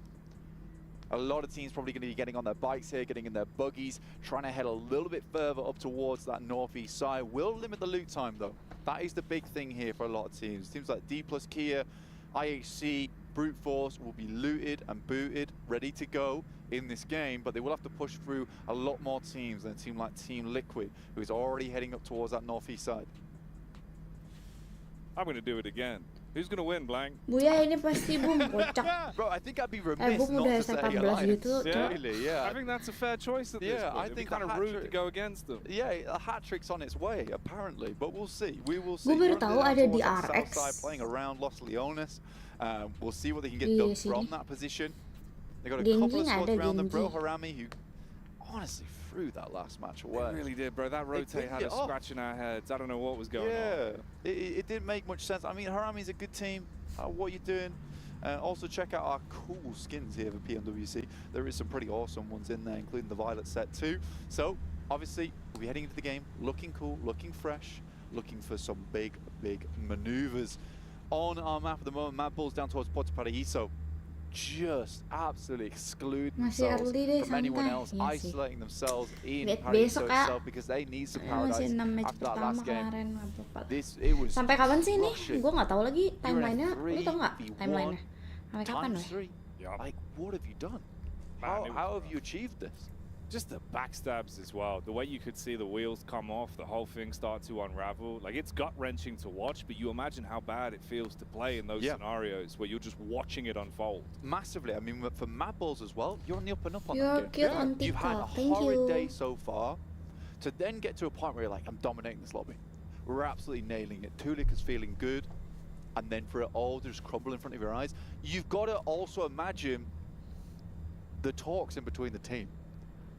A lot of teams probably going to be getting on their bikes here, getting in their buggies, trying to head a little bit further up towards that northeast side. Will limit the loot time, though. That is the big thing here for a lot of teams. Teams like D plus Kia, IHC, Brute Force will be looted and booted, ready to go in this game, but they will have to push through a lot more teams than a team like Team Liquid, who is already heading up towards that northeast side. I'm going to do it again. Who's going to win, Blank? Buya ini pasti Boom kocak. Bro, I think I'd be remiss Boom not udah to say 18 Alliance. gitu, Yeah. Really, yeah. I think that's a fair choice at this Yeah, point. I It'd think be kind a of rude to hat-trick- go against them. Yeah, a hat trick's on its way, apparently, but we'll see. We will see. Gue baru Currently tahu they're ada towards di that south RX. side, playing around Los Leones. We'll see what they can get Iya done sih. from that position. They got a Genji couple of nggak squads ada, around them. Bro Genji. Harami, who honestly threw that last match away. It really did, bro. That rotate didn't had get us off. scratching our heads. I don't know what was going on. Yeah, it didn't make much sense. I mean, Harami's a good team. What are you doing? Also, check out our cool skins here for Pmwc. There is some pretty awesome ones in there, including the Violet set too. So, obviously, we'll be heading into the game looking cool, looking fresh, looking for some big, big maneuvers. On our map at the moment, Mad Bull's down towards Puerto Paraíso. Just absolutely exclude Masih themselves early deh, from anyone santai. else, Iya sih. isolating themselves in Lihat Paraíso besok, Kak. itself because they need some Masih paradise 6 match after that pertama last game. kemarin. It was Sampai kapan sih ini? rushing. Gue nggak tahu lagi You're in a timelinenya. Lu 3v1 tau nggak timelinenya? Sampai kapan times weh? 3. Like, what have you done? Man, it was How have rough. you achieved this? Just the backstabs as well. The way you could see the wheels come off, the whole thing start to unravel. Like, it's gut-wrenching to watch, but you imagine how bad it feels to play in those Yeah. scenarios where you're just watching it unfold. Massively. I mean, for Mad Bulls as well, you're on the up and up on You're that cute game. on You've had a TikTok. Thank horrid you. day so far. To then get to a point where you're like, I'm dominating this lobby. We're absolutely nailing it. Tulik is feeling good. And then for it all to just crumble in front of your eyes, you've got to also imagine the talks in between the team.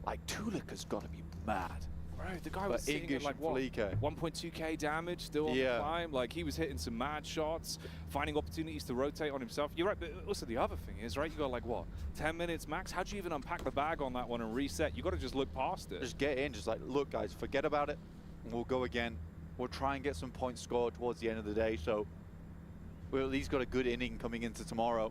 Like, Tulik has got to be mad. Right, the guy But was sitting at English like and what, Felice. 1.2k damage still on the climb. Like, he was hitting some mad shots, finding opportunities to rotate on himself. You're right, but also the other thing is, right, you got like, what, 10 minutes max? How'd you even unpack the bag on that one and reset? You got to just look past it. Just get in, just like, look, guys, forget about it. And we'll go again. We'll try and get some points scored towards the end of the day. So we've at least got a good inning coming into tomorrow.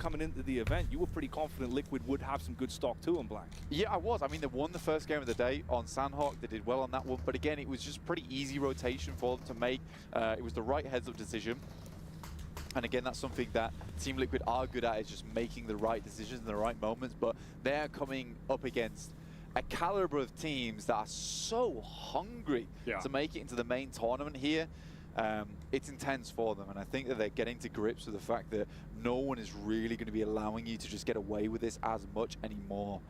coming into the event, you were pretty confident Liquid would have some good stock too on Black. Yeah, I was. I mean, they won the first game of the day on Sandhawk. They did well on that one. But again, it was just pretty easy rotation for them to make. It was the right heads-up decision. And again, that's something that Team Liquid are good at, is just making the right decisions in the right moments. But they're coming up against a caliber of teams that are so hungry to make it into the main tournament here. It's intense for them, and I think that they're getting to grips with the fact that no one is really going to be allowing you to just get away with this as much anymore.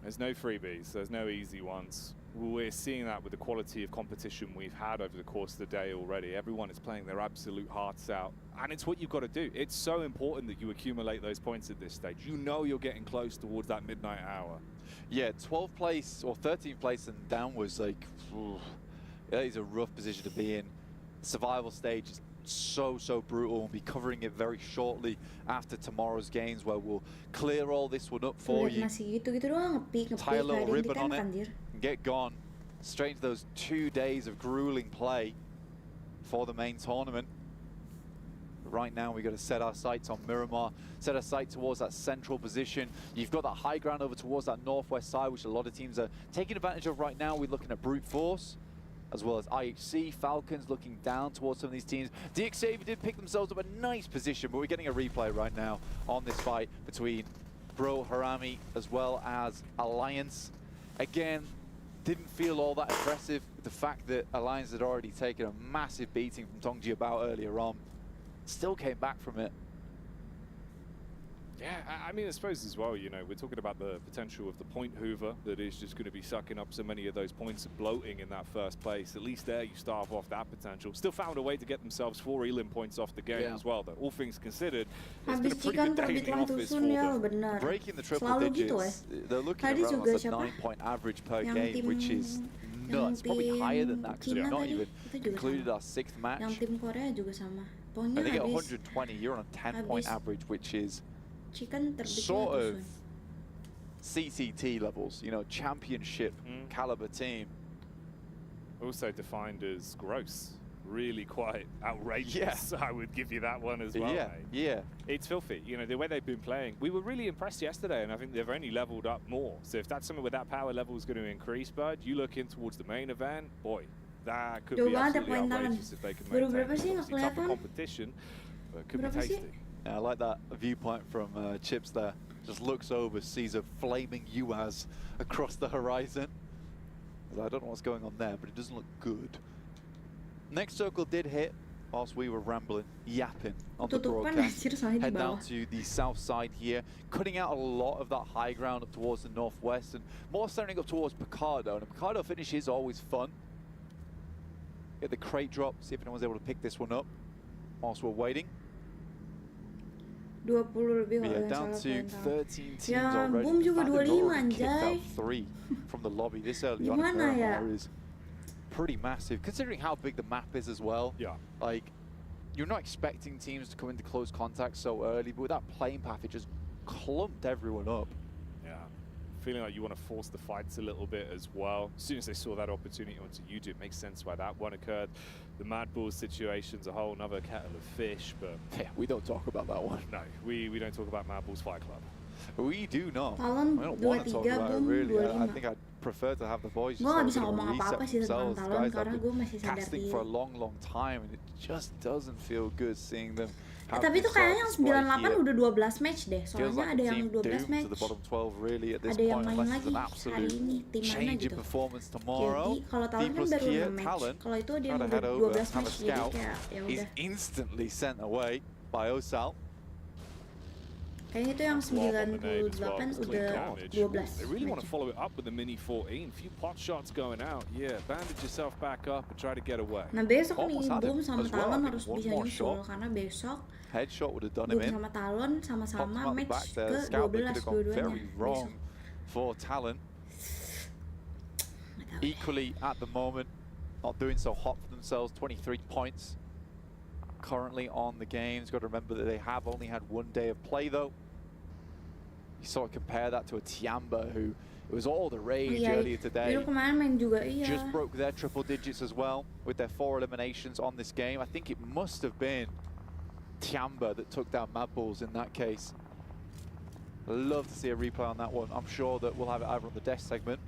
There's no freebies, there's no easy ones. We're seeing that with the quality of competition we've had over the course of the day already. Everyone is playing their absolute hearts out, and it's what you've got to do. It's so important that you accumulate those points at this stage. You know you're getting close towards that midnight hour. Yeah, 12th place or 13th place and downwards, like, that is a rough position to be in. The survival stage is so brutal. We'll be covering it very shortly after tomorrow's games, where we'll clear all this one up for you. Tie a little ribbon on it and get gone straight into those 2 days of grueling play for the main tournament. But right now we've got to set our sights on Miramar, set our sight towards that central position. You've got that high ground over towards that northwest side, which a lot of teams are taking advantage of right now. We're looking at Brute Force, as well as IHC, Falcons looking down towards some of these teams. DXAV did pick themselves up a nice position, but we're getting a replay right now on this fight between Bro Harami as well as Alliance. Again, didn't feel all that impressive with the fact that Alliance had already taken a massive beating from Tongji about earlier on. Still came back from it. Yeah, I mean, I suppose as well, you know, we're talking about the potential of the point hoover that is just going to be sucking up so many of those points and bloating in that first place. At least there you starve off that potential. Still found a way to get themselves 4 elim points off the game as well, though. All things considered, it's been a pretty good day in the office for them. Breaking the triple digits, they're looking at around a 9-point average per game, which is nuts. Probably higher than that, because we've not even concluded our 6th match. Yang tim Korea juga sama. I think at 120, you're on a 10-point average, which is sort of CCT levels, you know, championship caliber team. Also defined as gross. Really quite outrageous. Yeah. I would give you that one as well. Yeah, mate. yeah. It's filthy. You know, the way they've been playing. We were really impressed yesterday, and I think they've only leveled up more. So if that's something where that power level is going to increase, Bud, you look in towards the main event, boy, that could be absolutely outrageous if they can maintain. Obviously tougher competition, but could be tasty. Yeah, I like that viewpoint from Chips there. Just looks over, sees a flaming UAZ across the horizon. I don't know what's going on there, but it doesn't look good. Next circle did hit whilst we were rambling, yapping on the broadcast. Head down to the south side here, cutting out a lot of that high ground up towards the northwest and more standing up towards Picardo. And a Picardo finish is always fun. Get the crate drop, see if anyone's able to pick this one up whilst we're waiting. 20 lebih kalau down to 13 teams ya, already. Boom juga 25 anjay. 3 from the lobby this early on. Gimana ya? Is pretty massive considering how big the map is as well. Yeah. Like, you're not expecting teams to come into close contact so early, but with that playing path, it just clumped everyone up. Yeah. Feeling like you want to force the fights a little bit as well. As soon as they saw that opportunity onto YouTube, it makes sense why that one occurred. The Mad Bulls situation's a whole nother kettle of fish, but yeah, we don't talk about that one. No, we don't talk about Mad Bulls Fight Club. We do not. Talon I don't want to talk about it really. I think I'd prefer to have the boys just bisa ngomong apa-apa sih tentang Talon karena gue masih sadar casting for a long time, and it just doesn't feel good seeing them. Tapi itu kayaknya yang 98 udah 12 match deh. Soalnya like ada yang 12 match. To the bottom 12 really at this ada yang point, main lagi an hari ini tim mana gitu. Performance tomorrow. Kalau Talon kan baru 6 match. Kalau itu dia udah 12 match jadi kayak ya udah. Is instantly sent away by Osal. Kayaknya itu yang 98 udah 12. They really want to follow it up with a mini 14. Few pot shots going out. Yeah, bandage yourself back up and try to get away. Nah besok nih Boom sama Talon harus bisa nyusul karena besok headshot would have done him in. Boom sama Talon sama-sama match ke 12 dua-duanya besok. For Talon. Equally at the moment, not doing so hot for themselves. 23 points currently on the games. Got to remember that they have only had 1 day of play though. You sort of compare that to a Tiamba who it was all the rage earlier today. Just broke their triple digits as well with their 4 eliminations on this game. I think it must have been Tiamba that took down Mad Bulls in that case. I'd love to see a replay on that one. I'm sure that we'll have it either on the desk segment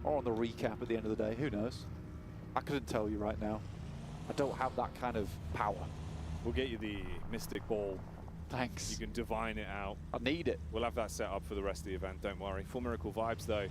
or on the recap at the end of the day. Who knows? I couldn't tell you right now. I don't have that kind of power. We'll get you the Mystic Ball Thanks. You can divine it out. I need it. We'll have that set up for the rest of the event, don't worry. For Miracle Vibes, though,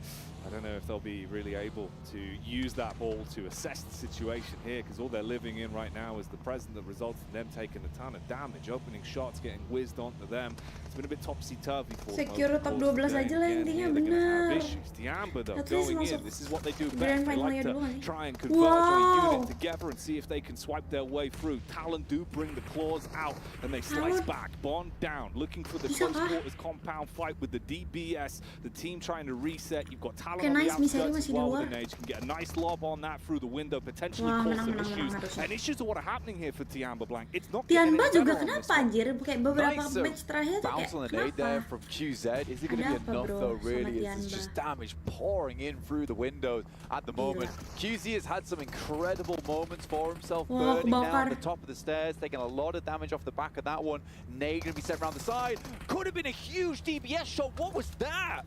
I don't know if they'll be really able to use that ball to assess the situation here, because all they're living in right now is the present that results in them taking a ton of damage. Opening shots getting whizzed onto them. It's been a bit topsy-turvy for them. Secure top 12 aja lah intinya, bener. Tiamba, though, At least going in. masuk This is what they do grand best. They like finalnya to dulu nih. try and converge on a Wow. unit together and see if they can swipe their way through. Talon do bring the claws out, and they slice back. Bond down, looking for the close quarters compound fight with the DBS. The team trying to reset. You've got Talon on the outskirts as well with an edge. Can get a nice lob on that through the window, potentially cause some issues. And issues are what are happening here for Tiamba Blank. It's not getting Tiamba any juga better on kenapa this one. anjir? Kayak beberapa Nice, match terakhir tuh kayak bounce on the nade there kenapa? from QZ. Is it going to Ada be apa, enough bro, though? sama Really, it's Tiamba? just damage pouring in through the windows at the moment. QZ has had some incredible moments for himself, Wah, burning down kebakar. the top of the stairs, taking a lot of damage off the back of that one. Nade going to be set around the side. Could have been a huge DBS shot. What was that?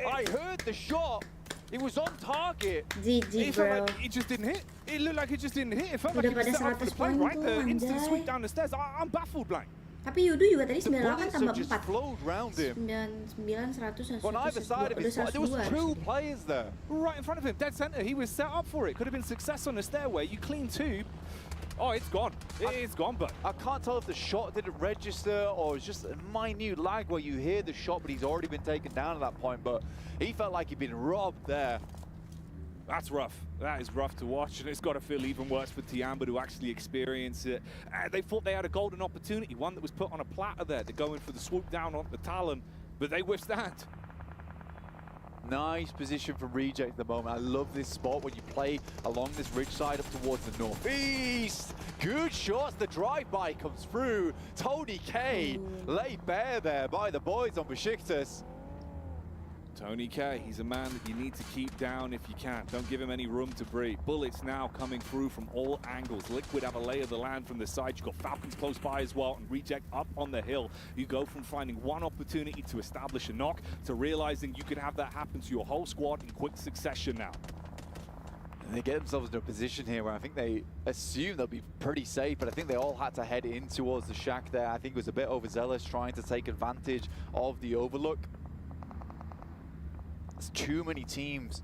I heard the shot. It was on target. GG, It felt bro. like it just didn't hit. It looked like it just didn't hit. It felt Udah like it was pada set up for the 100 play, poin right? tuh, The instant anjay. sweep down the stairs. I'm baffled, Blank. Tapi Yudu juga tadi The 98 bullets tambah have just 4. flowed round him. 99, 100, On either side of his, there was 2 players there. Right in front of him, dead center. He was set up for it. Could have been success on the stairway. You clean tube. Oh, it's gone. It's gone, but I can't tell if the shot didn't register or it's just a minute lag where you hear the shot, but he's already been taken down at that point. But he felt like he'd been robbed there. that's rough. That is rough to watch, and it's got to feel even worse for Tiamba to actually experience it. They thought they had a golden opportunity, one that was put on a platter there to go in for the swoop down on the Talon, but they withstand. Nice position from Reject at the moment. I love this spot when you play along this ridge side up towards the northeast. Good shots. The drive-by comes through. Tony K laid bare there by the boys on Besiktas. Tony K, he's a man that you need to keep down if you can. Don't give him any room to breathe. Bullets now coming through from all angles. Liquid have a lay of the land from the side. You've got Falcons close by as well, and Reject up on the hill. You go from finding one opportunity to establish a knock to realizing you could have that happen to your whole squad in quick succession now. And they get themselves in a position here where I think they assume they'll be pretty safe, but I think they all had to head in towards the shack there. I think it was a bit overzealous trying to take advantage of the overlook. There's too many teams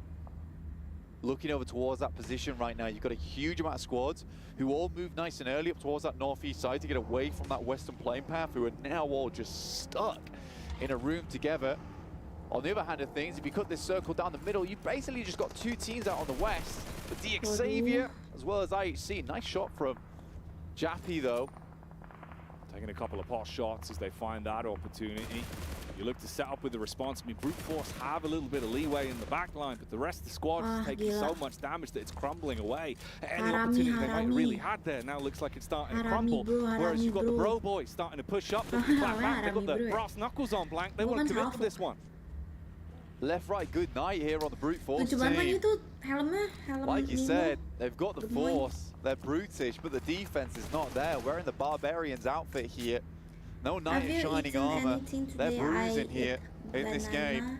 looking over towards that position right now. You've got a huge amount of squads who all move nice and early up towards that northeast side to get away from that western plane path, who are now all just stuck in a room together. On the other hand of things, if you cut this circle down the middle, you've basically just got 2 teams out on the west. But the Xavier as well as IHC. Nice shot from Jappy though. Taking a couple of pot shots as they find that opportunity. You look to set up with the response. I mean, Brute Force have a little bit of leeway in the back line, but the rest of the squad is taking so much damage that it's crumbling away. Any opportunity they might have really had there now looks like it's starting to crumble. Whereas you've got the Bro Boys starting to push up. They've got the brass knuckles on, Blank. They want to commit to this one. Left, right, good night here on the Brute Force Lucu banget team. itu helmnya, helm Like you Nemo. said, they've got the Good morning. force, they're brutish, but the defense is not there. Wearing the Barbarians outfit here. No knight in shining armor. They're bruising here in this game.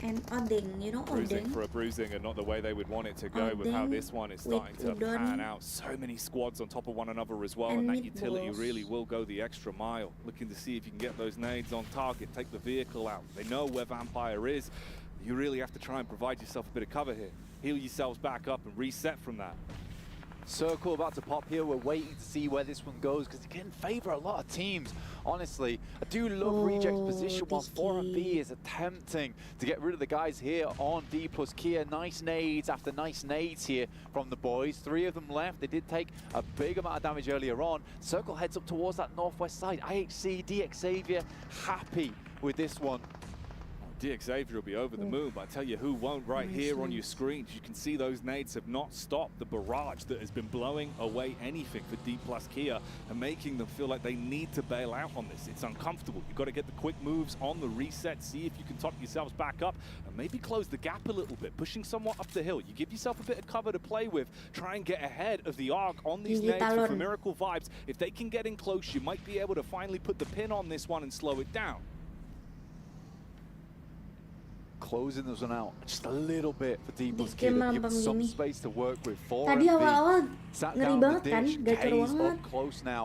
And Odin, you know Bruising Odin? for a bruising and not the way they would want it to go with how this one is starting to pan out. So many squads on top of one another as well, and that utility really will go the extra mile. Looking to see if you can get those nades on target, take the vehicle out. They know where Vampire is. You really have to try and provide yourself a bit of cover here. Heal yourselves back up and reset from that. Circle about to pop here. We're waiting to see where this one goes because it can favor a lot of teams. Honestly, I do love Reject's position whilst 4B is attempting to get rid of the guys here on D plus Kia. Nice nades after nice nades here from the boys. 3 of them left. They did take a big amount of damage earlier on. Circle heads up towards that northwest side. IHC, DX Xavier happy with this one. DX Xavier will be over the moon, but I tell you who won't right here on your screens. You can see those nades have not stopped the barrage that has been blowing away anything for D plus Kia and making them feel like they need to bail out on this. It's uncomfortable. You've got to get the quick moves on the reset, see if you can top yourselves back up and maybe close the gap a little bit, pushing somewhat up the hill. You give yourself a bit of cover to play with, try and get ahead of the arc on these nades for Miracle Vibes. If they can get in close, you might be able to finally put the pin on this one and slow it down. closing this one out just a little bit for D plus Game Kid. Give them some ini. space to work with. Tadi awal-awal ngeri banget kan, gacor banget.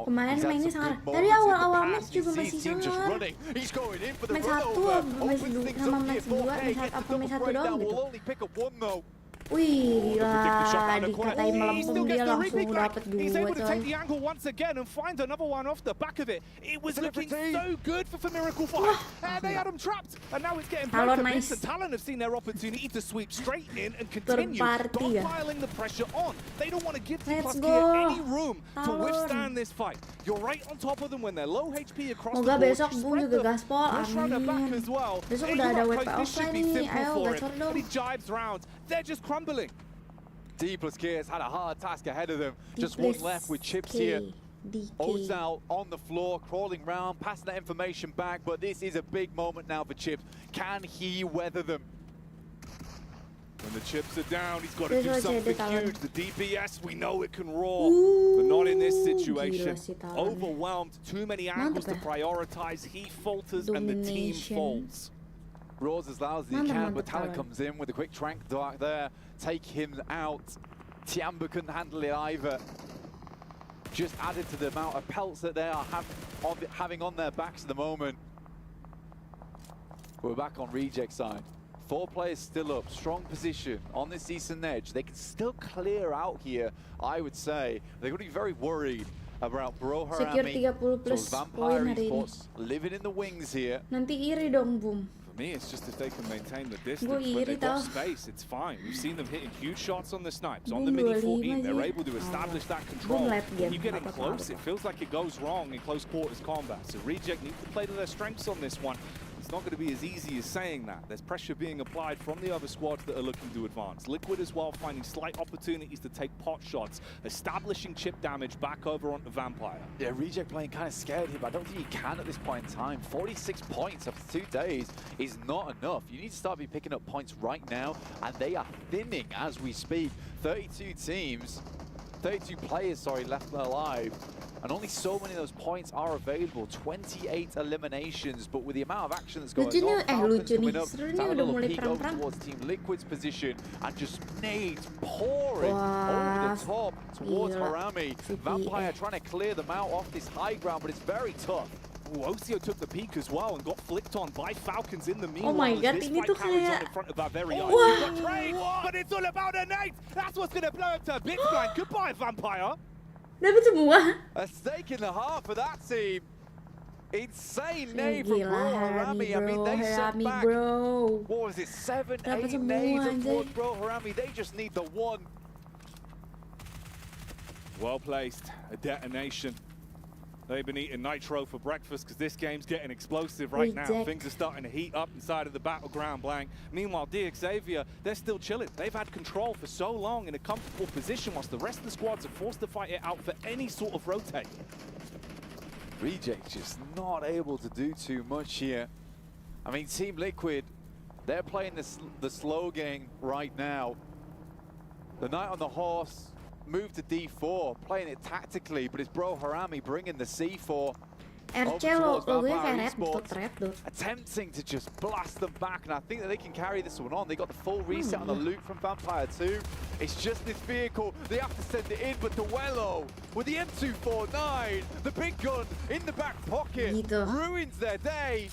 Kemarin mainnya sangat. Tadi awal-awal match juga masih sangat. Match 1 sama match 2, match 1 doang gitu. Wih, gila, dikatain melempem dia langsung dapet 2 He's able to take coy. the angle once again and find another one off the back of it. It was looking so good for Miracle 5. And they had him trapped. And now it's getting back to nice. and Talon have seen their opportunity to sweep straight in and continue piling the pressure on. They don't want to give T plus Gear any room to withstand this fight. You're right on top of them when they're low HP across the Moga board. besok Bung juga gaspol, amin. Besok udah ada WP offline nih, ayo gacor dong. He jibes round. They're just crumbling. D plus K has had a hard task ahead of them. Just one left with Chips here. Ozal on the floor, crawling round, passing that information back, but this is a big moment now for Chips. Can he weather them? When the chips are down, he's got to do something huge. The DPS, we know it can roar, but not in this situation. Overwhelmed, too many angles to prioritize. He falters and the team falls. Roars as loud as he can, but Talon comes in with a quick trank dart there. Take him out. Tiamba couldn't handle it either. Just added to the amount of pelts that they are having on their backs at the moment. We're back on Reject side. 4 players still up, strong position on this eastern edge. They can still clear out here, I would say. They're going to be very worried about Bro Harami. Vampire Esports living in the wings here. Nanti iri dong, Boom. For me, it's just if they can maintain the distance. When they've got space, it's fine. We've seen them hitting huge shots on the snipes. On the Mini 14, they're able to establish that control. When you get in close, it feels like it goes wrong in close quarters combat. So Reject need to play to their strengths on this one. It's not going to be as easy as saying that. There's pressure being applied from the other squads that are looking to advance. Liquid as well, finding slight opportunities to take pot shots, establishing chip damage back over onto Vampire. Yeah, Reject playing kind of scared here, but I don't think he can at this point in time. 46 points after 2 days is not enough. You need to start picking up points right now, and they are thinning as we speak. 32 teams, 32 players, sorry, left alive. And only so many of those points are available. 28 eliminations, but with the amount of action that's going on, Falcons coming up, Talon will peek over towards Team Liquid's position, and just nades pouring over the top towards Harami. Vampire trying to clear them out off this high ground, but it's very tough. Ocio took the peak as well and got flicked on by Falcons in the meanwhile. Oh my god, this ini fight tuh carries on kayak... in front of our very eyes. We've got trade, but it's all about a nade. That's what's going to blow up to big blind. Goodbye, Vampire. Dapat semua. A stake in the heart for that team. Insane nade from Bro Harami. I mean, they set back. What was it? 7, 8 nades towards Bro Harami. They just need the one. Well placed. A detonation. They've been eating nitro for breakfast because this game's getting explosive right now. Things are starting to heat up inside of the battleground blank. Meanwhile, Xavier, they're still chilling. They've had control for so long in a comfortable position whilst the rest of the squads are forced to fight it out for any sort of rotate. Reject just not able to do too much here. I mean, Team Liquid, they're playing the slow game right now. The Knight on the Horse move to D4, playing it tactically, but it's Bro Harami bringing the C4 RC logonya kayak red dot. Attempting to just blast them back, and I think that they can carry this one on. They got the full reset on the loot from Vampire 2. It's just this vehicle, they have to send it in, but Duello with the M249, the big gun in the back pocket, ruins their day.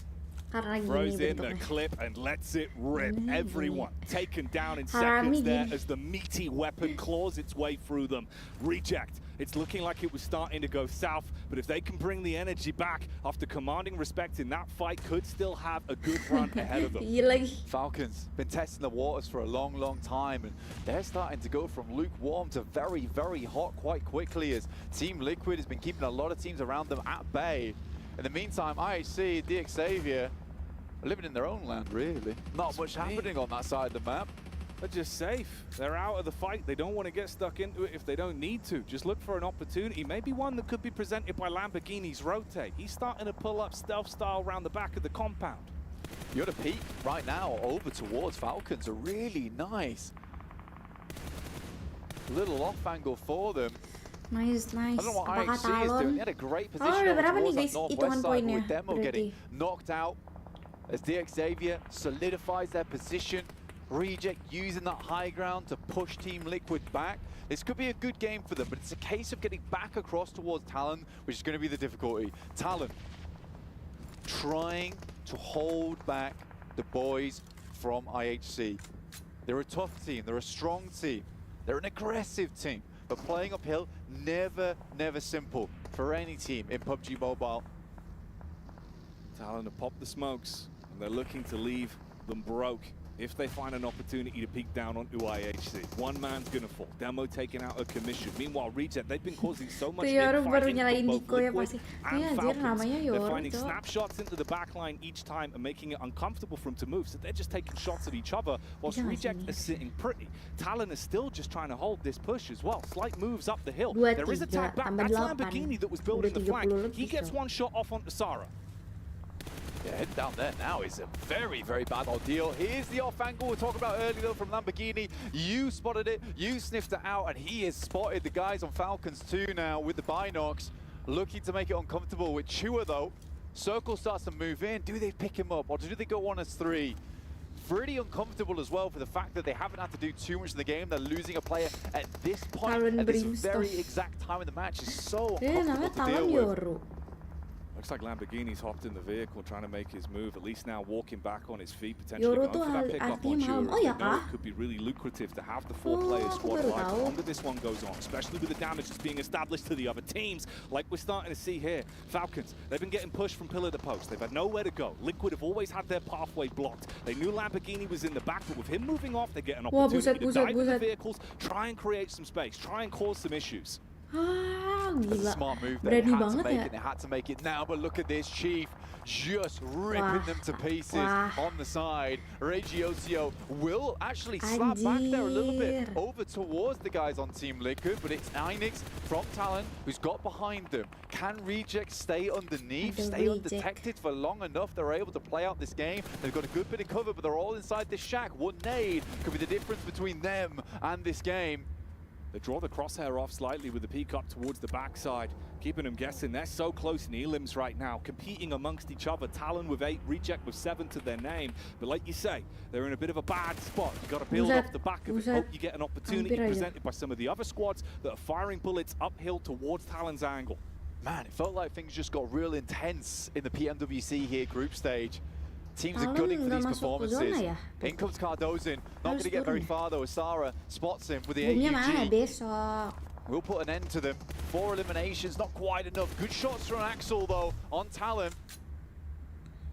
Throws in the clip and lets it rip. Everyone taken down in seconds there as the meaty weapon claws its way through them. Reject. It's looking like it was starting to go south, but if they can bring the energy back after commanding respect in that fight, could still have a good run ahead of them. Falcons been testing the waters for a long, long time, and they're starting to go from lukewarm to very, very hot quite quickly as Team Liquid has been keeping a lot of teams around them at bay. In the meantime, IHC, Xavier are living in their own land, really. Not much happening on that side of the map. They're just safe. They're out of the fight. They don't want to get stuck into it if they don't need to. Just look for an opportunity, maybe one that could be presented by Lamborghini's rotate. He's starting to pull up stealth style around the back of the compound. You're at a peak right now over towards Falcons are really nice. Little off angle for them. Nice. I don't know what IHC is doing. They had a great position berapa nih towards guys that hitungan northwest side poinnya? with Demo getting knocked out. as DXavier solidifies their position. Reject using that high ground to push Team Liquid back. This could be a good game for them, but it's a case of getting back across towards Talon, which is going to be the difficulty. Talon trying to hold back the boys from IHC. They're a tough team, they're a strong team, they're an aggressive team, but playing uphill, never simple for any team in PUBG Mobile. Talon have popped the smokes, and they're looking to leave them broke if they find an opportunity to peek down onto IHC. One man's gonna fall. Demo taken out of commission. Meanwhile, Reject, they've been causing so much Yoru baru infighting nyalain for both Diko ya Liquid pasti. and Iya anjir Falcons. namanya They're Yoru finding cok. snapshots into the back line each time and making it uncomfortable for them to move. So they're just taking shots at each other whilst Jangan Reject sini. is sitting pretty. Talon is still just trying to hold this push as well. Slight moves up the hill. 2, There is a 3, tag back. tambah That's 8. Lamborghini that was Udah building the 30 flank. lebih, He gets cok. one shot off onto Sarah. Yeah, heading down there now is a very bad ordeal. Here's the off angle we were talking about earlier though from Lamborghini. You spotted it, you sniffed it out, and he has spotted the guys on Falcons too now with the binocs, looking to make it uncomfortable with Chua though. Circle starts to move in. Do they pick him up or do they go 1 as 3? Pretty uncomfortable as well for the fact that they haven't had to do too much in the game. They're losing a player at this point, Talon at this brings very stuff. exact time in the match. Is so Dia uncomfortable namanya to deal Talon with. Yoru. Looks like Lamborghini's hopped in the vehicle trying to make his move, at least now walking back on his feet, potentially Yoru going tuh for that pick up artinya on malam. Chua. Oh ya They know kah? it could be really lucrative to have the Oh, 4-player aku squad baru alive the tahu. longer this one goes on, especially with the damage that's being established to the other teams, like we're starting to see here. Falcons, they've been getting pushed from pillar to post. They've had nowhere to go. Liquid have always had their pathway blocked. They knew Lamborghini was in the back, but with him moving off, they get an Wah, opportunity to buset, dive in the buset. vehicles, try and create some space, try and cause some issues. Ah, That's a gila. smart move. They Berani had to banget make ya. it. They had to make it now. But look at this, Chief, just ripping Wah. them to pieces Wah. on the side. Regiosio will actually slap back there a little bit Anjir. over towards the guys on Team Liquid, but it's Inix from Talon who's got behind them. Can Reject stay underneath, Aduh, stay Reject. undetected for long enough? They're able to play out this game. They've got a good bit of cover, but they're all inside this shack. One nade could be the difference between them and this game. They draw the crosshair off slightly with the peek up towards the backside, keeping them guessing. They're so close in elims right now, competing amongst each other. Talon with 8, Reject with 7 to their name. But like you say, they're in a bit of a bad spot. You've got to build Buset, off the back of it. buset. Hope you get an opportunity Hampir aja. presented by some of the other squads that are firing bullets uphill towards Talon's angle. Man, it felt like things just got real intense in the Pmwc here group stage. Teams are Talon gunning for nggak these masuk ke performances. zona ya? In comes Cardozin, not going to get turun very ya? far though as Sarah spots him with the Boomnya mana AUG. besok? We'll put an end to them. 4 eliminations, not quite enough. Good shots from Axel though on Talon.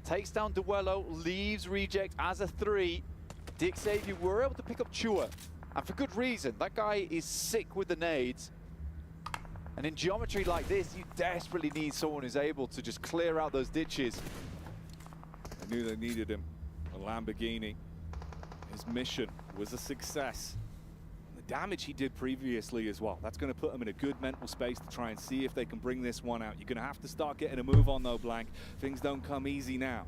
Takes down Duello, leaves Reject as a 3. DXavier were able to pick up Chua, and for good reason. That guy is sick with the nades. And in geometry like this, you desperately need someone who's able to just clear out those ditches. They knew they needed him. A Lamborghini. His mission was a success. The damage he did previously as well. That's going to put him in a good mental space to try and see if they can bring this one out. You're going to have to start getting a move on though, Blank. Things don't come easy now.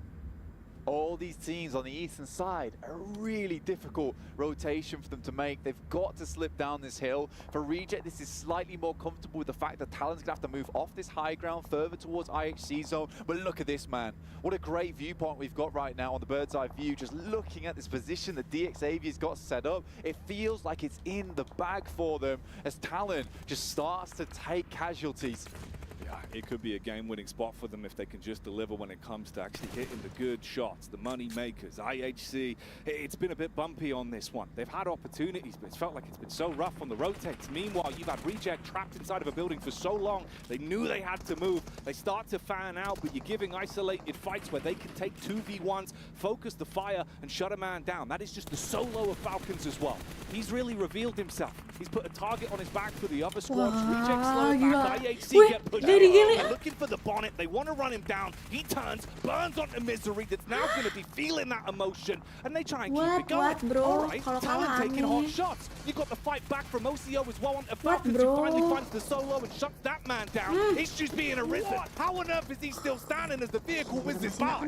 All these teams on the eastern side, a really difficult rotation for them to make. They've got to slip down this hill. For Reject, this is slightly more comfortable with the fact that Talon's gonna have to move off this high ground further towards IHC zone. But look at this, man. What a great viewpoint we've got right now on the bird's eye view. Just looking at this position that DXavier's got set up, it feels like it's in the bag for them as Talon just starts to take casualties. Yeah, it could be a game-winning spot for them if they can just deliver when it comes to actually hitting the good shots, the money makers. IHC, it's been a bit bumpy on this one. They've had opportunities, but it's felt like it's been so rough on the rotates. Meanwhile, you've had Reject trapped inside of a building for so long. They knew they had to move. They start to fan out, but you're giving isolated fights where they can take 2v1s, focus the fire, and shut a man down. That is just the solo of Falcons as well. He's really revealed himself. He's put a target on his back for the other squads. Reject slow back. IHC get pushed out. They're looking for the bonnet. They want to run him down. He turns, burns onto Misery that's now going to be feeling that emotion. And they try and keep it going. bro? All right, Kalau Talon kalah taking hot aneh. shots. You got the fight back from OCO as well onto Falcons, who bro? finally finds the solo and shuts that man down. Issues being arisen. How on earth is he still standing as the vehicle whizzes by?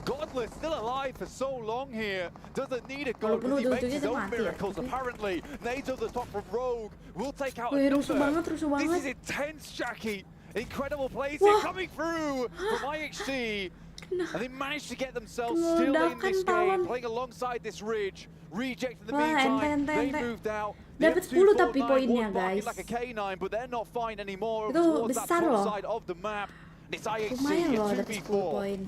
Godless still alive for so long here. Doesn't need a goal Walaupun because he makes ujung-ujungnya his dia own mati ya, miracles tapi- apparently. Nades over the top from Rogue will take out Wih, another. rusuh banget. This is intense, Jackie. Incredible plays here coming through from IHC. And they managed to get themselves still in this game, playing alongside this Ridge. Reject in the meantime, they moved out. Dapat 10 tapi poinnya, guys. Like a K9, but they're not fine anymore Itu towards that besar top loh. side of the map. It's IHC, Lumayan loh a dapat 10 poin.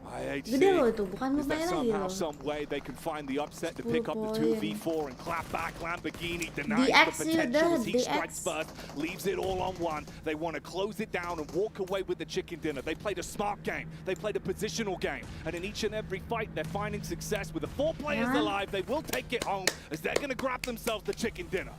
IHC. Gede loh itu, bukan Is there lumayan lagi somehow, loh. some way they can find the upset to 10 pick up the poin. 2v4 and clap back Lamborghini, denying the DX potential as he udah, strikes DX. first, leaves it all on one. They want to close it down and walk away with the chicken dinner. They played a smart game. They played a positional game. And in each and every fight, they're finding success. With the 4 players alive, they will take it home as they're going to grab themselves the chicken dinner.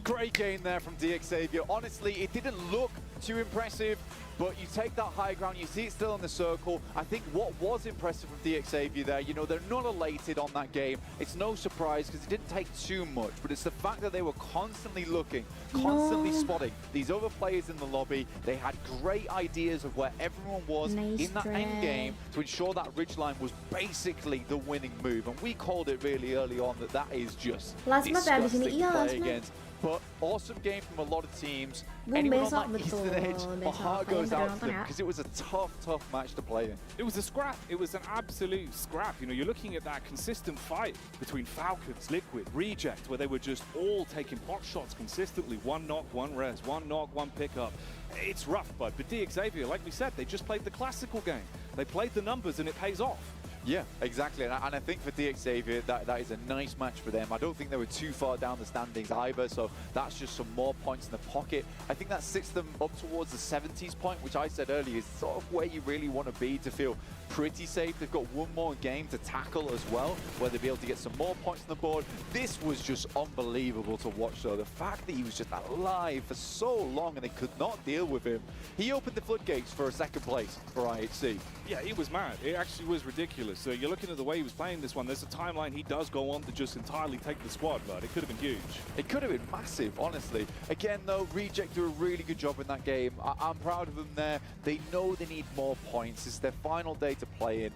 Great game there from DX Xavier. Honestly, it didn't look too impressive, but you take that high ground, you see it still in the circle. I think what was impressive from DX Xavier there, you know, they're not elated on that game. It's no surprise because it didn't take too much, but it's the fact that they were constantly looking, constantly spotting these other players in the lobby. They had great ideas of where everyone was in that end game to ensure that ridgeline was basically the winning move. And we called it really early on that is just disgusting to play against. But awesome game from a lot of teams. Anyone on that Eastern Edge, my heart goes out to them because it was a tough match to play in. It was a scrap. It was an absolute scrap. You know, you're looking at that consistent fight between Falcons, Liquid, Reject, where they were just all taking pot shots consistently. One knock, one res, one knock, one pickup. It's rough, bud. But DX Xavier, like we said, they just played the classical game. They played the numbers and it pays off. Yeah, exactly. And I think for DX Xavier, that is a nice match for them. I don't think they were too far down the standings either, so that's just some more points in the pocket. I think that sits them up towards the 70s point, which I said earlier is sort of where you really want to be to feel pretty safe. They've got one more game to tackle as well, where they'll be able to get some more points on the board. This was just unbelievable to watch, though. The fact that he was just alive for so long and they could not deal with him. He opened the floodgates for a second place for IHC. Yeah, he was mad. It actually was ridiculous. So you're looking at the way he was playing this one. There's a timeline he does go on to just entirely take the squad, but it could have been huge. It could have been massive, honestly. Again, though, Reject do a really good job in that game. I'm proud of them there. They know they need more points. It's their final day to play in.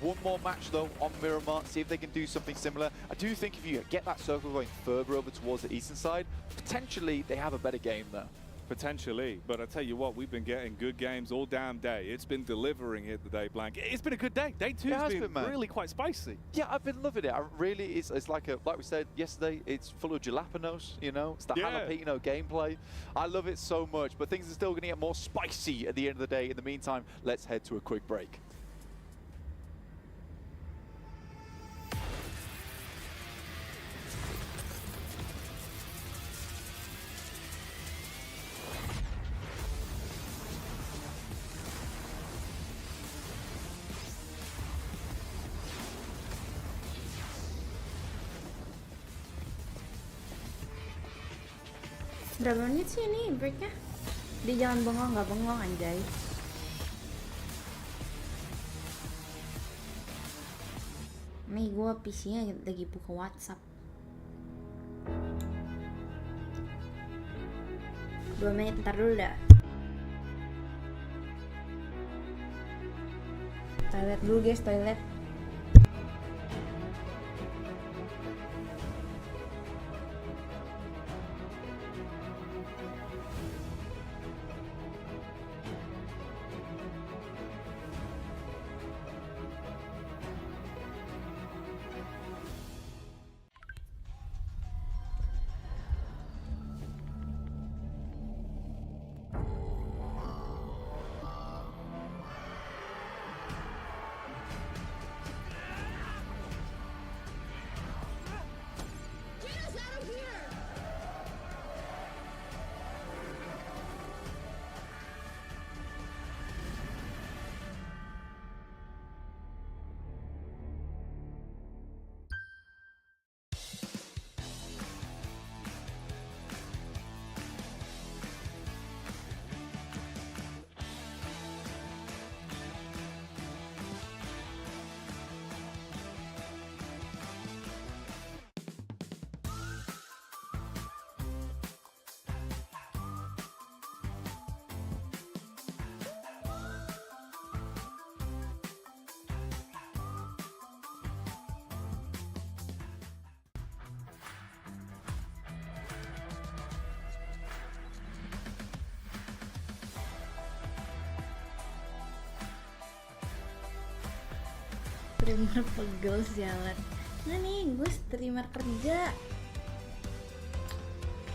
One more match, though, on Miramar. See if they can do something similar. I do think if you get that circle going further over towards the eastern side, potentially they have a better game there. Potentially, but I tell you what, we've been getting good games all damn day. It's been delivering here today, Blank. It's been a good day. Day 2 has been really quite spicy. Yeah, I've been loving it. It's like we said yesterday, it's full of jalapenos, you know? It's the jalapeno gameplay. I love it so much, but things are still going to get more spicy at the end of the day. In the meantime, let's head to a quick break. Berapa menit sih ini breaknya? Dia jangan bengong, nggak bengong anjay. Nih gue PC-nya lagi buka WhatsApp. 2 menit, ntar dulu dah. Toilet dulu guys, toilet. Streamer pegel sialan. Nah nih, gue streamer kerja.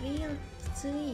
Real cuy.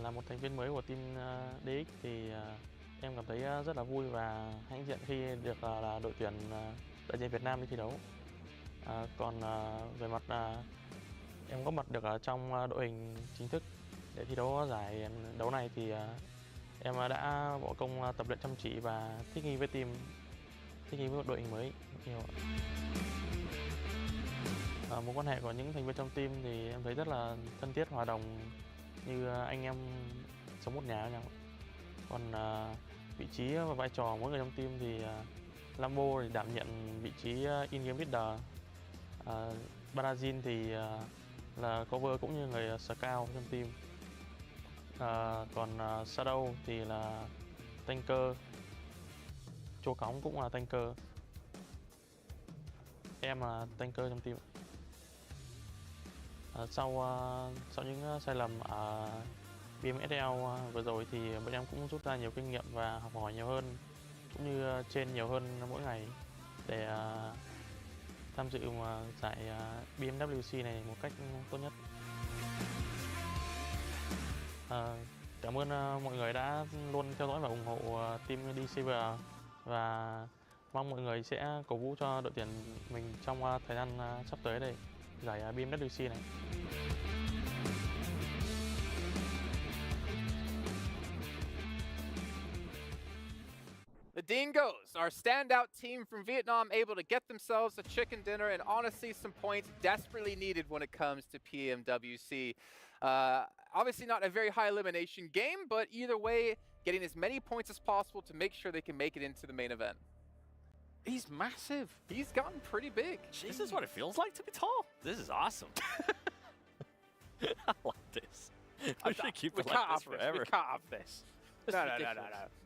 Là một thành viên mới của team DX thì em cảm thấy rất là vui và hãnh diện khi được là đội tuyển đại diện Việt Nam đi thi đấu. Còn về mặt em có mặt được ở trong đội hình chính thức để thi đấu giải đấu này thì em đã bỏ công tập luyện chăm chỉ và thích nghi với team, thích nghi với một đội hình mới nhiều. Mối quan hệ của những thành viên trong team thì em thấy rất là thân thiết, hòa đồng như anh em sống một nhà với nhau. Còn vị trí và vai trò mỗi người trong team thì Lambo thì đảm nhận vị trí in-game leader, Brazil thì là cover cũng như người scout trong team, còn Shadow thì là tanker, Chô Cóng cũng là tanker, em là tanker trong team. Sau những sai lầm ở Pmwc vừa rồi thì bọn em cũng rút ra nhiều kinh nghiệm và học hỏi nhiều hơn, cũng như train nhiều hơn mỗi ngày để tham dự giải Pmwc này một cách tốt nhất. Cảm ơn mọi người đã luôn theo dõi và ủng hộ team DCver và mong mọi người sẽ cổ vũ cho đội tuyển mình trong thời gian sắp tới đây, giải Pmwc này. The Dingos, our standout team from Vietnam, able to get themselves a chicken dinner and honestly some points desperately needed when it comes to Pmwc. Obviously not a very high elimination game, but either way, getting as many points as possible to make sure they can make it into the main event. He's massive. He's gotten pretty big. This is what it feels like to be tall. This is awesome. I like this. I should keep it like this forever. We can't have this.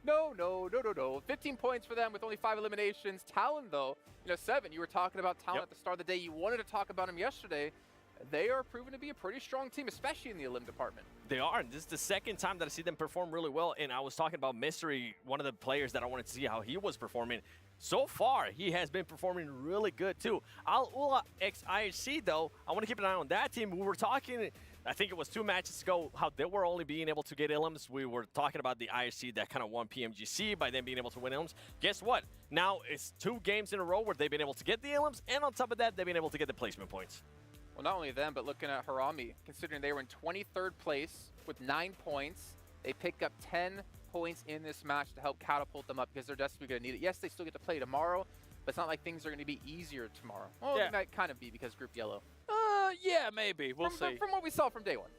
No. 15 points for them with only 5 eliminations. Talon, though, you know, 7, you were talking about Talon at the start of the day. You wanted to talk about him yesterday. They are proven to be a pretty strong team, especially in the elim department. They are. This is the second time that I see them perform really well. And I was talking about Mystery, one of the players that I wanted to see how he was performing. So far, he has been performing really good, too. Al-Ula ex-IHC, though, I want to keep an eye on that team. We were talking, I think it was 2 matches ago, how they were only being able to get elims. We were talking about the IHC that kind of won PMGC by them being able to win elims. Guess what? Now it's 2 games in a row where they've been able to get the elims, and on top of that, they've been able to get the placement points. Well, not only them, but looking at Harami, considering they were in 23rd place with 9 points, they pick up 10 points in this match to help catapult them up because they're desperately going to need it. Yes, they still get to play tomorrow, but it's not like things are going to be easier tomorrow. Well, they might kind of be because Group Yellow. Yeah, maybe. We'll see. From what we saw from day one.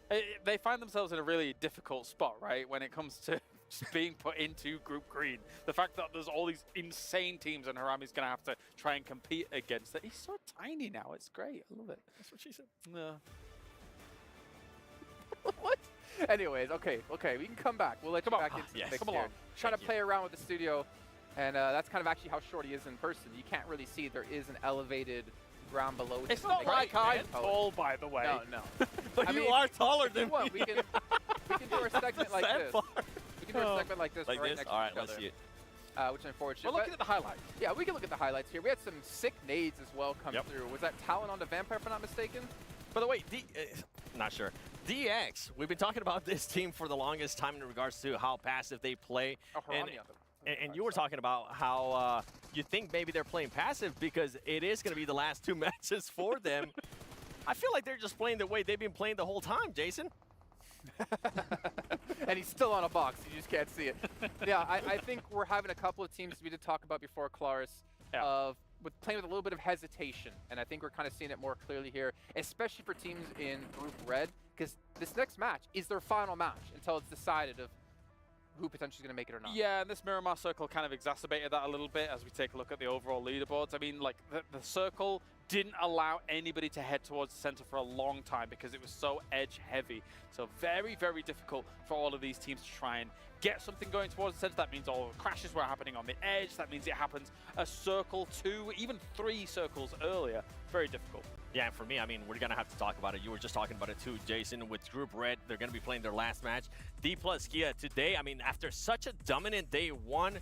They find themselves in a really difficult spot, right, when it comes to just being put into Group Green. The fact that there's all these insane teams and Harami's going to have to try and compete against it. He's so tiny now. It's great. I love it. That's what she said. What? Anyways, okay, we can come back. We'll let you back into the mix here. Trying to play around with the studio, and that's kind of actually how short he is in person. You can't really see there is an elevated ground below. It's not like I'm tall, by the way. No. But I mean, you are taller than me. We can do our segment like this. We can do a segment like this right next to each other. Let's see it. Which is unfortunate. We're looking at the highlights. Yeah, we can look at the highlights here. We had some sick nades as well come through. Was that Talon on the Vampire, if I'm not mistaken? By the way, not sure. DX, we've been talking about this team for the longest time in regards to how passive they play. And you were talking about how you think maybe they're playing passive because it is going to be the last 2 matches for them. I feel like they're just playing the way they've been playing the whole time, Jason. And he's still on a box. You just can't see it. Yeah, I think we're having a couple of teams we did talk about before, Claris, with playing with a little bit of hesitation. And I think we're kind of seeing it more clearly here, especially for teams in Group Red, because this next match is their final match until it's decided of who potentially is going to make it or not. Yeah, and this Miramar Circle kind of exacerbated that a little bit as we take a look at the overall leaderboards. I mean, like, the Circle didn't allow anybody to head towards the center for a long time because it was so edge-heavy. So very, very difficult for all of these teams to try and get something going towards the center. That means all the crashes were happening on the edge. That means it happens a circle, 2, even 3 circles earlier. Very difficult. Yeah, and for me, I mean, we're going to have to talk about it. You were just talking about it too, Jason. With Group Red, they're going to be playing their last match. D plus Kia today, I mean, after such a dominant day 1,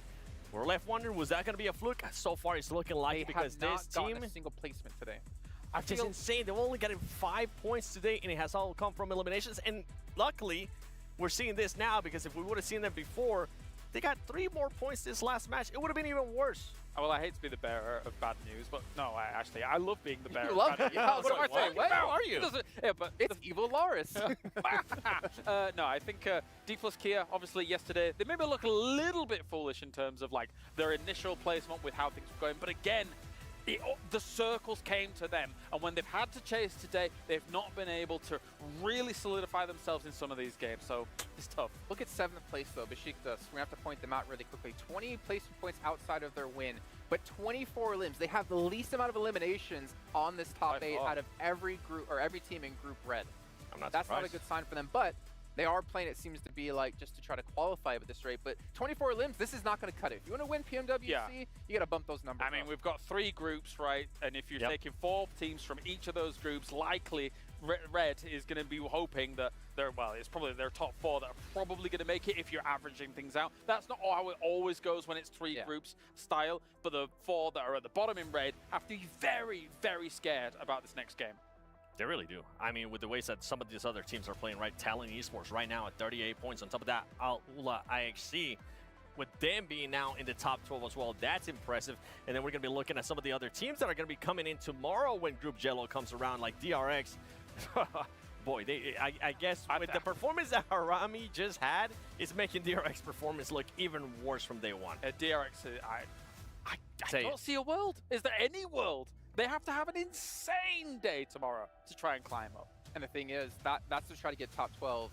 we're left wondering, was that going to be a fluke? So far, it's looking like because this team... a single placement today. I feel insane. They've only gotten 5 points today, and it has all come from eliminations. And luckily, we're seeing this now because if we would have seen them before, they got 3 more points this last match. It would have been even worse. Well, I hate to be the bearer of bad news, but no, I love being the bearer You love of bad it? news. Yeah, what do I say? What? How are you? Yeah, but it's evil Loris. No, I think D plus Kia, obviously yesterday, they maybe look a little bit foolish in terms of like their initial placement with how things were going, but again, the circles came to them, and when they've had to chase today, they've not been able to really solidify themselves in some of these games, so it's tough. Look at 7th place, though, Besiktas. We're going to have to point them out really quickly. 20 placement points outside of their win, but 24 limbs. They have the least amount of eliminations on this top 8 out of every group or every team in Group Red. That's not a good sign for them, but they are playing, it seems to be like, just to try to qualify at this rate. But 24 limbs, this is not going to cut it. If you want to win PMWC, you got to bump those numbers I mean, we've got 3 groups, right? And if you're taking 4 teams from each of those groups, likely Red is going to be hoping that it's probably their top 4 that are probably going to make it if you're averaging things out. That's not how it always goes when it's 3 groups style, but the 4 that are at the bottom in Red have to be very, very scared about this next game. They really do. I mean, with the ways that some of these other teams are playing, right? Talon Esports right now at 38 points. On top of that, Ula IXC, with them being now in the top 12 as well, that's impressive. And then we're going to be looking at some of the other teams that are going to be coming in tomorrow when Group Jello comes around, like DRX. Boy, I guess with the performance that Harami just had, it's making DRX performance look even worse from day 1. DRX, I don't see a world. Is there any world? They have to have an insane day tomorrow to try and climb up. And the thing is, that's to try to get top 12.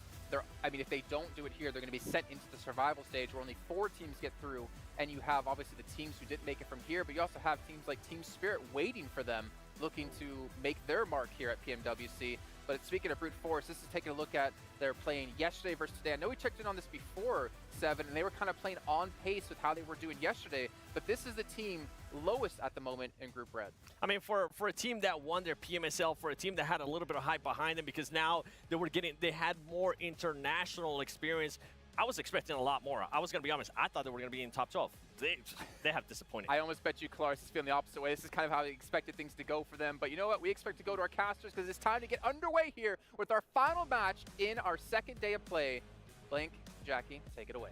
I mean, if they don't do it here, they're going to be sent into the survival stage where only 4 teams get through. And you have, obviously, the teams who didn't make it from here, but you also have teams like Team Spirit waiting for them, looking to make their mark here at PMWC. But speaking of brute force, this is taking a look at their playing yesterday versus today. I know we checked in on this before, 7, and they were kind of playing on pace with how they were doing yesterday. But this is the team lowest at the moment in Group Red. I mean, for a team that won their PMSL, for a team that had a little bit of hype behind them because now they had more international experience, I was expecting a lot more. I was going to be honest. I thought they were going to be in top 12. They have disappointed. I almost bet you Claris is feeling the opposite way. This is kind of how we expected things to go for them. But you know what? We expect to go to our casters because it's time to get underway here with our final match in our 2nd day of play. Blink, Jackie, take it away.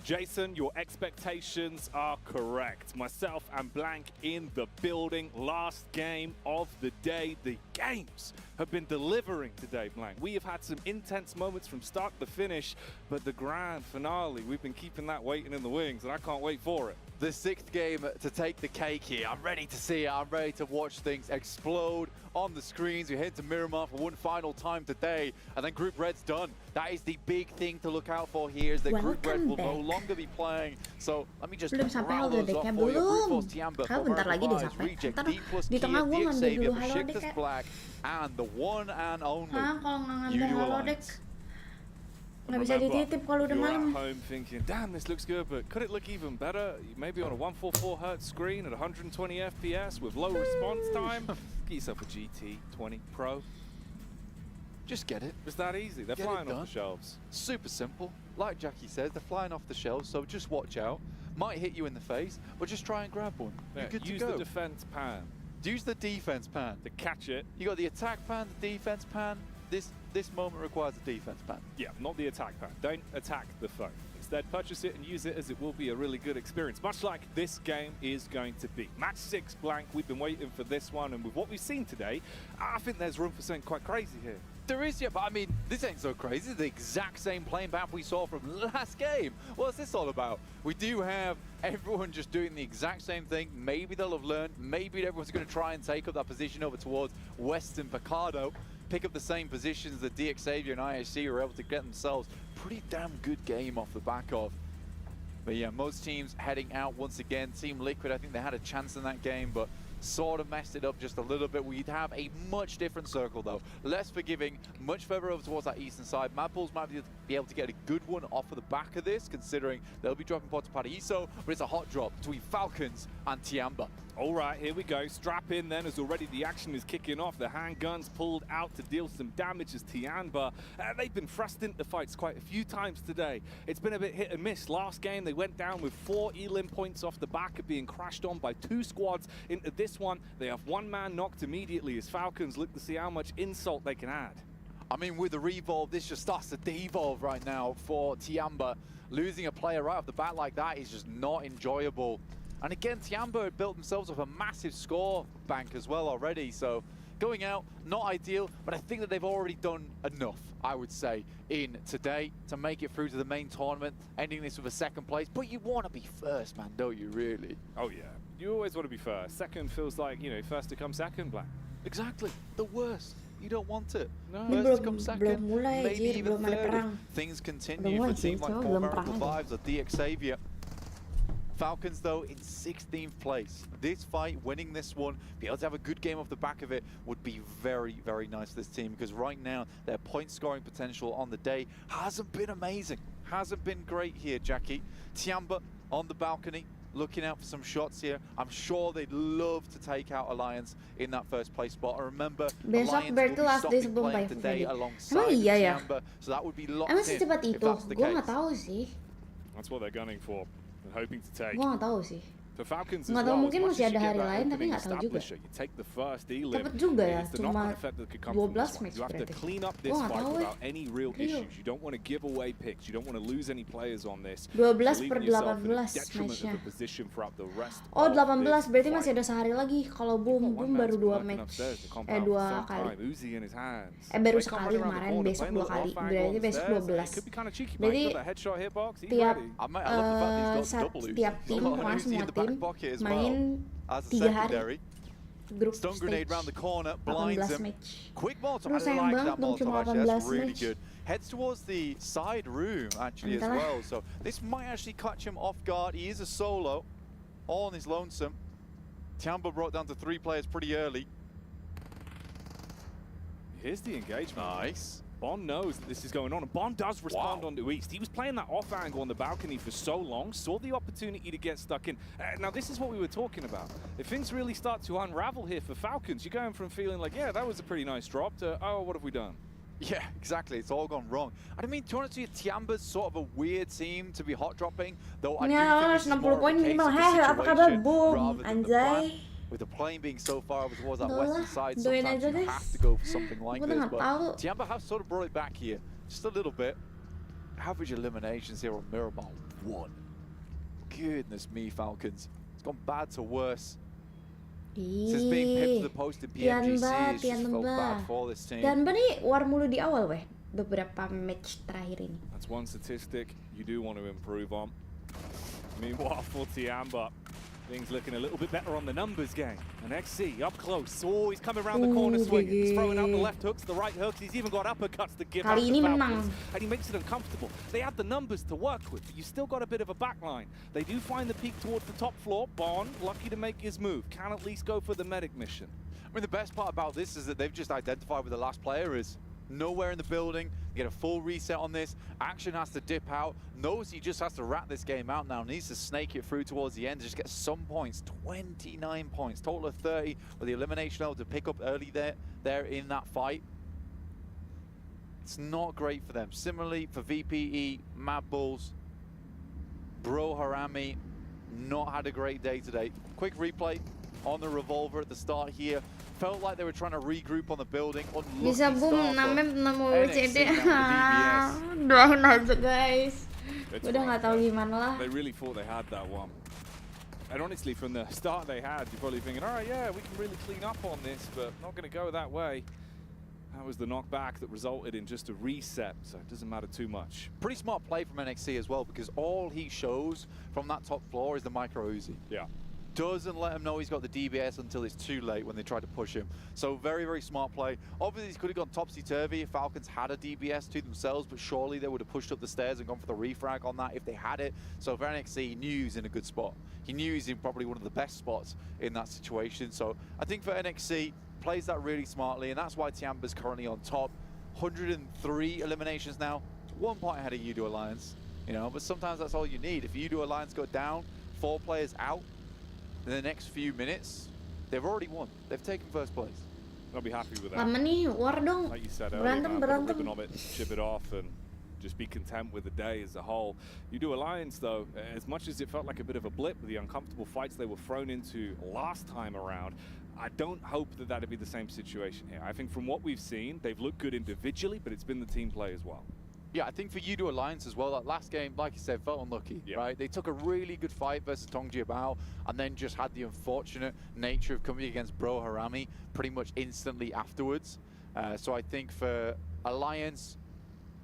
Jason, your expectations are correct. Myself and Blank in the building. Last game of the day. The games have been delivering today, Blank. We have had some intense moments from start to finish, but the grand finale, we've been keeping that waiting in the wings, and I can't wait for it. The 6th game to take the cake here. I'm ready to see it. I'm ready to watch things explode on the screens. We head to Miramar for one final time today, and then Group Red's done. That is the big thing to look out for here, is that Group Red will no longer be playing. So let me just round those off for you. Group Force Tiamba, bentar lagi deh sampai. Reject, Ntar D plus di tengah Kia, gue ngambil Xavier, dulu halodeck Besiktas ya. Black, and the one and only Kalau nggak Udo ngambil halodeck Alliance. nggak bisa dititip kalau udah You're malam. at home thinking, damn, this looks good, but could it look even better? Maybe on a 144 Hz screen at 120 FPS with low response time? Get yourself a GT 20 Pro. Just get it. It's that easy. They're flying off the shelves. Super simple. Like Jackie says, they're flying off the shelves, so just watch out. Might hit you in the face, but just try and grab one. Yeah, You're good to use go. the defense pan. Use the defense pan. To catch it. You got the attack pan, the defense pan. This moment requires a defense pan. Yeah, not the attack pan. Don't attack the foe. Instead, purchase it and use it, as it will be a really good experience, much like this game is going to be. Match 6 blank. We've been waiting for this one, and with what we've seen today, I think there's room for something quite crazy here. There is, yeah, but I mean, this ain't so crazy. This is the exact same playing map we saw from last game. What's this all about? We do have everyone just doing the exact same thing. Maybe they'll have learned. Maybe everyone's going to try and take up that position over towards Western Picado, pick up the same positions that DXavier and IHC were able to get themselves pretty damn good game off the back of. But yeah, most teams heading out once again. Team Liquid, I think they had a chance in that game, but sort of messed it up just a little bit. We'd have a much different circle though. Less forgiving, much further over towards that eastern side. Mad Bulls might be able to get a good one off of the back of this, considering they'll be dropping pod to Paraíso, but it's a hot drop between Falcons and Tiamba. All right, here we go. Strap in then, as already the action is kicking off. The handguns pulled out to deal some damage as Tiamba. They've been thrust into fights quite a few times today. It's been a bit hit and miss. Last game, they went down with 4 elim points off the back of being crashed on by 2 squads. Into this one, they have 1 man knocked immediately as Falcons look to see how much insult they can add. I mean, with the revolve, this just starts to devolve right now for Tiamba. Losing a player right off the bat like that is just not enjoyable. And again, Tiamba had built themselves up a massive score bank as well already, so going out, not ideal, but I think that they've already done enough, I would say, in today to make it through to the main tournament, ending this with a 2nd place. But you want to be first, man, don't you, really? Oh, yeah. You always want to be first. Second feels like, you know, first to come second, Black. Exactly. The worst. You don't want it. No. First to come second, mulai, maybe even belum ada third. perang. Things continue for a team like Miracle Vibes or DXavier. Falcons, though, in 16th place. This fight, winning this one, be able to have a good game off the back of it would be very, very nice for this team, because right now their point scoring potential on the day hasn't been amazing. Hasn't been great here, Jackie. Tiamba on the balcony, looking out for some shots here. I'm sure they'd love to take out Alliance in that 1st place spot. I remember besok Alliance berarti will be last day stopping sebelum playing Pmwc. today alongside Emang iya ya? Tiamba, so that would be locked Emang in secepat if itu? that's the Gue case. nggak tahu sih. That's what they're gunning for and hoping to take. Gue nggak tahu sih. For Falcons as Nggak tahu, well, mungkin as much masih as ada you get hari that lain, tapi opening nggak tahu juga. establisher, you take the first elim, Cepet juga ya, it's the cuma knock-on effect that could come from 12 this one. match You have to berarti. clean up this Gua nggak fight tahu without any real Real. issues. You don't want to give away picks. You don't want to lose any players on this. 12 You're per leaving yourself in a 18 detriment matchnya. of the position throughout the rest Oh, of 18 this berarti fight. masih ada sehari lagi. Kalau Boom baru 2 match. Dua kali. Uzi in his hands. Baru They come sekali running around the kemarin, corner, besok playing 2 a little kali. off-angle Berarti on the besok stairs. 12. It could be kind of cheeky, but Berarti he got that headshot hitbox. He's tiap ready. I love the fact that he's got double Uzi. tiap tim, Got pokoknya Uzi in semua the back tim pocket as main well. As a 3 hari secondary. grup Stun stage. grenade round the corner, 18 blinds him. match. Quick Molotov, Aduh, I sayang like banget that dong, Molotov cuma actually, that's 18 really match. good. Heads towards the side room actually as Entahlah. well, so this might actually catch him off guard. He is a solo, all on his lonesome. Tiamba brought down to 3 players pretty early. Here's the engagement. Nice. Bond knows that this is going on, and Bond does respond onto East. He was playing that off angle on the balcony for so long, saw the opportunity to get stuck in. Now, this is what we were talking about. If things really start to unravel here for Falcons, you're going from feeling like, yeah, that was a pretty nice drop, to, oh, what have we done? Yeah, exactly. It's all gone wrong. And I mean, to be honest with you, Tiamba's sort of a weird team to be hot dropping, though I do Ya, think this is 60 more of a poin case minimal. of the Hei, apa kabar, situation Boom? rather than the plan. Anjay. With the plane being so far over towards that Udah western lah, side, doain sometimes aja you deh. have to go for something like Gua this. udah nggak tahu. But Tiamba has sort of brought it back here, just a little bit. Average eliminations here on Miramar, 1. Goodness me, Falcons. It's gone bad to worse. Since being pipped to the post in PMGC, it's just felt bad for this team. Tianba nih war mulu di awal weh, beberapa match terakhir ini. That's one statistic you do want to improve on. Meanwhile, for Tiamba, things looking a little bit better on the numbers game. And XC up close. Oh, he's coming around the corner swinging. He's throwing out the left hooks, the right hooks. He's even got uppercuts to give out Kali to ini Falcons. menang. And he makes it uncomfortable. They have the numbers to work with, but you still got a bit of a backline. They do find the peak towards the top floor. Bond, lucky to make his move. Can at least go for the medic mission. I mean, the best part about this is that they've just identified where the last player is. Nowhere in the building. They get a full reset on this. Action has to dip out. Knows he just has to wrap this game out now. Needs to snake it through towards the end. Just get some points. 29 points. Total of 30 with the elimination able to pick up early there in that fight. It's not great for them. Similarly for VPE, Mad Bulls, Bro Harami, not had a great day today. Quick replay. on the revolver at the start here. Felt like they were trying to regroup on the building. Bisa boom namanya Pmwc. NXC Doain aja guys. It's Udah rough, nggak tahu though. gimana lah. They really thought they had that one. And honestly, from the start they had, you're probably thinking, all right, yeah, we can really clean up on this, but not going to go that way. That was the knockback that resulted in just a reset, so it doesn't matter too much. Pretty smart play from NXC as well, because all he shows from that top floor is the micro Uzi. Yeah. Doesn't let him know he's got the DBS until it's too late when they try to push him. So very, very smart play. Obviously, he could have gone topsy-turvy if Falcons had a DBS to themselves, but surely they would have pushed up the stairs and gone for the refrag on that if they had it. So for NXC, he knew he was in a good spot. He knew he's in probably one of the best spots in that situation. So I think for NXC, plays that really smartly, and that's why Tiamba's currently on top. 103 eliminations now, 1 point ahead of Udo Alliance. You know, but sometimes that's all you need. If Udo Alliance go down, 4 players out in the next few minutes, they've already won. They've taken first place. I'll be happy with that. Lama nih, war dong. Like you said earlier, Berantem, man, put a ribbon berantem. on it, chip it off, and just be content with the day as a whole. Udo Alliance, though, as much as it felt like a bit of a blip with the uncomfortable fights they were thrown into last time around, I don't hope that that'd be the same situation here. I think from what we've seen, they've looked good individually, but it's been the team play as well. Yeah, I think for Udo Alliance as well, that last game, like you said, felt unlucky, right? They took a really good fight versus Tongji Bao and then just had the unfortunate nature of coming against Bro Harami pretty much instantly afterwards. So I think for Alliance,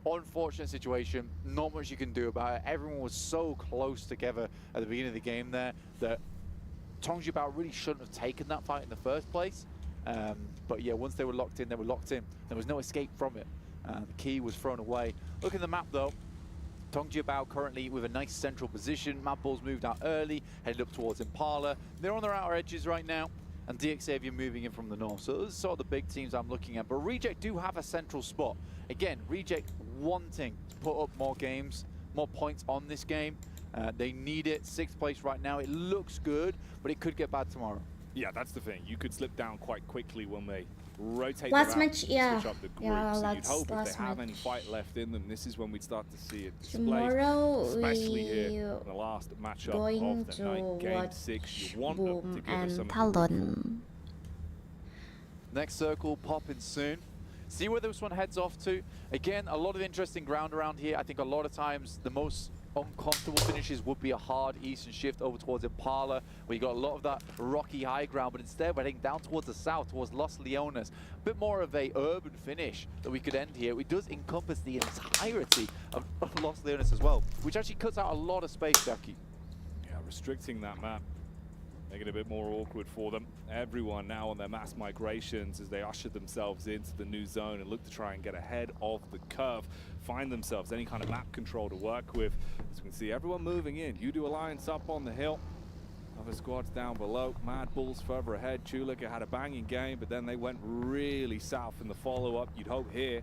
unfortunate situation, not much you can do about it. Everyone was so close together at the beginning of the game there that Tongji Bao really shouldn't have taken that fight in the first place. But yeah, once they were locked in, they were locked in. There was no escape from it. The key was thrown away. Look at the map though. Tongji Bao currently with a nice central position. Mad Bulls moved out early, headed up towards Impala. They're on their outer edges right now, and DXavier moving in from the north. So those are sort of the big teams I'm looking at. But Reject do have a central spot. Again, Reject wanting to put up more games, more points on this game. They need it. 6th place right now. It looks good, but it could get bad tomorrow. Yeah, that's the thing. You could slip down quite quickly when they rotate Last around, match, yeah. switch up the groups. Yeah, and you'd hope if last they have match. any fight left in them, this is when we'd start to see it displayed. Tomorrow Especially we here in the last matchup going of the to night, Game watch 6. You want them to Boom give us and some. Talon. Next circle popping soon. See where this one heads off to. Again, a lot of interesting ground around here. I think a lot of times the most uncomfortable finishes would be a hard eastern shift over towards Impala, where you got a lot of that rocky high ground, but instead we're heading down towards the south, towards Los Leones. A bit more of a urban finish that we could end here. It does encompass the entirety of Los Leones as well, which actually cuts out a lot of space, Jackie. Yeah, restricting that map, making it a bit more awkward for them. Everyone now on their mass migrations as they usher themselves into the new zone and look to try and get ahead of the curve, find themselves any kind of map control to work with. As we can see, everyone moving in. Udo Alliance up on the hill. Other squads down below. Mad Bulls further ahead. Chulika had a banging game, but then they went really south in the follow-up. You'd hope here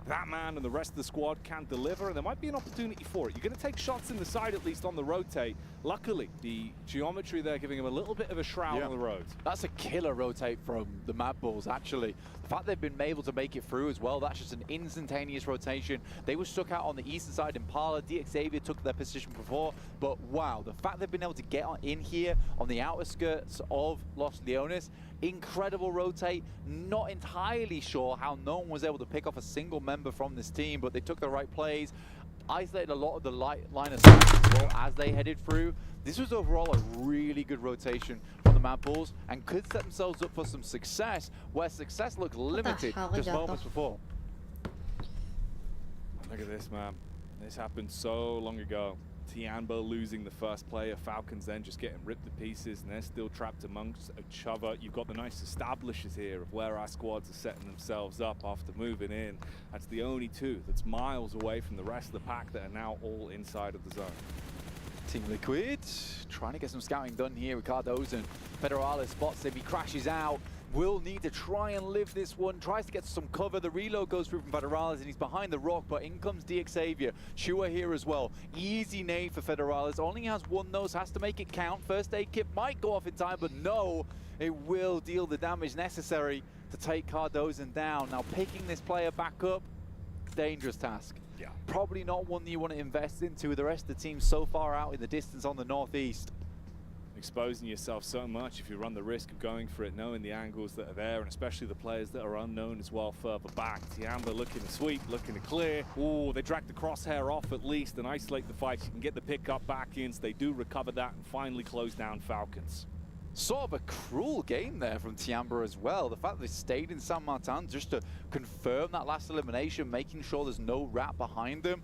that man and the rest of the squad can deliver, and there might be an opportunity for it. You're going to take shots in the side, at least on the rotate. Luckily, the geometry there giving him a little bit of a shroud on the road. That's a killer rotate from the Mad Bulls, actually. The fact they've been able to make it through as well, that's just an instantaneous rotation. They were stuck out on the eastern side. Impala, DXavier took their position before, but wow, the fact they've been able to get in here on the outer skirts of Los Leones, incredible rotate. Not entirely sure how no one was able to pick off a single member from this team, but they took the right plays, isolated a lot of the line of sight as well as they headed through. This was overall a really good rotation from the Mad Bulls and could set themselves up for some success, where success looked limited just moments before. Look at this, man. This happened so long ago. Tianba losing the first player, Falcons then just getting ripped to pieces, and they're still trapped amongst each other. You've got the nice establishers here of where our squads are setting themselves up after moving in. That's the only two that's miles away from the rest of the pack that are now all inside of the zone. Team Liquid trying to get some scouting done here. Ricardo's and Federales spots him. He crashes out. Will need to try and live this one. Tries to get some cover. The reload goes through from Federales and he's behind the rock, but in comes DXavier. Chua here as well. Easy nade for Federales. Only has one nose, has to make it count. First aid kit might go off in time, but no, it will deal the damage necessary to take Cardozo down. Now picking this player back up, dangerous task. Yeah. Probably not one that you want to invest into with the rest of the team so far out in the distance on the northeast. exposing yourself so much if you run the risk of going for it, knowing the angles that are there, and especially the players that are unknown as well further back. Tiamba looking to sweep, looking to clear. Oh, they drag the crosshair off at least and isolate the fight. You can get the pick up back in, so they do recover that and finally close down Falcons. Sort of a cruel game there from Tiamba as well. The fact that they stayed in San Martin just to confirm that last elimination, making sure there's no rat behind them.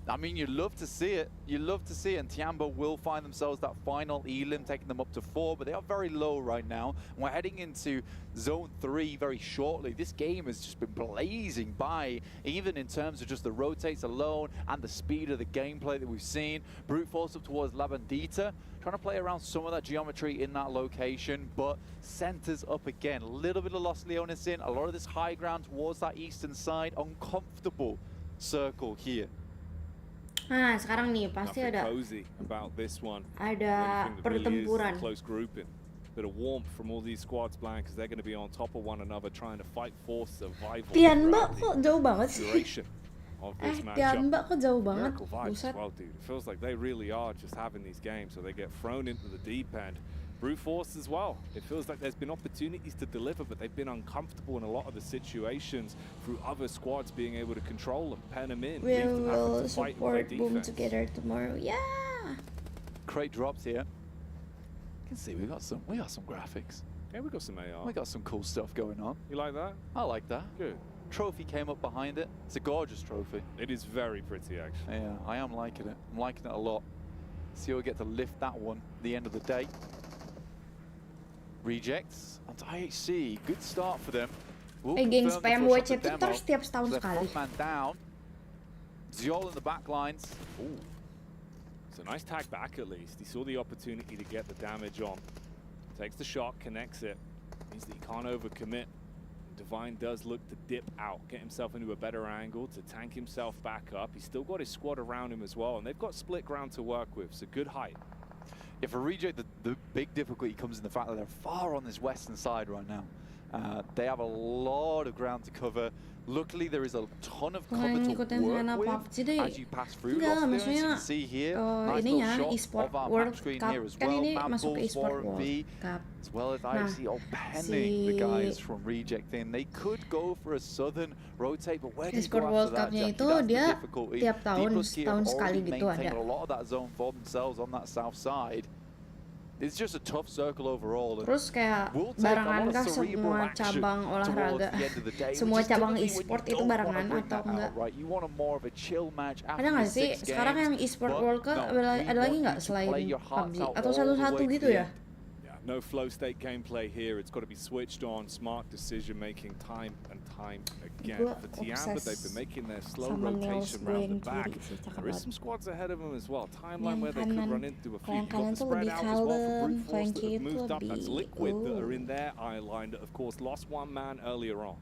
I mean, you'd love to see it. You'd love to see it. And Tiamba will find themselves that final elim, taking them up to 4, but they are very low right now. And we're heading into Zone 3 very shortly. This game has just been blazing by, even in terms of just the rotates alone and the speed of the gameplay that we've seen. Brute Force up towards La Bandita, trying to play around some of that geometry in that location, but centers up again. A little bit of Los Leones in, a lot of this high ground towards that eastern side. Uncomfortable circle here. Nah, sekarang nih pasti ada pertempuran. Close grouping. Bit of warmth from all these squads, Blank, because they're going to be on top of one another trying to fight for survival. Tiamba kok jauh banget sih? Tiamba kok jauh banget? Miracle vibes as well, dude. It feels like they really are just having these games, so they get thrown into the deep end. Brute Force as well. It feels like there's been opportunities to deliver, but they've been uncomfortable in a lot of the situations through other squads being able to control them, pen them in. We will support Boom together tomorrow. Yeah. Crate drops here. You can see we got some graphics. Yeah, we got some AR. We got some cool stuff going on. You like that? I like that. Good. Trophy came up behind it. It's a gorgeous trophy. It is very pretty, actually. Yeah, I am liking it. I'm liking it a lot. See how we get to lift that one at the end of the day. Rejects onto IHC. Good start for them. Gengs Pmwc itu terus setiap setahun sekali. Man down. Ziol in the back lines. Ooh. It's a nice tag back at least. He saw the opportunity to get the damage on. Takes the shot, connects it. Means that he can't overcommit. Divine does look to dip out, get himself into a better angle to tank himself back up. He's still got his squad around him as well, and they've got split ground to work with, so good height. Yeah, for Reject, the big difficulty comes in the fact that they're far on this western side right now. They have a lot of ground to cover. Luckily, there is a ton of cover to work with as you pass through. Lost you can see here, nice little shot of our map screen here as well. Mambles, 4 and B, as well as IC all penning the guys from Reject in. They could go for a southern rotate, but where do you go after that? That's the difficulty. Tiap tahun sekali gitu ada. A lot of that zone for themselves on that south side. It's just a tough circle overall. Terus kayak barengan kah semua cabang olahraga, semua cabang e-sport itu barengan atau enggak? Ada nggak sih sekarang yang e-sport World Cup ada lagi nggak selain PUBG atau satu-satu gitu ya? No flow state gameplay here. It's got to be switched on. Smart decision making time and time again. For Tiamba, they've been making their slow rotation around the back. There is some squads ahead of them as well. Timeline where they could run into a few. You've got the spread out as well for Brute Force that have moved up. That's Liquid that are in their eye line that, of course, lost one man earlier on.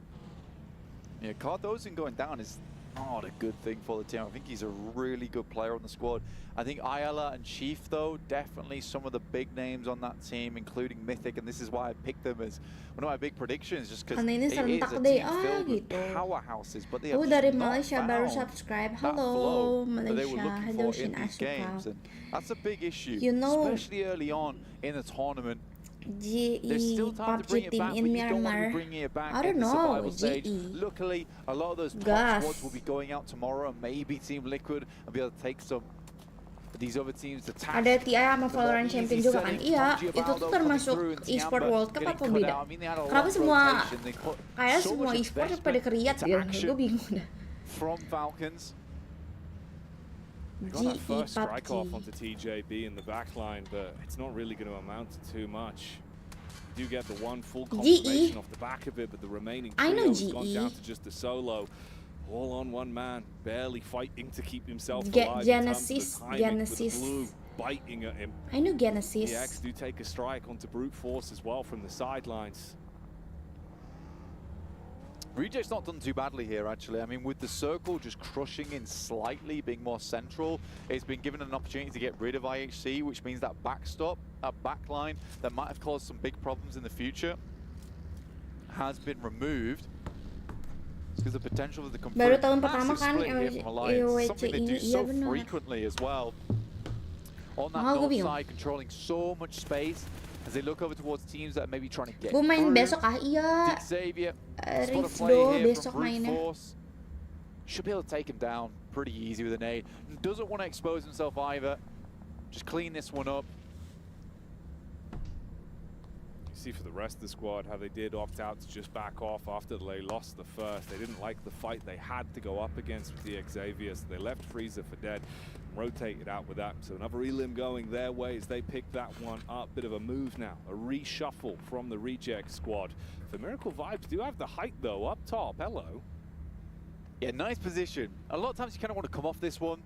Yeah, Cardozo going down is not a good thing for the team. I think he's a really good player on the squad. I think Ayala and Chief, though, definitely some of the big names on that team, including Mythic, and this is why I picked them as one of my big predictions, just because it is a team filled with powerhouses, but they have dari not Malaysia baru subscribe. Hello, Malaysia. Hello, Shin Asuka. That's a big issue, you know, especially early on in the tournament. PUBG team in Myanmar. I don't know, GE. Luckily, a lot of those top squads will be going out tomorrow, and maybe Team Liquid will be able to take some of these other teams to task. Ada TI sama Valorant Champion juga kan? Iya, itu tuh termasuk Esport World Cup atau beda? Kenapa semua kayak semua esport pada keriat ya? Gue bingung dah. From Falcons. They got that first strike off onto TJB in the back line, but it's not really going to amount to too much. You do get the one full confirmation off the back of it, but the remaining trio has gone down to just a solo. All on one man, barely fighting to keep himself alive. Genesis. Blue biting at him. I know Genesis. The X do take a strike onto Brute Force as well from the sidelines. Reject's not done too badly here, actually. I mean, with the circle just crushing in slightly, being more central, it's been given an opportunity to get rid of IHC, which means that backstop, that backline, that might have caused some big problems in the future, has been removed. Because the potential of the complete massive split here from Alliance, something they do so frequently as well. on that north side, controlling so much space as they look over towards teams that are maybe trying to get Gue main through. besok iya. Xavier, Rifdo besok mainnya. Should be able to take him down pretty easy with an A. Doesn't want to expose himself either. Just clean this one up. You see for the rest of the squad how they did opt out to just back off after they lost the first. They didn't like the fight they had to go up against with the Xavier, so they left Freezer for dead, rotated out with that. So another elim going their way as they pick that one up. Bit of a move now, a reshuffle from the reject squad. The Miracle Vibes do have the height though up top. Hello. Yeah, nice position. A lot of times you kind of want to come off this one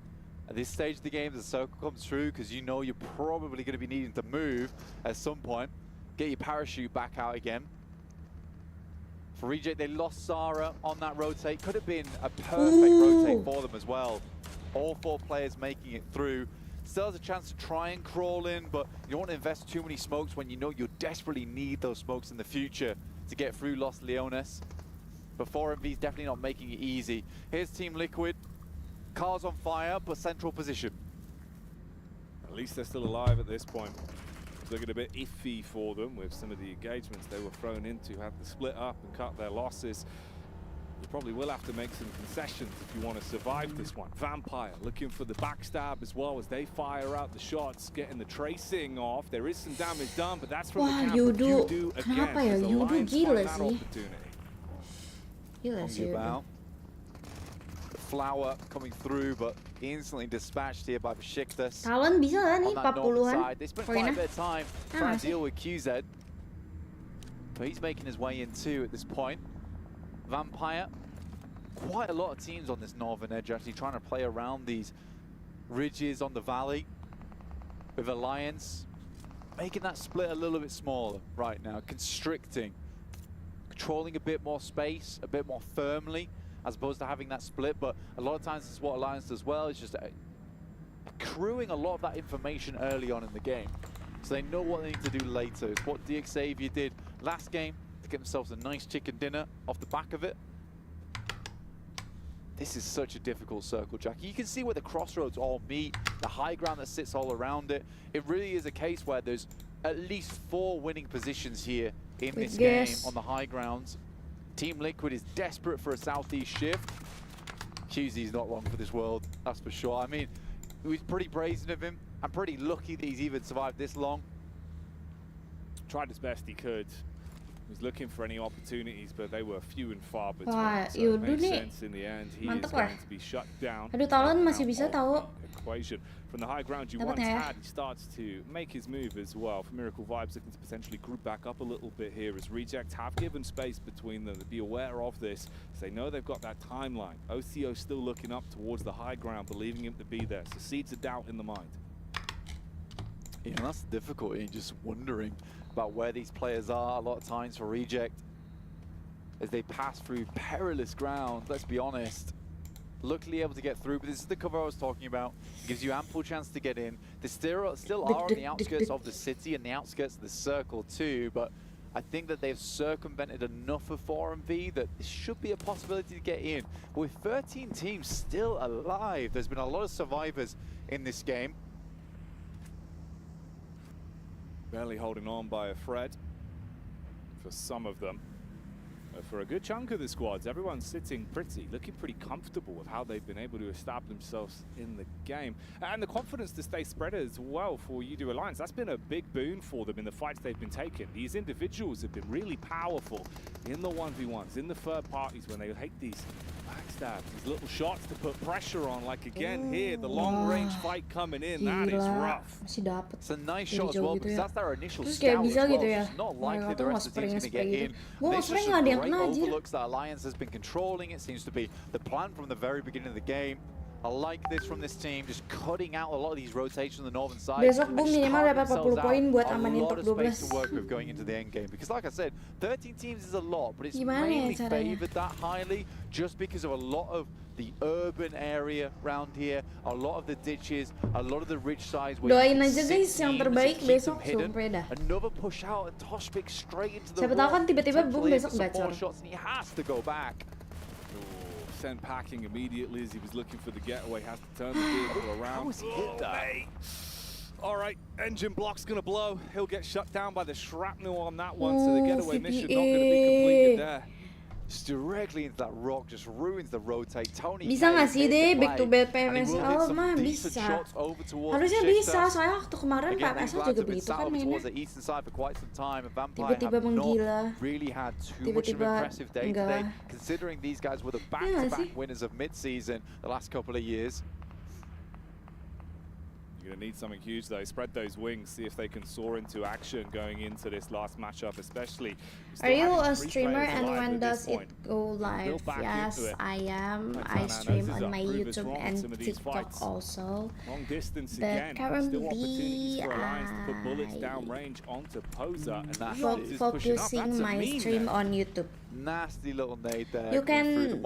at this stage of the game as the circle comes through, because you know you're probably going to be needing to move at some point. Get your parachute back out again. For Reject, they lost Sarah on that rotate. Could have been a perfect rotate for them as well. All 4 players making it through. Still has a chance to try and crawl in, but you don't want to invest too many smokes when you know you desperately need those smokes in the future to get through Los Leones. But 4MV's definitely not making it easy. Here's Team Liquid. Cars on fire, but central position. At least they're still alive at this point. It's looking a bit iffy for them with some of the engagements they were thrown into, had to split up and cut their losses. You probably will have to make some concessions if you want to survive this one. Vampire looking for the backstab as well as they fire out the shots, getting the tracing off. There is some damage done, but that's from the camp. Yudu kenapa ya? Yudu gila sih. Gila sih Yudu. The flower coming through, but instantly dispatched here by Besiktas. Talon bisa lah nih 40-an. They spent quite a bit of time trying to deal with QZ. But he's making his way in too at this point. Vampire. Quite a lot of teams on this northern edge actually trying to play around these ridges on the valley. With Alliance making that split a little bit smaller right now, constricting. Controlling a bit more space, a bit more firmly, as opposed to having that split. But a lot of times this is what Alliance does well, is just accruing a lot of that information early on in the game. So they know what they need to do later. It's what Xavier did last game to get themselves a nice chicken dinner off the back of it. This is such a difficult circle, Jackie. You can see where the crossroads all meet, the high ground that sits all around it. It really is a case where there's at least 4 winning positions here in this game on the high grounds. Team Liquid is desperate for a southeast shift. QZ's not long for this world, that's for sure. I mean, it was pretty brazen of him. I'm pretty lucky that he's even survived this long. Tried as best he could. He was looking for any opportunities, but they were few and far between. Wah, so Yudu it makes nih. sense in the end. He Mantep is lah. going to be shut down. Aduh, Talon masih bisa tahu. Equation. From the high ground you Dapat once ya. had, he starts to make his move as well. For Miracle Vibes looking to potentially group back up a little bit here as Reject have given space between them. To be aware of this, as they know they've got that timeline. OCO still looking up towards the high ground, believing him to be there. So seeds of doubt in the mind. Yeah, that's the difficulty, just wondering about where these players are a lot of times for Reject as they pass through perilous ground, let's be honest. Luckily able to get through, but this is the cover I was talking about. It gives you ample chance to get in. They still are on the outskirts of the city and the outskirts of the circle too, but I think that they've circumvented enough of 4MV that this should be a possibility to get in. With 13 teams still alive, there's been a lot of survivors in this game. Barely holding on by a thread for some of them. For a good chunk of the squads, everyone's sitting pretty, looking pretty comfortable with how they've been able to establish themselves in the game. And the confidence to stay spread as well for Yudu Alliance, that's been a big boon for them in the fights they've been taking. These individuals have been really powerful in the 1v1s, in the third parties when they hate these backstabs, these little shots to put pressure on, like again here, the long range fight coming in, that is rough. Masih dapet. It's a nice shot as well, because that's their initial Terus kayak scout bisa as well. gitu ya. It's not likely the rest of the team's going to get in. Gue This is nggak just ada yang great kena aja. overlooks that Alliance has been controlling. It seems to be the plan from the very beginning of the game. I like this from this team, just cutting out a lot of these rotations on the northern side. Besok gue minimal dapat 40 poin buat amanin top 12. A lot of space to work with going into the end game, because like I said, 13 teams is a lot, but it's mainly favored that highly just because of a lot of the urban area around here, a lot of the ditches, a lot of the rich sides. Doain aja guys yang terbaik besok sumpah dah. Another push out and Toshpik straight into the Siapa tahu kan tiba-tiba boom besok gacor. shots and he has to go back. Sent packing immediately as he was looking for the getaway, has to turn the vehicle around. How has he hit that? All right, engine block's gonna blow. He'll get shut down by the shrapnel on that one, so the getaway mission not gonna be completed there. Just directly into that rock, just ruins the rotate. Tony bisa nggak sih deh back to back PMS? Oh mah bisa. Harusnya bisa, soalnya waktu kemarin PMS juga begitu kan mainnya. Tiba-tiba menggila. Tiba-tiba enggak. Considering these guys were the back-to-back winners of mid-season the last couple of years. You're going to need something huge, though. Spread those wings, see if they can soar into action going into this last matchup, especially. Are you a streamer, and when does it go live? Yes, I am. I stream on my YouTube and TikTok also. Long distance but again. currently focusing my stream on YouTube. Nasty little nade there. You can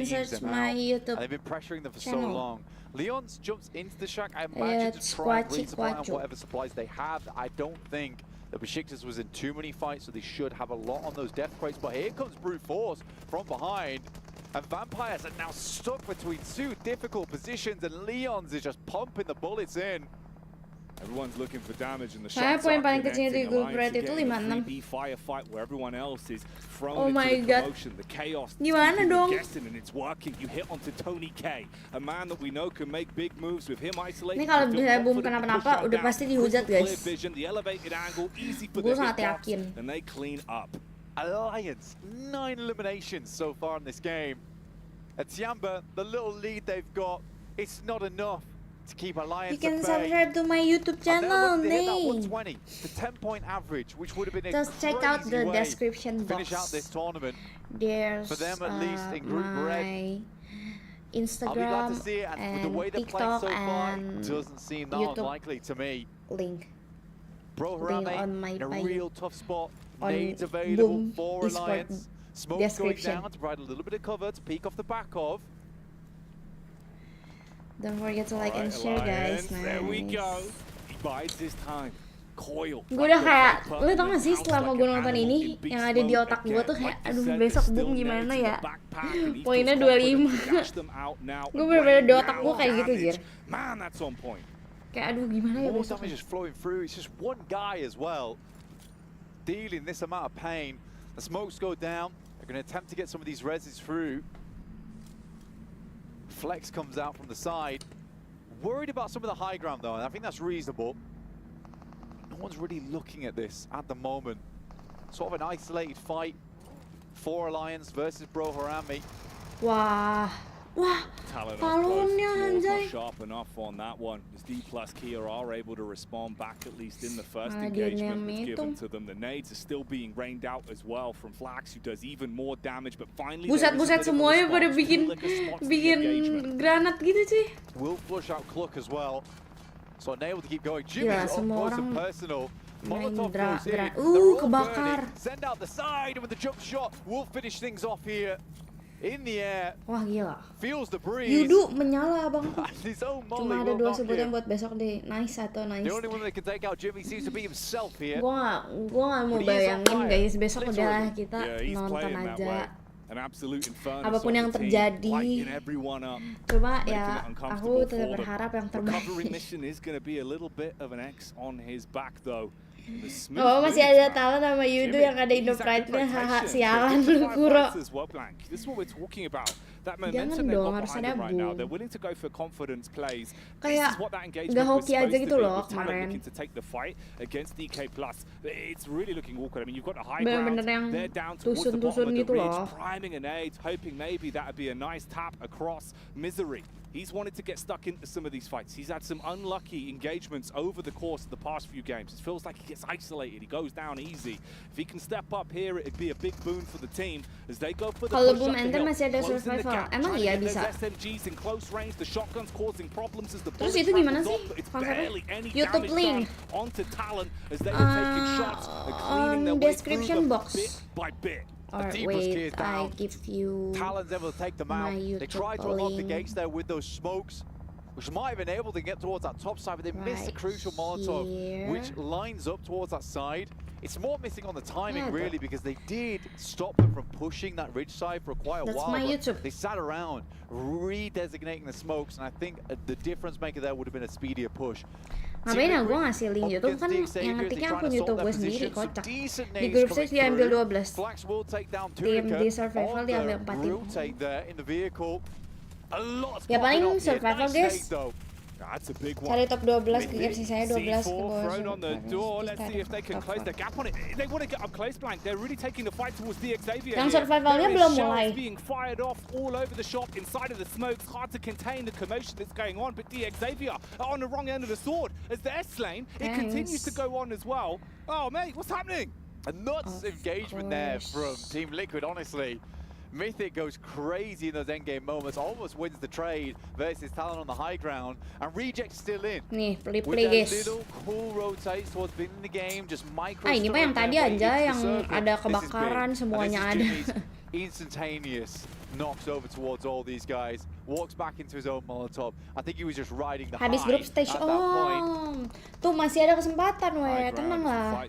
search my YouTube. They've been pressuring them for channel. so long. Leon's jumps into the shack, I imagine, to try and resupply on whatever supplies they have. I don't think that Besiktas was in too many fights, so they should have a lot on those death crates. But here comes Brute Force from behind. And Vampires are now stuck between two difficult positions, and Leon's is just pumping the bullets in. Everyone's looking for damage in the Saya shots poin are paling kecilnya di connecting. grup Alliance red itu again, 56. 3B firefight where everyone else is thrown Oh my into the God. commotion, the chaos. Gimana dong? Guessing, and it's working. You hit onto Tony K, a man that we know can make big moves with him isolated. Ini kalau bisa boom kenapa-napa udah pasti dihujat guys. The elevated angle, easy for Gue the sangat hitbox, yakin. and they clean up. Alliance, 9 eliminations so far in this game. At Tiamba, the little lead they've got, it's not enough to keep Alliance You can at bay. subscribe to my YouTube channel, And they're Nih. looking to hit that 120, the 10-point average, which would have been a Just check out crazy the way description to finish out box. this tournament. There's For them, at least, in Group Red. my I'll be glad Instagram to see it, and with the and way they're playing TikTok so far, it and doesn't seem that YouTube unlikely to me. link. Bro Link Harame on my in a bio. real tough spot. On Nades available Boom for Esports Alliance. Smoke's going description. down to provide a little bit of cover to peek off the back of. Don't forget to like and share guys. Nice. There we go. He bides his time. Coil. Gue udah kayak, lu tau gak sih selama gue nonton ini, yang ada di otak gue tuh kayak, aduh besok boom gimana ya, poinnya 25. Gue bener-bener di otak gue kayak gitu Jir. Man, that's on point. Kayak aduh gimana ya More besok. damage is flowing through. It's just one guy as well dealing this amount of pain. The smokes go down. They're going to attempt to get some of these reses through. Flex comes out from the side. Worried about some of the high ground though, and I think that's reasonable. No one's really looking at this at the moment. Sort of an isolated fight for Alliance versus Bro Harame. Wah, balonnya anjay. Sharp enough on that one. As D plus Kia are able to respond back at least in the first Dia engagement nyam that's given itu. to them. The nades are still being rained out as well from Flax, who does even more damage. But finally, Buset semuanya pada bikin granat gitu sih. Will flush out Cluck as well. So unable to keep going. Jimmy's Gila, up semua close and orang personal. main Molotov goes in. They're all kebakar. burning. Send out the side, and with the jump shot, will finish things off here. In the air. Wah gila. Feels the breeze. Yudu menyala bang. His own Molly Cuma ada will 2 knock sebutan him. buat besok deh. Nice atau nice. The only one that can take out Jimmy seems to be himself here. Gua gak mau But he is on bayangin fire. guys, besok Literally. udah kita he's nonton playing that aja. way. An absolute inferno. Apapun yang terjadi. Cuma ya aku tetap berharap yang terbaik. Recovery mission is going to be a little bit of an X on his back though. Oh masih ada Talon sama Yudo yang ada Indo Pride-nya. Haha sialan lu Kuro. This is what we're talking about. That Jangan momentum they've dong, got harus behind ada them right now. boom. They're willing to go for confidence plays. Kayak This is what that engagement nggak was hoki aja supposed gitu to be. loh With Talon kemarin. looking to take the fight against DK+. It's really looking awkward. I mean, you've got a high Bener-bener ground. yang They're down towards the bottom tusun-tusun of the gitu ridge, loh. priming an aid, hoping maybe that would be a nice tap across Misery. He's wanted to get stuck into some of these fights. He's had some unlucky engagements over the course of the past few games. It feels like he gets isolated. He goes down easy. If he can step up here, it'd be a big boon for the team as they go for the Kalau push boom up the enter hill, masih ada closing the survival. gap, Emang trying to iya get those bisa? SMGs in close range. The shotguns causing problems as the Terus bullets itu gimana rattles sih off, but it's konsepnya? barely any YouTube damage link. done onto Talon as they are taking shots and cleaning their on way description through them box. bit by bit. Or wait, I give you Talon's able to take them out. my They YouTube tried to unlock the link. gates there with those smokes, which might have been able to get towards that top side, but they missed the Right crucial Molotov, here. which lines up towards that side. It's more missing on the timing, really, because they did stop them from pushing that ridge side for quite a while. They sat around, redesignating the smokes, and I think the difference maker there would have been a speedier push. Ngapain ya gue ngasih link YouTube kan yang ngetiknya akun YouTube gue sendiri, kocak. Di grup stage dia ambil 12 tim, di survival dia ambil 4 tim. Ya paling survival guys, cari top 12, kejar sisanya 12 ke bawah. On the door. Let's see if they can close the gap on it. They want to get up close, Blank. They're really taking the fight towards the Xavier. Yang survivalnya belum mulai. Being fired off all over the shop inside of the smokes. Hard to contain the commotion that's going on, but the Xavier are on the wrong end of the sword. As they're slain, it continues to go on as well. Oh, mate, what's happening? A nuts engagement there from Team Liquid, honestly. Mythic goes crazy in those endgame moments, almost wins the trade versus Talon on the high ground, and Reject still in. Nih, play guys. guys. Little cool rotates towards beginning the game, just micro. Ini mah yang tadi aja yang ada kebakaran semuanya ada. Instantaneous knocks over towards all these guys, walks back into his own Molotov. I think he was just riding the high. Habis group stage. Tuh masih ada kesempatan, tenang lah.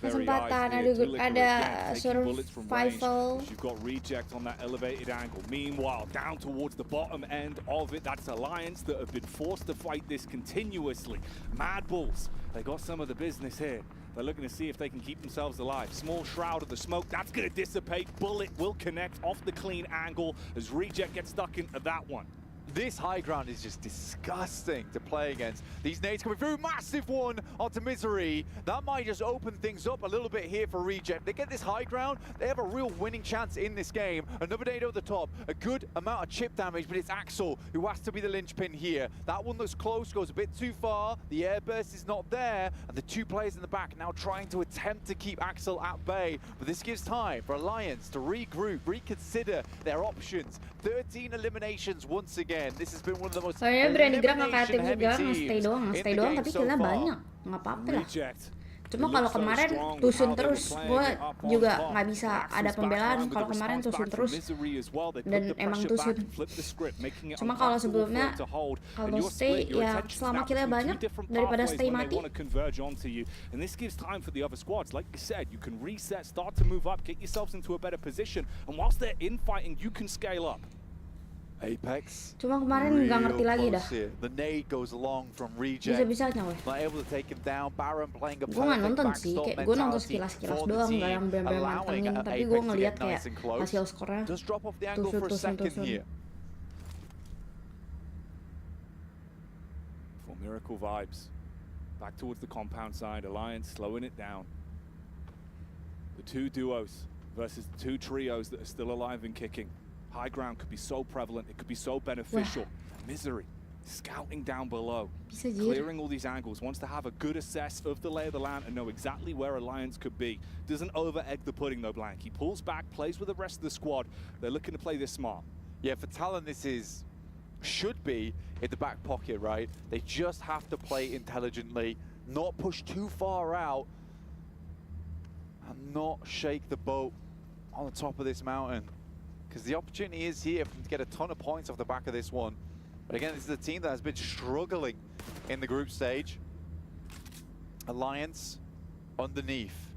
Kesempatan ada survival. You've got Reject on that elevated angle. Meanwhile, down towards the bottom end of it, that's Alliance that have been forced to fight this continuously. Mad Bulls, they got some of the business here. They're looking to see if they can keep themselves alive. Small shroud of the smoke, that's going to dissipate. Bullet will connect off the clean angle as Reject gets stuck into that one. This high ground is just disgusting to play against. These nades coming through, massive one onto Misery. That might just open things up a little bit here for Reject. They get this high ground, they have a real winning chance in this game. Another nade over the top, a good amount of chip damage, but it's Axel who has to be the linchpin here. That one looks close, goes a bit too far. The airburst is not there, and the two players in the back now trying to attempt to keep Axel at bay. But this gives time for Alliance to regroup, reconsider their options. 13 eliminations once again. This has been one of the most soalnya berani gerak nggak kreatif juga, nge-stay doang, tapi killnya banyak, nggak apa-apa lah. Cuma kalau kemarin tusun terus, gue juga nggak bisa ada pembelaan kalau kemarin tusun terus dan emang tusun. Cuma kalau sebelumnya kalau stay ya selama killnya banyak daripada stay mati. And this gives time for the other squads. Like you said, you can reset, start to move up, get yourselves into a better position, and whilst they're infighting, you can scale up. Apex. Cuma kemarin nggak ngerti lagi dah. The nade goes long from Reject. Bisa-bisanya weh. Not able to take him down. Baron playing a gue nggak nonton sih, kayak gue nonton sekilas-kilas doang, nggak yang bener-bener mantengin. Tapi gue ngeliat kayak hasil skornya tusun. For Miracle vibes, back towards the compound side. Alliance slowing it down. The two duos versus the two trios that are still alive and kicking. High ground could be so prevalent, it could be so beneficial. Misery, scouting down below, clearing all these angles, wants to have a good assess of the lay of the land and know exactly where Alliance could be. Doesn't over-egg the pudding though, Blank. He pulls back, plays with the rest of the squad. They're looking to play this smart. Yeah, for Talon this should be in the back pocket, right? They just have to play intelligently, not push too far out, and not shake the boat on the top of this mountain. Because the opportunity is here for them to get a ton of points off the back of this one. But again, this is a team that has been struggling in the group stage. Alliance underneath,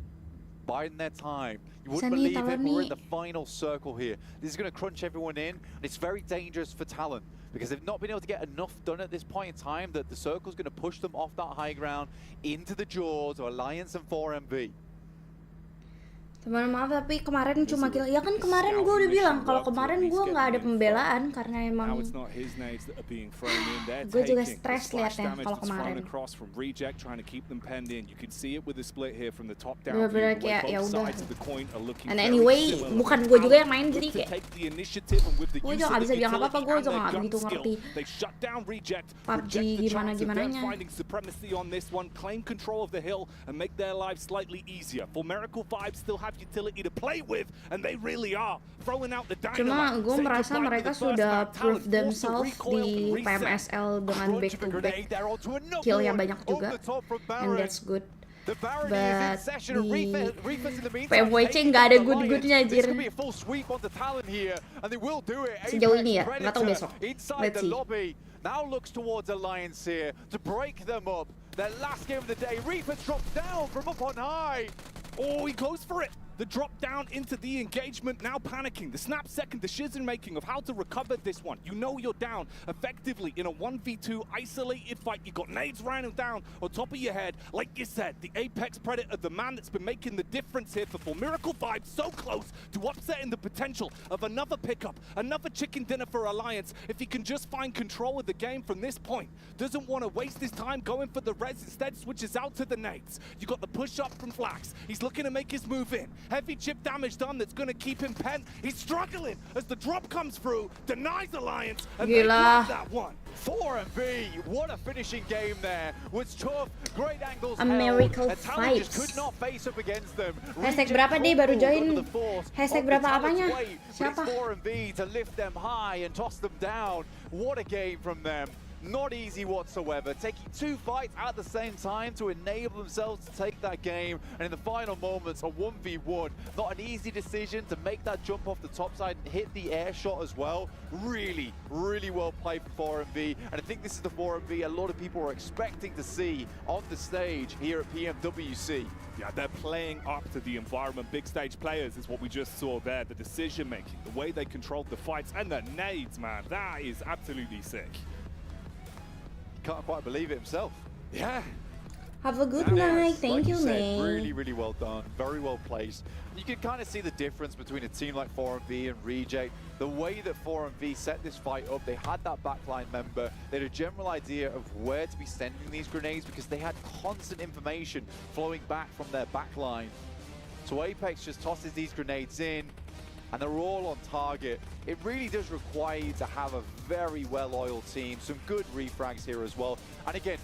biding their time. You wouldn't believe it, but we're in the final circle here. This is going to crunch everyone in, and it's very dangerous for Talon because they've not been able to get enough done at this point in time that the circle's going to push them off that high ground into the jaws of Alliance and 4MV. Teman maaf tapi kemarin cuma kill. Ya kan kemarin gue udah bilang kalau kemarin gue nggak ada pembelaan karena emang gue juga stres liatnya kalau kemarin. Bener-bener kayak ya udah. And anyway bukan gue juga yang main jadi kayak gue juga nggak bisa bilang apa-apa, gue juga nggak begitu ngerti PUBG gimana-gimananya. Utility to play with, and they really are throwing out the dynamite. Cuma gue merasa mereka sudah prove themselves di PMSL dengan back-to-back kill yang banyak juga, and that's good. But di Pmwc nggak ada good-goodnya anjir. Sejauh ini ya, nggak tahu besok. Let's see. Now looks towards Alliance here to break them up. Their last game of the day. Reaper drops down from up on high. Oh, he goes for it. The drop down into the engagement, now panicking. The snap second decision making of how to recover this one. You know you're down effectively in a 1v2 isolated fight. You got nades running down on top of your head. Like you said, the apex predator, the man that's been making the difference here for Miracle Vibes, so close to upsetting the potential of another pickup, another chicken dinner for Alliance. If he can just find control of the game from this point, doesn't want to waste his time going for the res, instead switches out to the nades. You got the push up from Flax. He's looking to make his move in. Heavy chip damage done that's going to keep him pent. He's struggling as the drop comes through, denies Alliance, and they grab that one. 4MV, what a finishing game there. Was tough, great angles A miracle held, and Talon just fights. could not face up against them. Hashtag berapa deh baru join? Hashtag berapa apanya? Siapa? Siapa? 4MV to lift them high and toss them down. What a game from them. Not easy whatsoever, taking two fights at the same time to enable themselves to take that game, and in the final moments, a 1v1. Not an easy decision to make that jump off the top side and hit the air shot as well. Really, really well played for 4MV, and I think this is the 4MV a lot of people are expecting to see on the stage here at Pmwc. Yeah, they're playing up to the environment. Big stage players is what we just saw there. The decision making, the way they controlled the fights, and the nades, man, that is absolutely sick. Can't quite believe it himself. Yeah. Have a good night. Thank you, Nate. Really, really well done. Very well placed. You can kind of see the difference between a team like 4MV and Reject. The way that 4MV set this fight up, they had that backline member. They had a general idea of where to be sending these grenades because they had constant information flowing back from their backline. So Apex just tosses these grenades in, and they're all on target. It really does require you to have a very well-oiled team, some good refrags here as well. And again,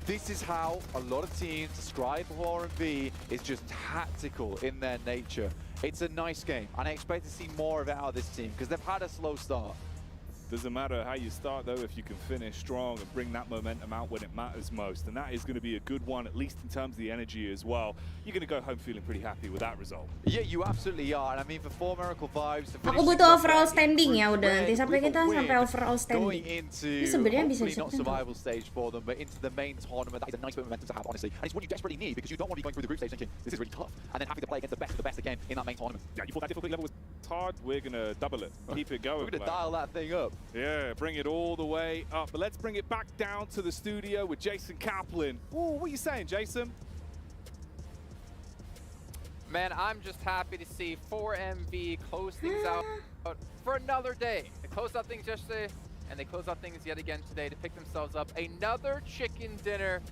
this is how a lot of teams describe 4MV is just tactical in their nature. It's a nice game, and I expect to see more of it out of this team because they've had a slow start. Doesn't matter how you start, though, if you can finish strong and bring that momentum out when it matters most. And that is going to be a good one, at least in terms of the energy as well. You're going to go home feeling pretty happy with that result. Yeah, you absolutely are. And I mean, for Miracle Vibes... Aku butuh overall standing ya udah. Nanti sampai kita sampai overall standing. Ini sebenarnya bisa not survival stage for them, but into the main tournament. That is a nice bit of momentum to have, honestly. And it's what you desperately need because you don't want to be going through the group stage thinking, this is really tough. And then having to play against the best of the best again in that main tournament. Yeah, you thought that difficulty level was hard. We're going to double it. Keep it going. We're going to dial that thing up. Yeah, bring it all the way up. But let's bring it back down to the studio with Jason Kaplan. Ooh, what are you saying, Jason? Man, I'm just happy to see 4MV close things out for another day. They closed out things yesterday, and they closed out things yet again today to pick themselves up another chicken dinner.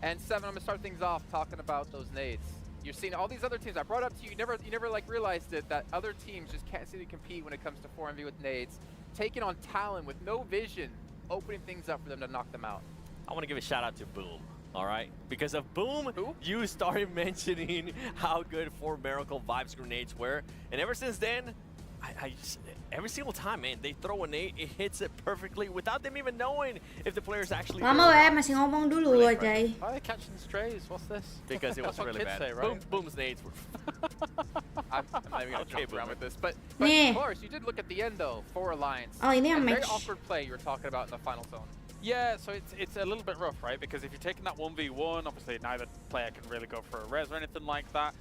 And 7, I'm gonna start things off talking about those nades. You're seeing all these other teams. I brought up to you. You never like realized it that other teams just can't seem to compete when it comes to 4MV with nades. Taking on Talon with no vision, opening things up for them to knock them out. I want to give a shout out to Boom. All right, because of Boom, you started mentioning how good 4 Miracle Vibes grenades were, and ever since then, I just, every single time, man, they throw a nade, it hits it perfectly without them even knowing if the player's actually. Lama masih ngomong dulu aja. Why are they catching strays? What's this? Because it was really bad. Say, right? Boom's nades were. I'm not even gonna jump around with this, but Nih. of course, you did look at the end though for Alliance. Oh, ini yang Very match. awkward play you were talking about in the final zone. Yeah, so it's a little bit rough, right? Because if you're taking that 1v1, obviously neither player can really go for a res or anything like that.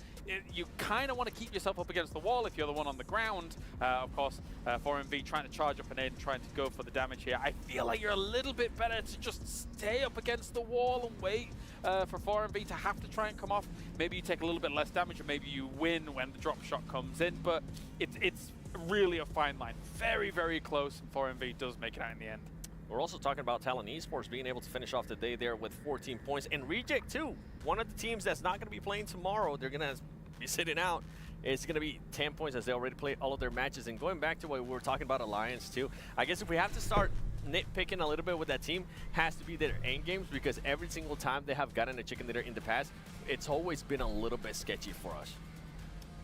You kind of want to keep yourself up against the wall if you're the one on the ground. Of course, 4MV trying to charge up an aid and trying to go for the damage here. I feel like you're a little bit better to just stay up against the wall and wait for 4MV to have to try and come off. Maybe you take a little bit less damage, or maybe you win when the drop shot comes in. But it's really a fine line. Very, very close, and 4MV does make it out in the end. We're also talking about Talon Esports being able to finish off the day there with 14 points. And Reject, too, one of the teams that's not going to be playing tomorrow. They're going to be sitting out. It's going to be 10 points as they already played all of their matches. And going back to what we were talking about Alliance, too, I guess if we have to start nitpicking a little bit with that team, has to be their end games, because every single time they have gotten a chicken dinner in the past, it's always been a little bit sketchy for us.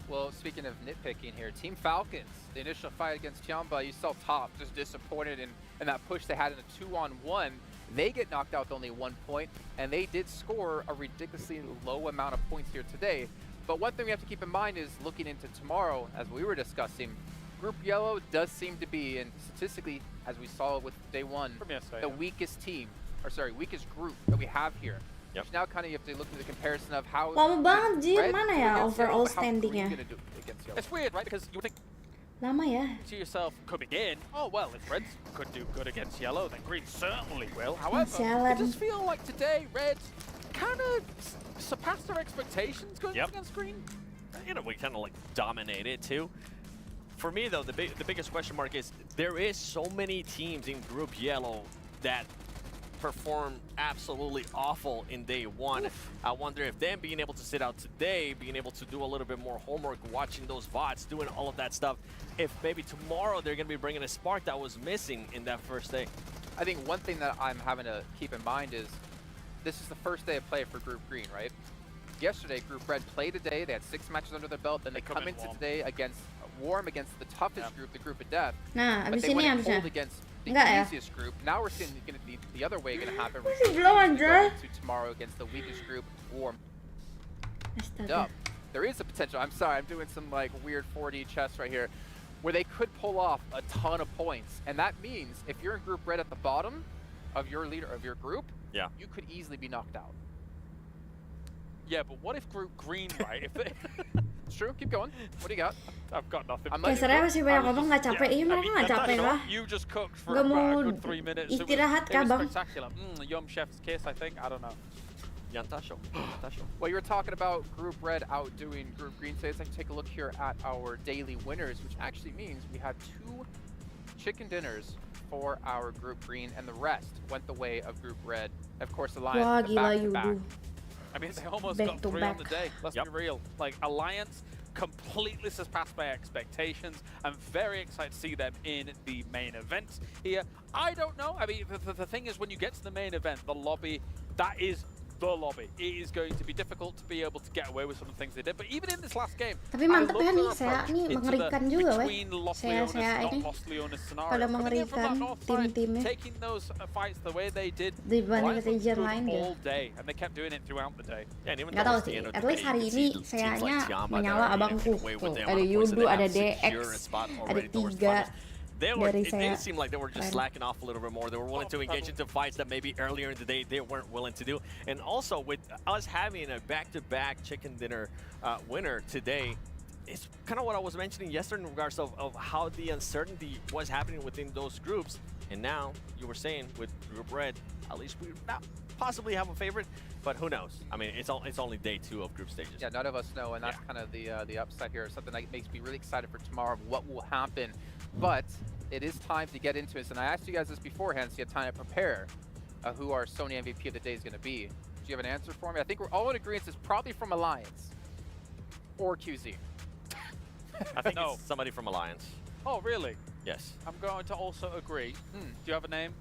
Well, speaking of nitpicking here, Team Falcons, the initial fight against Tiamba, you saw Top just disappointed in that push they had in a 2-on-1. They get knocked out with only 1 point, and they did score a ridiculously low amount of points here today. But one thing we have to keep in mind is looking into tomorrow, as we were discussing, Group Yellow does seem to be, and statistically, as we saw with day one, the weakest team, or sorry, weakest group that we have here. Yep. Now kind of you have to look at the comparison of how. Lama banget Jir, Red mana do ya against yellow, overall but how green standingnya? gonna do against yellow. It's weird, right? Because you would think Lama ya. to yourself coming in, oh well, if Reds could do good against yellow, then green certainly will. However, Sialan. it does feel like today Red kind of surpassed their expectations going against green. You know, we kind of like dominated too. For me though, the biggest question mark is there is so many teams in Group Yellow that perform absolutely awful in day one. I wonder if them being able to sit out today, being able to do a little bit more homework, watching those VODs, doing all of that stuff, if maybe tomorrow they're going to be bringing a spark that was missing in that first day. I think one thing that I'm having to keep in mind is this is the first day of play for Group Green, right? Yesterday, Group Red played a day. They had 6 matches under their belt. Then they come into today against warm against the toughest group, the Group of Death. Nah, but abis they ini went harusnya. cold against the Enggak ya? easiest group. Now we're seeing the other way going to happen. Masih belum, anjay. To tomorrow against the weakest group, warm. Astaga. There is a potential. I'm sorry, I'm doing some like weird 4D chess right here, where they could pull off a ton of points, and that means if you're in Group Red at the bottom of your group, you could easily be knocked out. Yeah, but what if Group Green, right? If they it's true. Keep going. What do you got? I've got nothing. Kasarnya masih banyak ngomong nggak capek. Iya mereka nggak capek lah. You just cooked for Nggak mau about a good 3 minutes. istirahat It kah was bang? spectacular. Yum chef's kiss, I think. I don't know. Yantasho. Well, you were talking about Group Red outdoing Group Green today. Let's take a look here at our daily winners, which actually means we had 2 chicken dinners for our Group Green, and the rest went the way of Group Red. Of course, Alliance Wah, the gila back-to-back. Yudu. I mean, they almost Back got to 3 on back. the day. Let's be real. Like, Alliance completely surpassed my expectations. I'm very excited to see them in the main event here. I don't know. I mean, the thing is, when you get to the main event, the lobby, that is the lobby. It is going to be difficult to be able to get away with some of the things they did. But even in this last game, Tapi mantep ya nih, saya nih mengerikan juga weh. Saya ini pada mengerikan tim-timnya taking those fights the way they did dibanding region lain all gitu. day, and they kept doing it throughout the day. Nggak tahu sih, at least hari ini sayanya menyala abangku. Tuh, ada Yudu, ada DX, ada 3. It seemed like they were just slacking off a little bit more. They were willing to engage into fights that maybe earlier in the day they weren't willing to do. And also with us having a back-to-back chicken dinner winner today, it's kind of what I was mentioning yesterday in regards of how the uncertainty was happening within those groups. And now you were saying with Group Red, at least we not possibly have a favorite, but who knows? I mean, it's only day 2 of group stages. Yeah, none of us know, and that's kind of the upside here. Something that makes me really excited for tomorrow. What will happen? But it is time to get into this, and I asked you guys this beforehand, so you have time to prepare who our Sony MVP of the day is going to be. Do you have an answer for me? I think we're all in agreement it's probably from Alliance or QZ. I think it's somebody from Alliance. Oh, really? Yes. I'm going to also agree. Do you have a name?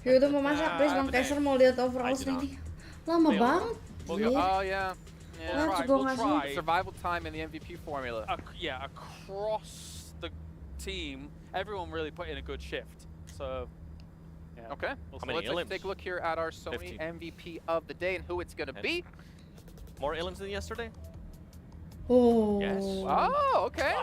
Yudu mau masak, please Bang Kaiser mau lihat overall standing. Lama banget. Oh, yeah. We'll try. Survival time in the MVP formula. Yeah, across the team, everyone really put in a good shift. So, yeah. Okay. We'll So let's take a look here at our Sony 50. MVP of the day and who it's going to be. More elims than yesterday? Oh. Yes. Oh, okay.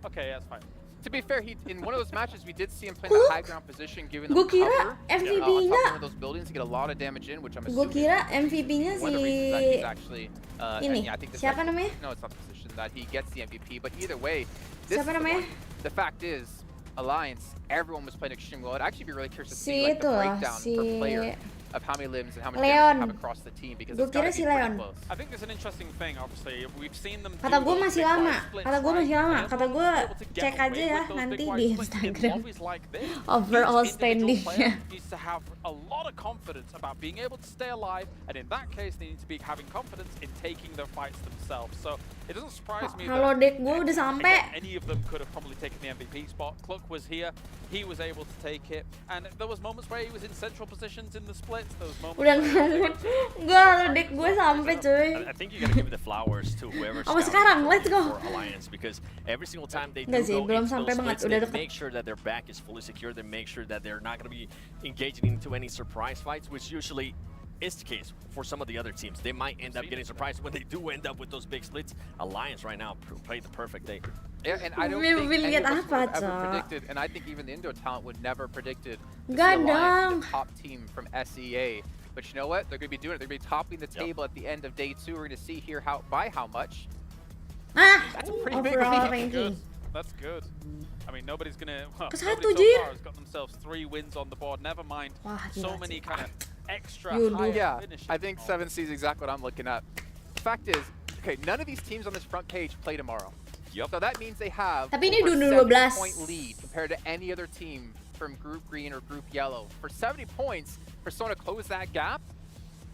Okay, that's fine. To be fair, in one of those matches, we did see him play in the high ground position, giving them Gua kira cover on top MVP-nya. of one of those buildings to get a lot of damage in, which I'm Gue assuming kira MVP-nya one of the reasons that he's si actually, ini. yeah, I think this Siapa actually- namanya? No, it's not the position that he gets the MVP, but either way, this Siapa is the namanya? one. The fact is, Alliance, everyone was playing extremely well. I'd actually be really curious to Si see like, the itu lah, breakdown si per player of how many limbs and how many Leon. damage they have across the team, because Gue it's gotta kira be si pretty Leon. close. I think there's an interesting thing, obviously. We've seen them Kata do gue those masih big lama. wide splits, Kata gue right? masih lama. And Kata everyone's gue able to get cek away aja ya with those nanti big wide di splits in Instagram. lobbies like this. Overall Each individual player standingnya. needs to have a lot of confidence about being able to stay alive, and in that case, they need to be having confidence in taking their fights themselves. So it doesn't surprise me Halo that dek gue udah sampai. again, any of them could have probably taken the MVP spot. Cluck was here, he was able to take it, and there was moments where he was in central positions in the splits. There was moments Udah where gue halo dek gue sampai cuy. I think you gotta give the flowers to whoever Oh, scouted sekarang, let's go. for Alliance, because every single time they do Nggak sih, go belum into sampai those banget, splits, udah they deket. make sure that their back is fully secure. They make sure that they're not gonna be engaging into any surprise fights, which usually is the case for some of the other teams. They might end up getting surprised when they do end up with those big splits. Alliance right now played the perfect day. Yeah, and I don't Will think any lihat of us would have apa, ever Cok? predicted, and I think even the Indo talent would never predicted to see Nggak Alliance, dong. the top team from SEA, But you know what? They're going to be doing it. They're going to be topping the table at the end of day 2. We're going to see here by how much. That's a pretty big overall lead. ranking. That's good. I mean, nobody's gonna. Well, Ke nobody satu, so Jir. far has got themselves 3 wins on the board. Never mind Wah, so gila many sih. kind of extra Yaudah. high Yeah, finishes. I think 7C is exactly what I'm looking at. The fact is, okay, none of these teams on this front page play tomorrow. Yep. So that means they have Tapi ini over dulu 12. 70-point lead compared to any other team from Group Green or Group Yellow. For 70 points, for someone to close that gap,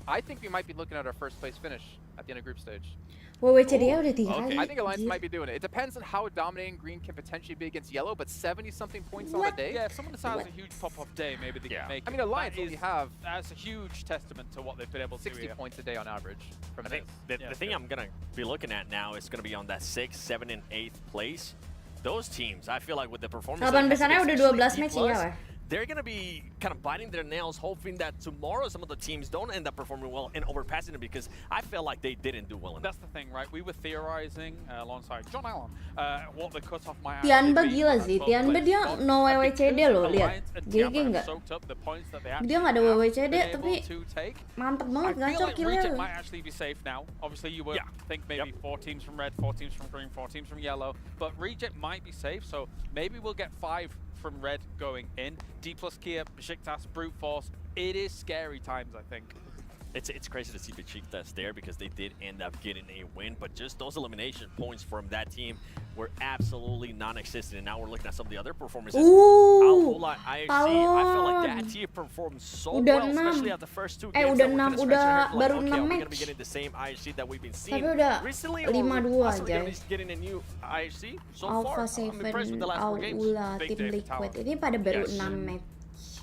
I think we might be looking at our first place finish at the end of group stage. WWC dia udah 3 kali. I think Alliance Anjir. might be doing it. It depends on how dominating Green can potentially be against Yellow, but 70-something points on a day? Yeah, if someone decides a huge pop-off day, maybe they can make it. I mean, Alliance That only is- have That's a huge testament to what they've been able to do 60 here. points a day on average from I think this. the thing I'm gonna be looking at now is gonna be on that 6th, 7th, and 8th place. Those teams, I feel like with the performance, 8 besarnya udah 12 match ya, weh. they're gonna be kind of biting their nails, hoping that tomorrow some of the teams don't end up performing well and overpassing them, because I feel like they didn't do well enough. That's the thing, right? We were theorizing alongside John Allen what the cutoff might Tianba actually be gila for sih. both Tianba players. dia But no WWCD loh, lihat. Alliance and GG Tianba have nggak? soaked up the points that they Dia actually nggak ada have WWCD, been able tapi to take. mantep I banget feel gacor like Reject killnya. might actually be safe now. Obviously, you would think maybe 4 teams from red, 4 teams from green, 4 teams from yellow, but Reject might be safe, so maybe we'll get 5 from red going in. D plus Kia, Besiktas, Brute Force. It is scary times, I think. It's crazy to see Besiktas there, because they did end up getting a win, but just those elimination points from that team were absolutely non-existent. And now we're looking at some of the other performances. IHC, I feel like that team performed so Udah well, 6. especially at the first 2 Eh, games. udah that we're 6, gonna scratch our udah head like, baru okay, 6 are we gonna be match. getting the same IHC that we've been seeing Tapi udah recently, 5-2 or possibly aja. gonna be getting a new IHC? So Alpha far, I'm 7, impressed with the last 4 games. Aula, Big tim day for Liquid. talent. Ini pada baru Yes. 6 match.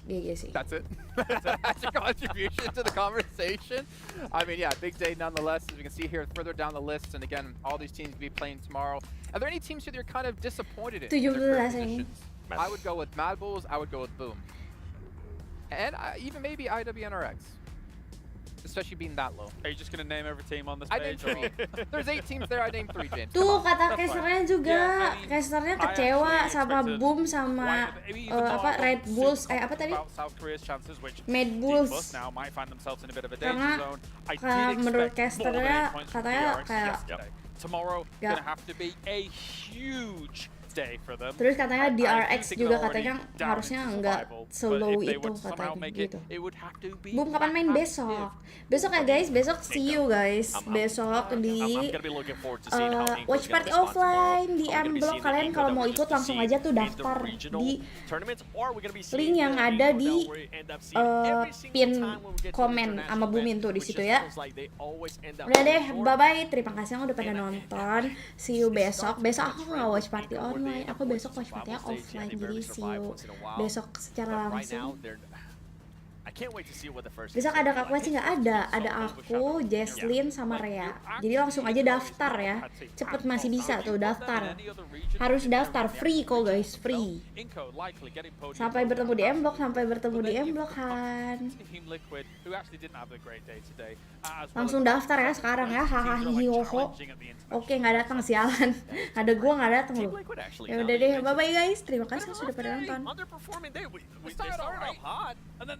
GG sih. That's it. That's your contribution to the conversation. I mean, yeah, big day nonetheless, as we can see here further down the list. And again, all these teams will be playing tomorrow. Are there any teams that you're kind of disappointed in? 17 their current ini. positions? I would go with Mad Bulls. I would go with Boom. And even maybe IWNRX. Especially being that low. Are you just going to name every team on this I named page? 3. There's 8 teams there. I named 3, James. Tuh Come on. kata That's casternya fine. juga, Yeah, I mean, casternya I kecewa actually sama expected Boom sama even though apa I wasn't Red super Bulls, apa confident tadi? about South Korea's chances, which Mad D Bulls. Plus now might find themselves in a bit of a danger Karena zone. I did menurut expect more than 8 casternya points from katanya DRX kayak yesterday. Tomorrow Gak. gonna have to be a huge day for them. Terus katanya I do DRX think juga they're already katanya down harusnya into nggak survival, slow but if they itu were to somehow katanya make gitu. it would have to be Boom kapan main besok? Besok ya guys, besok see you guys. Besok di I'm gonna be looking forward to seeing how Inco's Watch gonna Party respond offline di tomorrow. Are we gonna be M-Block. seeing the Kalian Inco kalau that mau we're ikut used to langsung seeing aja tuh in the daftar regional di tournaments, or are we gonna be seeing link yang the ada Inco di that we end up seeing every single pin time when we get to komen international sama Bumin event, tuh di which situ just ya. feels like they always end up Udah deh, falling short. bye bye. Terima kasih yang udah pada nonton. See you besok. Besok aku nggak watch party online. Aku besok watch party offline. Jadi see you besok secara langsung. I can't wait to see what the first Besok ada Kak Kwaci nggak ada? Ada aku, Jesslyn, sama Rea. Jadi langsung aja daftar ya. Cepet masih bisa tuh daftar. Harus daftar, free kok guys, free. Inco likely getting podium. Sampai bertemu di M-Block, sampai bertemu di M-Block kan. Team Liquid, who actually didn't have a great day today, as well Langsung as daftar ya sekarang ya, hahaha hihoho. Oke, nggak datang sialan. Ada gua nggak datang loh. Ya udah deh, bye bye guys. Terima kasih sudah pada nonton. underperforming day. We started off hot, and then